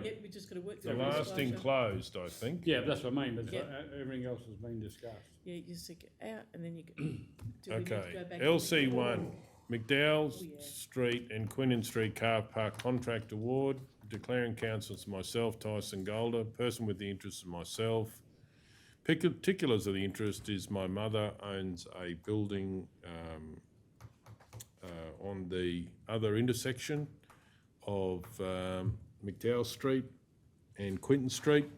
Speaker 3: Yeah, we just gotta work
Speaker 1: The
Speaker 3: through
Speaker 1: last
Speaker 3: disclosure.
Speaker 1: enclosed, I think.
Speaker 5: Yeah, that's what I mean, but
Speaker 3: Yeah.
Speaker 5: everything else has been discussed.
Speaker 3: Yeah, you stick it out and then you do we need to
Speaker 1: Okay,
Speaker 3: go back to
Speaker 1: LC1, McDowell
Speaker 3: Oh, yeah.
Speaker 1: Street and Quinton Street Car Park Contract Award, declaring councillors myself, Tyson Golder, person with the interest of myself. Particulars of the interest is my mother owns a building on the other intersection of McDowell Street and Quinton Street.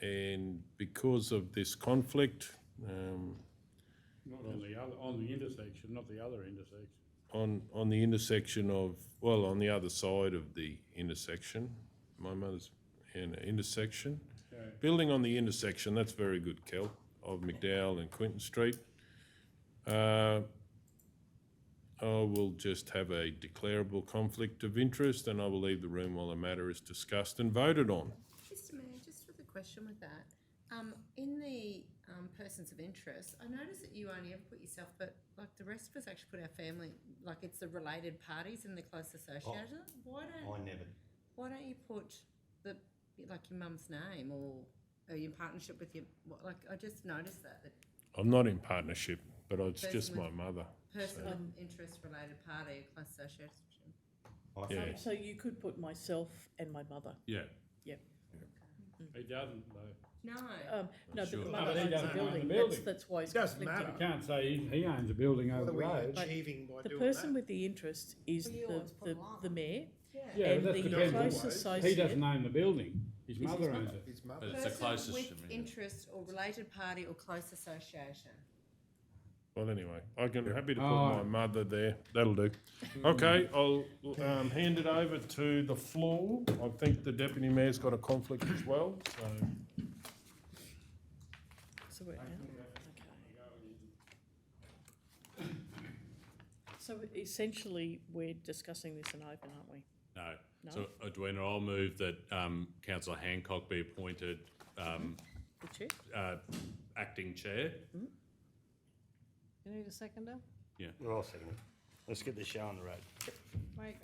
Speaker 1: And because of this conflict,
Speaker 5: Not on the other, on the intersection, not the other intersection.
Speaker 1: on the intersection of, well, on the other side of the intersection, my mother's in an intersection.
Speaker 5: Okay.
Speaker 1: Building on the intersection, that's very good, Kel, of McDowell and Quinton Street. I will just have a declarable conflict of interest and I will leave the room while the matter is discussed and voted on.
Speaker 6: Mr Mayor, just with a question with that, in the persons of interest, I noticed that you only ever put yourself, but like the rest of us actually put our family, like it's the related parties and the close associated. Why don't you put the, like your mum's name or are you in partnership with your, like I just noticed that
Speaker 1: I'm not in partnership, but it's
Speaker 6: Person
Speaker 1: just
Speaker 6: with-
Speaker 1: my mother.
Speaker 6: person with interest related party or close association.
Speaker 1: Yeah.
Speaker 3: So you could put myself and my mother.
Speaker 2: Yeah.
Speaker 3: Yep.
Speaker 5: He doesn't though.
Speaker 6: No.
Speaker 3: No, but
Speaker 2: Sure.
Speaker 3: the
Speaker 2: No,
Speaker 3: mother
Speaker 5: but he
Speaker 3: owns the
Speaker 5: doesn't own the
Speaker 3: building,
Speaker 5: building.
Speaker 3: that's why it's
Speaker 9: Doesn't
Speaker 3: conflicting.
Speaker 9: matter.
Speaker 5: You can't say he owns a building over
Speaker 9: What are
Speaker 5: the
Speaker 9: we
Speaker 5: road.
Speaker 9: achieving by
Speaker 3: The
Speaker 9: doing
Speaker 3: person
Speaker 9: that?
Speaker 3: with the interest is
Speaker 6: Well, you always put
Speaker 3: the mayor
Speaker 5: Yeah,
Speaker 3: and
Speaker 5: that
Speaker 3: the
Speaker 5: depends.
Speaker 3: close
Speaker 5: He
Speaker 3: associate.
Speaker 5: doesn't own the building. His
Speaker 3: Is his
Speaker 5: mother
Speaker 3: mother.
Speaker 5: owns it.
Speaker 9: His mother.
Speaker 2: But it's the
Speaker 6: Person
Speaker 2: closest to
Speaker 6: with
Speaker 2: me.
Speaker 6: interest or related party or close association.
Speaker 1: Well, anyway, I can, happy to put
Speaker 5: Oh.
Speaker 1: my mother there, that'll do. Okay, I'll hand it over to the floor. I think the deputy mayor's got a conflict as well, so.
Speaker 3: So we're out? Okay. So essentially, we're discussing this in open, aren't we?
Speaker 2: No.
Speaker 3: No?
Speaker 2: So, Edwina, I'll move that councillor Hancock be appointed
Speaker 3: The chair?
Speaker 2: acting chair.
Speaker 7: You need a seconder?
Speaker 2: Yeah,
Speaker 8: We're all seconding. Let's get this show on the road.
Speaker 7: There you go.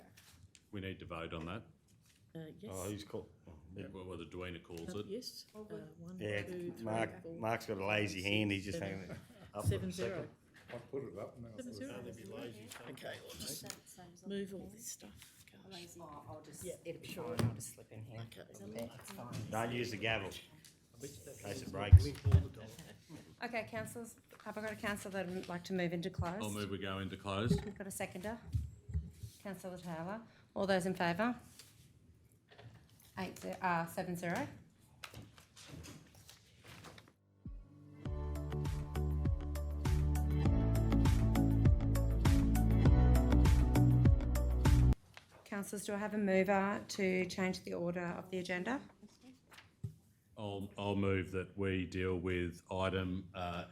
Speaker 2: we need to vote on that.
Speaker 3: Yes.
Speaker 8: Oh, who's called?
Speaker 2: Well, the Edwina calls it.
Speaker 3: Yes. One,
Speaker 8: Yeah,
Speaker 3: two, three,
Speaker 8: Mark,
Speaker 3: four,
Speaker 8: Mark's got a
Speaker 3: five,
Speaker 8: lazy
Speaker 3: six,
Speaker 8: hand, he's just
Speaker 3: seven.
Speaker 8: hanging it up.
Speaker 3: 7-0.
Speaker 10: I put it up now.
Speaker 3: 7-0. Okay, we'll just move all this stuff. Gosh.
Speaker 6: I'll just,
Speaker 3: Yeah,
Speaker 6: it'll be
Speaker 3: sure.
Speaker 6: fine, I'll just slip in here.
Speaker 3: Okay.
Speaker 6: It's fine.
Speaker 8: Don't use the gavel, in case it breaks.
Speaker 6: Okay, councillors, have I got a councillor that would like to move into closed?
Speaker 2: I'll move we go into closed.
Speaker 6: We've got a seconder. Councillor Taylor. All those in favour? 7-0. Councillors, do I have a mover to change the order of the agenda?
Speaker 2: I'll move that we deal with item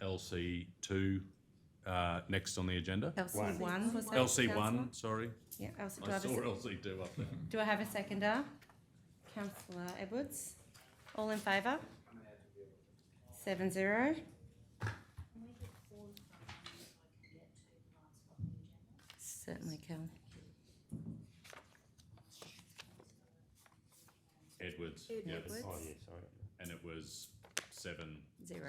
Speaker 2: LC2 next on the agenda.
Speaker 6: LC1 was that?
Speaker 2: LC1,
Speaker 6: councillor?
Speaker 2: sorry.
Speaker 6: Yeah, LC, do
Speaker 2: I
Speaker 6: I have
Speaker 2: saw
Speaker 6: a,
Speaker 2: LC2 up there.
Speaker 6: do I have a seconder? Councillor Edwards. All in favour? 7-0. Certainly, Kel.
Speaker 2: Edwards.
Speaker 6: Edwards.
Speaker 2: Yes.
Speaker 6: Edwards.
Speaker 8: Oh, yeah, sorry.
Speaker 2: And it was 7-0.
Speaker 6: Zero.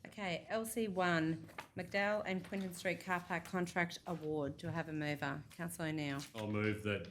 Speaker 6: Okay, LC1, McDowell and Quinton Street Car Park Contract Award. Do I have a mover? Councillor O'Neill.
Speaker 2: I'll move that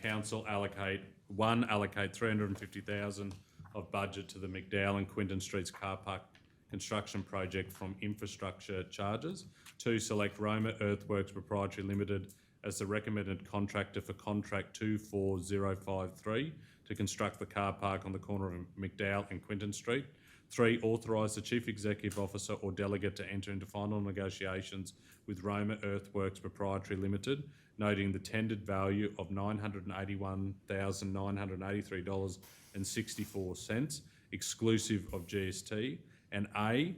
Speaker 2: council allocate 350,000 of budget to the McDowell and Quinton Streets car park construction project from infrastructure charges. 2, select Roma Earthworks Proprietary Limited as the recommended contractor for contract 24053 to construct the car park on the corner of McDowell and Quinton Street. 3, authorise the Chief Executive Officer or delegate to enter into final negotiations with Roma Earthworks Proprietary Limited, noting the tendered value of $981,983.64, exclusive of GST. And A,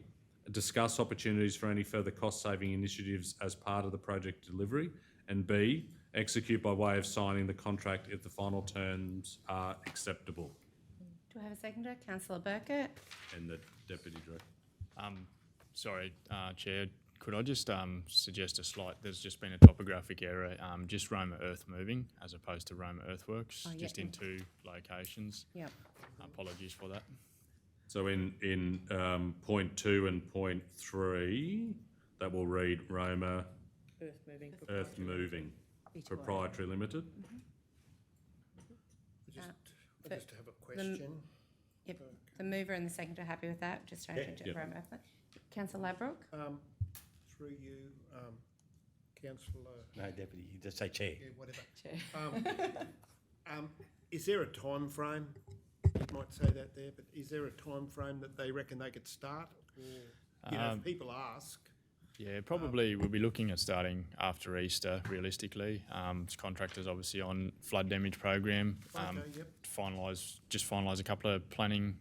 Speaker 2: discuss opportunities for any further cost-saving initiatives as part of the project delivery. And B, execute by way of signing the contract if the final terms are acceptable.
Speaker 6: Do I have a seconder? Councillor Burkett.
Speaker 2: And the Deputy Director.
Speaker 11: Sorry, Chair, could I just suggest there's just been a topographic error, just Roma Earth Moving as opposed to Roma Earthworks,
Speaker 6: Oh, yeah.
Speaker 11: just in 2 locations.
Speaker 6: Yep.
Speaker 11: Apologies for that.
Speaker 2: So in point 2 and point 3, that will read Roma Earth Moving Proprietary Limited.
Speaker 9: I just have a question.
Speaker 6: Yep, the mover and the seconder are happy with that, just change it to
Speaker 2: Yep.
Speaker 6: Roma Earth. Councillor Ladbroke.
Speaker 9: Through you, councillor,
Speaker 8: No, deputy, you just say chair.
Speaker 9: yeah, whatever.
Speaker 6: Chair.
Speaker 9: Is there a time frame? You might say that there, but is there a time frame that they reckon they could start? Or, if people ask.
Speaker 11: Yeah, probably we'll be looking at starting after Easter, realistically. Contractors obviously on flood damage program.
Speaker 9: Yep.
Speaker 11: Finalise a couple of planning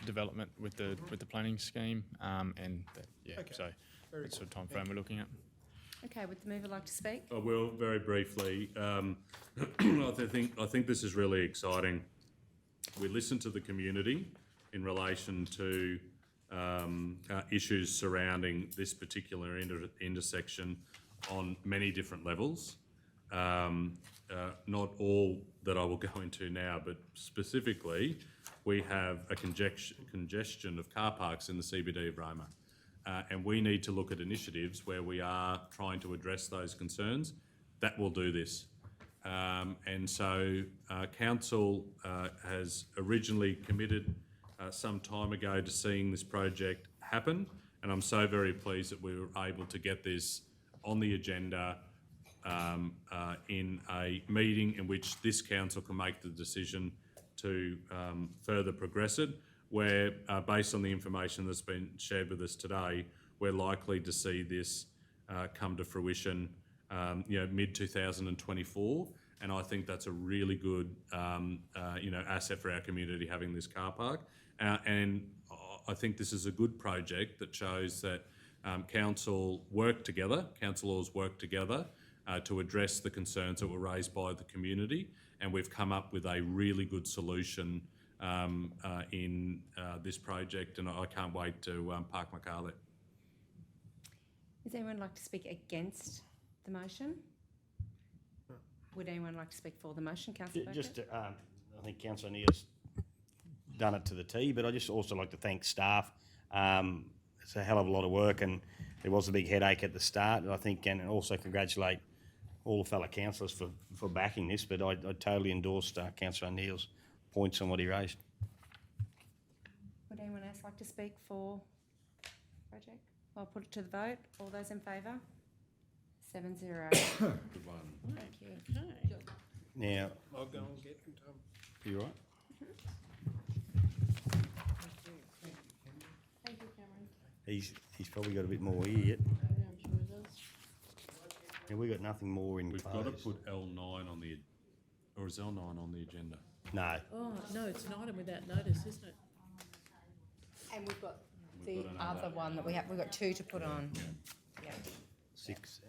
Speaker 11: development with the planning scheme, so
Speaker 9: Very
Speaker 11: that's the
Speaker 9: good.
Speaker 11: time frame we're looking at.
Speaker 6: Okay, would the mover like to speak?
Speaker 2: I will, very briefly. I think this is really exciting. We listened to the community in relation to issues surrounding this particular intersection on many different levels. Not all that I will go into now, but specifically, we have a congestion of car parks in the CBD of Roma. and we need to look at initiatives where we are trying to address those concerns, that will do this. And so council has originally committed some time ago to seeing this project happen, and I'm so very pleased that we were able to get this on the agenda in a meeting in which this council can make the decision to further progress it, where based on the information that's been shared with us today, we're likely to see this come to fruition mid-2024, and I think that's a really good asset for our community, having this car park. And I think this is a good project that shows that councillors work together to address the concerns that were raised by the community, and we've come up with a really good solution in this project, and I can't wait to park my car there.
Speaker 6: Does anyone like to speak against the motion? Would anyone like to speak for the motion, Councillor Burkett?
Speaker 8: Just, I think Councillor Neil's done it to the T, but I just also like to thank staff. It's a hell of a lot of work, and there was a big headache at the start, I think, and also congratulate all the fellow councillors for backing this, but I totally endorsed Councillor Neil's points on what he raised.
Speaker 6: Would anyone else like to speak for the project? I'll put it to the vote. All those in favour? 7-0.
Speaker 2: Good one.
Speaker 6: Thank you.
Speaker 3: Okay.
Speaker 8: Now,
Speaker 9: I'll go and get them, Tom.
Speaker 8: you right?
Speaker 3: Thank you, Cameron.
Speaker 8: He's probably got a bit more here yet.
Speaker 3: Yeah, I'm sure it does.
Speaker 8: Yeah, we got nothing more in
Speaker 2: We've
Speaker 8: close.
Speaker 2: got to put L9 on the, or is L9 on the agenda?
Speaker 8: No.
Speaker 3: Oh, no, it's an item without notice, isn't it?
Speaker 6: And we've got
Speaker 2: We've
Speaker 6: the
Speaker 2: got another.
Speaker 6: other one that we've got two to put on. Yeah.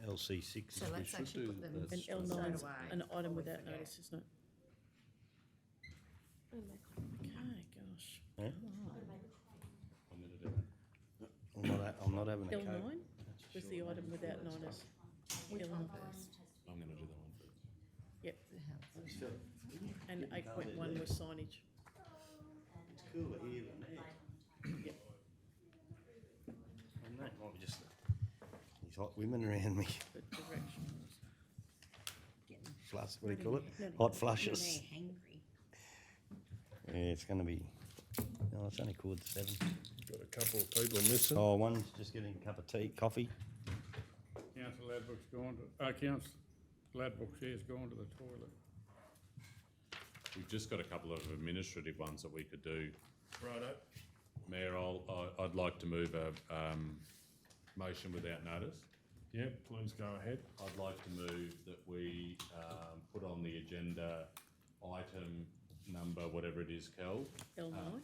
Speaker 8: LC6.
Speaker 6: So let's actually put them
Speaker 3: And
Speaker 6: straight
Speaker 3: L9's
Speaker 6: away.
Speaker 3: an item
Speaker 6: before we
Speaker 3: without
Speaker 6: forget.
Speaker 3: notice, isn't it? Okay, gosh.
Speaker 8: Yeah?
Speaker 2: I'm going to do it.
Speaker 8: I'm not having a coke.
Speaker 3: L9 was the item without notice.
Speaker 6: Which
Speaker 3: L9.
Speaker 6: one first?
Speaker 2: I'm going to do that one first.
Speaker 3: Yep. And 8.1 was signage.
Speaker 8: It's cooler here than there.
Speaker 3: Yep.
Speaker 8: And that might be just these hot women around me.
Speaker 3: The directions.
Speaker 8: Flush, what do you call it? Hot flushes. Yeah, it's going to be. No, it's only quarter to 7.
Speaker 1: Got a couple of people missing.
Speaker 8: Oh, one's just getting a cup of tea, coffee.
Speaker 5: Councillor Ladbrook's gone to, Councillor Ladbrook, she's gone to the toilet.
Speaker 2: We've just got a couple of administrative ones that we could do.
Speaker 1: Righto.
Speaker 2: Mayor, I'd like to move a motion without notice.
Speaker 1: Yep, please go ahead.
Speaker 2: I'd like to move that we put on the agenda item number, whatever it is, Kel.
Speaker 3: L9?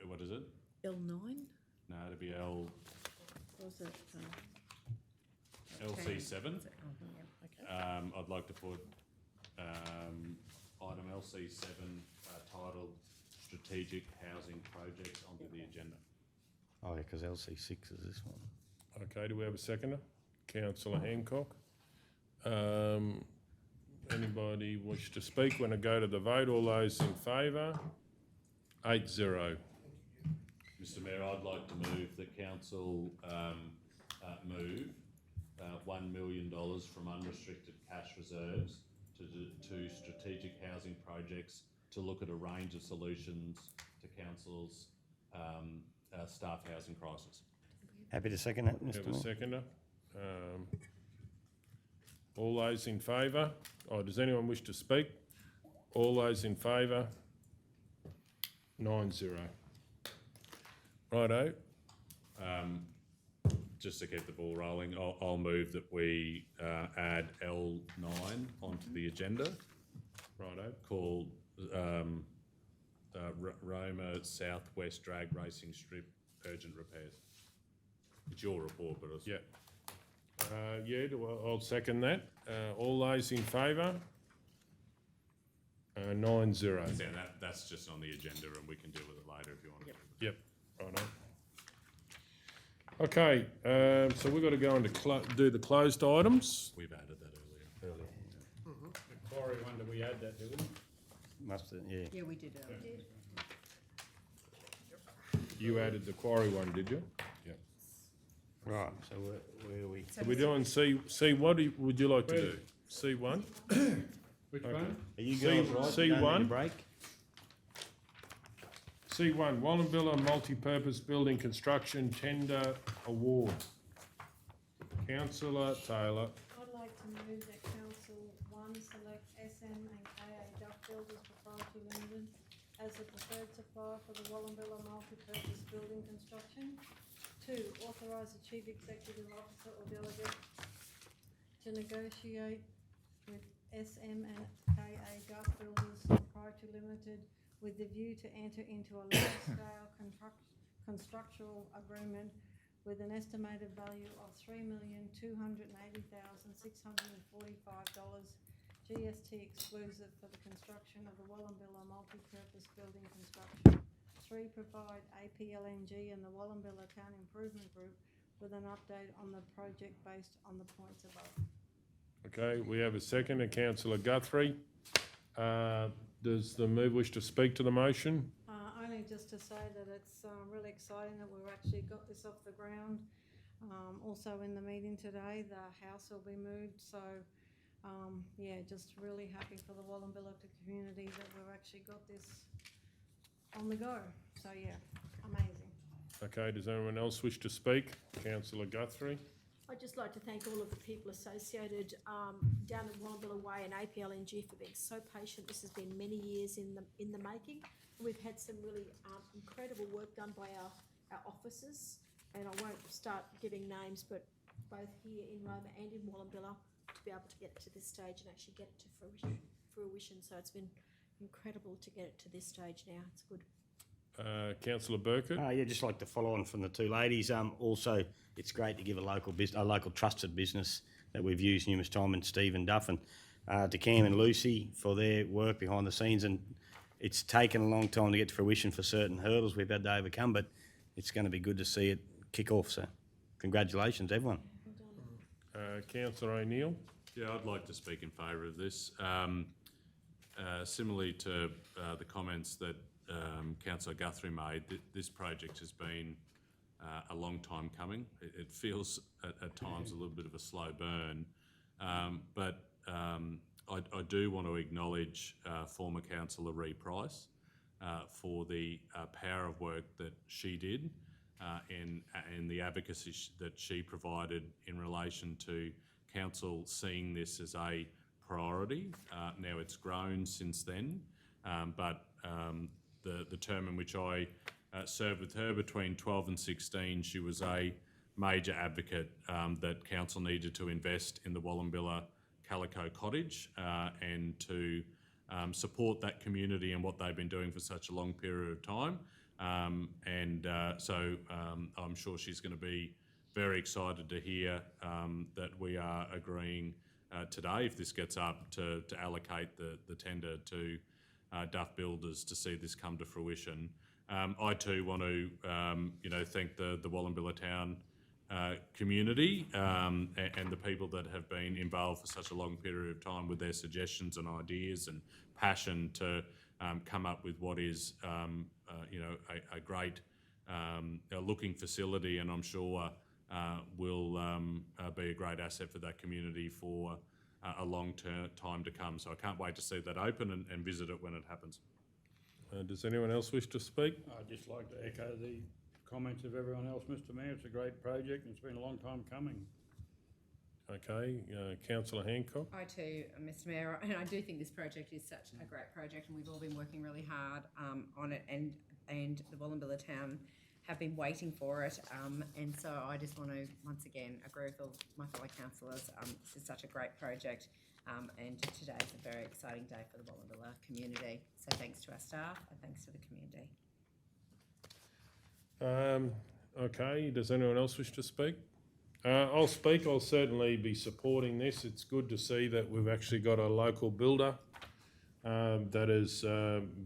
Speaker 2: What is it?
Speaker 3: L9?
Speaker 2: No, it'd be L,
Speaker 3: What was it?
Speaker 2: LC7.
Speaker 3: Okay.
Speaker 2: I'd like to put item LC7 titled Strategic Housing Projects onto the agenda.
Speaker 8: Oh, yeah, because LC6 is this one.
Speaker 1: Okay, do we have a seconder? Councillor Hancock. Anybody wish to speak when I go to the vote? All those in favour? 8-0.
Speaker 2: Mr Mayor, I'd like to move that council move $1 million from unrestricted cash reserves to strategic housing projects to look at a range of solutions to council's staff housing crisis.
Speaker 8: Happy to second that,
Speaker 1: We
Speaker 8: Mr.
Speaker 1: have a
Speaker 8: Mayor.
Speaker 1: seconder. All those in favour? Oh, does anyone wish to speak? All those in favour? 9-0. Righto.
Speaker 2: Just to keep the ball rolling, I'll move that we add L9 onto the agenda.
Speaker 1: Righto.
Speaker 2: Called Roma Southwest Drag Racing Strip Urgent Repairs. It's your report, but it's...
Speaker 1: Yeah. I'll second that. All those in favour? 9-0.
Speaker 2: Yeah, that's just on the agenda and we can deal with it later if you want.
Speaker 1: Yep, righto. Okay, so we've got to go into do the closed items.
Speaker 2: We've added that earlier.
Speaker 5: The quarry one, do we add that, do we?
Speaker 8: Must have, yeah.
Speaker 6: Yeah, we did earlier.
Speaker 1: You added the quarry one, did you? Yep.
Speaker 8: Right, so where are we?
Speaker 1: Are we doing C, what would you like to do? C1?
Speaker 5: Which
Speaker 1: Okay.
Speaker 5: one?
Speaker 8: Are you
Speaker 1: C-
Speaker 8: going right? You don't need a
Speaker 1: C1?
Speaker 8: break?
Speaker 1: C1, Wallumbilla Multi-Purpose Building Construction Tender Award. Councillor Taylor.
Speaker 7: I'd like to move that council, one, select SM and KA Duck Builders Proprietary Limited as the preferred supplier for the Wallumbilla multi-purpose building construction. Two, authorise the chief executive officer or delegate to negotiate with SM and KA Duck Builders Proprietary Limited with the view to enter into a large-scale constructional agreement with an estimated value of $3,280,645, GST exclusive for the construction of the Wallumbilla multi-purpose building construction. Three, provide APLNG and the Wallumbilla Town Improvement Group with an update on the project based on the points above.
Speaker 1: Okay, we have a second, Councillor Guthrie. Does the move wish to speak to the motion?
Speaker 7: Only just to say that it's really exciting that we've actually got this off the ground. Also in the meeting today, the house will be moved, so yeah, just really happy for the Wallumbilla community that we've actually got this on the go. So yeah, amazing.
Speaker 1: Okay, does anyone else wish to speak? Councillor Guthrie.
Speaker 4: I'd just like to thank all of the people associated down at Wallumbilla Way and APLNG for being so patient. This has been many years in the making. We've had some really incredible work done by our officers, and I won't start giving names, but both here in Roma and in Wallumbilla to be able to get it to this stage and actually get it to fruition. So it's been incredible to get it to this stage now. It's good.
Speaker 1: Councillor Burkett.
Speaker 8: Yeah, just like to follow on from the two ladies. Also, it's great to give a local trusted business that we've used numerous times, and Stephen Duff and to Cam and Lucy for their work behind the scenes. And it's taken a long time to get to fruition for certain hurdles we've had to overcome, but it's going to be good to see it kick off. So, congratulations, everyone.
Speaker 1: Councillor O'Neill.
Speaker 2: Yeah, I'd like to speak in favour of this. Similarly to the comments that Councillor Guthrie made, this project has been a long time coming. It feels at times a little bit of a slow burn, but I do want to acknowledge former Councillor Ree Price for the power of work that she did and the advocacy that she provided in relation to council seeing this as a priority. Now it's grown since then, but the term in which I served with her between 12 and 16, she was a major advocate that council needed to invest in the Wallumbilla Calico Cottage and to support that community and what they've been doing for such a long period of time. So I'm sure she's going to be very excited to hear that we are agreeing today, if this gets up, to allocate the tender to Duff Builders to see this come to fruition. I too want to, thank the Wallumbilla Town community and the people that have been involved for such a long period of time with their suggestions and ideas and passion to come up with what is, a great looking facility, and I'm sure will be a great asset for that community for a long time to come. So I can't wait to see that open and visit it when it happens.
Speaker 1: Does anyone else wish to speak?
Speaker 5: I'd just like to echo the comments of everyone else, Mr Mayor. It's a great project and it's been a long time coming.
Speaker 1: Okay, Councillor Hancock.
Speaker 6: I too, Mr Mayor, and I do think this project is such a great project, and we've all been working really hard on it, and the Wallumbilla Town have been waiting for it, and so I just want to once again agree with all my fellow councillors. This is such a great project, and today is a very exciting day for the Wallumbilla community. So thanks to our staff and thanks to the community.
Speaker 1: Okay, does anyone else wish to speak? I'll speak. I'll certainly be supporting this. It's good to see that we've actually got a local builder that has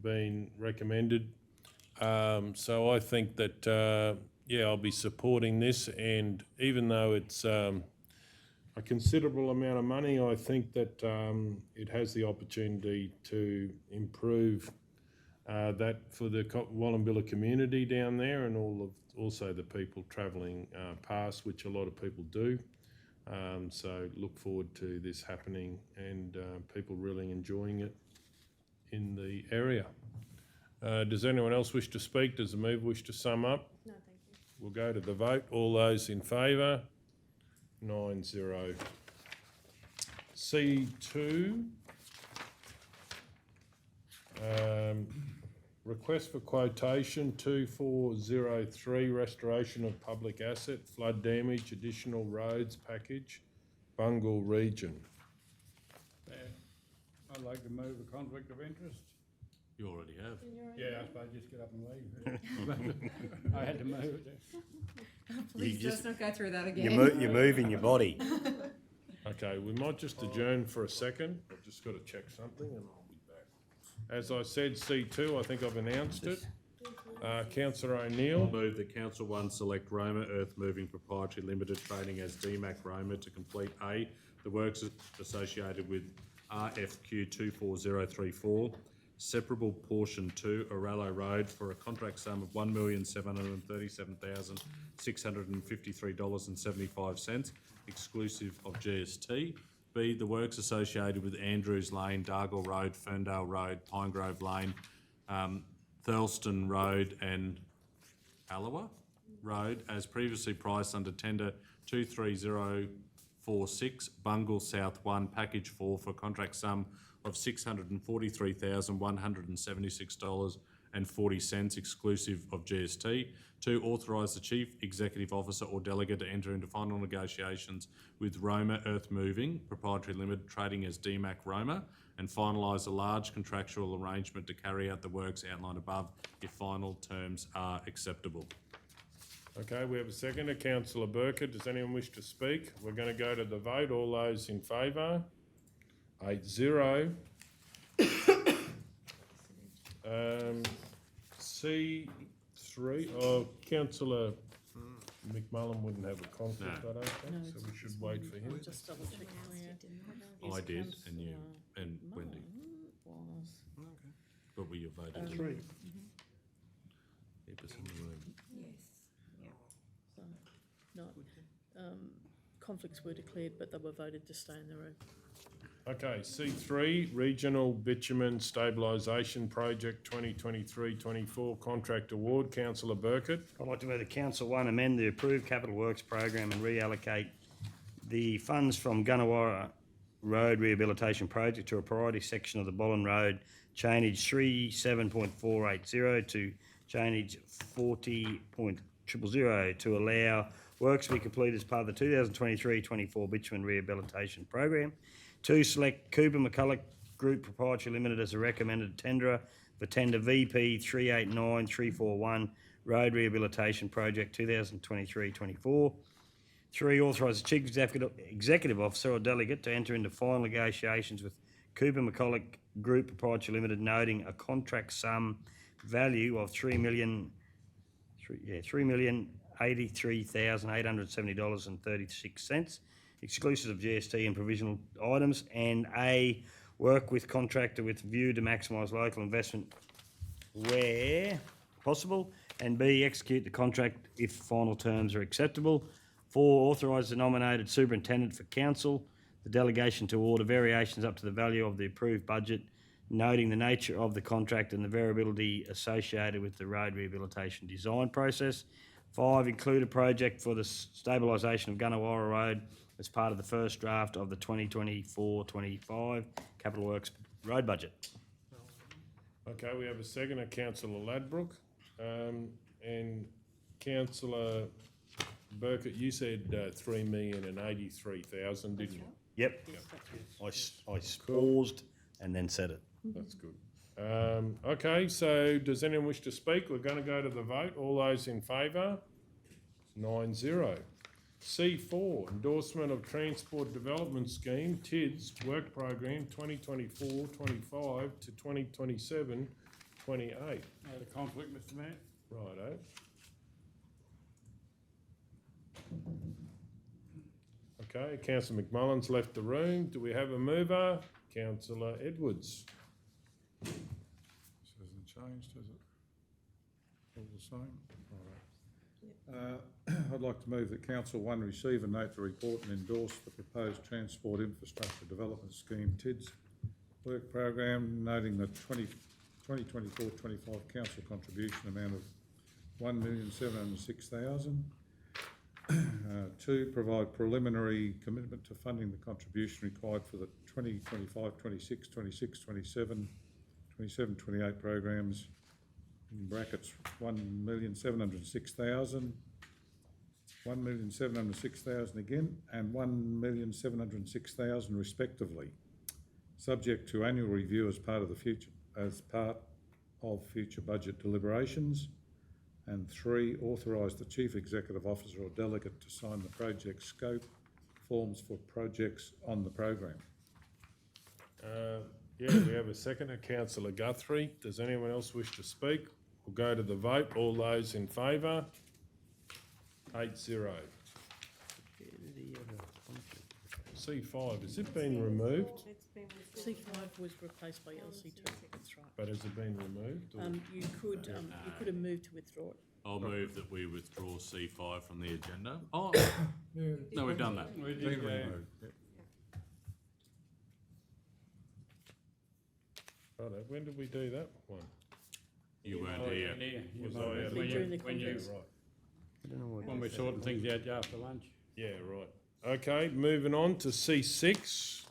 Speaker 1: been recommended. So I think that, I'll be supporting this, and even though it's a considerable amount of money, I think that it has the opportunity to improve that for the Wallumbilla community down there and also the people travelling past, which a lot of people do. So look forward to this happening and people really enjoying it in the area. Does anyone else wish to speak? Does the mover wish to sum up?
Speaker 7: No, thank you.
Speaker 1: We'll go to the vote. All those in favour? 9-0. C2. Request for quotation 2403, restoration of public asset, flood damage, additional roads package, Bungle Region.
Speaker 5: I'd like to move a conflict of interest.
Speaker 2: You already have.
Speaker 5: Yeah, I suppose just get up and leave. I had to move it.
Speaker 6: Please let's not go through that again.
Speaker 8: You're moving your body.
Speaker 1: Okay, we might just adjourn for a second. I've just got to check something and I'll be back. As I said, C2, I think I've announced it. Councillor O'Neill.
Speaker 2: Move that Council 1 select Roma Earth Moving Proprietary Limited trading as DMAC Roma to complete A, the works associated with RFQ 24034, separable portion 2, Orallo Road, for a contract sum of $1,737,653.75, exclusive of GST. B, the works associated with Andrews Lane, Dargle Road, Ferndale Road, Pinegrove Lane, Thurlston Road and Alloa Road, as previously priced under tender 23046, Bungle South 1, Package 4, for a contract sum of $643,176.40, exclusive of GST. 2, authorise the Chief Executive Officer or Delegate to enter into final negotiations with Roma Earth Moving Proprietary Limited, trading as DMAC Roma, and finalise a large contractual arrangement to carry out the works outlined above if final terms are acceptable.
Speaker 1: Okay, we have a seconder, Councillor Burkett. Does anyone wish to speak? We're going to go to the vote. All those in favour? 8-0. C3, Councillor McMullen wouldn't have a conflict, I don't think, so we should wait for him.
Speaker 3: Just double check for you.
Speaker 2: I did, and you, and Wendy. But we voted.
Speaker 8: 3.
Speaker 2: Keep us in the room.
Speaker 3: So, no, conflicts were declared, but they were voted to stay in the room.
Speaker 1: Okay, C3, Regional Bitumen Stabilisation Project 2023-24 Contract Award. Councillor Burkett.
Speaker 8: I'd like to move the Council 1 amend the approved capital works program and reallocate the funds from Gunnawara Road Rehabilitation Project to a priority section of the Bollen Road, chainage 37.480 to chainage 40.000 to allow works to be completed as part of the 2023-24 Bitumen Rehabilitation Program. 2, select Cooper McCulloch Group Proprietary Limited as a recommended tenderer for tender VP 389341 Road Rehabilitation Project 2023-24. 3, authorise the Chief Executive Officer or Delegate to enter into final negotiations with Cooper McCulloch Group Proprietary Limited, noting a contract sum value of $3,083,870.36, exclusive of GST and provisional items, and A, work with contractor with view to maximise local investment where possible, and B, execute the contract if final terms are acceptable. 4, authorise the nominated superintendent for council, the delegation to order variations up to the value of the approved budget, noting the nature of the contract and the variability associated with the road rehabilitation design process. 5, include a project for the stabilisation of Gunnawara Road as part of the first draft of the 2024-25 Capital Works road budget.
Speaker 1: Okay, we have a seconder, Councillor Ladbroke. And Councillor Burkett, you said 3,083,000, didn't you?
Speaker 8: Yep. I paused and then said it.
Speaker 1: That's good. Okay, so does anyone wish to speak? We're going to go to the vote. All those in favour? 9-0. C4, endorsement of Transport Development Scheme, TIDS, Work Program 2024-25 to 2027-28.
Speaker 5: A conflict, Mr Mayor.
Speaker 1: Righto. Okay, Councillor McMullen's left the room. Do we have a mover? Councillor Edwards.
Speaker 10: This hasn't changed, has it? All the same? I'd like to move that Council 1 receive and note the report and endorse the proposed Transport Infrastructure Development Scheme TIDS work program, noting the 2024-25 council contribution amount of $1,706,000. 2, provide preliminary commitment to funding the contribution required for the 2025-26, 26-27, 27-28 programs, in brackets $1,706,000, $1,706,000 again, and $1,706,000 respectively, subject to annual review as part of future budget deliberations. And 3, authorise the Chief Executive Officer or delegate to sign the project scope forms for projects on the program.
Speaker 1: Yeah, we have a seconder, Councillor Guthrie. Does anyone else wish to speak? We'll go to the vote. All those in favour? 8-0. C5, has it been removed?
Speaker 3: C5 was replaced by LC2, that's right.
Speaker 1: But has it been removed? Or?
Speaker 3: You could have moved to withdraw it.
Speaker 2: I'll move that we withdraw C5 from the agenda. Oh, no, we've done that.
Speaker 10: Been removed. Yep.
Speaker 1: Righto, when did we do that one?
Speaker 2: You weren't here.
Speaker 1: Was I out of
Speaker 3: During the
Speaker 1: the
Speaker 3: conference.
Speaker 1: right.
Speaker 5: When we're sorting things out after lunch.
Speaker 1: Yeah, right. Okay, moving on to C6.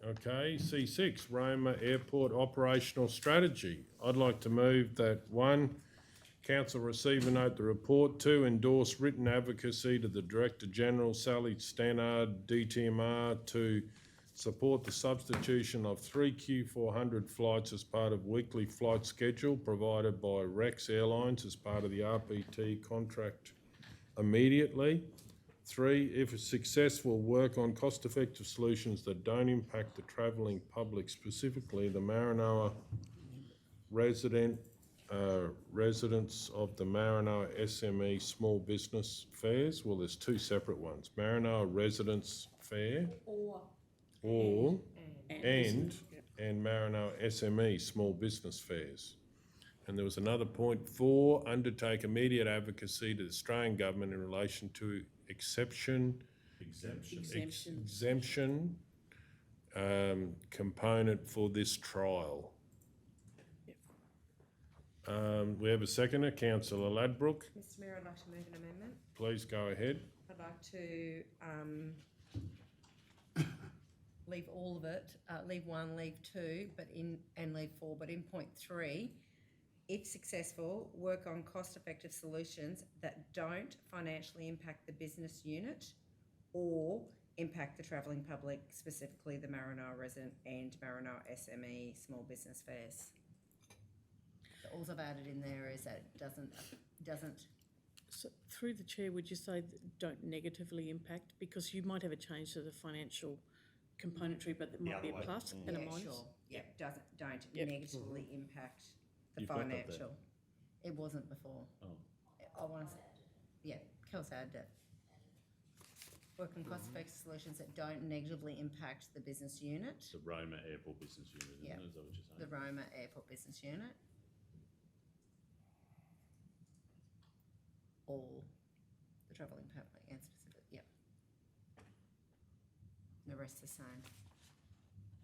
Speaker 1: Okay, C6, Roma Airport Operational Strategy. I'd like to move that 1, Council receive and note the report. 2, endorse written advocacy to the Director General, Sally Stannard, DTMR, to support the substitution of 3 Q400 flights as part of weekly flight schedule provided by Rex Airlines as part of the RPT contract immediately. 3, if it's successful, work on cost-effective solutions that don't impact the travelling public, specifically the Maranoa residents of the Maranoa SME Small Business Fairs. Well, there's 2 separate ones, Maranoa Residents Fair and Maranoa SME Small Business Fairs. And there was another point, 4, undertake immediate advocacy to the Australian Government in relation to exemption component for this trial. We have a seconder, Councillor Ladbrook.
Speaker 6: Mr Mayor, I'd like to move an amendment.
Speaker 1: Please go ahead.
Speaker 6: I'd like to leave all of it, leave 1, leave 2, and leave 4. But in point 3, if successful, work on cost-effective solutions that don't financially impact the business unit or impact the travelling public, specifically the Maranoa resident and Maranoa SME Small Business Fairs. So all I've added in there is that it doesn't.
Speaker 3: So through the chair, would you say that don't negatively impact? Because you might have a change to the financial componentry, but there might be a plus and a minus.
Speaker 6: Sure. Yep, don't
Speaker 3: Yep.
Speaker 6: negatively impact the
Speaker 2: You've got that
Speaker 6: financial. It wasn't before.
Speaker 2: Oh.
Speaker 6: I want to, yeah, Kelsey added it. Work on cost-effective solutions that don't negatively impact the business unit.
Speaker 2: The Roma Airport Business Unit, isn't
Speaker 6: Yep.
Speaker 2: it? Is that what you're saying?
Speaker 6: The Roma Airport Business Unit. All the travelling public and specific, yep. The rest the same.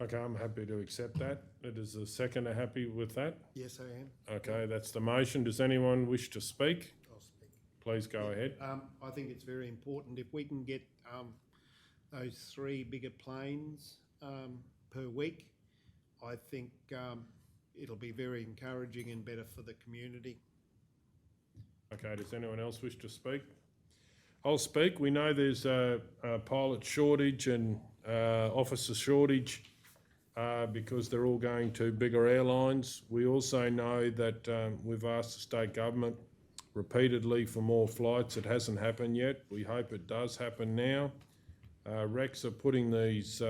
Speaker 1: Okay, I'm happy to accept that. Is the seconder happy with that?
Speaker 9: Yes, I am.
Speaker 1: Okay, that's the motion. Does anyone wish to speak?
Speaker 9: I'll speak.
Speaker 1: Please go ahead.
Speaker 9: I think it's very important if we can get those 3 bigger planes per week. I think it'll be very encouraging and better for the community.
Speaker 1: Okay, does anyone else wish to speak? I'll speak. We know there's a pilot shortage and officer shortage because they're all going to bigger airlines. We also know that we've asked the state government repeatedly for more flights. It hasn't happened yet. We hope it does happen now. Rex are putting these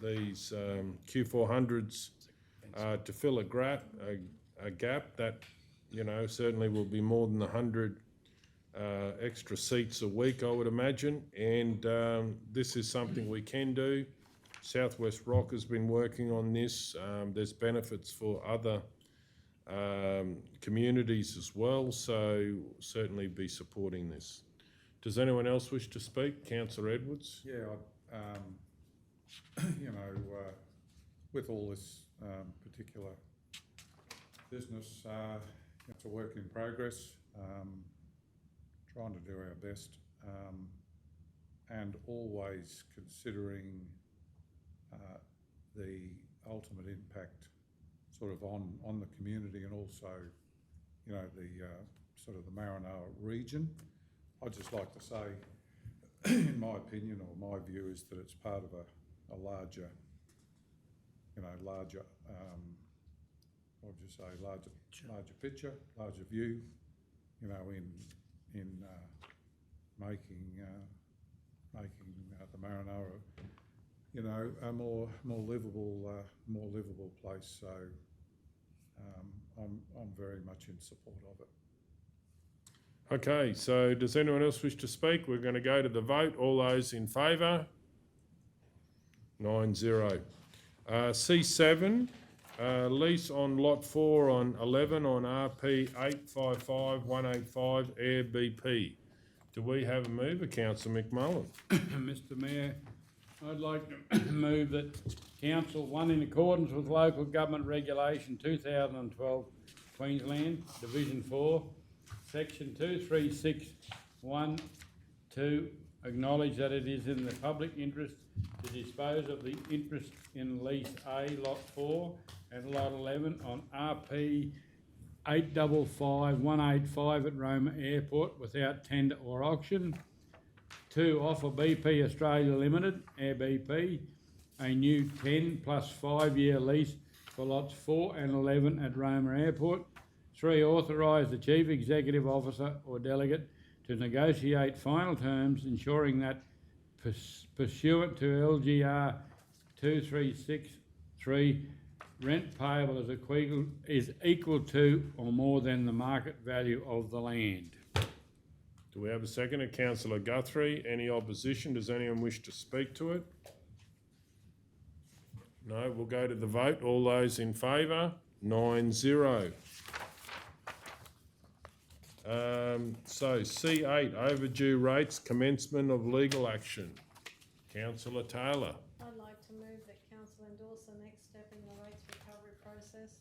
Speaker 1: Q400s to fill a gap that, you know, certainly will be more than 100 extra seats a week, I would imagine. And this is something we can do. Southwest Rock has been working on this. There's benefits for other communities as well, so certainly be supporting this. Does anyone else wish to speak? Councillor Edwards?
Speaker 10: Yeah, you know, with all this particular business, it's a work in progress, trying to do our best, and always considering the ultimate impact sort of on the community and also, you know, the sort of the Maranoa region. I'd just like to say, in my opinion or my view, is that it's part of a larger, you know, larger, what would you say, larger picture, larger view, you know, in making the Maranoa, you know, a more livable place. So I'm very much in support of it.
Speaker 1: Okay, so does anyone else wish to speak? We're going to go to the vote. All those in favour? 9-0. C7, lease on lot 4 on 11 on RP 855185 Air BP. Do we have a mover, Councillor McMullen?
Speaker 5: Mr Mayor, I'd like to move that Council, one, in accordance with Local Government Regulation 2012 Queensland, Division 4, Section 236(1)(2), acknowledge that it is in the public interest to dispose of the interest in lease A, Lot 4 and Lot 11 on RP 855185 at Roma Airport without tender or auction. 2, offer BP Australia Limited, Air BP, a new 10 plus 5 year lease for lots 4 and 11 at Roma Airport. 3, authorise the Chief Executive Officer or Delegate to negotiate final terms ensuring that pursuant to LGR 2363, rent payable is equal to or more than the market value of the land.
Speaker 1: Do we have a seconder? Councillor Guthrie. Any opposition? Does anyone wish to speak to it? No, we'll go to the vote. All those in favour? 9-0. So C8, overdue rates, commencement of legal action. Councillor Taylor.
Speaker 7: I'd like to move that council endorse the next step in the rates recovery process.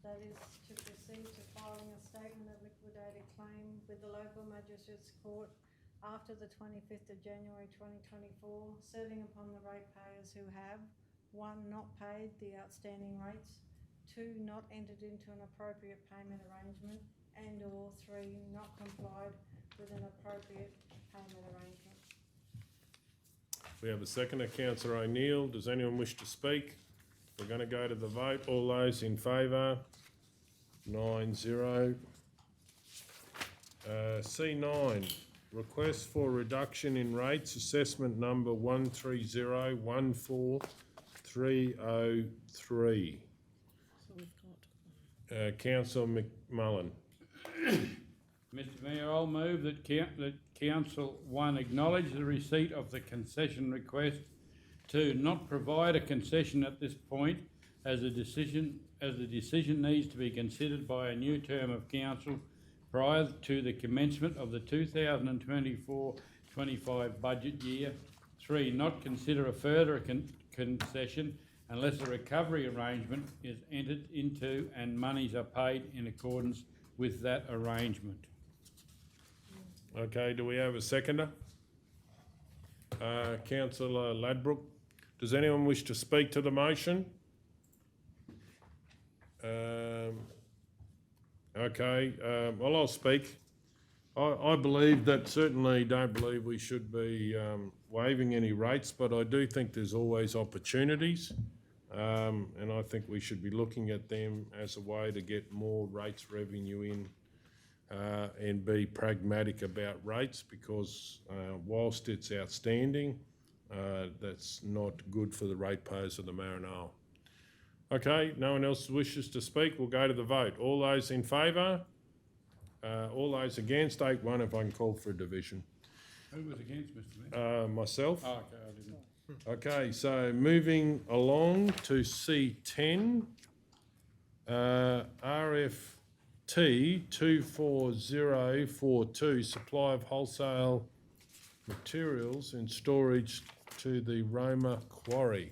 Speaker 7: That is to proceed to filing a statement of liquidated claim with the local magistrates court after the 25th of January 2024, serving upon the ratepayers who have 1, not paid the outstanding rates, 2, not entered into an appropriate payment arrangement, and or 3, not complied with an appropriate payment arrangement.
Speaker 1: We have a seconder, Councillor O'Neill. Does anyone wish to speak? We're going to go to the vote. All those in favour? 9-0. C9, request for reduction in rates, assessment number 1301403. Councillor McMullen.
Speaker 5: Mr Mayor, I'll move that Council, 1, acknowledge the receipt of the concession request, 2, not provide a concession at this point as the decision needs to be considered by a new term of council prior to the commencement of the 2024-25 budget year. 3, not consider a further concession unless a recovery arrangement is entered into and monies are paid in accordance with that arrangement.
Speaker 1: Okay, do we have a seconder? Councillor Ladbrook. Does anyone wish to speak to the motion? Okay, well, I'll speak. I believe that, certainly don't believe we should be waiving any rates, but I do think there's always opportunities, and I think we should be looking at them as a way to get more rates revenue in and be pragmatic about rates, because whilst it's outstanding, that's not good for the ratepayers of the Maranoa. Okay, no one else wishes to speak. We'll go to the vote. All those in favour? All those against? 8-1 if I can call for a division.
Speaker 5: Who was against, Mr Mayor?
Speaker 1: Myself.
Speaker 5: Oh, okay, I didn't.
Speaker 1: Okay, so moving along to C10, RFT 24042, supply of wholesale materials and storage to the Roma Quarry.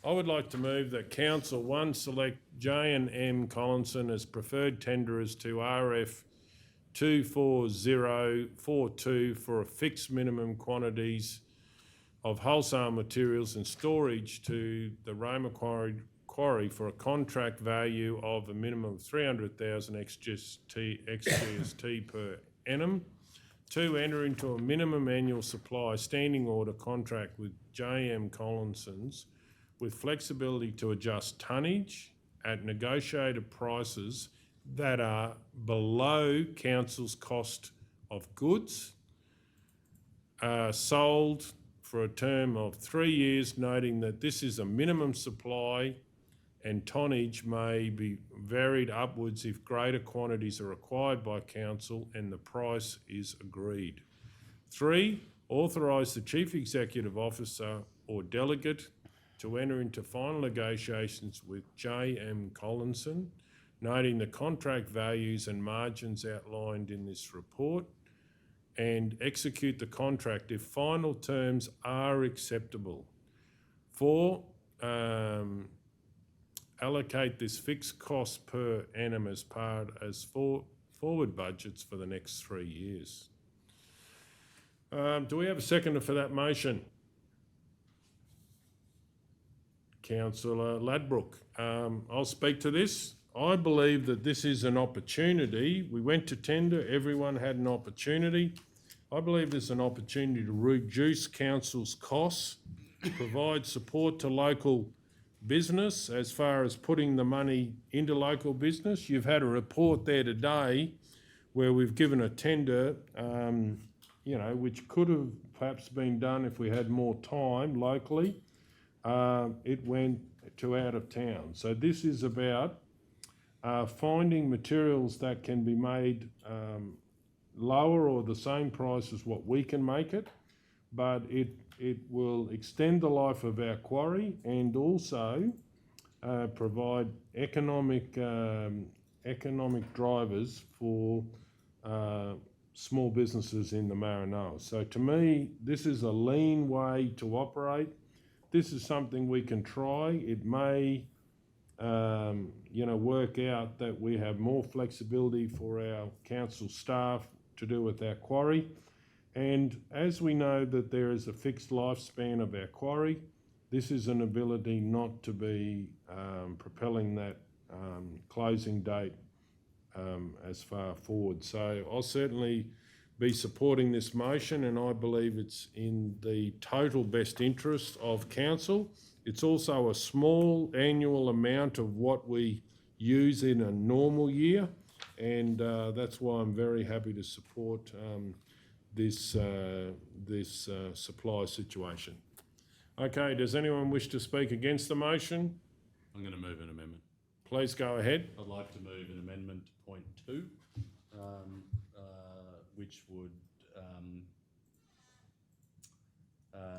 Speaker 1: I would like to move that Council 1 select J&M Collinson as preferred tenderers to RF 24042 for a fixed minimum quantities of wholesale materials and storage to the Roma Quarry for a contract value of a minimum of 300,000 XGST per annum. 2, enter into a minimum annual supply standing order contract with J.M. Collinson's with flexibility to adjust tonnage at negotiated prices that are below council's cost of goods, sold for a term of 3 years, noting that this is a minimum supply and tonnage may be varied upwards if greater quantities are required by council and the price is agreed. 3, authorise the Chief Executive Officer or delegate to enter into final negotiations with J.M. Collinson, noting the contract values and margins outlined in this report, and execute the contract if final terms are acceptable. 4, allocate this fixed cost per annum as forward budgets for the next 3 years. Do we have a seconder for that motion? Councillor Ladbroke. I'll speak to this. I believe that this is an opportunity. We went to tender, everyone had an opportunity. I believe there's an opportunity to reduce council's costs, provide support to local business as far as putting the money into local business. You've had a report there today where we've given a tender, which could have perhaps been done if we had more time locally. It went to out of town. So this is about finding materials that can be made lower or the same price as what we can make it, but it will extend the life of our quarry and also provide economic drivers for small businesses in the Maranoa. So to me, this is a lean way to operate. This is something we can try. It may work out that we have more flexibility for our council staff to do with our quarry. And as we know that there is a fixed lifespan of our quarry, this is an ability not to be propelling that closing date as far forward. So I'll certainly be supporting this motion, and I believe it's in the total best interest of council. It's also a small annual amount of what we use in a normal year, and that's why I'm very happy to support this supply situation. Okay, does anyone wish to speak against the motion?
Speaker 2: I'm going to move an amendment.
Speaker 1: Please go ahead.
Speaker 2: I'd like to move an amendment to point 2, which would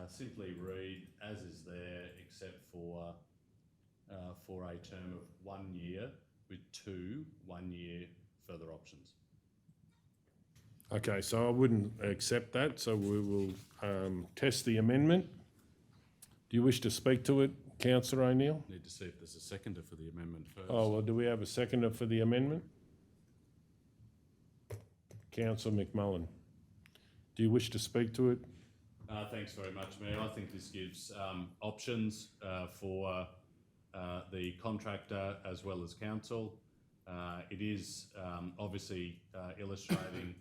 Speaker 2: simply read as is there, except for a term of 1 year with 2 1-year further options.
Speaker 1: Okay, so I wouldn't accept that, so we will test the amendment. Do you wish to speak to it, Councillor O'Neill?
Speaker 2: Need to see if there's a seconder for the amendment first.
Speaker 1: Oh, well, do we have a seconder for the amendment? Councillor McMullen. Do you wish to speak to it?
Speaker 2: Thanks very much, Mayor. I think this gives options for the contractor as well as council. It is obviously illustrating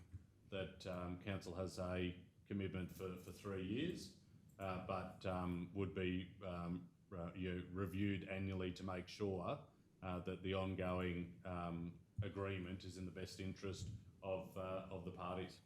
Speaker 2: that council has a commitment for 3 years, but would be reviewed annually to make sure that the ongoing agreement is in the best interest of the parties.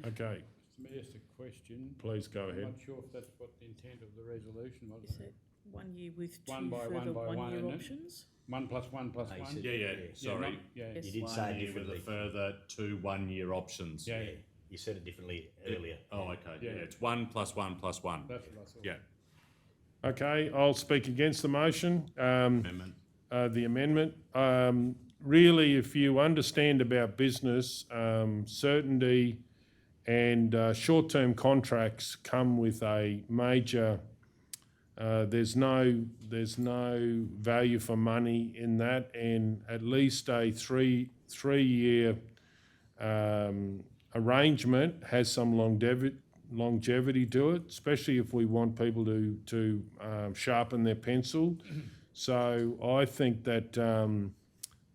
Speaker 1: Okay.
Speaker 5: May I ask a question?
Speaker 1: Please go ahead.
Speaker 5: I'm not sure if that's what the intent of the resolution was.
Speaker 3: Is it 1 year with 2
Speaker 5: 1 by
Speaker 3: further
Speaker 5: 1 by 1,
Speaker 3: 1-year
Speaker 5: isn't it?
Speaker 3: options?
Speaker 5: 1 plus 1 plus 1?
Speaker 2: Yeah, sorry.
Speaker 5: Yeah.
Speaker 3: Yes.
Speaker 8: You did
Speaker 2: 1
Speaker 8: say it
Speaker 2: year with
Speaker 8: differently.
Speaker 2: a further 2 1-year options.
Speaker 5: Yeah.
Speaker 8: You said it differently earlier.
Speaker 2: Oh, okay, yeah, it's 1 + 1 + 1.
Speaker 5: That's what I thought.
Speaker 2: Yeah.
Speaker 1: Okay, I'll speak against the motion.
Speaker 2: Amendment.
Speaker 1: The amendment. Really, if you understand about business, certainty and short-term contracts come with a major, there's no value for money in that, and at least a three-year arrangement has some longevity to it, especially if we want people to sharpen their pencil. So I think that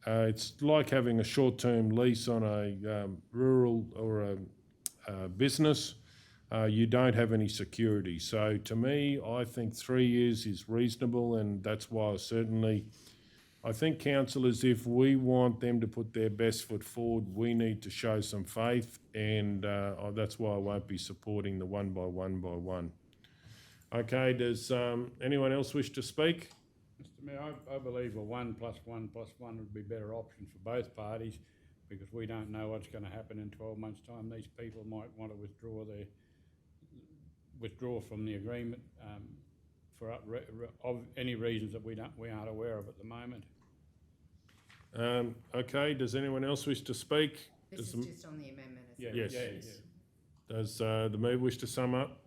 Speaker 1: it's like having a short-term lease on a rural or a business. You don't have any security. So to me, I think 3 years is reasonable, and that's why I think councillors, if we want them to put their best foot forward, we need to show some faith, and that's why I won't be supporting the 1 by 1 by 1. Okay, does anyone else wish to speak?
Speaker 5: Mr Mayor, I believe a 1 + 1 + 1 would be a better option for both parties, because we don't know what's going to happen in 12 months' time. These people might want to withdraw from the agreement for of any reasons that we aren't aware of at the moment.
Speaker 1: Okay, does anyone else wish to speak?
Speaker 6: This is just on the amendment, isn't
Speaker 1: Yes.
Speaker 6: it?
Speaker 1: Does the Mayor wish to sum up?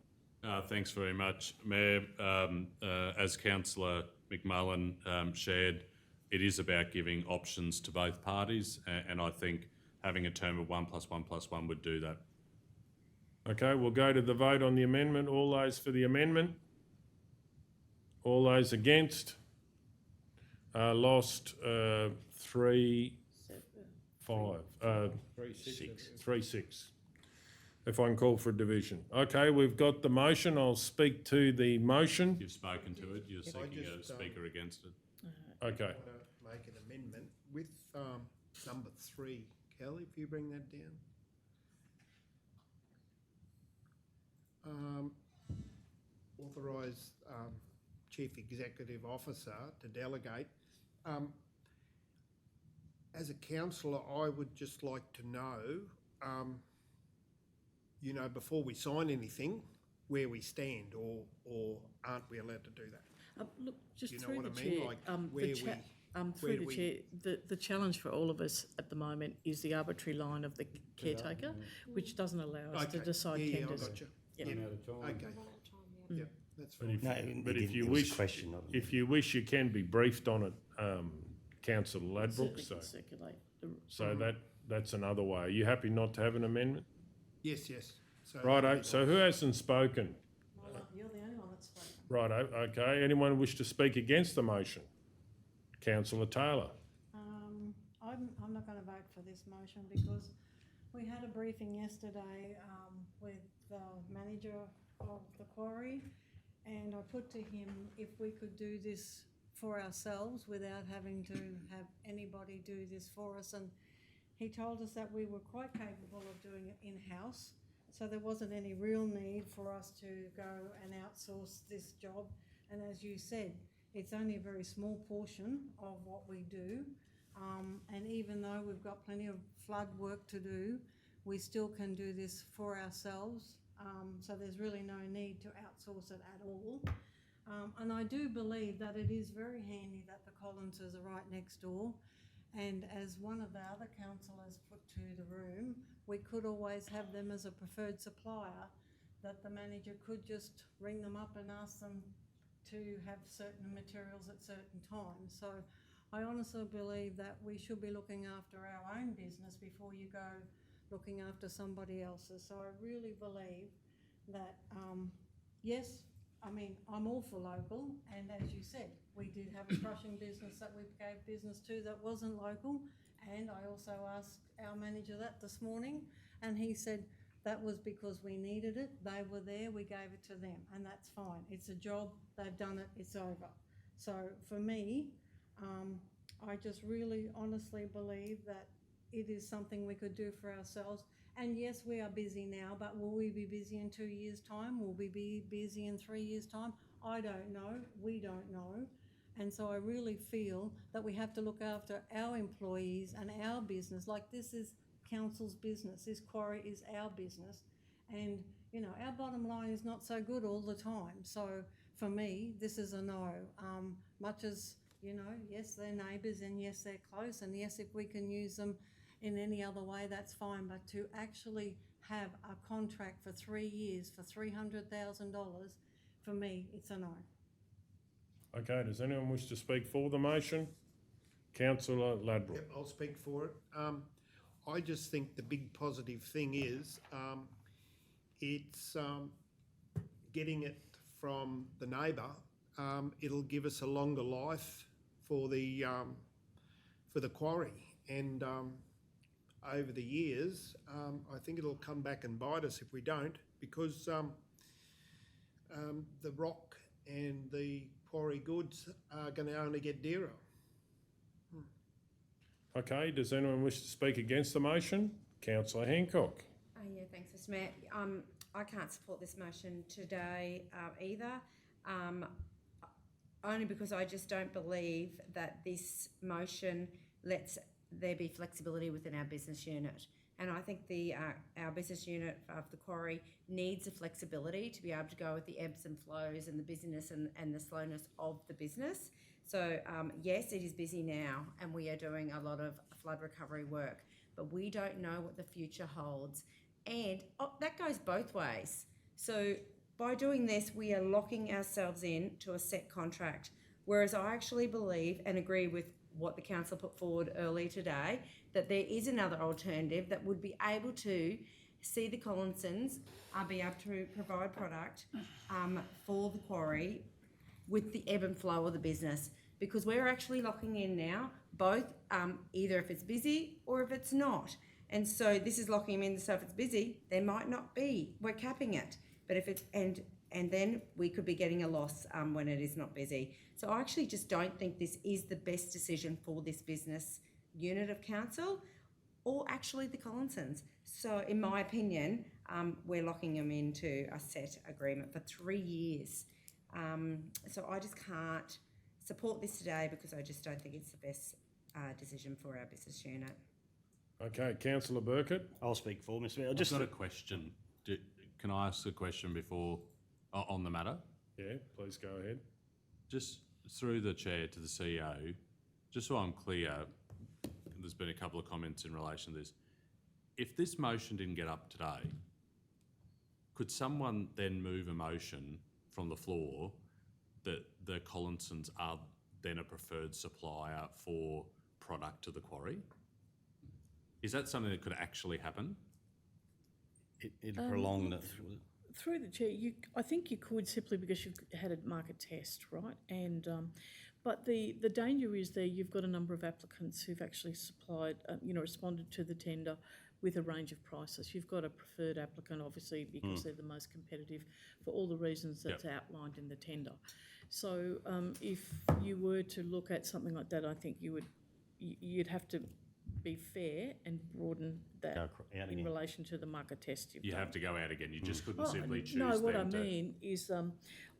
Speaker 2: Thanks very much, Mayor. As Councillor McMullen shared, it is about giving options to both parties, and I think having a term of 1 + 1 + 1 would do that.
Speaker 1: Okay, we'll go to the vote on the amendment. All those for the amendment? All those against? Lost 3-5. 3-6. If I can call for a division. Okay, we've got the motion. I'll speak to the motion.
Speaker 2: You've spoken to it. You're seeking a speaker against it.
Speaker 1: Okay.
Speaker 9: I want to make an amendment with number 3. Kelly, if you bring that down. Authorise Chief Executive Officer to delegate. As a councillor, I would just like to know, before we sign anything, where we stand, or aren't we allowed to do that?
Speaker 3: Look, just
Speaker 9: You know
Speaker 3: through
Speaker 9: what
Speaker 3: the
Speaker 9: I mean?
Speaker 3: chair,
Speaker 9: Like,
Speaker 3: through the chair, the challenge for all of us at the moment is the arbitrary line of the caretaker, which doesn't allow us to
Speaker 9: Okay.
Speaker 3: decide
Speaker 9: Yeah,
Speaker 3: tenders.
Speaker 9: I got you.
Speaker 3: Yeah.
Speaker 9: Okay. Yeah, that's
Speaker 1: But
Speaker 9: fine.
Speaker 1: if,
Speaker 8: No,
Speaker 1: but
Speaker 8: it
Speaker 1: if you
Speaker 8: was a
Speaker 1: wish,
Speaker 8: question, not-
Speaker 1: if you wish, you can be briefed on it, Councillor Ladbroke.
Speaker 3: Certainly can circulate the-
Speaker 1: So that's another way. Are you happy not to have an amendment?
Speaker 9: Yes, yes. So
Speaker 1: Righto, so who hasn't spoken?
Speaker 7: You're the only one that's spoken.
Speaker 1: Righto, okay. Anyone wish to speak against the motion? Councillor Taylor.
Speaker 7: I'm not going to vote for this motion because we had a briefing yesterday with the manager of the quarry, and I put to him if we could do this for ourselves without having to have anybody do this for us, and he told us that we were quite capable of doing it in-house, so there wasn't any real need for us to go and outsource this job. And as you said, it's only a very small portion of what we do, and even though we've got plenty of flood work to do, we still can do this for ourselves, so there's really no need to outsource it at all. And I do believe that it is very handy that the Collinses are right next door, and as one of the other councillors put to the room, we could always have them as a preferred supplier, that the manager could just ring them up and ask them to have certain materials at certain times. So I honestly believe that we should be looking after our own business before you go looking after somebody else's. So I really believe that, yes, I mean, I'm all for local, and as you said, we did have a crushing business that we gave business to that wasn't local, and I also asked our manager that this morning, and he said that was because we needed it, they were there, we gave it to them, and that's fine. It's a job, they've done it, it's over. So for me, I just really honestly believe that it is something we could do for ourselves. And yes, we are busy now, but will we be busy in 2 years' time? Will we be busy in 3 years' time? I don't know. We don't know. And so I really feel that we have to look after our employees and our business. Like, this is council's business. This quarry is our business. And, you know, our bottom line is not so good all the time. So for me, this is a no. Much as, you know, yes, they're neighbours and yes, they're close. And yes, if we can use them in any other way, that's fine. But to actually have a contract for 3 years for $300,000, for me, it's a no.
Speaker 1: Okay, does anyone wish to speak for the motion? Councillor Ladbrokes.
Speaker 9: Yep, I'll speak for it. I just think the big positive thing is it's getting it from the neighbour. It'll give us a longer life for the quarry, and over the years, I think it'll come back and bite us if we don't, because the rock and the quarry goods are going to only get dearer.
Speaker 1: Okay, does anyone wish to speak against the motion? Councillor Hancock.
Speaker 6: Yeah, thanks, Mr Mayor. I can't support this motion today either, only because I just don't believe that this motion lets there be flexibility within our business unit. And I think our business unit of the quarry needs the flexibility to be able to go with the ebbs and flows and the busyness and the slowness of the business. So yes, it is busy now and we are doing a lot of flood recovery work, but we don't know what the future holds. And that goes both ways. So by doing this, we are locking ourselves in to a set contract. Whereas I actually believe and agree with what the council put forward earlier today, that there is another alternative that would be able to see the Collinsons be able to provide product for the quarry with the ebb and flow of the business, because we're actually locking in now both either if it's busy or if it's not. And so this is locking them in, so if it's busy, there might not be. We're capping it. But if it's, and then we could be getting a loss when it is not busy. So I actually just don't think this is the best decision for this business unit of council, or actually the Collinsons. So in my opinion, we're locking them into a set agreement for 3 years. So I just can't support this today because I just don't think it's the best decision for our business unit.
Speaker 1: Okay, Councillor Burkett.
Speaker 8: I'll speak for Mr. Mayor.
Speaker 2: I've got a question. Can I ask a question before on the matter?
Speaker 1: Yeah, please go ahead.
Speaker 2: Just through the chair to the CEO, just so I'm clear, there's been a couple of comments in relation to this. If this motion didn't get up today, could someone then move a motion from the floor that the Collinsons are then a preferred supplier for product to the quarry? Is that something that could actually happen?
Speaker 8: It'll prolong the...
Speaker 3: Through the chair, I think you could, simply because you've had a market test, right? And but the danger is there you've got a number of applicants who've actually supplied, responded to the tender with a range of prices. You've got a preferred applicant, obviously, because they're the most competitive for all the reasons that's outlined in the tender. So if you were to look at something like that, I think you'd have to be fair and broadden that in relation to the market test you've done.
Speaker 2: Have to go out again. You just couldn't simply choose.
Speaker 3: No, what I mean is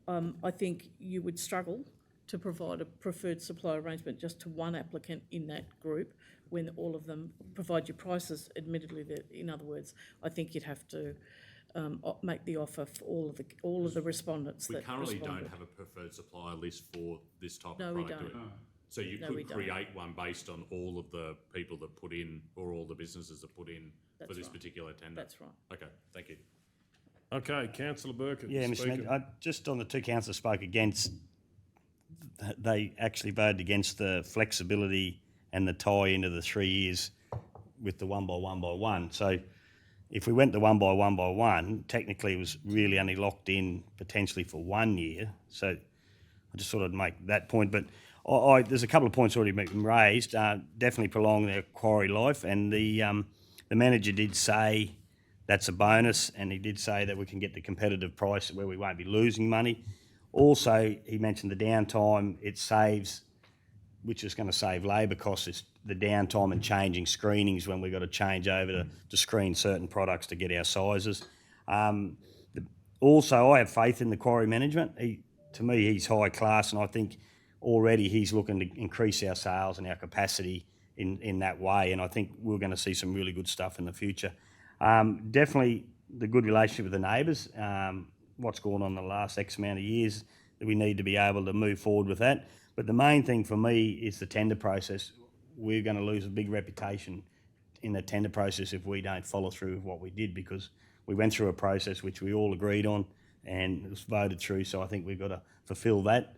Speaker 3: I think you would struggle to provide a preferred supply arrangement just to one applicant in that group when all of them provide your prices. Admittedly, in other words, I think you'd have to make the offer for all of the respondents.
Speaker 2: We
Speaker 3: that
Speaker 2: currently
Speaker 3: responded.
Speaker 2: don't have a preferred supplier list for this type
Speaker 3: No,
Speaker 2: of
Speaker 3: we
Speaker 2: product.
Speaker 3: don't.
Speaker 2: Do we? So you
Speaker 3: No,
Speaker 2: could
Speaker 3: we don't.
Speaker 2: create one based on all of the people that put in, or all the businesses that put in for
Speaker 3: That's
Speaker 2: this
Speaker 3: right.
Speaker 2: particular tender.
Speaker 3: That's right.
Speaker 2: Okay, thank you.
Speaker 1: Okay, Councillor Burkett.
Speaker 8: Yeah, Mr.
Speaker 1: speaking.
Speaker 8: Mayor, just on the two councillors spoke against, they actually voted against the flexibility and the tie into the 3 years with the one by one. So if we went the one by one, technically it was really only locked in potentially for 1 year. So I just thought I'd make that point. But there's a couple of points already been raised. Definitely prolong their quarry life, and the manager did say that's a bonus, and he did say that we can get the competitive price where we won't be losing money. Also, he mentioned the downtime it saves, which is going to save labour costs. It's the downtime and changing screenings when we've got to change over to screen certain products to get our sizes. Also, I have faith in the quarry management. To me, he's high class, and I think already he's looking to increase our sales and our capacity in that way, and I think we're going to see some really good stuff in the future. Definitely the good relationship with the neighbours, what's gone on the last X amount of years, that we need to be able to move forward with that. But the main thing for me is the tender process. We're going to lose a big reputation in the tender process if we don't follow through with what we did, because we went through a process which we all agreed on and it was voted through, so I think we've got to fulfil that.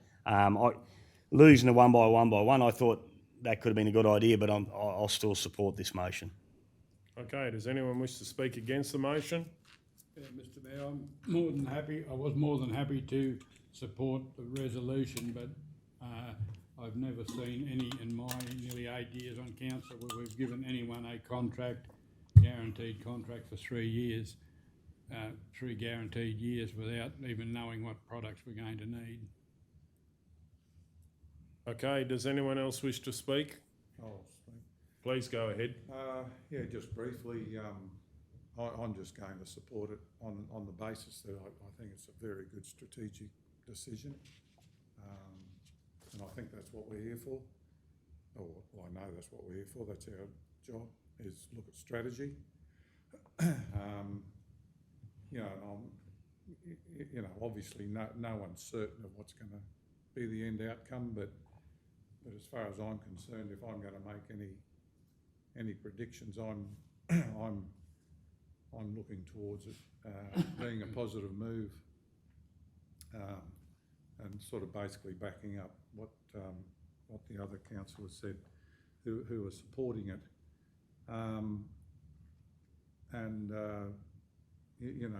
Speaker 8: Losing the one by one, I thought that could have been a good idea, but I'll still support this motion.
Speaker 1: Okay, does anyone wish to speak against the motion?
Speaker 5: Yeah, Mr Mayor, I was more than happy to support the resolution, but I've never seen any in my nearly 8 years on council where we've given anyone a contract, guaranteed contract for 3 years, 3 guaranteed years without even knowing what products we're going to need.
Speaker 1: Okay, does anyone else wish to speak?
Speaker 10: I'll speak.
Speaker 1: Please go ahead.
Speaker 10: Yeah, just briefly, I'm just going to support it on the basis that I think it's a very good strategic decision. And I think that's what we're here for. Or well, I know that's what we're here for. That's our job, is look at strategy. Obviously no one's certain of what's going to be the end outcome, but as far as I'm concerned, if I'm going to make any predictions, I'm looking towards it being a positive move, and sort of basically backing up what the other councillors said who are supporting it.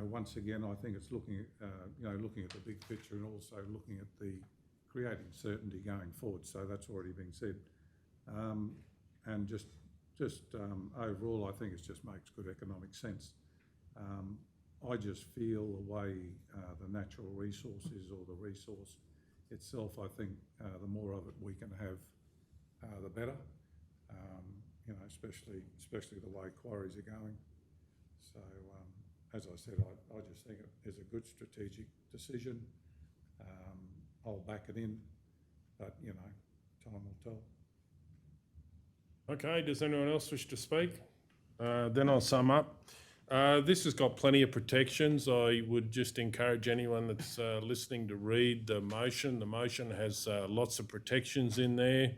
Speaker 10: Once again, I think it's looking at the big picture and also looking at the creating certainty going forward. So that's already been said. And just overall, I think it just makes good economic sense. I just feel the way the natural resource is, or the resource itself, I think the more of it we can have, the better. Especially the way quarries are going. So, as I said, I just think it is a good strategic decision. I'll back it in, but time will tell.
Speaker 1: Okay, does anyone else wish to speak? Then I'll sum up. This has got plenty of protections. I would just encourage anyone that's listening to read the motion. The motion has lots of protections in there.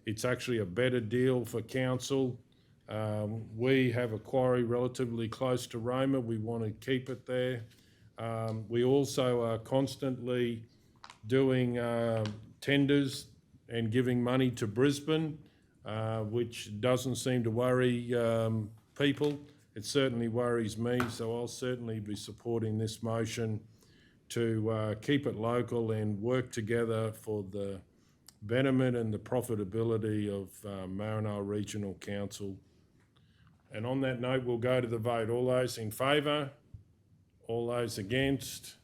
Speaker 1: It's actually a better deal for council. We have a quarry relatively close to Roma. We want to keep it there. We also are constantly doing tenders and giving money to Brisbane, which doesn't seem to worry people. It certainly worries me, so I'll certainly be supporting this motion to keep it local and work together for the betterment and the profitability of Maranoa Regional Council. And on that note, we'll go to the vote. All those in favour? All those against?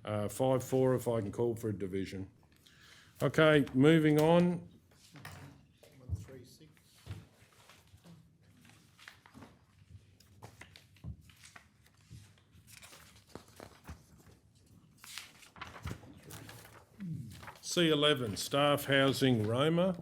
Speaker 1: 5-4 if I can call for a division. Okay, moving on.
Speaker 9: 136.
Speaker 1: C11, Staff Housing Roma.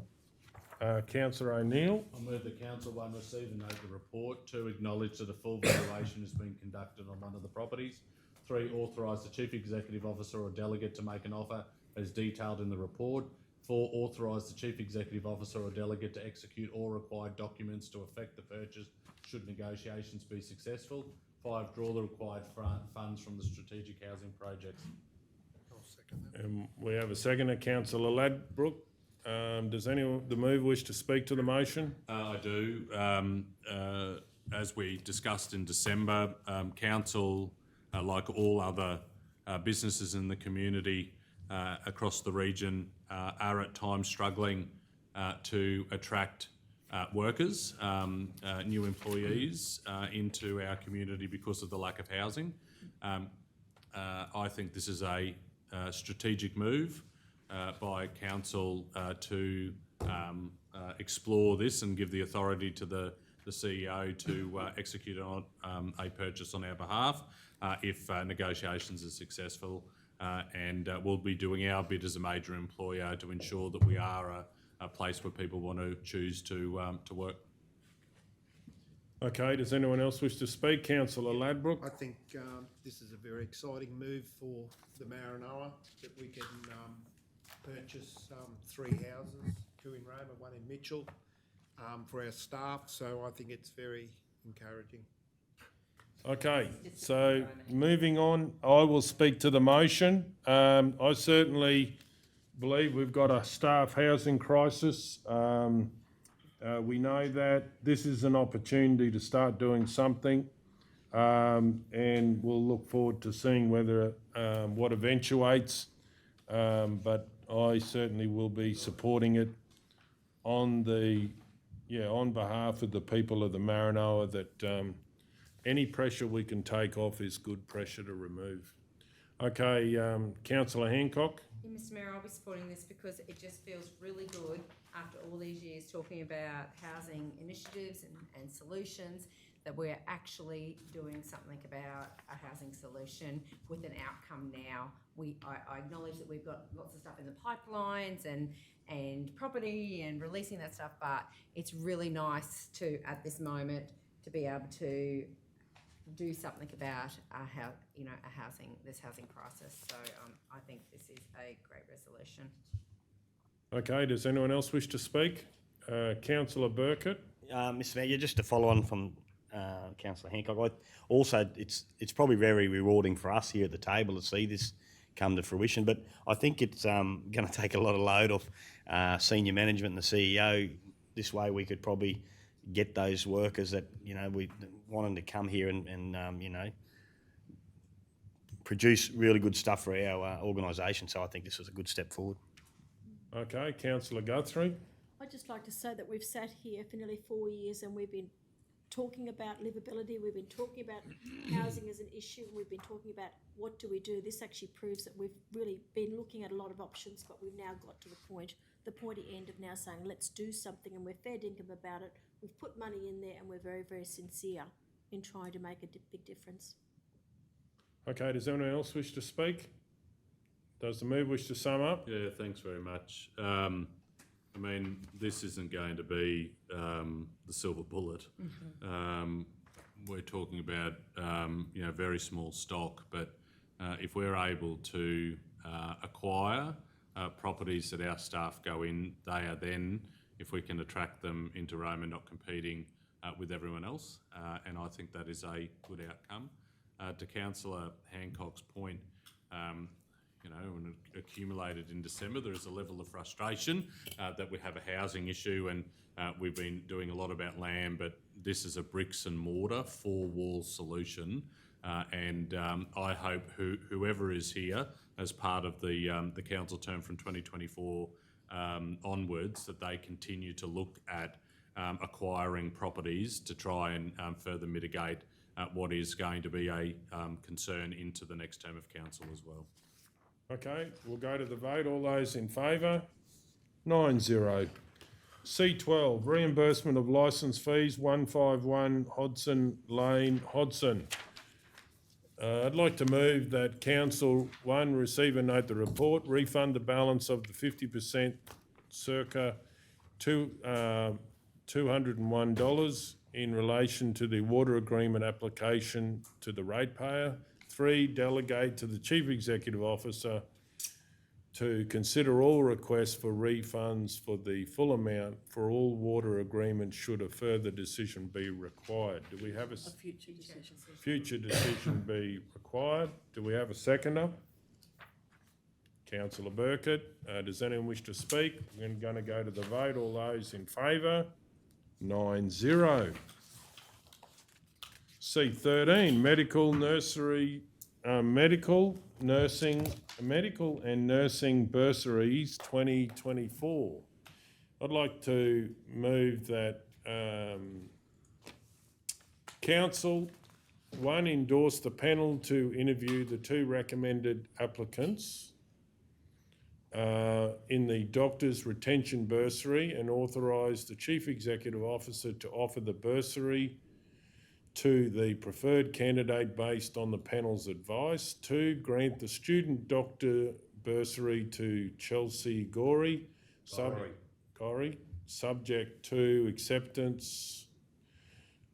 Speaker 1: Councillor O'Neill.
Speaker 2: I move that Council 1 receive and note the report. 2, acknowledge that a full valuation has been conducted on one of the properties. 3, authorise the Chief Executive Officer or delegate to make an offer as detailed in the report. 4, authorise the Chief Executive Officer or delegate to execute all required documents to effect the purchase should negotiations be successful. 5, draw the required funds from the strategic housing projects.
Speaker 9: I'll second that.
Speaker 1: We have a seconder, Councillor Ladbrook. Does anyone, the mover, wish to speak to the motion?
Speaker 2: I do. As we discussed in December, Council, like all other businesses in the community across the region, are at times struggling to attract workers, new employees into our community because of the lack of housing. I think this is a strategic move by Council to explore this and give the authority to the CEO to execute on a purchase on our behalf if negotiations are successful, and we'll be doing our bit as a major employer to ensure that we are place where people want to choose to work.
Speaker 1: Okay, does anyone else wish to speak? Councillor Ladbroke?
Speaker 9: I think this is a very exciting move for the Maranoa, that we can purchase 3 houses, 2 in Roma, 1 in Mitchell, for our staff, so I think it's very encouraging.
Speaker 1: Okay, so moving on, I will speak to the motion. I certainly believe we've got a staff housing crisis. We know that this is an opportunity to start doing something, and we'll look forward to seeing whether what eventuates. But I certainly will be supporting it on behalf of the people of the Maranoa, that any pressure we can take off is good pressure to remove. Okay, Councillor Hancock?
Speaker 6: Yeah, Mr Mayor, I'll be supporting this because it just feels really good after all these years talking about housing initiatives and solutions, that we're actually doing something about a housing solution with an outcome now. I acknowledge that we've got lots of stuff in the pipelines and property and releasing that stuff, but it's really nice to, at this moment, to be able to do something about this housing crisis. So I think this is a great resolution.
Speaker 1: Okay, does anyone else wish to speak? Councillor Burkett?
Speaker 8: Mr Mayor, just to follow on from Councillor Hancock, it's probably very rewarding for us here at the table to see this come to fruition, but I think it's going to take a lot of load off senior management and the CEO. This way we could probably get those workers that, we want them to come here and produce really good stuff for our organisation. So I think this is a good step forward.
Speaker 1: Okay, Councillor Guthrie?
Speaker 4: I'd just like to say that we've sat here for nearly 4 years and we've been talking about livability, we've been talking about housing as an issue, and we've been talking about what do we do. This actually proves that we've really been looking at a lot of options, but we've now got to the pointy end of now saying let's do something, and we're fair dinkum about it. We've put money in there and we're very, very sincere in trying to make a big difference.
Speaker 1: Okay, does anyone else wish to speak? Does the move wish to sum up?
Speaker 2: Yeah, thanks very much. I mean, this isn't going to be the silver bullet. We're talking about very small stock, but if we're able to acquire properties that our staff go in, they are then, if we can attract them into Roma, not competing with everyone else, and I think that is a good outcome. To Councillor Hancock's point, when it accumulated in December, there is a level of frustration that we have a housing issue, and we've been doing a lot about land, but this is a bricks and mortar 4-wall solution, and I hope whoever is here as part of the council term from 2024 onwards, that they continue to look at acquiring properties to try and further mitigate what is going to be a concern into the next term of council as well.
Speaker 1: Okay, we'll go to the vote. All those in favour? 9-0. C12, reimbursement of licence fees, 151 Hodson Lane, Hodson. I'd like to move that Council 1 receive and note the report, refund the balance of the 50%, circa $201 in relation to the water agreement application to the ratepayer. 3, delegate to the Chief Executive Officer to consider all requests for refunds for the full amount for all water agreements should a further decision be required. Do we have a
Speaker 3: future decision?
Speaker 1: Future decision be required. Do we have a seconder? Councillor Burkett. Does anyone wish to speak? We're going to go to the vote. All those in favour? 9-0. C13, medical and nursing bursaries 2024. I'd like to move that Council 1 endorse the panel to interview the 2 recommended applicants in the doctor's retention bursary and authorise the Chief Executive Officer to offer the bursary to the preferred candidate based on the panel's advice. 2, grant the student doctor bursary to Chelsea Gorey. Corey, subject to acceptance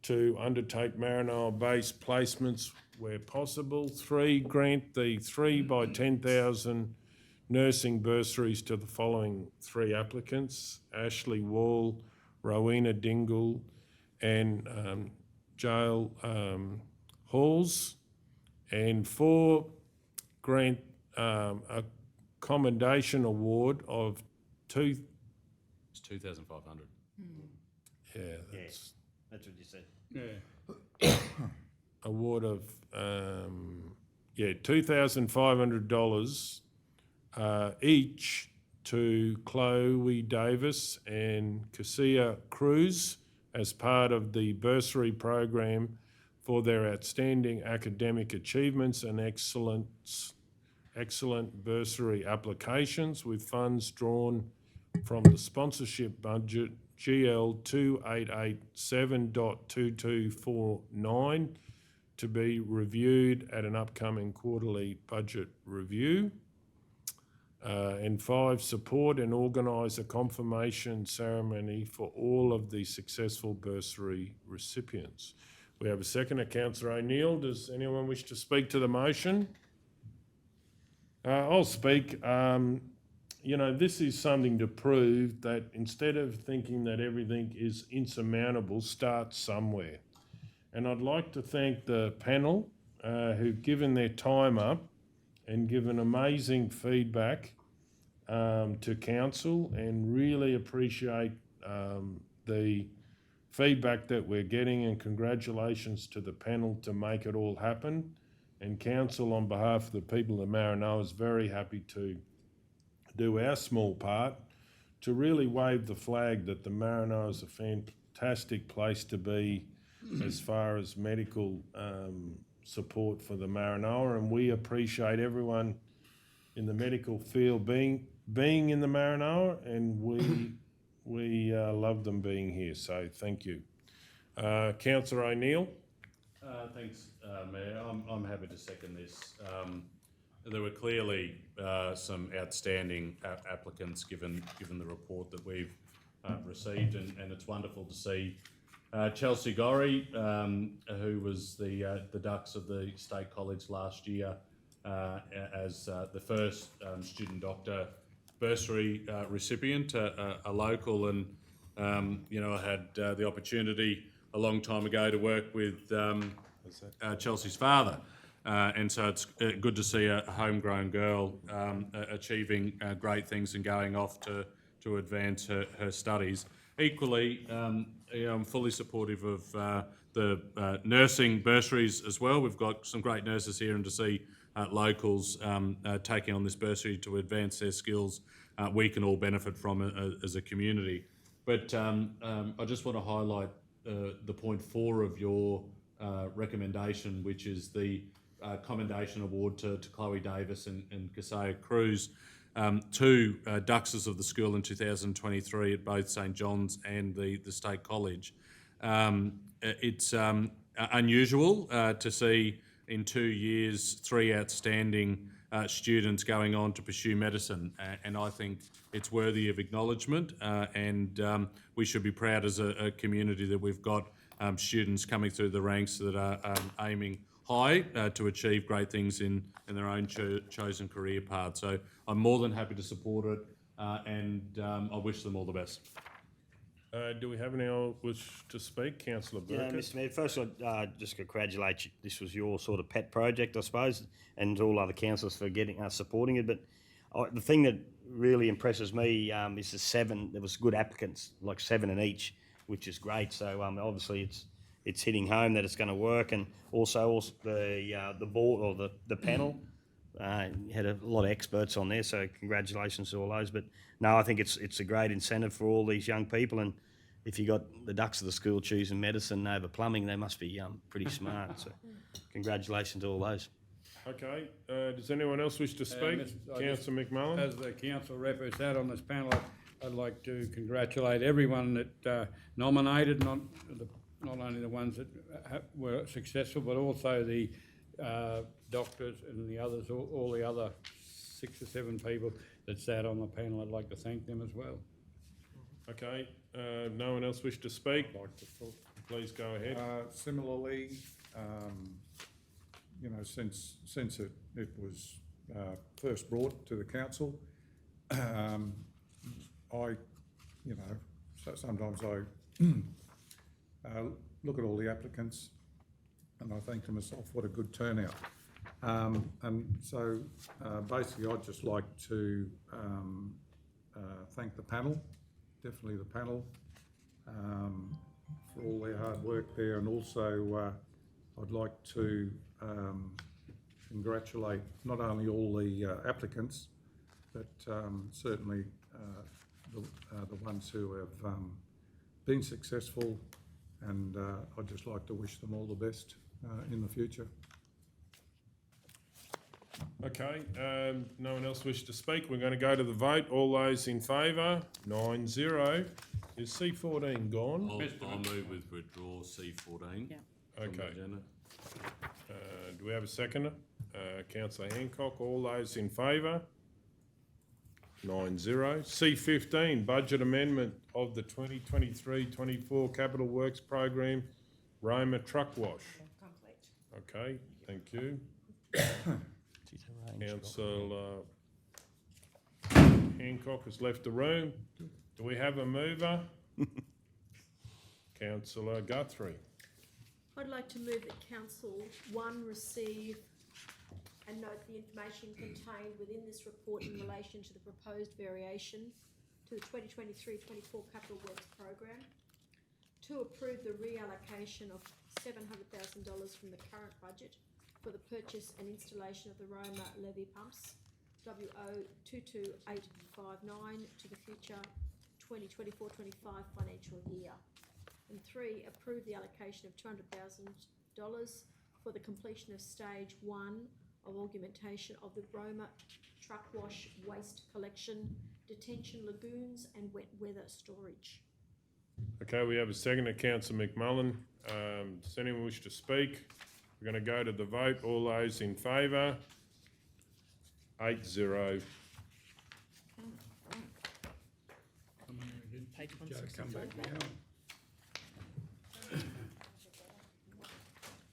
Speaker 1: to undertake Maranoa-based placements where possible. 3, grant the 3 by 10,000 nursing bursaries to the following 3 applicants: Ashley Wall, Rowena Dingle, and Jael Halls. And 4, grant a commendation award of
Speaker 2: It's 2,500.
Speaker 1: yeah,
Speaker 8: Yes, that's what you said.
Speaker 5: Yeah.
Speaker 1: award of $2,500 each to Chloe Davis and Cassia Cruz as part of the bursary program for their outstanding academic achievements and excellent bursary applications, with funds drawn from the sponsorship budget GL 2887.2249 to be reviewed at an upcoming quarterly budget review. And 5, support and organise a confirmation ceremony for all of the successful bursary recipients. We have a seconder, Councillor O'Neill. Does anyone wish to speak to the motion? I'll speak. This is something to prove that instead of thinking that everything is insurmountable, start somewhere. And I'd like to thank the panel who've given their time up and given amazing feedback to council, and really appreciate the feedback that we're getting, and congratulations to the panel to make it all happen. And council, on behalf of the people of Maranoa, is very happy to do our small part to really wave the flag that the Maranoa is a fantastic place to be as far as medical support for the Maranoa, and we appreciate everyone in the medical field being in the Maranoa, and we love them being here. So thank you, Councillor O'Neill.
Speaker 2: Thanks, Mayor. I'm happy to second this. There were clearly some outstanding applicants given the report that we've received, and it's wonderful to see Chelsea Gorry, who was the Dux of the State College last year, as the first student doctor bursary recipient, a local, and I had the opportunity a long time ago to work with Chelsea's father, and so it's good to see a homegrown girl achieving great things and going off to advance her studies. Equally, I'm fully supportive of the nursing bursaries as well. We've got some great nurses here, and to see locals taking on this bursary to advance their skills, we can all benefit from it as a community. But I just want to highlight the point 4 of your recommendation, which is the commendation award to Chloe Davis and Cassia Cruz, 2 Duxes of the school in 2023 at both St John's and the State College. It's unusual to see in 2 years 3 outstanding students going on to pursue medicine, and I think it's worthy of acknowledgement, and we should be proud as a community that we've got students coming through the ranks that are aiming high to achieve great things in their own chosen career path. So I'm more than happy to support it, and I wish them all the best.
Speaker 1: Do we have anyone wish to speak? Councillor Burkett.
Speaker 8: Yeah, Mr Mayor, first I'd just congratulate you. This was your sort of pet project, I suppose, and all other councillors for supporting it. But the thing that really impresses me is the 7. There was good applicants, like 7 in each, which is great. So obviously it's hitting home that it's going to work, and also the board or the panel had a lot of experts on there. So congratulations to all those. But no, I think it's a great incentive for all these young people, and if you got the Ducks of the school choosing medicine over plumbing, they must be pretty smart. So congratulations to all those.
Speaker 1: Okay. Does anyone else wish to speak? Councillor McMullen.
Speaker 5: As the council rep who sat on this panel, I'd like to congratulate everyone that nominated, not only the ones that were successful, but also the doctors and the others, all the other 6 or 7 people that sat on the panel. I'd like to thank them as well.
Speaker 1: Okay, no one else wish to speak?
Speaker 10: I'd like to talk.
Speaker 1: Please go ahead.
Speaker 10: Similarly, you know, since it was first brought to the council, sometimes I look at all the applicants and I think to myself, what a good turnout. And so basically I'd just like to thank the panel, definitely the panel, for all their hard work there, and also I'd like to congratulate not only all the applicants, but certainly the ones who have been successful, and I'd just like to wish them all the best in the future.
Speaker 1: Okay, no one else wish to speak. We're going to go to the vote. All those in favour? 9-0. Is C14 gone?
Speaker 2: I'll move with withdraw C14.
Speaker 3: Yeah.
Speaker 1: Okay. Do we have a seconder? Councillor Hancock. All those in favour? 9-0. C15, budget amendment of the 2023-24 Capital Works Program, Roma Truck Wash. Okay, thank you. Councillor Hancock has left the room. Do we have a mover? Councillor Guthrie.
Speaker 4: I'd like to move that Council 1 receive and note the information contained within this report in relation to the proposed variation to the 2023-24 Capital Works Program. 2, approve the reallocation of $700,000 from the current budget for the purchase and installation of the Roma levy pumps, WO 22859, to the future 2024-25 financial year. And 3, approve the allocation of $200,000 for the completion of stage 1 of augmentation of the Roma truck wash waste collection, detention lagoons and wet weather storage.
Speaker 1: Okay, we have a second to Councillor McMullen. Does anyone wish to speak? We're going to go to the vote. All those in favour? 8-0.
Speaker 3: Page
Speaker 5: Joe,
Speaker 3: 165.
Speaker 5: come back now.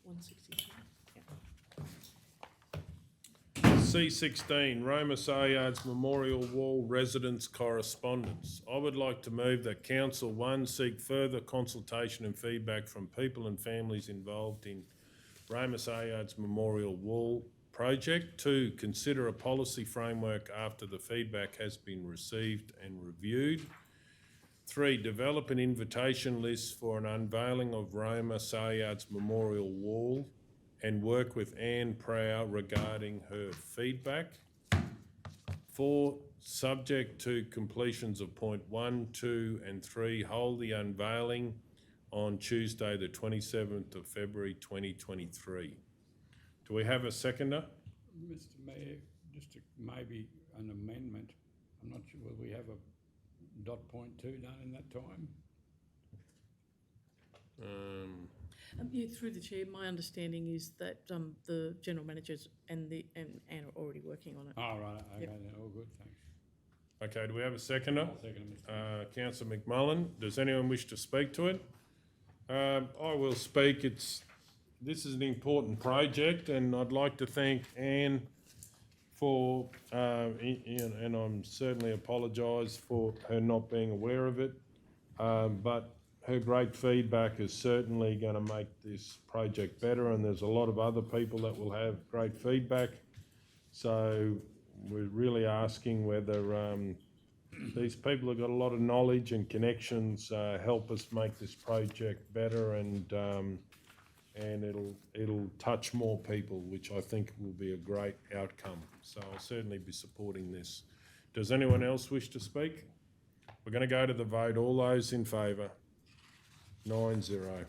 Speaker 3: 162.
Speaker 1: C16, Roma Sayards Memorial Wall Residents Correspondence. I would like to move that Council 1 seek further consultation and feedback from people and families involved in Roma Sayards Memorial Wall project. 2, consider a policy framework after the feedback has been received and reviewed. 3, develop an invitation list for an unveiling of Roma Sayards Memorial Wall and work with Anne Prow regarding her feedback. 4, subject to completions of point 1, 2 and 3, hold the unveiling on Tuesday the 27th of February 2023. Do we have a seconder?
Speaker 5: Mr Mayor, just maybe an amendment. I'm not sure whether we have a .2 done in that time.
Speaker 3: Yeah, through the chair, my understanding is that the general managers and Anne are already working on it.
Speaker 5: Oh, right, okay,
Speaker 3: Yep.
Speaker 5: then, all good, thanks.
Speaker 1: Okay, do we have a seconder?
Speaker 5: I'll second it, Mr.
Speaker 1: Councillor McMullen, does anyone wish to speak to it? I will speak. This is an important project, and I'd like to thank Anne for, and I'm certainly apologise for her not being aware of it, but her great feedback is certainly going to make this project better, and there's a lot of other people that will have great feedback. So we're really asking whether these people have got a lot of knowledge and connections, help us make this project better, and it'll touch more people, which I think will be a great outcome. So I'll certainly be supporting this. Does anyone else wish to speak? We're going to go to the vote. All those in favour? 9-0.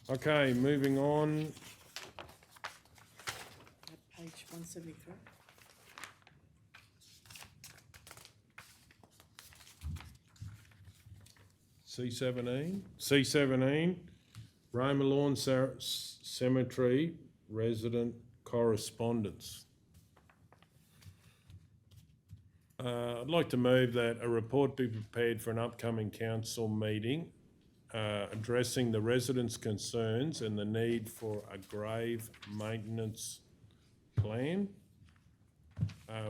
Speaker 1: Okay, moving on.
Speaker 3: Page 173.
Speaker 1: C17, Roma Lawn Cemetery Resident Correspondence. I'd like to move that a report be prepared for an upcoming council meeting addressing the residents' concerns and the need for a grave maintenance plan.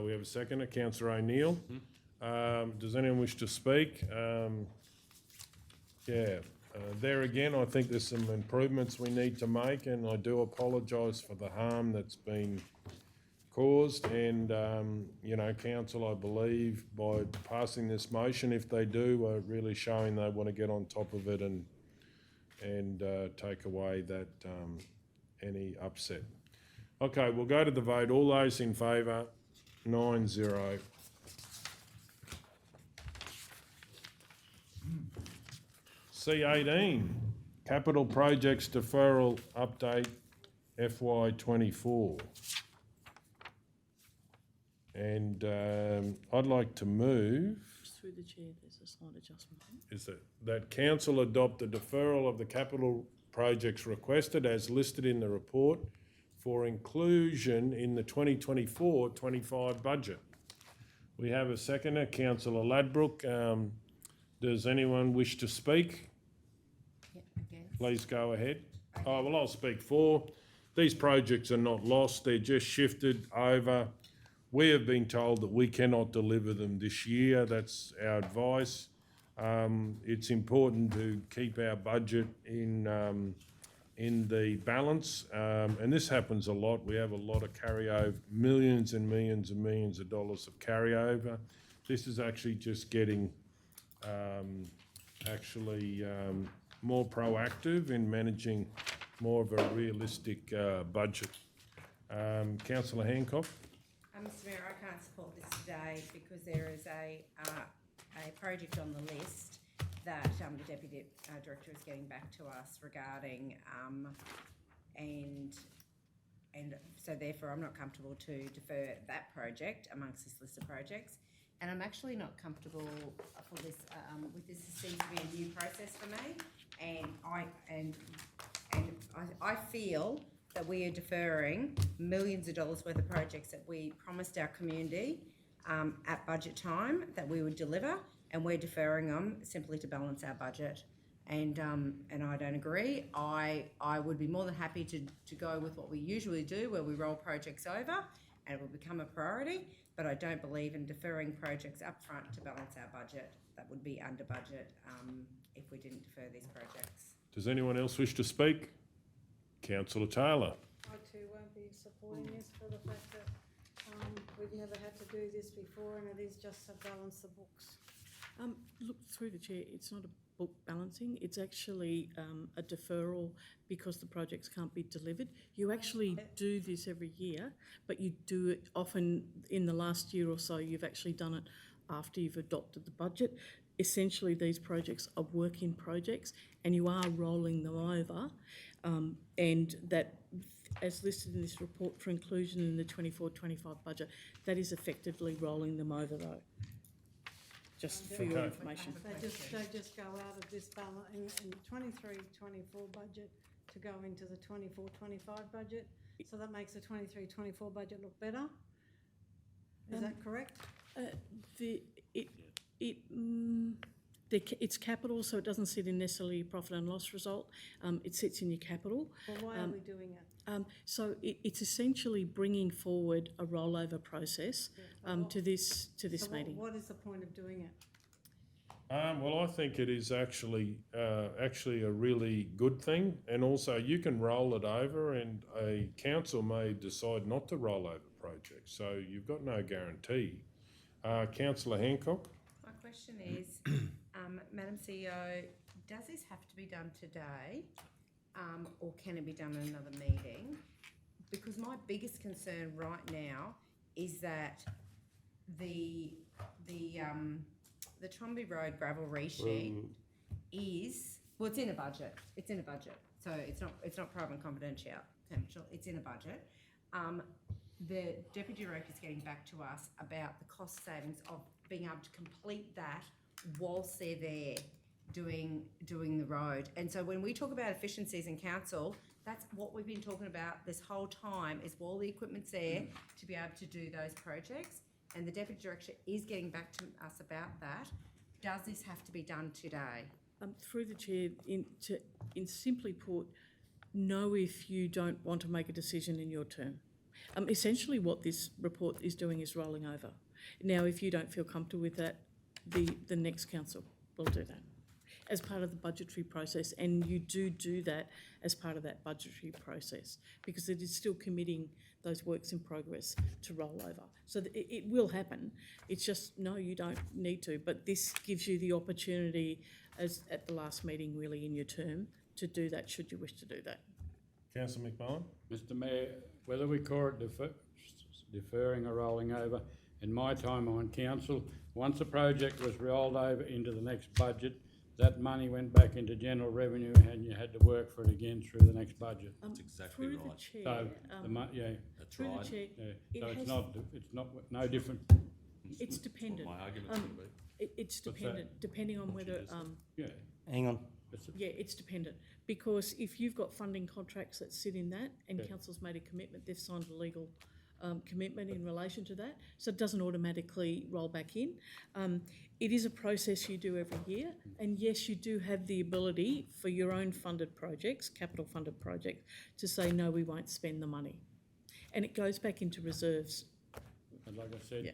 Speaker 1: We have a seconder, Councillor O'Neill. Does anyone wish to speak? There again, I think there's some improvements we need to make, and I do apologise for the harm that's been caused. And, council, I believe, by passing this motion, if they do, are really showing they want to get on top of it and take away that any upset. Okay, we'll go to the vote. All those in favour, 9-0. C18, Capital Projects Deferral Update FY24. And I'd like to move
Speaker 3: Through the chair, there's a slight adjustment.
Speaker 1: is that council adopt the deferral of the capital projects requested as listed in the report for inclusion in the 2024-25 budget. We have a seconder, Councillor Ladbrook. Does anyone wish to speak? Please go ahead. Oh, well, I'll speak for. These projects are not lost, they're just shifted over. We have been told that we cannot deliver them this year. That's our advice. It's important to keep our budget in the balance, and this happens a lot. We have a lot of carryover, millions and millions and millions of dollars of carryover. This is actually just getting more proactive in managing more of a realistic budget. Councillor Hancock.
Speaker 6: Mr Mayor, I can't support this today because there is a project on the list that the Deputy Director is getting back to us regarding, and so therefore I'm not comfortable to defer that project amongst this list of projects. And I'm actually not comfortable for this with this. It seems to be a new process for me, and I feel that we are deferring millions of dollars worth of projects that we promised our community at budget time that we would deliver, and we're deferring them simply to balance our budget. And I don't agree. I would be more than happy to go with what we usually do, where we roll projects over and it will become a priority, but I don't believe in deferring projects up front to balance our budget. That would be under budget if we didn't defer these projects.
Speaker 1: Does anyone else wish to speak? Councillor Taylor.
Speaker 7: I too won't be supporting this for the fact that we've never had to do this before, and it is just to balance the books.
Speaker 3: Look, through the chair, it's not a book balancing, it's actually a deferral because the projects can't be delivered. You actually do this every year, but you do it often in the last year or so, you've actually done it after you've adopted the budget. Essentially, these projects are work-in projects and you are rolling them over, and that, as listed in this report for inclusion in the 24-25 budget, that is effectively rolling them over though. Just for your information.
Speaker 7: They just go out of this balance in 23-24 budget to go into the 24-25 budget. So that makes the 23-24 budget look better. Is that correct?
Speaker 3: It's capital, so it doesn't sit in necessarily your profit and loss result. It sits in your capital.
Speaker 7: Well, why are we doing it?
Speaker 3: So it's essentially bringing forward a rollover process to this meeting.
Speaker 7: What is the point of doing it?
Speaker 1: Well, I think it is actually a really good thing, and also you can roll it over, and a council may decide not to roll over projects, so you've got no guarantee. Councillor Hancock.
Speaker 6: My question is, Madam CEO, does this have to be done today, or can it be done in another meeting? Because my biggest concern right now is that the Tromby Road gravel resheet is, well, it's in a budget. It's in a budget, so it's not private and confidential. It's in a budget. The Deputy Director is getting back to us about the cost savings of being able to complete that whilst they're there doing the road. And so when we talk about efficiencies in council, that's what we've been talking about this whole time, is while the equipment's there to be able to do those projects. and the Deputy Director is getting back to us about that. Does this have to be done today?
Speaker 3: Through the chair, in simply put, no if you don't want to make a decision in your term. Essentially what this report is doing is rolling over. Now, if you don't feel comfortable with that, the next council will do that as part of the budgetary process, and you do that as part of that budgetary process because it is still committing those works in progress to roll over. So it will happen. It's just, no, you don't need to, but this gives you the opportunity as at the last meeting really in your term to do that should you wish to do that.
Speaker 1: Councillor McMullen?
Speaker 5: Mr Mayor, whether we call it deferring or rolling over, in my time on council, once a project was rolled over into the next budget, that money went back into general revenue and you had to work for it again through the next budget.
Speaker 2: That's exactly
Speaker 3: through
Speaker 2: right.
Speaker 3: The chair,
Speaker 5: So,
Speaker 2: That's
Speaker 3: through
Speaker 2: right.
Speaker 3: the chair,
Speaker 5: so
Speaker 3: it
Speaker 5: it's
Speaker 3: has-
Speaker 5: not, no different.
Speaker 3: it's dependent.
Speaker 2: My argument's going to be.
Speaker 3: It's
Speaker 5: What's
Speaker 3: dependent, depending on whether,
Speaker 5: Yeah.
Speaker 8: Hang on.
Speaker 3: yeah, it's dependent. Because if you've got funding contracts that sit in that and
Speaker 5: Yeah.
Speaker 3: council's made a commitment, they've signed a legal commitment in relation to that, so it doesn't automatically roll back in. It is a process you do every year, and yes, you do have the ability for your own funded projects, capital funded projects, to say, no, we won't spend the money. And it goes back into reserves.
Speaker 5: And like I said,
Speaker 3: Yeah.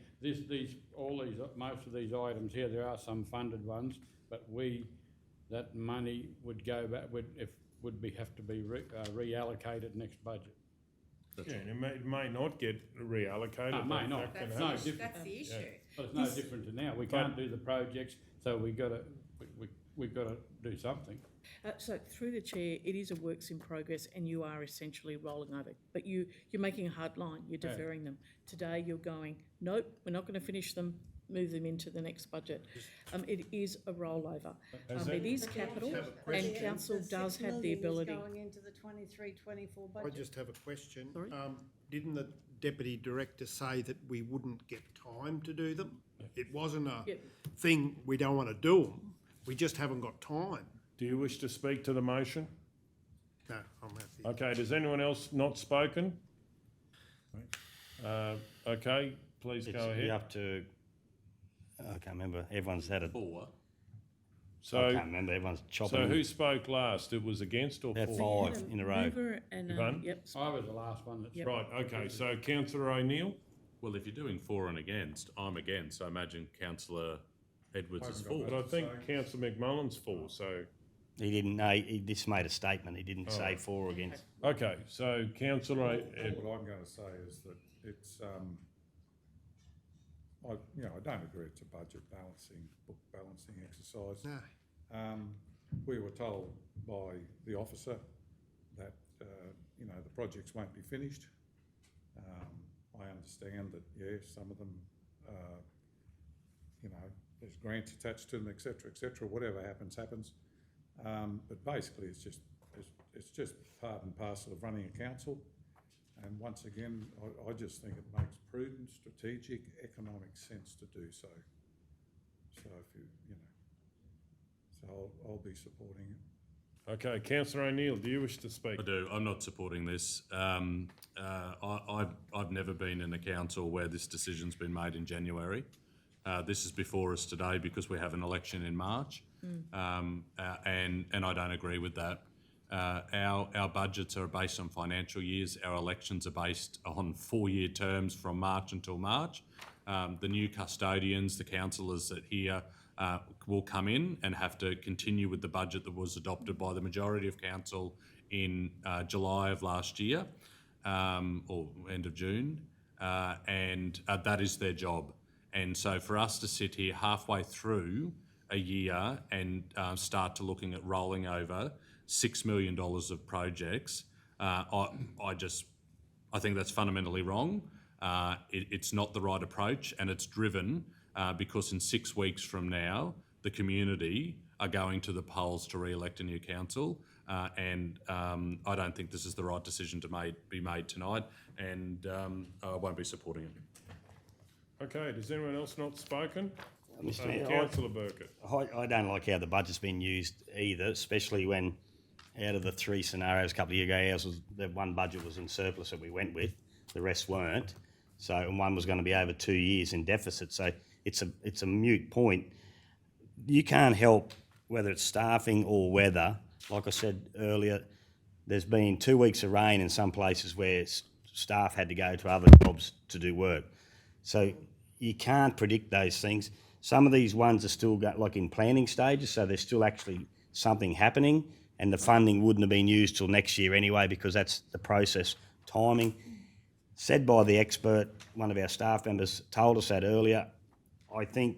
Speaker 5: most of these items here, there are some funded ones, but that money would go back, have to be reallocated next budget.
Speaker 1: Yeah, and it may not get reallocated.
Speaker 5: No, it may
Speaker 1: but
Speaker 5: not.
Speaker 1: that can
Speaker 5: That's no
Speaker 1: happen.
Speaker 5: different.
Speaker 6: That's the issue.
Speaker 5: But it's no different to now. We can't do the projects, so we've got to do something.
Speaker 3: So through the chair, it is a works in progress and you are essentially rolling over. But you're making a hard line, you're
Speaker 5: Yeah.
Speaker 3: deferring them. Today you're going, nope, we're not going to finish them, move them into the next budget. It is a rollover. It is capital and council does have the ability.
Speaker 7: Going into the 23-24 budget.
Speaker 9: I just have a question.
Speaker 3: Sorry?
Speaker 9: Didn't the Deputy Director say that we wouldn't get time to do them? It wasn't a
Speaker 3: Yep.
Speaker 9: thing, we don't want to do them, we just haven't got time.
Speaker 1: Do you wish to speak to the motion?
Speaker 9: No, I'm happy.
Speaker 1: Okay, does anyone else not spoken? Okay, please go
Speaker 8: It's
Speaker 1: ahead.
Speaker 8: up to, I can't remember, everyone's had it.
Speaker 2: 4.
Speaker 8: I
Speaker 1: So,
Speaker 8: can't remember, everyone's chopping.
Speaker 1: so who spoke last? It was against or
Speaker 8: About
Speaker 1: for?
Speaker 8: five in a row.
Speaker 3: Mover and,
Speaker 1: Pardon?
Speaker 3: yep.
Speaker 5: I was the last one that
Speaker 3: Yep.
Speaker 1: Right, okay, so councillor O'Neill?
Speaker 2: Well, if you're doing for and against, I'm against. I imagine councillor Edwards is for.
Speaker 1: But I think councillor McMullen's for, so,
Speaker 8: He didn't, no, he just made a statement, he didn't say for or against.
Speaker 1: okay, so councillor,
Speaker 10: What I'm going to say is that it's, I don't agree it's a budget book balancing exercise.
Speaker 9: No.
Speaker 10: We were told by the officer that, the projects won't be finished. I understand that, some of them, there's grants attached to them, et cetera, whatever happens. But basically, it's just part and parcel of running a council. And once again, I just think it makes prudent, strategic, economic sense to do so. So so I'll be supporting it.
Speaker 1: okay, councillor O'Neill, do you wish to speak?
Speaker 2: I do. I'm not supporting this. I've never been in a council where this decision's been made in January. This is before us today because we have an election in March, and I don't agree with that. Our budgets are based on financial years. Our elections are based on 4-year terms from March until March. The new custodians, the councillors that here will come in and have to continue with the budget that was adopted by the majority of council in July of last year, or end of June, and that is their job. And so for us to sit here halfway through a year and start to looking at rolling over $6 million of projects, I think that's fundamentally wrong. It's not the right approach, and it's driven because in 6 weeks from now, the community are going to the polls to re-elect a new council, and I don't think this is the right decision to be made tonight, and I won't be supporting it.
Speaker 1: Okay, does anyone else not spoken?
Speaker 8: Mr. Mayor,
Speaker 1: Councillor Burkett.
Speaker 8: I don't like how the budget's been used either, especially when out of the 3 scenarios a couple of years ago, the one budget was in surplus that we went with, the rest weren't. So, and one was going to be over 2 years in deficit. So it's a moot point. You can't help whether it's staffing or weather. Like I said earlier, there's been 2 weeks of rain in some places where staff had to go to other jobs to do work. So you can't predict those things. Some of these ones are still like in planning stages, so there's still actually something happening, and the funding wouldn't have been used till next year anyway, because that's the process timing. Said by the expert, one of our staff members told us that earlier. I think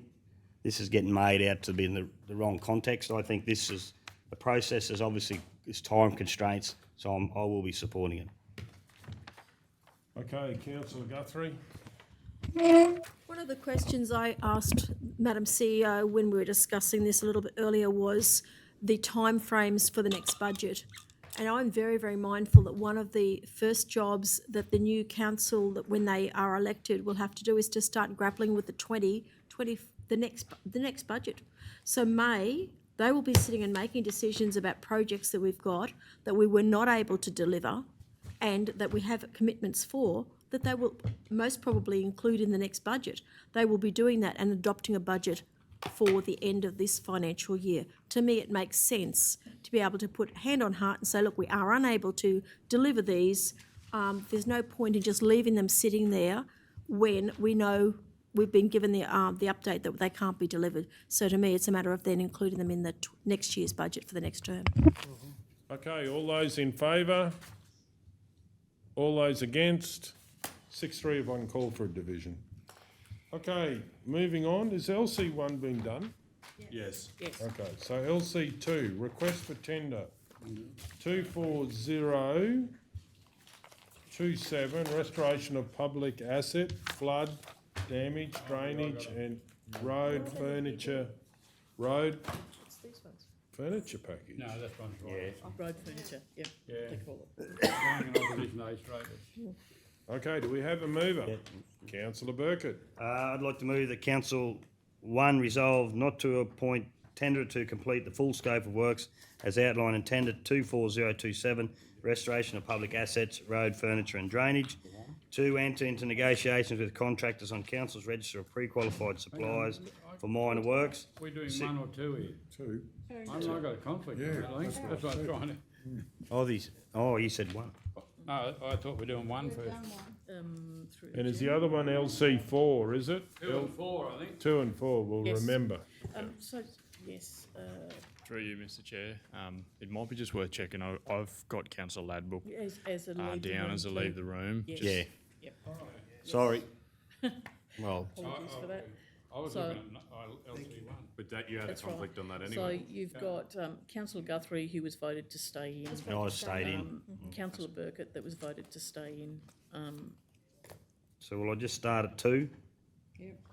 Speaker 8: this is getting made out to be in the wrong context. I think this is, the process is obviously, it's time constraints, so I will be supporting it.
Speaker 1: Okay, councillor Guthrie.
Speaker 4: One of the questions I asked Madam CEO when we were discussing this a little bit earlier was the timeframes for the next budget. And I'm very, very mindful that one of the first jobs that the new council, that when they are elected, will have to do is to start grappling with the next budget. So they will be sitting and making decisions about projects that we've got that we were not able to deliver and that we have commitments for, that they will most probably include in the next budget. They will be doing that and adopting a budget for the end of this financial year. To me, it makes sense to be able to put hand on heart and say, look, we are unable to deliver these. There's no point in just leaving them sitting there when we know we've been given the update that they can't be delivered. So to me, it's a matter of then including them in the next year's budget for the next term.
Speaker 1: Okay, all those in favour? All those against? 6-3 if I can call for a division. Okay, moving on. Is LC1 being done?
Speaker 2: Yes.
Speaker 1: Okay, so LC2, request for tender 24027, restoration of public asset, flood, damage, drainage and road furniture package.
Speaker 5: No, that's one right.
Speaker 3: Road furniture, yep.
Speaker 5: Yeah.
Speaker 3: They call it.
Speaker 5: Going in opposition, A straight.
Speaker 1: Okay, do we have a mover? Councillor Burkett.
Speaker 8: I'd like to move that Council 1 resolve not to appoint tenderer to complete the full scope of works as outlined in tender 24027, restoration of public assets, road, furniture and drainage. 2, enter into negotiations with contractors on Council's register of pre-qualified suppliers for minor works.
Speaker 5: We're doing 1 or 2 here.
Speaker 1: 2.
Speaker 5: I've got a conflict, I think. That's what I'm trying to...
Speaker 8: You said 1.
Speaker 5: No, I thought we're doing 1 first.
Speaker 1: And is the other one LC4, is it?
Speaker 5: 2 and 4, I think.
Speaker 1: 2 and 4, we'll
Speaker 3: Yes.
Speaker 1: remember.
Speaker 3: Yes.
Speaker 11: Through you, Mr Chair, it might be just worth checking. I've got Councillor Ladbrook
Speaker 3: As a leave the
Speaker 11: down
Speaker 3: room
Speaker 11: as a
Speaker 3: too.
Speaker 11: leave the room.
Speaker 3: Yes.
Speaker 8: Yeah.
Speaker 3: Yep.
Speaker 8: Sorry. Well,
Speaker 3: Apologies for that.
Speaker 5: I was
Speaker 3: So-
Speaker 5: looking at LC1.
Speaker 2: But that, you had a
Speaker 3: That's right.
Speaker 2: conflict on that
Speaker 3: So
Speaker 2: anyway.
Speaker 3: you've got councillor Guthrie, who was voted to stay in.
Speaker 8: No, I stayed in.
Speaker 3: Councillor Burkett, that was voted to stay in.
Speaker 8: So will I just start at 2?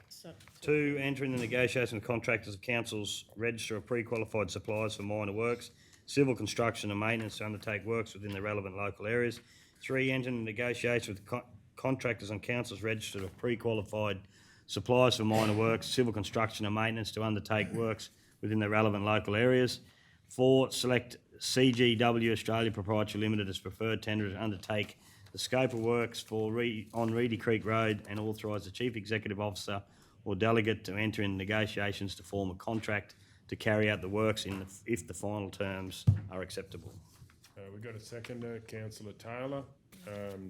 Speaker 3: So
Speaker 8: 2, entering the negotiation with contractors of Council's register of pre-qualified suppliers for minor works, civil construction and maintenance to undertake works within the relevant local areas. 3, entering the negotiation with contractors on Council's register of pre-qualified suppliers for minor works, civil construction and maintenance to undertake works within the relevant local areas. 4, select CGW Australia Proprietary Limited as preferred tender to undertake the scope of works on Reedy Creek Road and authorise the Chief Executive Officer or delegate to enter in negotiations to form a contract to carry out the works if the final terms are acceptable.
Speaker 1: We've got a seconder, Councillor Taylor.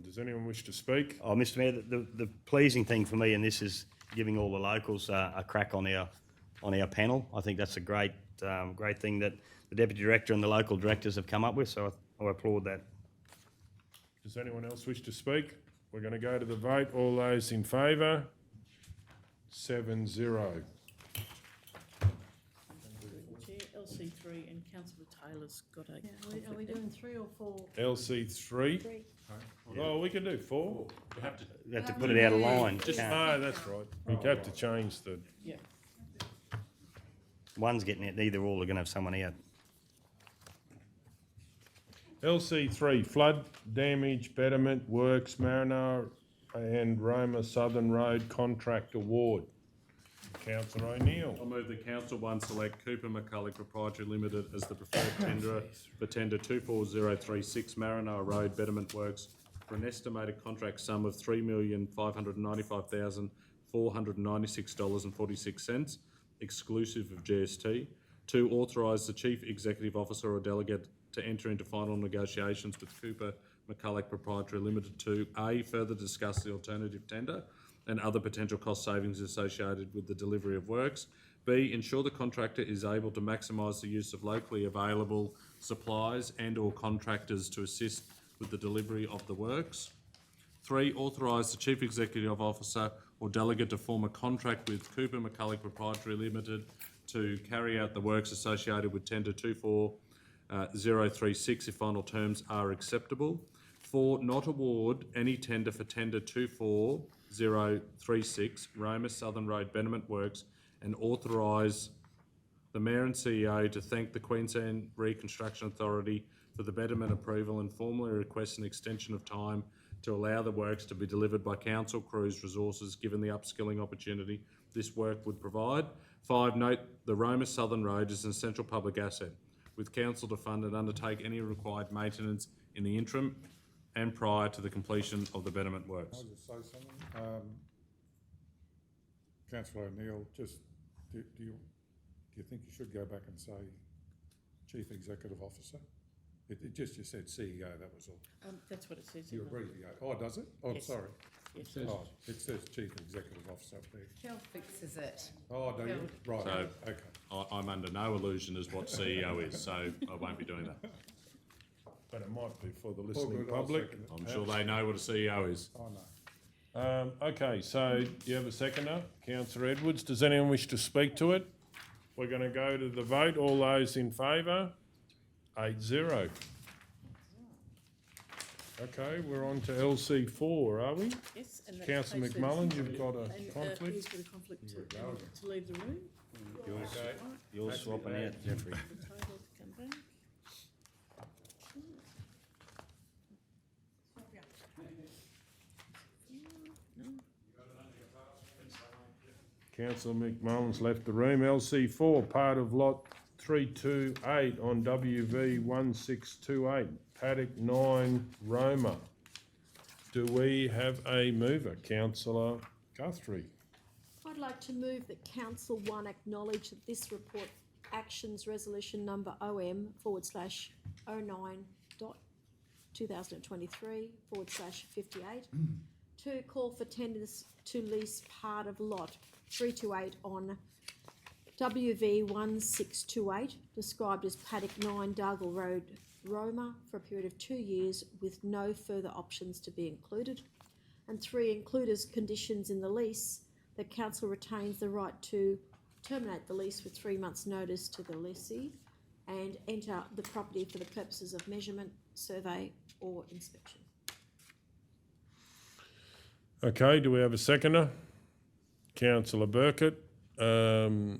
Speaker 1: Does anyone wish to speak?
Speaker 8: Oh, Mr Mayor, the pleasing thing for me, and this is giving all the locals a crack on our panel. I think that's a great thing that the Deputy Director and the local directors have come up with, so I applaud that.
Speaker 1: Does anyone else wish to speak? We're going to go to the vote. All those in favour? 7-0.
Speaker 3: Chair, LC3 and councillor Taylor's got a...
Speaker 7: Are we doing 3 or 4?
Speaker 1: LC3? Oh, we can do 4.
Speaker 8: You have to put it out of line.
Speaker 1: No, that's right. We have to change the...
Speaker 3: Yeah.
Speaker 8: One's getting it, either or, they're going to have someone out.
Speaker 1: LC3, flood damage betterment works, Maranoa and Roma Southern Road contract award. Councillor O'Neill.
Speaker 2: I'll move that Council 1 select Cooper McCulloch Proprietary Limited as the preferred tenderer for tender 24036 Maranoa Road Betterment Works for an estimated contract sum of $3,595,496.46, exclusive of GST. 2, authorise the Chief Executive Officer or delegate to enter into final negotiations with Cooper McCulloch Proprietary Limited to A, further discuss the alternative tender and other potential cost savings associated with the delivery of works. B, ensure the contractor is able to maximise the use of locally available supplies and or contractors to assist with the delivery of the works. 3, authorise the Chief Executive Officer or delegate to form a contract with Cooper McCulloch Proprietary Limited to carry out the works associated with tender 24036 if final terms are acceptable. 4, not award any tender for tender 24036 Roma Southern Road Betterment Works, and authorise the Mayor and CEO to thank the Queensland Reconstruction Authority for the betterment approval and formally request an extension of time to allow the works to be delivered by council crews resources given the upskilling opportunity this work would provide. 5, note the Roma Southern Road is an essential public asset, with council to fund and undertake any required maintenance in the interim and prior to the completion of the betterment works.
Speaker 10: Can I just say something? Councillor O'Neill, just, do you think you should go back and say Chief Executive Officer? It just, you said CEO, that was all.
Speaker 3: That's what it says.
Speaker 10: You
Speaker 3: in the-
Speaker 10: abbreviate. Oh, does it? Oh,
Speaker 3: Yes.
Speaker 10: sorry.
Speaker 3: Yes.
Speaker 10: Oh, it says Chief Executive Officer up there.
Speaker 6: Kel fixes it.
Speaker 10: Oh, do you? Right,
Speaker 2: So,
Speaker 10: okay.
Speaker 2: I'm under no illusion as what CEO is, so I won't be doing that.
Speaker 1: But it might be for the
Speaker 10: All
Speaker 1: listening
Speaker 10: good, I'll
Speaker 1: public.
Speaker 10: second it.
Speaker 2: I'm sure they know what a CEO is.
Speaker 10: Oh, no.
Speaker 1: Okay, so do you have a seconder? Councillor Edwards, does anyone wish to speak to it? We're going to go to the vote. All those in favour? 8-0. Okay, we're on to LC4, are we?
Speaker 3: Yes, and that
Speaker 1: Councillor
Speaker 3: takes us-
Speaker 1: McMullen, you've got a
Speaker 3: and,
Speaker 1: conflict?
Speaker 3: He's got a conflict to leave the room.
Speaker 8: You're swapping out, Jeffrey.
Speaker 3: The title to come back.
Speaker 1: Councillor McMullen's left the room. LC4, part of lot 328 on WV 1628, Paddock 9, Roma. Do we have a mover? Councillor Guthrie.
Speaker 4: I'd like to move that Council 1 acknowledge that this report actions resolution number OM/09.2023/58 to call for tenders to lease part of lot 328 on WV 1628, described as Paddock 9 Dargle Road, Roma, for a period of 2 years with no further options to be included. And 3, include as conditions in the lease that council retains the right to terminate the lease with 3 months' notice to the lessee and enter the property for the purposes of measurement, survey or inspection.
Speaker 1: Okay, do we have a seconder? Councillor Burkett. Does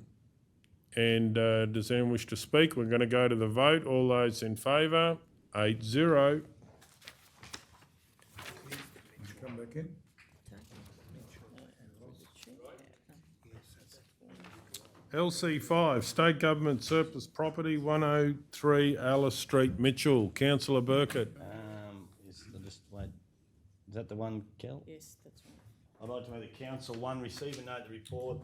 Speaker 1: anyone wish to speak? We're going to go to the vote. All those in favour? 8-0.
Speaker 10: Come back in.
Speaker 1: LC5, State Government Surplus Property, 103 Alice Street, Mitchell. Councillor Burkett.
Speaker 8: Is that the one, Kel?
Speaker 3: Yes, that's right.
Speaker 8: I'd like to move that Council 1 receive and note the report.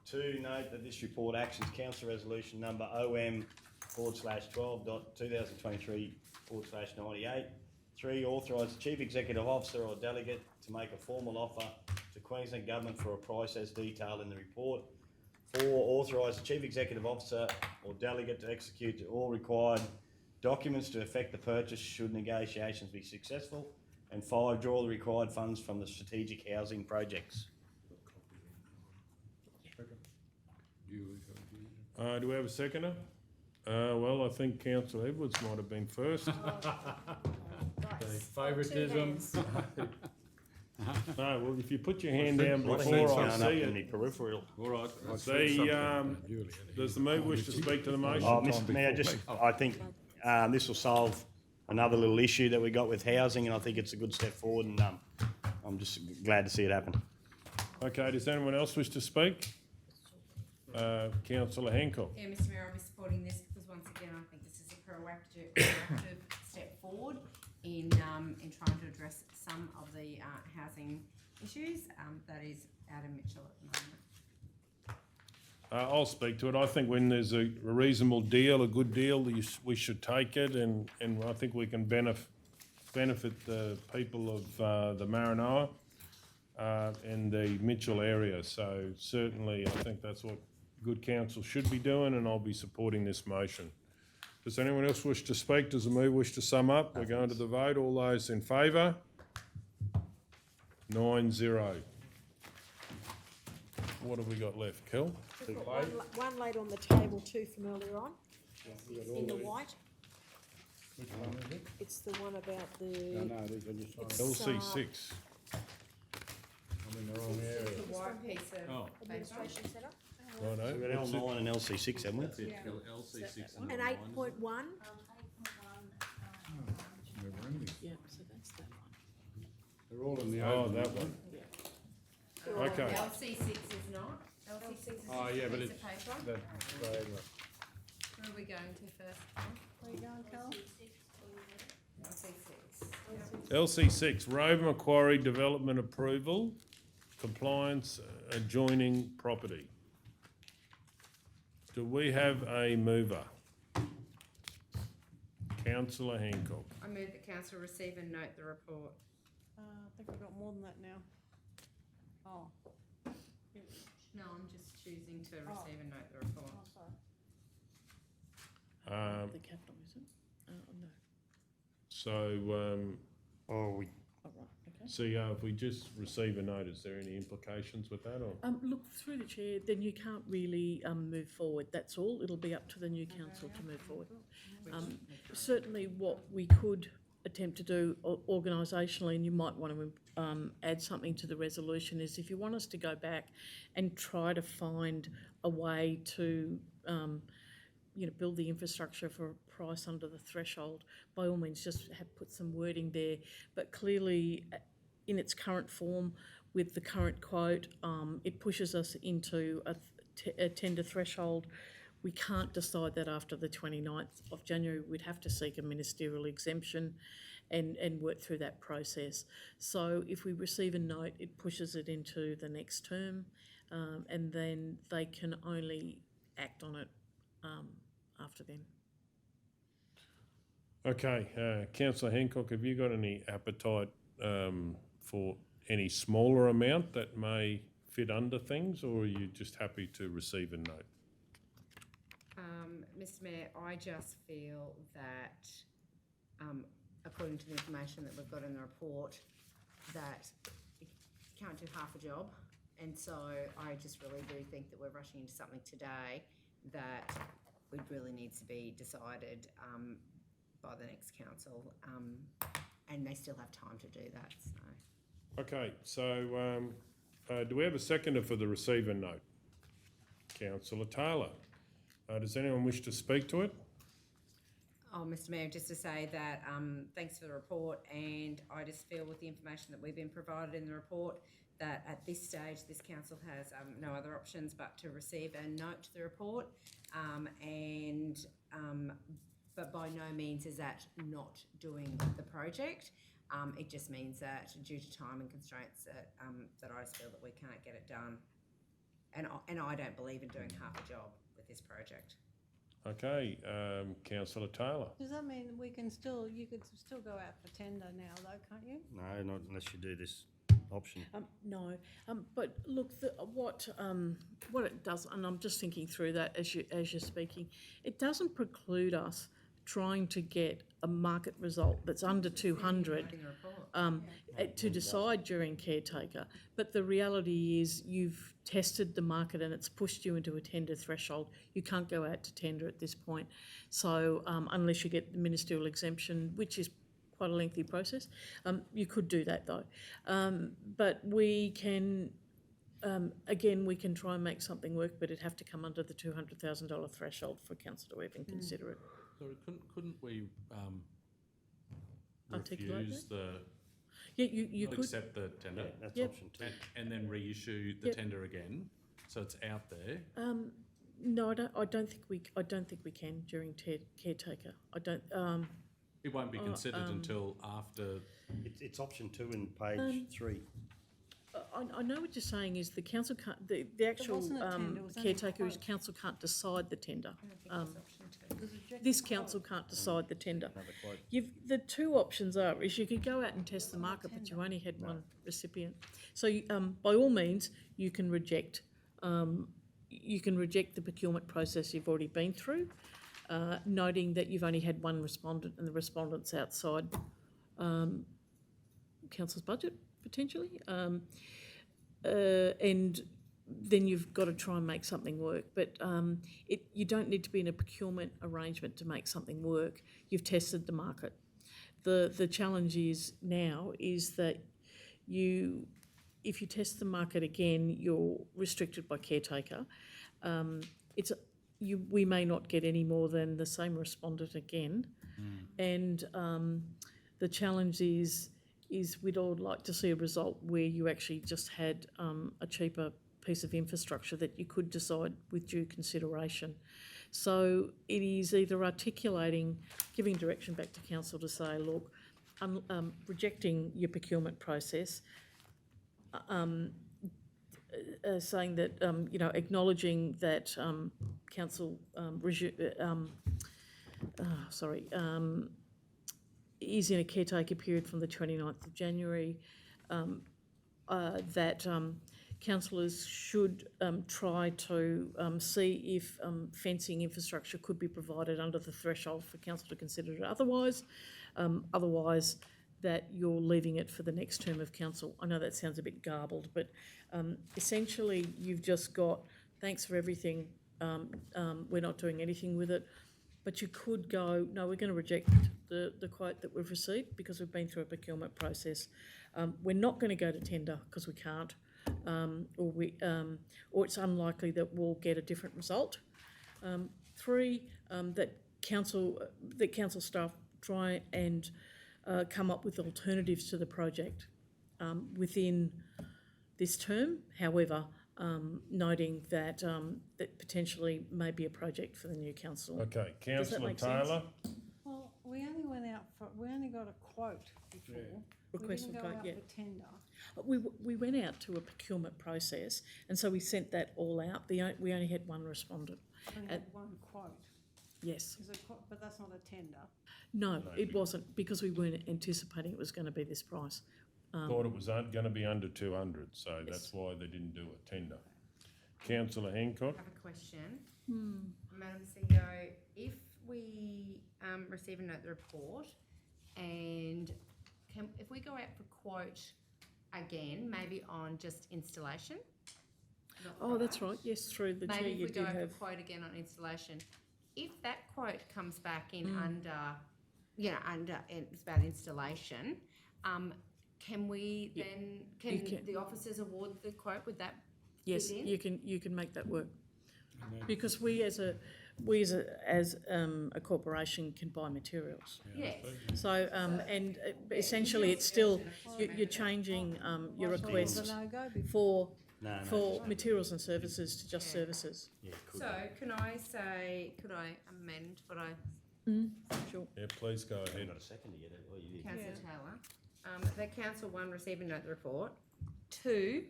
Speaker 8: 2, note that this report actions council resolution number OM/12.2023/98. 3, authorise the Chief Executive Officer or delegate to make a formal offer to Queensland Government for a price as detailed in the report. 4, authorise the Chief Executive Officer or delegate to execute all required documents to effect the purchase should negotiations be successful. And 5, draw the required funds from the strategic housing projects.
Speaker 1: Do we have a seconder? Well, I think Councillor Edwards might have been first.
Speaker 5: Favouritism.
Speaker 1: No, well, if you put your hand down before I see it.
Speaker 8: Peripheral.
Speaker 2: All right.
Speaker 1: Does the mover wish to speak to the motion?
Speaker 8: Mr Mayor, I think this will solve another little issue that we got with housing, and I think it's a good step forward, and I'm just glad to see it happen.
Speaker 1: Okay, does anyone else wish to speak? Councillor Hancock.
Speaker 6: Yeah, Mr Mayor, I'll be supporting this because once again, I think this is a proactive step forward in trying to address some of the housing issues. That is Adam Mitchell at the moment.
Speaker 1: I'll speak to it. I think when there's a reasonable deal, a good deal, we should take it, and I think we can benefit the people of the Maranoa and the Mitchell area. So certainly, I think that's what good council should be doing, and I'll be supporting this motion. Does anyone else wish to speak? Does the mover wish to sum up? We're going to the vote. All those in favour? 9-0. What have we got left, Kel?
Speaker 4: We've got one laid on the table too from earlier on, in the white.
Speaker 5: Which one is it?
Speaker 4: It's the one about the.
Speaker 5: No, these are just
Speaker 4: It's,
Speaker 1: LC6.
Speaker 5: I'm in the wrong area.
Speaker 6: The white piece of
Speaker 4: Administration setup.
Speaker 1: Righto.
Speaker 8: We've got L9 and LC6, haven't we?
Speaker 2: LC6 and
Speaker 4: And 8.1,
Speaker 5: Never ending.
Speaker 3: Yeah, so that's that one.
Speaker 5: They're all in the
Speaker 1: Oh,
Speaker 5: open.
Speaker 1: that one. Okay.
Speaker 6: LC6 is not. LC6 is
Speaker 5: Oh, yeah,
Speaker 6: just a
Speaker 5: but
Speaker 6: piece
Speaker 5: it's,
Speaker 6: of paper.
Speaker 5: that, right.
Speaker 6: Where are we going to first?
Speaker 7: Where you going, Carl?
Speaker 6: LC6.
Speaker 1: LC6, Rover Macquarie Development Approval, Compliance Adjoining Property. Do we have a mover? Councillor Hancock.
Speaker 6: I move that council receive and note the report.
Speaker 7: I think we've got more than that now. Oh.
Speaker 6: No, I'm just choosing to receive and note the report.
Speaker 7: Oh, sorry.
Speaker 3: The capital, is it? No.
Speaker 1: So,
Speaker 8: Oh, we,
Speaker 3: Oh, right, okay.
Speaker 1: CEO, if we just receive a note, is there any implications with that, or?
Speaker 3: Look, through the chair, then you can't really move forward, that's all. It'll be up to the new council to move forward. Certainly what we could attempt to do organisationally, and you might want to add something to the resolution, is if you want us to go back and try to find a way to build the infrastructure for a price under the threshold, by all means just put some wording there. But clearly, in its current form, with the current quote, it pushes us into a tender threshold. We can't decide that after the 29th of January. We'd have to seek a ministerial exemption and work through that process. So if we receive a note, it pushes it into the next term, and then they can only act on it after then.
Speaker 1: Okay, Councillor Hancock, have you got any appetite for any smaller amount that may fit under things, or are you just happy to receive a note?
Speaker 6: Mr Mayor, I just feel that, according to the information that we've got in the report, that you can't do half a job. And so I just really do think that we're rushing into something today that really needs to be decided by the next council, and they still have time to do that, so.
Speaker 1: Okay, so do we have a seconder for the receiver note? Councillor Taylor. Does anyone wish to speak to it?
Speaker 6: Oh, Mr Mayor, just to say that thanks for the report, and I just feel with the information that we've been provided in the report that at this stage this council has no other options but to receive and note the report, but by no means is that not doing the project. It just means that due to time and constraints that I just feel that we can't get it done, and I don't believe in doing half a job with this project.
Speaker 1: Okay, Councillor Taylor.
Speaker 7: Does that mean you could still go out for tender now though, can't you?
Speaker 8: no, not unless you do this option.
Speaker 3: No, but look, what it does, and I'm just thinking through that as you're speaking, it doesn't preclude us trying to get a market result that's under 200 to decide during caretaker. But the reality is you've tested the market and it's pushed you into a tender threshold. You can't go out to tender at this point. So unless you get the ministerial exemption, which is quite a lengthy process, you could do that though. But we can, again, we can try and make something work, but it'd have to come under the $200,000 threshold for council to even consider it.
Speaker 2: Sorry, couldn't we
Speaker 3: Articulate
Speaker 2: refuse
Speaker 3: that?
Speaker 2: the,
Speaker 3: Yeah, you could.
Speaker 2: accept the tender?
Speaker 8: Yeah, that's
Speaker 3: Yep.
Speaker 8: option two.
Speaker 2: And then reissue the
Speaker 3: Yep.
Speaker 2: tender again, so it's out there?
Speaker 3: No, I don't think we can during caretaker. I don't.
Speaker 2: It won't be
Speaker 3: Oh,
Speaker 2: considered until after.
Speaker 8: It's option 2 in page 3.
Speaker 3: I know what you're saying is the council can't, the actual
Speaker 7: wasn't a tender, it was only a
Speaker 3: caretaker is
Speaker 7: quote.
Speaker 3: council can't decide the tender.
Speaker 7: It was rejected
Speaker 3: This
Speaker 7: quote.
Speaker 3: council can't decide the tender.
Speaker 8: Another quote.
Speaker 3: The two options are, is you could go out and test the market, but you only had one recipient. So, by all means, you can reject the procurement process you've already been through, noting that you've only had one respondent and the respondent's outside council's budget, potentially. And then you've got to try and make something work. But you don't need to be in a procurement arrangement to make something work. You've tested the market. The challenge is now is that if you test the market again, you're restricted by caretaker. We may not get any more than the same respondent again. And the challenge is we'd all like to see a result where you actually just had a cheaper piece of infrastructure that you could decide with due consideration. So it is either giving direction back to council to say, look, rejecting your procurement process, saying that, acknowledging that council is in a caretaker period from the 29th of January, that councillors should try to see if fencing infrastructure could be provided under the threshold for council to consider it otherwise. Otherwise, that you're leaving it for the next term of council. I know that sounds a bit garbled, but essentially you've just got, thanks for everything, we're not doing anything with it. But you could go, no, we're going to reject the quote that we've received because we've been through a procurement process. We're not going to go to tender because we can't, or it's unlikely that we'll get a different result. 3, that council staff try and come up with alternatives to the project within this term. However, noting that that potentially may be a project for the new council.
Speaker 1: Okay,
Speaker 3: Does that
Speaker 1: councillor
Speaker 3: make sense?
Speaker 1: Taylor?
Speaker 7: Well, we only got a quote before.
Speaker 3: Request
Speaker 7: We
Speaker 3: for
Speaker 7: didn't go
Speaker 3: quote,
Speaker 7: out
Speaker 3: yeah.
Speaker 7: for tender.
Speaker 3: We went out to a procurement process, and so we sent that all out. We only had one respondent.
Speaker 7: Only had one quote.
Speaker 3: Yes.
Speaker 7: But that's not a tender.
Speaker 3: No, it wasn't, because we weren't anticipating it was going to be this price.
Speaker 1: Thought it was going to be under 200, so that's why they didn't do a tender. Councillor Hancock?
Speaker 6: I have a question. Madam CEO, if we receive a note of the report and if we go out for quote again, maybe on just installation?
Speaker 3: Oh, that's right, yes, through the chair
Speaker 6: Maybe if
Speaker 3: you
Speaker 6: we
Speaker 3: do
Speaker 6: go out
Speaker 3: have.
Speaker 6: for quote again on installation, if that quote comes back in under, it's about installation, can we then, can the officers award the quote? Would that
Speaker 3: Yes,
Speaker 6: fit in?
Speaker 3: you can make that work. Because we as a corporation can buy materials.
Speaker 6: Yes.
Speaker 3: So, and essentially it's still, you're changing your
Speaker 7: Was it
Speaker 3: request
Speaker 7: a no-go before?
Speaker 3: for materials and services to just services.
Speaker 8: Yeah, could
Speaker 6: So could I amend what I,
Speaker 3: Sure.
Speaker 1: Yeah, please go ahead.
Speaker 8: Not a second yet. Oh, you did.
Speaker 6: Councillor Taylor, that council 1, receive and note the report. 2,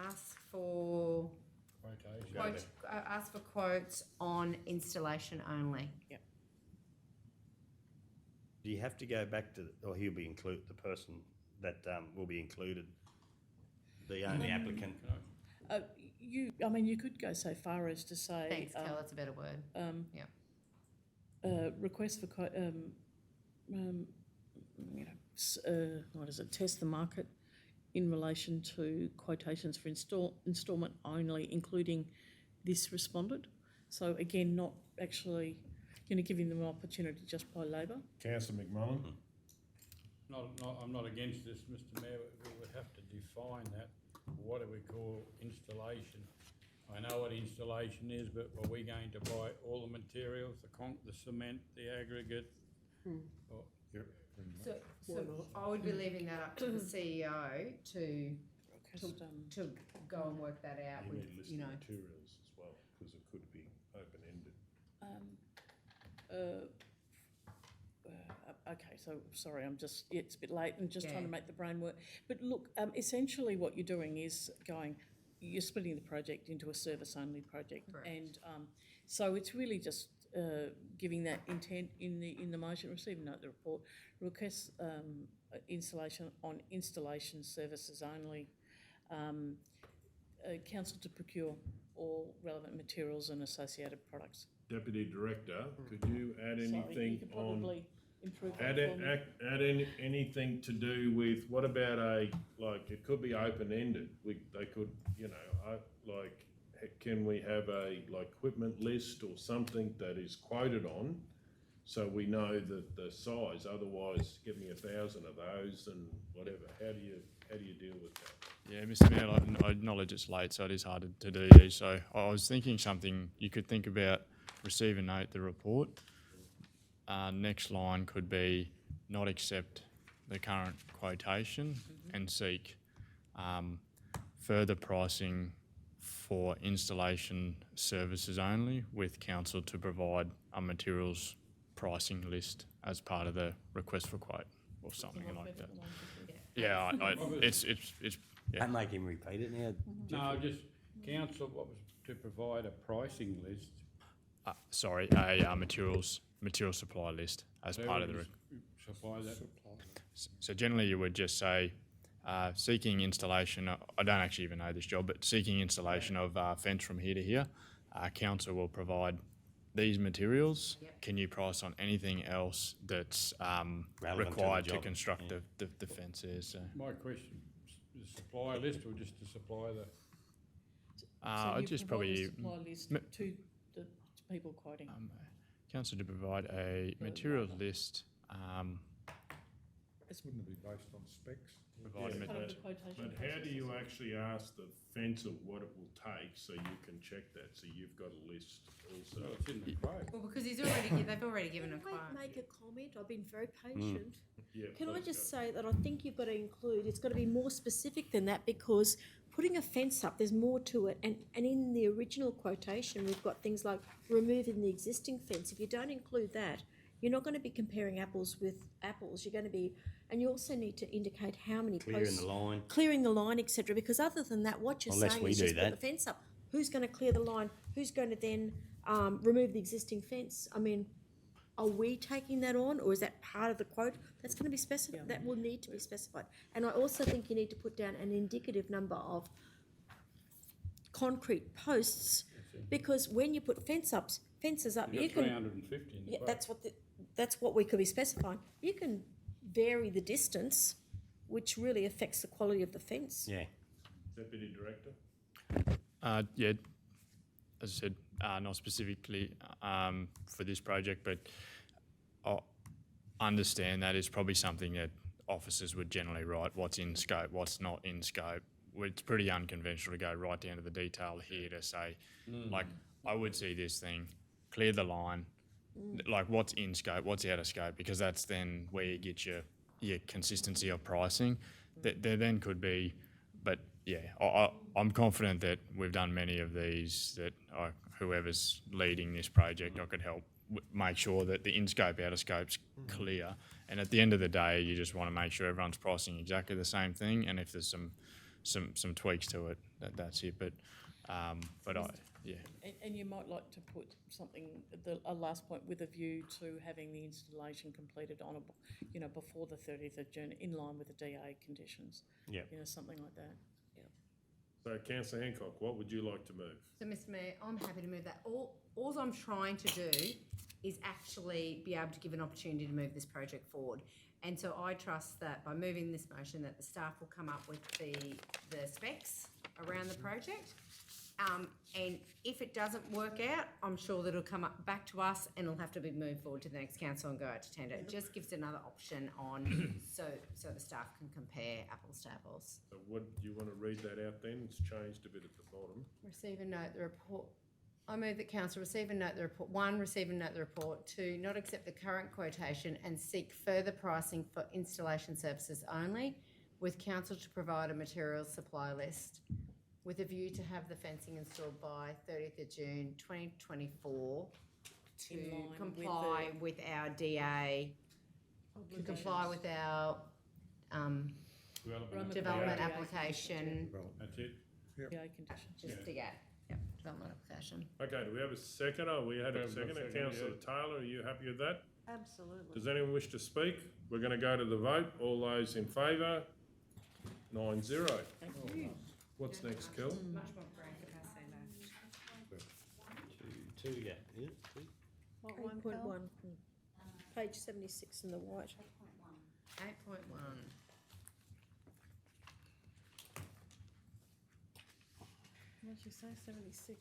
Speaker 6: ask for quotes on installation only.
Speaker 3: Yep.
Speaker 8: Do you have to go back to, or he'll be included, the person that will be included, the only applicant?
Speaker 3: You could go so far as to say.
Speaker 6: Thanks, Kel, that's a better word.
Speaker 3: Request for quote, what is it, test the market in relation to quotations for instalment only, including this respondent. So again, not actually giving them an opportunity just by labour.
Speaker 1: Councillor McMullen?
Speaker 5: I'm not against this, Mr Mayor, we would have to define that. What do we call installation? I know what installation is, but are we going to buy all the materials, the cement, the aggregate?
Speaker 6: So I would be leaving that up to the CEO to go and work that out
Speaker 1: You
Speaker 6: with,
Speaker 1: need a list of materials as well, because it could be open-ended.
Speaker 3: Okay, so sorry, it's a bit late and just trying
Speaker 6: Yeah.
Speaker 3: to make the brain work. But look, essentially what you're doing is you're splitting the project into a service-only project.
Speaker 6: Correct.
Speaker 3: And so it's really just giving that intent in the motion, receive and note the report, request installation services only, council to procure all relevant materials and associated products.
Speaker 1: Deputy Director, could you add
Speaker 3: Sorry, you
Speaker 1: anything
Speaker 3: could
Speaker 1: on?
Speaker 3: probably improve
Speaker 1: Add,
Speaker 3: that for me.
Speaker 1: add anything to do with, what about it could be open-ended, they could, can we have a, equipment list or something that is quoted on, so we know the size, otherwise give me 1,000 of those and whatever, how do you deal with that?
Speaker 11: Yeah, Mr. Mayor, I acknowledge it's late, so it is hard to do these. So I was thinking something you could think about: receive and note the report. Next line could be not accept the current quotation and seek further pricing for installation services only, with council to provide a materials pricing list as part of the request for quote or something like that. Yeah, it's yeah.
Speaker 8: Don't make him repeat it now.
Speaker 5: No, just council, what was to provide a pricing list.
Speaker 11: Sorry, a materials supply list as
Speaker 5: So
Speaker 11: part of the.
Speaker 5: we supply that.
Speaker 11: So generally, you would just say, seeking installation. I don't actually even know this job, but seeking installation of fence from here to here. Council will provide these materials.
Speaker 6: Yep.
Speaker 11: Can you price on anything else that's
Speaker 8: Relevant to the
Speaker 11: required to
Speaker 8: job.
Speaker 11: construct the fences? So.
Speaker 5: My question, the supply list or just to supply the?
Speaker 3: So you
Speaker 11: just
Speaker 3: provide
Speaker 11: probably
Speaker 3: a supply list to the people quoting.
Speaker 11: Council to provide a material list.
Speaker 10: Wouldn't it be based on specs?
Speaker 11: Provide
Speaker 1: Yeah,
Speaker 11: a
Speaker 3: Part of the quotation
Speaker 1: But how do
Speaker 3: process.
Speaker 1: you actually ask the fencer what it will take, so you can check that, so you've got a list also?
Speaker 5: Well, it's in the quote.
Speaker 6: Well, because they've already given a
Speaker 4: Can
Speaker 6: quote.
Speaker 4: I make a comment? I've been very patient.
Speaker 1: Yeah,
Speaker 4: Can I
Speaker 1: please
Speaker 4: just
Speaker 1: go.
Speaker 4: say that I think you've got to include, it's got to be more specific than that, because putting a fence up, there's more to it. And in the original quotation, we've got things like removing the existing fence. If you don't include that, you're not going to be comparing apples with apples. You're going to be, and you also need to indicate how many
Speaker 8: Clearing
Speaker 4: posts.
Speaker 8: the line.
Speaker 4: Clearing the line, etc. Because other than that, what you're
Speaker 8: Unless
Speaker 4: saying
Speaker 8: we
Speaker 4: is
Speaker 8: do
Speaker 4: just put
Speaker 8: that.
Speaker 4: the fence up. Who's going to clear the line? Who's going to then remove the existing fence? I mean, are we taking that on, or is that part of the quote? That's going to be specified. That will need to be specified. And I also think you need to put down an indicative number of concrete posts, because when you put fences up,
Speaker 5: You
Speaker 4: you
Speaker 5: got
Speaker 4: can.
Speaker 5: 350 in the
Speaker 4: Yeah,
Speaker 5: quote.
Speaker 4: that's what we could be specifying. You can vary the distance, which really affects the quality of the fence.
Speaker 8: Yeah.
Speaker 1: Deputy Director?
Speaker 11: Yeah, as I said, not specifically for this project, but I understand that is probably something that officers would generally write, what's in scope, what's not in scope. It's pretty unconventional to go right down to the detail here to say, like, I would see this thing, clear the line, like what's in scope, what's out of scope, because that's then where you get your consistency of pricing. There then could be, but yeah, I'm confident that we've done many of these, that whoever's leading this project, I could help make sure that the in-scope, out-of-scope's clear. And at the end of the day, you just want to make sure everyone's pricing exactly the same thing, and if there's some tweaks to it, that's it. But yeah.
Speaker 3: And you might like to put something, a last point, with a view to having the installation completed on before the 30th of June, in line with the DA conditions.
Speaker 8: Yeah.
Speaker 3: Something like that.
Speaker 1: So Councillor Hancock, what would you like to move?
Speaker 6: So, Mr. Mayor, I'm happy to move that. All I'm trying to do is actually be able to give an opportunity to move this project forward. And so I trust that by moving this motion, that the staff will come up with the specs around the project. And if it doesn't work out, I'm sure that it'll come back to us and it'll have to be moved forward to the next council and go out to tender. It just gives another option on, so the staff can compare apples to apples.
Speaker 1: So what, do you want to read that out then? It's changed a bit at the bottom.
Speaker 6: Receive and note the report. I move that council receive and note the report. 1, receive and note the report. 2, not accept the current quotation and seek further pricing for installation services only, with council to provide a materials supply list, with a view to have the fencing installed by 30th of June 2024 to
Speaker 3: In line with
Speaker 6: comply
Speaker 3: the-
Speaker 6: with our DA, to comply with our, development
Speaker 3: DA
Speaker 6: application,
Speaker 5: That's it.
Speaker 3: DA conditions.
Speaker 6: just to get, development application.
Speaker 1: Okay, do we have a seconder? We had a
Speaker 5: Haven't got
Speaker 1: seconder.
Speaker 5: second
Speaker 1: Councillor
Speaker 5: yet.
Speaker 1: Taylor, are you happy with that?
Speaker 7: Absolutely.
Speaker 1: Does anyone wish to speak? We're going to go to the vote. All those in favour? 9-0.
Speaker 3: Thank you.
Speaker 1: What's next, Kel?
Speaker 6: Much more brain capacity now.
Speaker 18: Two, yeah.
Speaker 7: What one,
Speaker 4: 8.1, page 76 in the white.
Speaker 6: 8.1.
Speaker 7: What did you say, 76?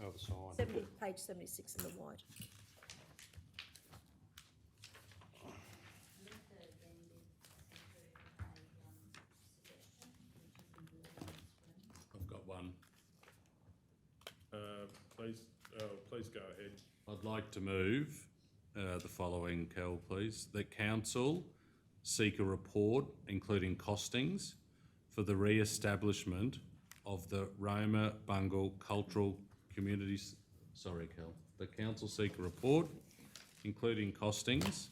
Speaker 8: Oh, the sign.
Speaker 4: Page 76 in the white.
Speaker 2: I've got one.
Speaker 1: Please go ahead.
Speaker 2: I'd like to move the following, Kel, please. That council seek a report, including costings, for the re-establishment of the Roma Bungal Cultural Communities. Sorry, Kel. The council seek a report, including costings,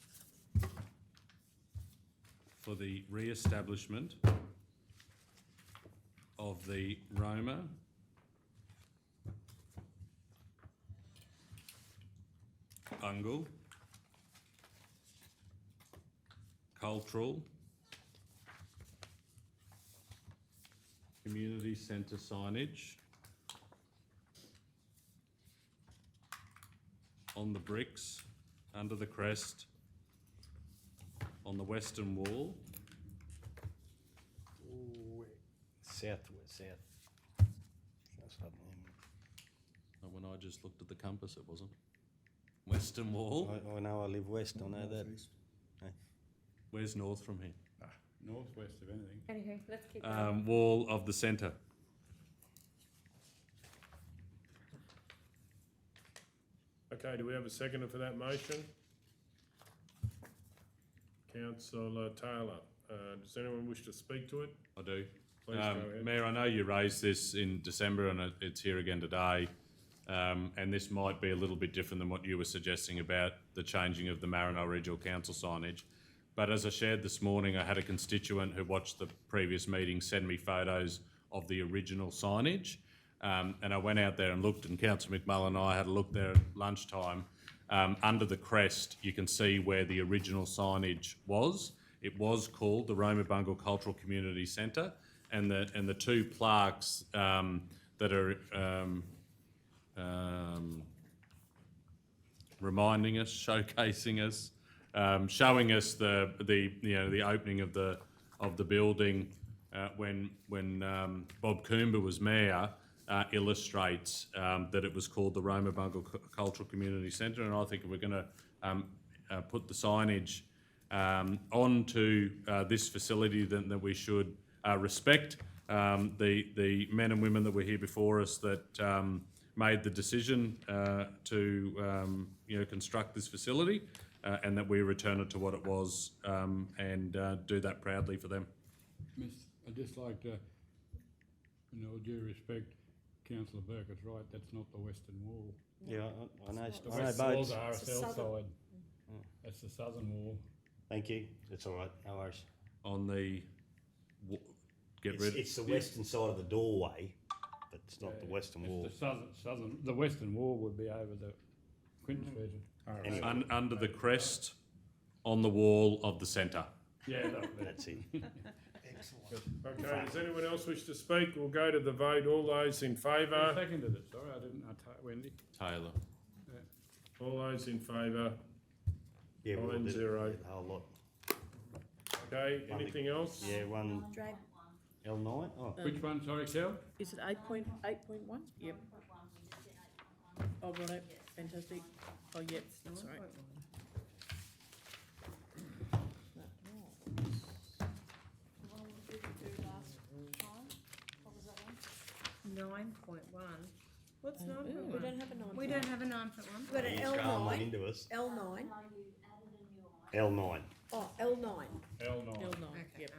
Speaker 2: for the re-establishment of the Roma Bungal Cultural Community Centre signage on the bricks, under the crest, on the western wall,
Speaker 8: Southwest.
Speaker 2: not when I just looked at the compass, it wasn't. Western wall.
Speaker 8: I know I live west, I know that.
Speaker 2: Where's north from here?
Speaker 5: Northwest of anything.
Speaker 6: Anywho, let's keep going.
Speaker 2: Wall of the centre.
Speaker 1: Okay, do we have a seconder for that motion? Councillor Taylor, does anyone wish to speak to it?
Speaker 2: I do.
Speaker 1: Please go ahead.
Speaker 2: Mayor, I know you raised this in December and it's here again today. And this might be a little bit different than what you were suggesting about the changing of the Maranoa Regional Council signage. But as I shared this morning, I had a constituent who watched the previous meeting send me photos of the original signage. And I went out there and looked, and Councillor McMullen and I had a look there at lunchtime. Under the crest, you can see where the original signage was. It was called the Roma Bungal Cultural Community Centre, and the two plaques that are reminding us, showcasing us, showing us the opening of the building when Bob Coomber was mayor, illustrates that it was called the Roma Bungal Cultural Community Centre, and I think we're going to put the signage onto this facility that we should respect the men and women that were here before us that made the decision to construct this facility, and that we return it to what it was, and do that proudly for them.
Speaker 5: I'd just like to, all due respect, Councillor Burkett's right, that's not the western wall.
Speaker 8: Yeah, I know.
Speaker 5: The
Speaker 8: I know
Speaker 5: west
Speaker 8: both.
Speaker 5: wall's the RSL side. That's the southern wall.
Speaker 8: Thank you. It's all right. No worries.
Speaker 2: On the
Speaker 8: It's the western side of the doorway, but it's not the western wall.
Speaker 5: The western wall would be over the Quinton Street.
Speaker 8: Anyway.
Speaker 2: Under the crest, on the wall of the centre.
Speaker 5: Yeah,
Speaker 8: that's it.
Speaker 1: Okay, does anyone else wish to speak? We'll go to the vote. All those in favour?
Speaker 5: Who seconded it? Sorry, I didn't. Wendy.
Speaker 2: Taylor.
Speaker 1: All those in favour?
Speaker 8: Yeah, we all did
Speaker 1: 9-0.
Speaker 8: a whole lot.
Speaker 1: Okay, anything else?
Speaker 8: Yeah, one
Speaker 4: Drag.
Speaker 8: L9. Oh,
Speaker 5: Which one? Sorry, Kel.
Speaker 3: Is it 8.1? Yep. Oh, right, fantastic. Oh, yep, that's right.
Speaker 7: The one we did do last time, what was that one?
Speaker 6: 9.1.
Speaker 4: What's 9.1?
Speaker 6: We
Speaker 4: We don't have a 9.1.
Speaker 6: We don't have a 9.1.
Speaker 4: We've got an
Speaker 8: He's throwing one
Speaker 4: L9.
Speaker 8: into us.
Speaker 4: L9.
Speaker 8: L9.
Speaker 4: Oh, L9.
Speaker 5: L9.
Speaker 3: Yep.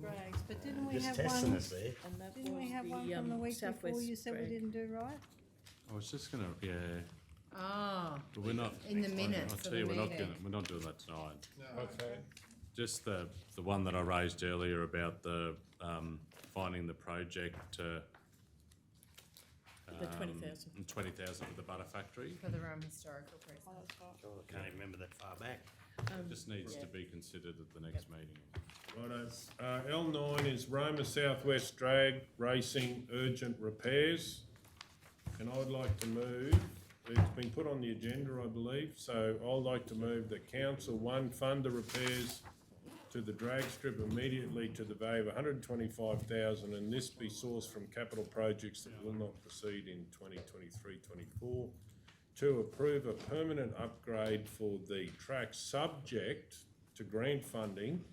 Speaker 7: Brags, but didn't we
Speaker 8: Just
Speaker 7: have
Speaker 8: testing
Speaker 7: one?
Speaker 8: us there.
Speaker 3: And that
Speaker 7: Didn't we
Speaker 3: was
Speaker 7: have one from the week before
Speaker 3: Southwest
Speaker 7: you said we
Speaker 3: drag.
Speaker 7: didn't do right?
Speaker 2: I was just going to, But we're not.
Speaker 6: In the minutes
Speaker 2: I'll
Speaker 6: of
Speaker 2: tell
Speaker 6: the
Speaker 2: you,
Speaker 6: meeting.
Speaker 2: we're not doing that tonight.
Speaker 5: What's that?
Speaker 2: Just the one that I raised earlier about the, finding the project,
Speaker 3: The 20,000.
Speaker 2: 20,000 for the butter factory.
Speaker 6: For the historical precinct.
Speaker 9: God, I can't even remember that far back.
Speaker 2: Just needs to be considered at the next meeting.
Speaker 1: Righto. L9 is Roma Southwest Drag Racing Urgent Repairs. And I'd like to move, it's been put on the agenda, I believe, so I'd like to move that council, one, fund the repairs to the drag strip immediately to the value of 125,000, and this be sourced from capital projects that will not proceed in 2023-24. Two, approve a permanent upgrade for the track subject to grant funding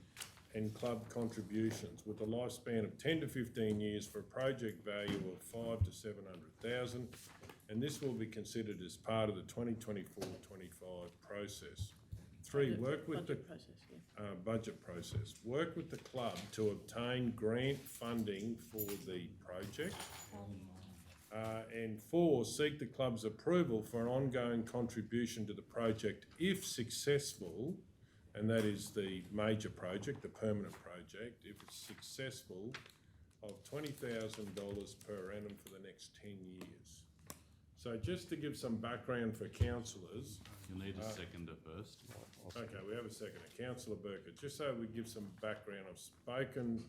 Speaker 1: and club contributions with a lifespan of 10 to 15 years for a project value of 5 to 700,000, and this will be considered as part of the 2024-25 process. Three, work with the budget process. Work with the club to obtain grant funding for the project. And four, seek the club's approval for an ongoing contribution to the project if successful, and that is the major project, the permanent project, if it's successful, of $20,000 per annum for the next 10 years. So just to give some background for councillors.
Speaker 2: You need a seconder first.
Speaker 1: Okay, we have a seconder. Councillor Burkett, just so we give some background, I've spoken,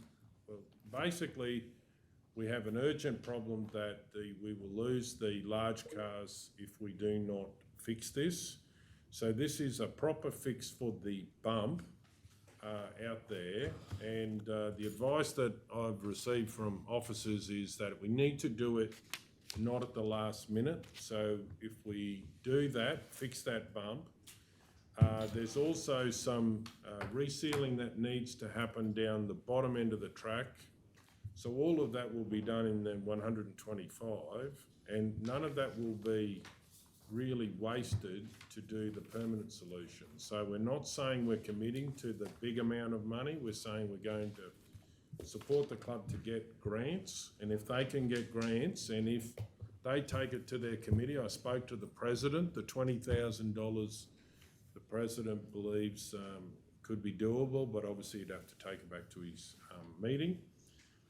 Speaker 1: well, basically, we have an urgent problem that we will lose the large cars if we do not fix this. So this is a proper fix for the bump out there, and the advice that I've received from officers is that we need to do it not at the last minute. So if we do that, fix that bump, there's also some resealing that needs to happen down the bottom end of the track. So all of that will be done in the 125, and none of that will be really wasted to do the permanent solution. So we're not saying we're committing to the big amount of money, we're saying we're going to support the club to get grants, and if they can get grants, and if they take it to their committee, I spoke to the president, the $20,000 the president believes could be doable, but obviously he'd have to take it back to his meeting.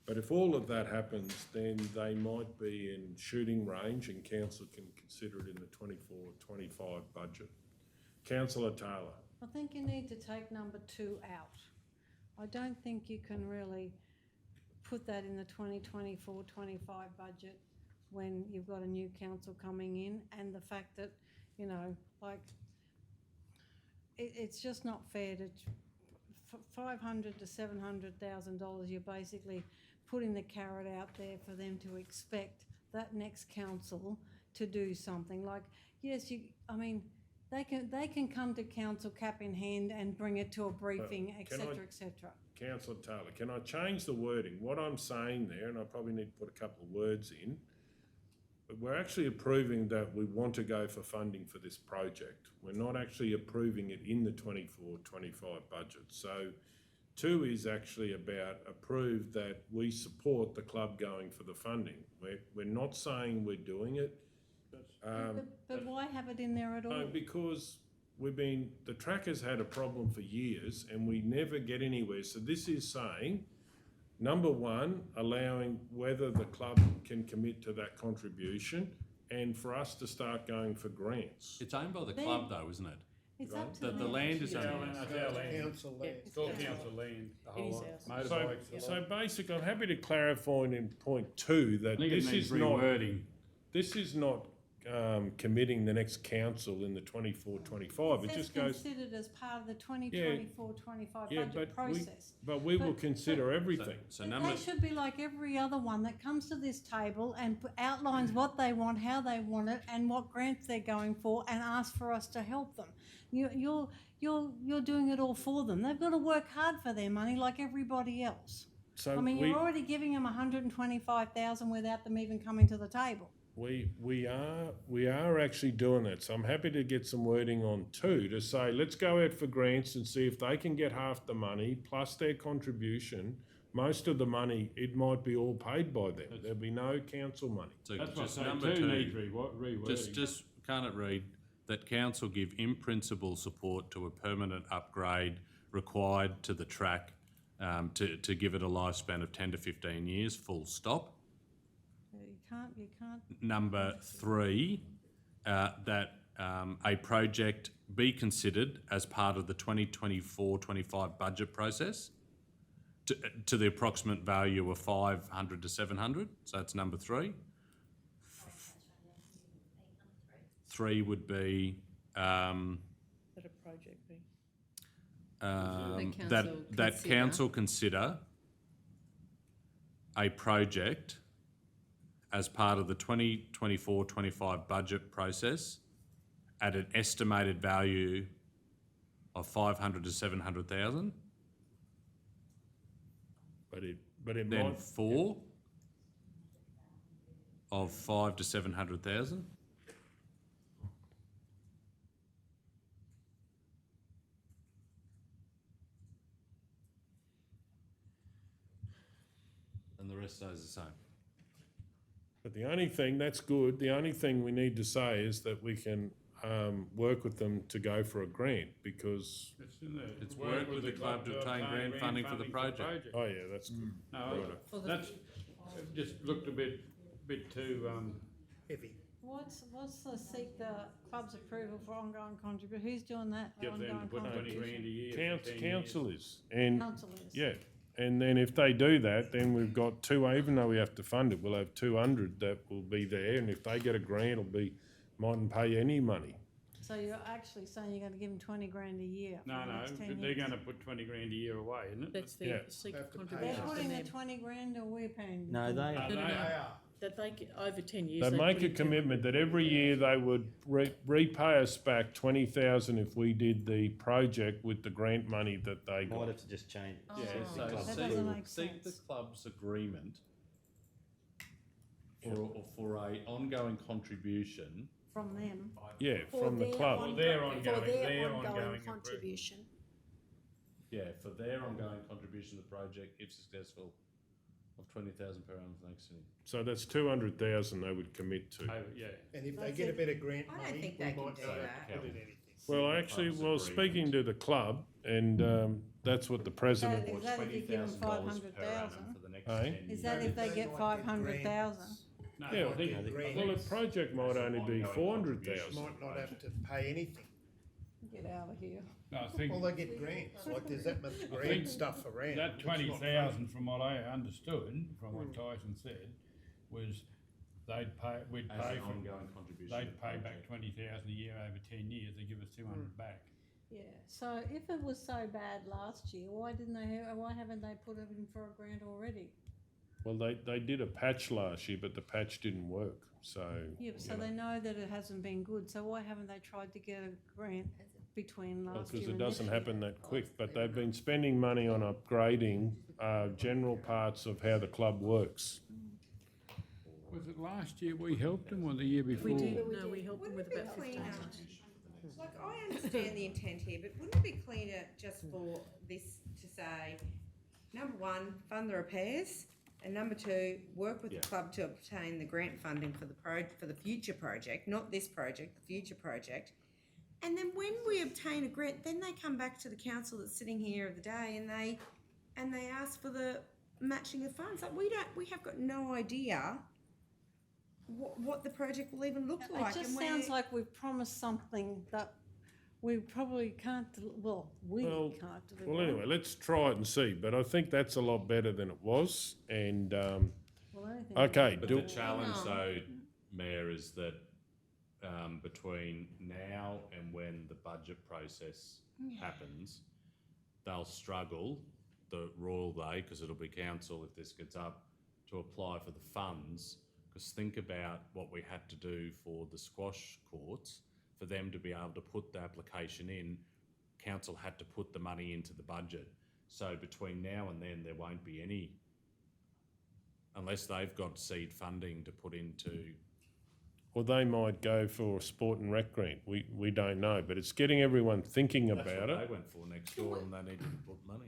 Speaker 1: But if all of that happens, then they might be in shooting range and council can consider it in the 24-25 budget. Councillor Taylor.
Speaker 7: I think you need to take number 2 out. I don't think you can really put that in the 2024-25 budget when you've got a new council coming in, and the fact that, you know, like, it's just not fair to $500,000 to $700,000. You're basically putting the carrot out there for them to expect that next council to do something. Like, yes, I mean, they can come to council cap in hand and bring it to a briefing, etc., etc.
Speaker 1: Councillor Taylor, can I change the wording? What I'm saying there, and I probably need to put a couple of words in, but we're actually approving that we want to go for funding for this project. We're not actually approving it in the 24-25 budget. So 2 is actually about approve that we support the club going for the funding. We're not saying we're doing it.
Speaker 7: But why have it in there at all?
Speaker 1: No, because the track has had a problem for years and we never get anywhere. So this is saying, number 1, allowing whether the club can commit to that contribution and for us to start going for grants.
Speaker 2: It's owned by the club though, isn't it?
Speaker 7: It's up to
Speaker 2: The land is owned.
Speaker 5: It's our land.
Speaker 9: Council land.
Speaker 5: It's all council land, the whole lot. Motorbikes.
Speaker 1: So basically, I'm happy to clarify in point 2 that this is not committing the next council in the 24-25. It just goes.
Speaker 7: Considered as part of the 2024-25 budget process.
Speaker 1: But we will consider everything.
Speaker 2: So
Speaker 7: They should be like every other one that comes to this table and outlines what they want, how they want it, and what grants they're going for, and ask for us to help them. You're doing it all for them. They've got to work hard for their money like everybody else.
Speaker 1: So
Speaker 7: I mean, you're already giving them 125,000 without them even coming to the table.
Speaker 1: We are actually doing that. So I'm happy to get some wording on 2 to say, let's go out for grants and see if they can get half the money plus their contribution. Most of the money, it might be all paid by them. There'll be no council money.
Speaker 2: So
Speaker 5: That's what
Speaker 2: just
Speaker 5: I say,
Speaker 2: number
Speaker 5: 2
Speaker 2: 2
Speaker 5: needs rewording.
Speaker 2: Just can't it read that council give in principle support to a permanent upgrade required to the track to give it a lifespan of 10 to 15 years, full stop?
Speaker 7: You can't.
Speaker 2: Number 3, that a project be considered as part of the 2024-25 budget process to the approximate value of 500 to 700. So that's number 3. 3 would be
Speaker 3: That a project be?
Speaker 2: that council consider a project as part of the 2024-25 budget process at an estimated value of 500 to 700,000.
Speaker 1: But it
Speaker 2: Then
Speaker 1: might,
Speaker 2: 4 of 5 to 700,000. And the rest stays the same.
Speaker 1: but the only thing, that's good, the only thing we need to say is that we can work with them to go for a grant, because,
Speaker 5: It's in there.
Speaker 2: It's work with the club to obtain grant funding for the project.
Speaker 1: oh yeah, that's good.
Speaker 5: No, that's, just looked a bit too,
Speaker 9: Heavy.
Speaker 7: What's the seek the club's approval for ongoing contribution? Who's doing that?
Speaker 5: get them to
Speaker 7: Ongoing
Speaker 5: put 20 grand a
Speaker 7: contribution?
Speaker 5: year. for 10 years.
Speaker 1: Council is, and,
Speaker 7: Council is.
Speaker 1: yeah, and then if they do that, then we've got even though we have to fund it, we'll have 200 that will be there, and if they get a grant, mightn't pay any money.
Speaker 7: So you're actually saying you're gonna give them 20 grand a year? for
Speaker 5: No,
Speaker 7: the
Speaker 5: no,
Speaker 7: next 10
Speaker 5: they're
Speaker 7: years?
Speaker 5: gonna put 20 grand a year away, isn't it?
Speaker 3: That's
Speaker 1: Yeah.
Speaker 3: the secret
Speaker 9: Have to pay
Speaker 3: contribution
Speaker 7: They're
Speaker 9: us.
Speaker 3: from
Speaker 7: putting the
Speaker 3: them.
Speaker 7: 20 grand or we're paying?
Speaker 8: No, they
Speaker 5: No,
Speaker 8: are.
Speaker 5: they
Speaker 3: No, no, no.
Speaker 5: are.
Speaker 3: That they get over 10 years.
Speaker 1: They make
Speaker 3: put
Speaker 1: a
Speaker 3: in
Speaker 1: commitment that every year they would repay us back 20,000 if we did the project with the grant money that they
Speaker 8: Might
Speaker 1: got.
Speaker 8: have to just change.
Speaker 2: Yeah,
Speaker 7: That
Speaker 2: so
Speaker 7: doesn't make
Speaker 2: seek the
Speaker 7: sense.
Speaker 2: club's agreement for a ongoing contribution.
Speaker 7: From them?
Speaker 1: Yeah,
Speaker 14: For
Speaker 1: from the
Speaker 14: their
Speaker 1: club.
Speaker 14: ongoing-
Speaker 5: Their
Speaker 14: For
Speaker 5: ongoing-
Speaker 14: their
Speaker 5: their
Speaker 14: ongoing
Speaker 5: ongoing
Speaker 14: contribution.
Speaker 2: Yeah, for their ongoing contribution to the project, if successful, of 20,000 per annum for the next year.
Speaker 1: So that's 200,000 they would commit to.
Speaker 5: Yeah.
Speaker 9: And if they
Speaker 7: That's
Speaker 9: get a
Speaker 7: it.
Speaker 9: bit of grant
Speaker 6: I don't
Speaker 9: money,
Speaker 6: think
Speaker 9: we
Speaker 6: they
Speaker 9: might
Speaker 6: can
Speaker 9: not
Speaker 6: do
Speaker 9: have
Speaker 6: that.
Speaker 9: to put in anything.
Speaker 1: Well, actually,
Speaker 2: Club's
Speaker 1: speaking to the club, and that's what the president
Speaker 7: Is
Speaker 1: was.
Speaker 7: that if you give them
Speaker 2: $20,000 per
Speaker 7: 500,000?
Speaker 2: annum for the next
Speaker 1: Eh?
Speaker 2: 10
Speaker 7: Is
Speaker 2: years.
Speaker 7: that if they
Speaker 9: They
Speaker 7: get
Speaker 9: might
Speaker 7: 500,000?
Speaker 5: No,
Speaker 1: Yeah,
Speaker 5: I think,
Speaker 1: Well, the project might only be 400,000.
Speaker 9: Might not have to pay anything.
Speaker 7: Get out of here.
Speaker 5: no, I think
Speaker 9: Well, they get grants, like there's that much grant stuff around.
Speaker 5: that
Speaker 9: It's not
Speaker 5: 20,000, from what I understood, from what Tyson said, was we'd
Speaker 2: As
Speaker 5: pay
Speaker 2: an
Speaker 5: for,
Speaker 2: ongoing contribution. to
Speaker 5: they'd
Speaker 2: the
Speaker 5: pay back
Speaker 2: project.
Speaker 5: 20,000 a year over 10 years, they give us 200 back.
Speaker 7: Yeah, so if it was so bad last year, why haven't they put it in for a grant already?
Speaker 1: Well, they did a patch last year, but the patch didn't work, so.
Speaker 7: Yeah, so they know that it hasn't been good, so why haven't they tried to get a grant between last year
Speaker 1: Because it
Speaker 7: and this
Speaker 1: doesn't
Speaker 7: year?
Speaker 1: happen that quick, but they've been spending money on upgrading general parts of how the club works.
Speaker 5: Was it last year we helped them or the year before?
Speaker 3: We did, no, we helped them with
Speaker 6: Wouldn't it
Speaker 3: about
Speaker 6: be
Speaker 3: 15
Speaker 6: cleaner?
Speaker 3: months.
Speaker 6: Like, I understand the intent here, but wouldn't it be cleaner just for this to say, number 1, fund the repairs, and number 2, work with the club to obtain the grant funding for the future project, not this project, the future project. And then when we obtain a grant, then they come back to the council that's sitting here of the day and they ask for the matching of funds. Like, we have got no idea what the project will even look like.
Speaker 7: It just
Speaker 6: and
Speaker 7: sounds
Speaker 6: we're-
Speaker 7: like we've promised something that we probably can't,
Speaker 1: Well,
Speaker 7: can't deliver.
Speaker 1: Well, anyway, let's try it and see, but I think that's a lot better than it was, and,
Speaker 7: Well, I think
Speaker 1: okay,
Speaker 2: But the challenge though, Mayor, is that between now and when the budget process happens, they'll struggle, the Royal they, because it'll be council if this gets up, to apply for the funds. Because think about what we had to do for the squash courts. For them to be able to put the application in, council had to put the money into the budget. So between now and then, there won't be any, unless they've got seed funding to put into.
Speaker 1: or they might go for a sport and rec grant, we don't know, but it's getting everyone thinking
Speaker 2: That's
Speaker 1: about
Speaker 2: what
Speaker 1: it.
Speaker 2: they went for next door, and they needed to put money.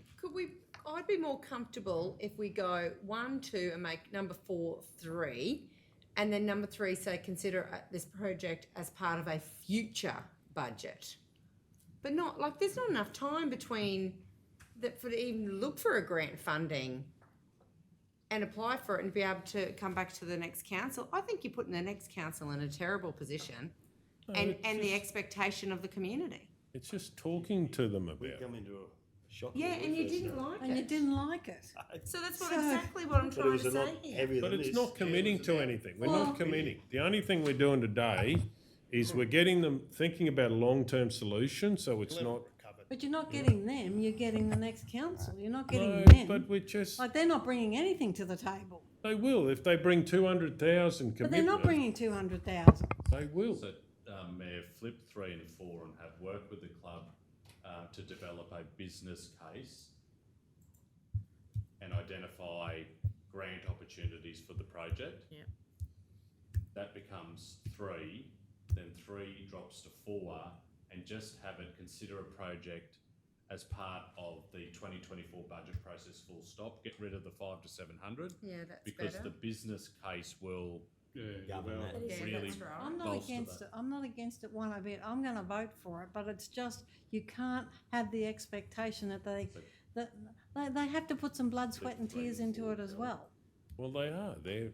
Speaker 6: I'd be more comfortable if we go 1, 2 and make number 4, 3, And then number 3, so consider this project as part of a future budget. But not, like, there's not enough time between that for to even look for a grant funding and apply for it and be able to come back to the next council. I think you're putting the next council in a terrible position and the expectation of the community.
Speaker 1: It's just talking to them about it.
Speaker 8: Come into a shop.
Speaker 6: Yeah, and you didn't like
Speaker 7: And you
Speaker 6: it.
Speaker 7: didn't like it.
Speaker 6: So that's exactly what I'm trying to say here.
Speaker 1: But it's not committing to anything. We're not committing. The only thing we're doing today is we're getting them thinking about a long-term solution, so it's not.
Speaker 7: But you're not getting them, you're getting the next council. You're not getting
Speaker 1: No,
Speaker 7: them.
Speaker 1: but we're just.
Speaker 7: Like, they're not bringing anything to the table.
Speaker 1: They will if they bring 200,000 commitment.
Speaker 7: But they're not bringing 200,000.
Speaker 1: They will.
Speaker 2: So, Mayor, flip 3 and 4 and have worked with the club to develop a business case and identify grant opportunities for the project.
Speaker 3: Yeah.
Speaker 2: That becomes 3, then 3 drops to 4, and just have it consider a project as part of the 2024 budget process, full stop. Get rid of the 5 to 700.
Speaker 6: Yeah, that's
Speaker 2: because
Speaker 6: better.
Speaker 2: the business case will really
Speaker 6: that's right.
Speaker 7: I'm not
Speaker 2: bolster
Speaker 7: against
Speaker 2: that.
Speaker 7: it. I'm not against it one bit. I'm going to vote for it, but it's just you can't have the expectation that they have to put some blood, sweat, and tears into it as well.
Speaker 1: Well, they are. They're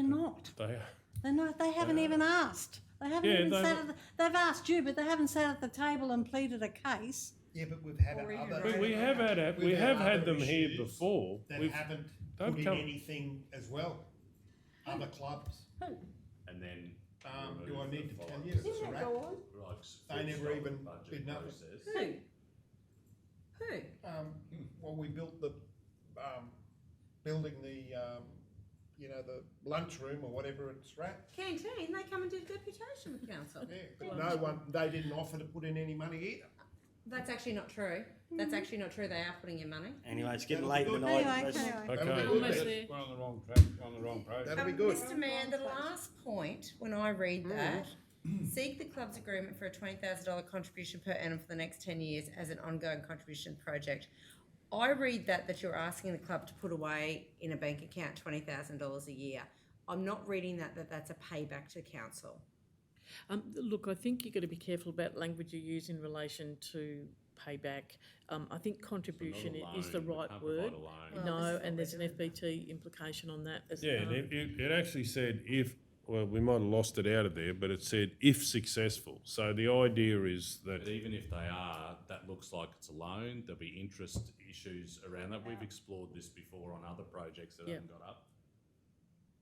Speaker 7: not.
Speaker 1: They are.
Speaker 7: They're not. They haven't even asked. They haven't
Speaker 1: Yeah,
Speaker 7: even
Speaker 1: they-
Speaker 7: sat. They've asked you, but they haven't sat at the table and pleaded a case.
Speaker 9: Yeah, but we've had other.
Speaker 1: But we have had them here before.
Speaker 9: That haven't
Speaker 1: they've
Speaker 9: put in
Speaker 1: come-
Speaker 9: anything as well. Other clubs.
Speaker 2: And then.
Speaker 9: Do I
Speaker 2: remove
Speaker 9: need
Speaker 2: the
Speaker 9: to tell
Speaker 2: 5
Speaker 9: you?
Speaker 2: to
Speaker 9: It's a
Speaker 2: 700,
Speaker 9: wrap.
Speaker 2: like,
Speaker 9: They
Speaker 2: full
Speaker 9: never
Speaker 2: stop
Speaker 9: even
Speaker 2: budget
Speaker 9: did nothing.
Speaker 2: process.
Speaker 6: Who?
Speaker 9: Well, we built the, building the, the lunchroom or whatever it's wrapped.
Speaker 6: Canteen, they come and do deputation with council.
Speaker 9: Yeah, but no one, they didn't offer to put in any money either.
Speaker 6: That's actually not true. That's actually not true. They are putting in money.
Speaker 8: Anyway, it's getting late in the night. Let's-
Speaker 1: Okay.
Speaker 3: Almost there.
Speaker 5: We're on the wrong track, on the wrong project.
Speaker 9: That'll be good.
Speaker 6: Mr Mayor, the last point, when I read that, seek the club's agreement for a $20,000 contribution per annum for the next 10 years as an ongoing contribution project. I read that you're asking the club to put away in a bank account $20,000 a year. I'm not reading that's a payback to council.
Speaker 3: Look, I think you've got to be careful about language you use in relation to payback. I think contribution is the
Speaker 2: loan. We
Speaker 3: right
Speaker 2: can't
Speaker 3: word.
Speaker 2: provide a loan.
Speaker 6: Well,
Speaker 3: No,
Speaker 6: this is
Speaker 3: and
Speaker 6: what
Speaker 3: there's
Speaker 6: we're
Speaker 3: an FBT implication on that as
Speaker 1: Yeah,
Speaker 3: well.
Speaker 1: and it actually said if, well, we might have lost it out of there, but it said if successful. So the idea is that.
Speaker 2: But even if they are, that looks like it's a loan. There'll be interest issues around that. We've explored this before on other projects that
Speaker 3: Yeah.
Speaker 2: haven't got up.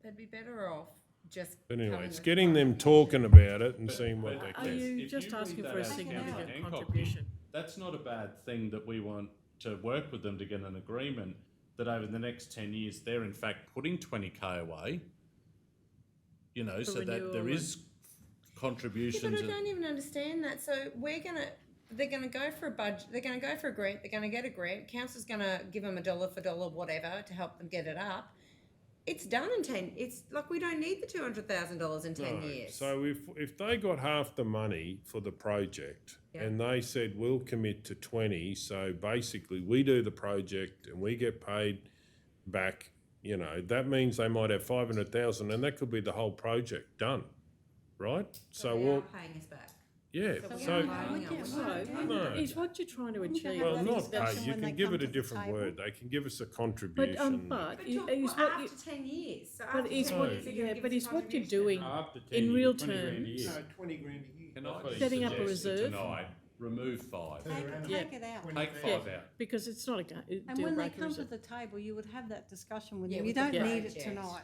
Speaker 6: They'd be better off just.
Speaker 1: But anyway,
Speaker 6: coming
Speaker 1: it's
Speaker 6: with
Speaker 1: getting them
Speaker 6: funding.
Speaker 1: talking about it and seeing what they
Speaker 3: Are
Speaker 1: can.
Speaker 3: you
Speaker 2: If
Speaker 3: just
Speaker 2: you read
Speaker 3: asking
Speaker 2: that
Speaker 3: for a
Speaker 2: as
Speaker 3: significant
Speaker 2: Councillor Hancock
Speaker 3: contribution?
Speaker 2: did, that's not a bad thing that we want to work with them to get an agreement that over the next 10 years, they're in fact putting 20K away, so that
Speaker 3: renewal
Speaker 2: there
Speaker 3: and-
Speaker 2: is
Speaker 6: Yeah,
Speaker 2: contributions.
Speaker 6: but I
Speaker 2: and-
Speaker 6: don't even understand that. So they're gonna go for a budget, they're gonna go for a grant, they're gonna get a grant, council's gonna give them a dollar for dollar, whatever, to help them get it up. It's done in 10, it's like, we don't need the $200,000 in 10
Speaker 1: No.
Speaker 6: years.
Speaker 1: So if they got half the money for the project
Speaker 6: Yeah.
Speaker 1: and they said we'll commit to 20, so basically we do the project and we get paid back, that means they might have 500,000 and that could be the whole project done, right?
Speaker 6: So they are paying us back.
Speaker 1: Yeah,
Speaker 6: So
Speaker 1: so,
Speaker 6: we're allowing them.
Speaker 1: No.
Speaker 3: Is what you're trying to achieve.
Speaker 1: well,
Speaker 3: I think,
Speaker 1: not
Speaker 3: is
Speaker 1: pay,
Speaker 3: that-
Speaker 1: you
Speaker 7: when they
Speaker 1: can give
Speaker 7: come
Speaker 1: it a
Speaker 7: to the
Speaker 1: different
Speaker 7: table.
Speaker 1: word, they can give us a contribution.
Speaker 3: But
Speaker 6: But talk,
Speaker 3: is what
Speaker 6: after
Speaker 3: you,
Speaker 6: 10 years. So
Speaker 3: but
Speaker 6: after
Speaker 3: is
Speaker 6: 10
Speaker 3: what,
Speaker 6: years, they're gonna
Speaker 3: yeah,
Speaker 6: give
Speaker 3: but
Speaker 6: us
Speaker 3: is what you're
Speaker 6: contribution.
Speaker 3: doing
Speaker 5: After 10
Speaker 3: in
Speaker 5: years,
Speaker 3: real
Speaker 5: 20 grand a
Speaker 3: terms.
Speaker 5: year.
Speaker 9: No, 20 grand a year.
Speaker 2: Can I please
Speaker 3: Setting up a
Speaker 2: suggest that
Speaker 3: reserve?
Speaker 2: Tonight, remove 5.
Speaker 7: Take it out.
Speaker 2: Take 5 out.
Speaker 3: Because it's not a
Speaker 7: And
Speaker 3: deal
Speaker 7: when they
Speaker 3: breaker,
Speaker 7: come
Speaker 3: is
Speaker 7: to
Speaker 3: it?
Speaker 7: the table, you would have that discussion with
Speaker 6: Yeah,
Speaker 7: them. You
Speaker 6: with the
Speaker 7: don't need it
Speaker 6: project.
Speaker 7: tonight.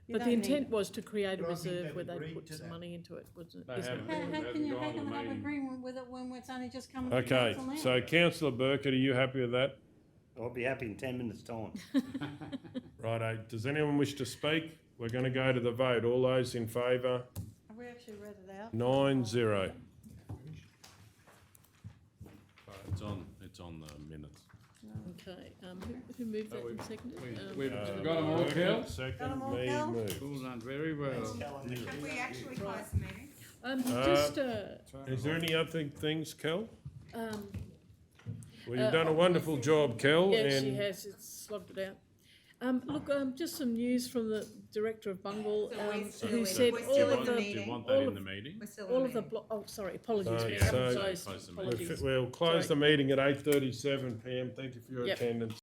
Speaker 7: You
Speaker 3: But the
Speaker 7: don't need
Speaker 3: intent
Speaker 7: it.
Speaker 3: was to create a
Speaker 9: But I think
Speaker 3: reserve
Speaker 9: they've
Speaker 3: where they
Speaker 9: agreed
Speaker 3: put
Speaker 9: to
Speaker 3: some
Speaker 9: that.
Speaker 3: money into it, wasn't
Speaker 5: They
Speaker 3: it? Isn't
Speaker 5: have.
Speaker 3: it?
Speaker 7: How can you
Speaker 5: Go on the
Speaker 7: have
Speaker 5: meeting.
Speaker 7: agreement with it when it's only just coming to
Speaker 1: Okay,
Speaker 7: council now?
Speaker 1: so councillor Burkett, are you happy with that?
Speaker 8: I'll be happy in 10 minutes' time.
Speaker 1: Righto, does anyone wish to speak? We're going to go to the vote. All those in favour?
Speaker 7: Have we actually read it out?
Speaker 1: 9-0.
Speaker 2: It's on the minutes.
Speaker 3: Okay, who moved that and seconded?
Speaker 5: We've got them all, Kel?
Speaker 7: Got 'em
Speaker 1: Second,
Speaker 7: all,
Speaker 1: me
Speaker 7: Kel?
Speaker 1: move.
Speaker 5: All done very well.
Speaker 6: Have we actually closed the meeting?
Speaker 3: Just,
Speaker 1: Is there any other things, Kel?
Speaker 3: um,
Speaker 1: Well, you've done a wonderful job, Kel,
Speaker 3: yeah, she
Speaker 1: and
Speaker 3: has, it's slogged it out. Just some news from the Director of Bungle, who
Speaker 6: in-
Speaker 3: said
Speaker 6: we're
Speaker 3: all
Speaker 6: still
Speaker 3: of
Speaker 6: in
Speaker 3: the...
Speaker 6: the
Speaker 2: Do you
Speaker 6: meeting.
Speaker 2: want that
Speaker 3: all
Speaker 2: in
Speaker 3: of-
Speaker 2: the meeting?
Speaker 6: We're still
Speaker 3: All
Speaker 6: in
Speaker 3: of the,
Speaker 6: meeting.
Speaker 3: apologies,
Speaker 1: So,
Speaker 3: we
Speaker 1: yeah,
Speaker 3: haven't
Speaker 1: so
Speaker 3: closed,
Speaker 2: close the meeting.
Speaker 3: apologies.
Speaker 1: We'll close
Speaker 3: Sorry.
Speaker 1: the meeting at 8:37 PM. Thank you for your
Speaker 3: Yep.
Speaker 1: attendance.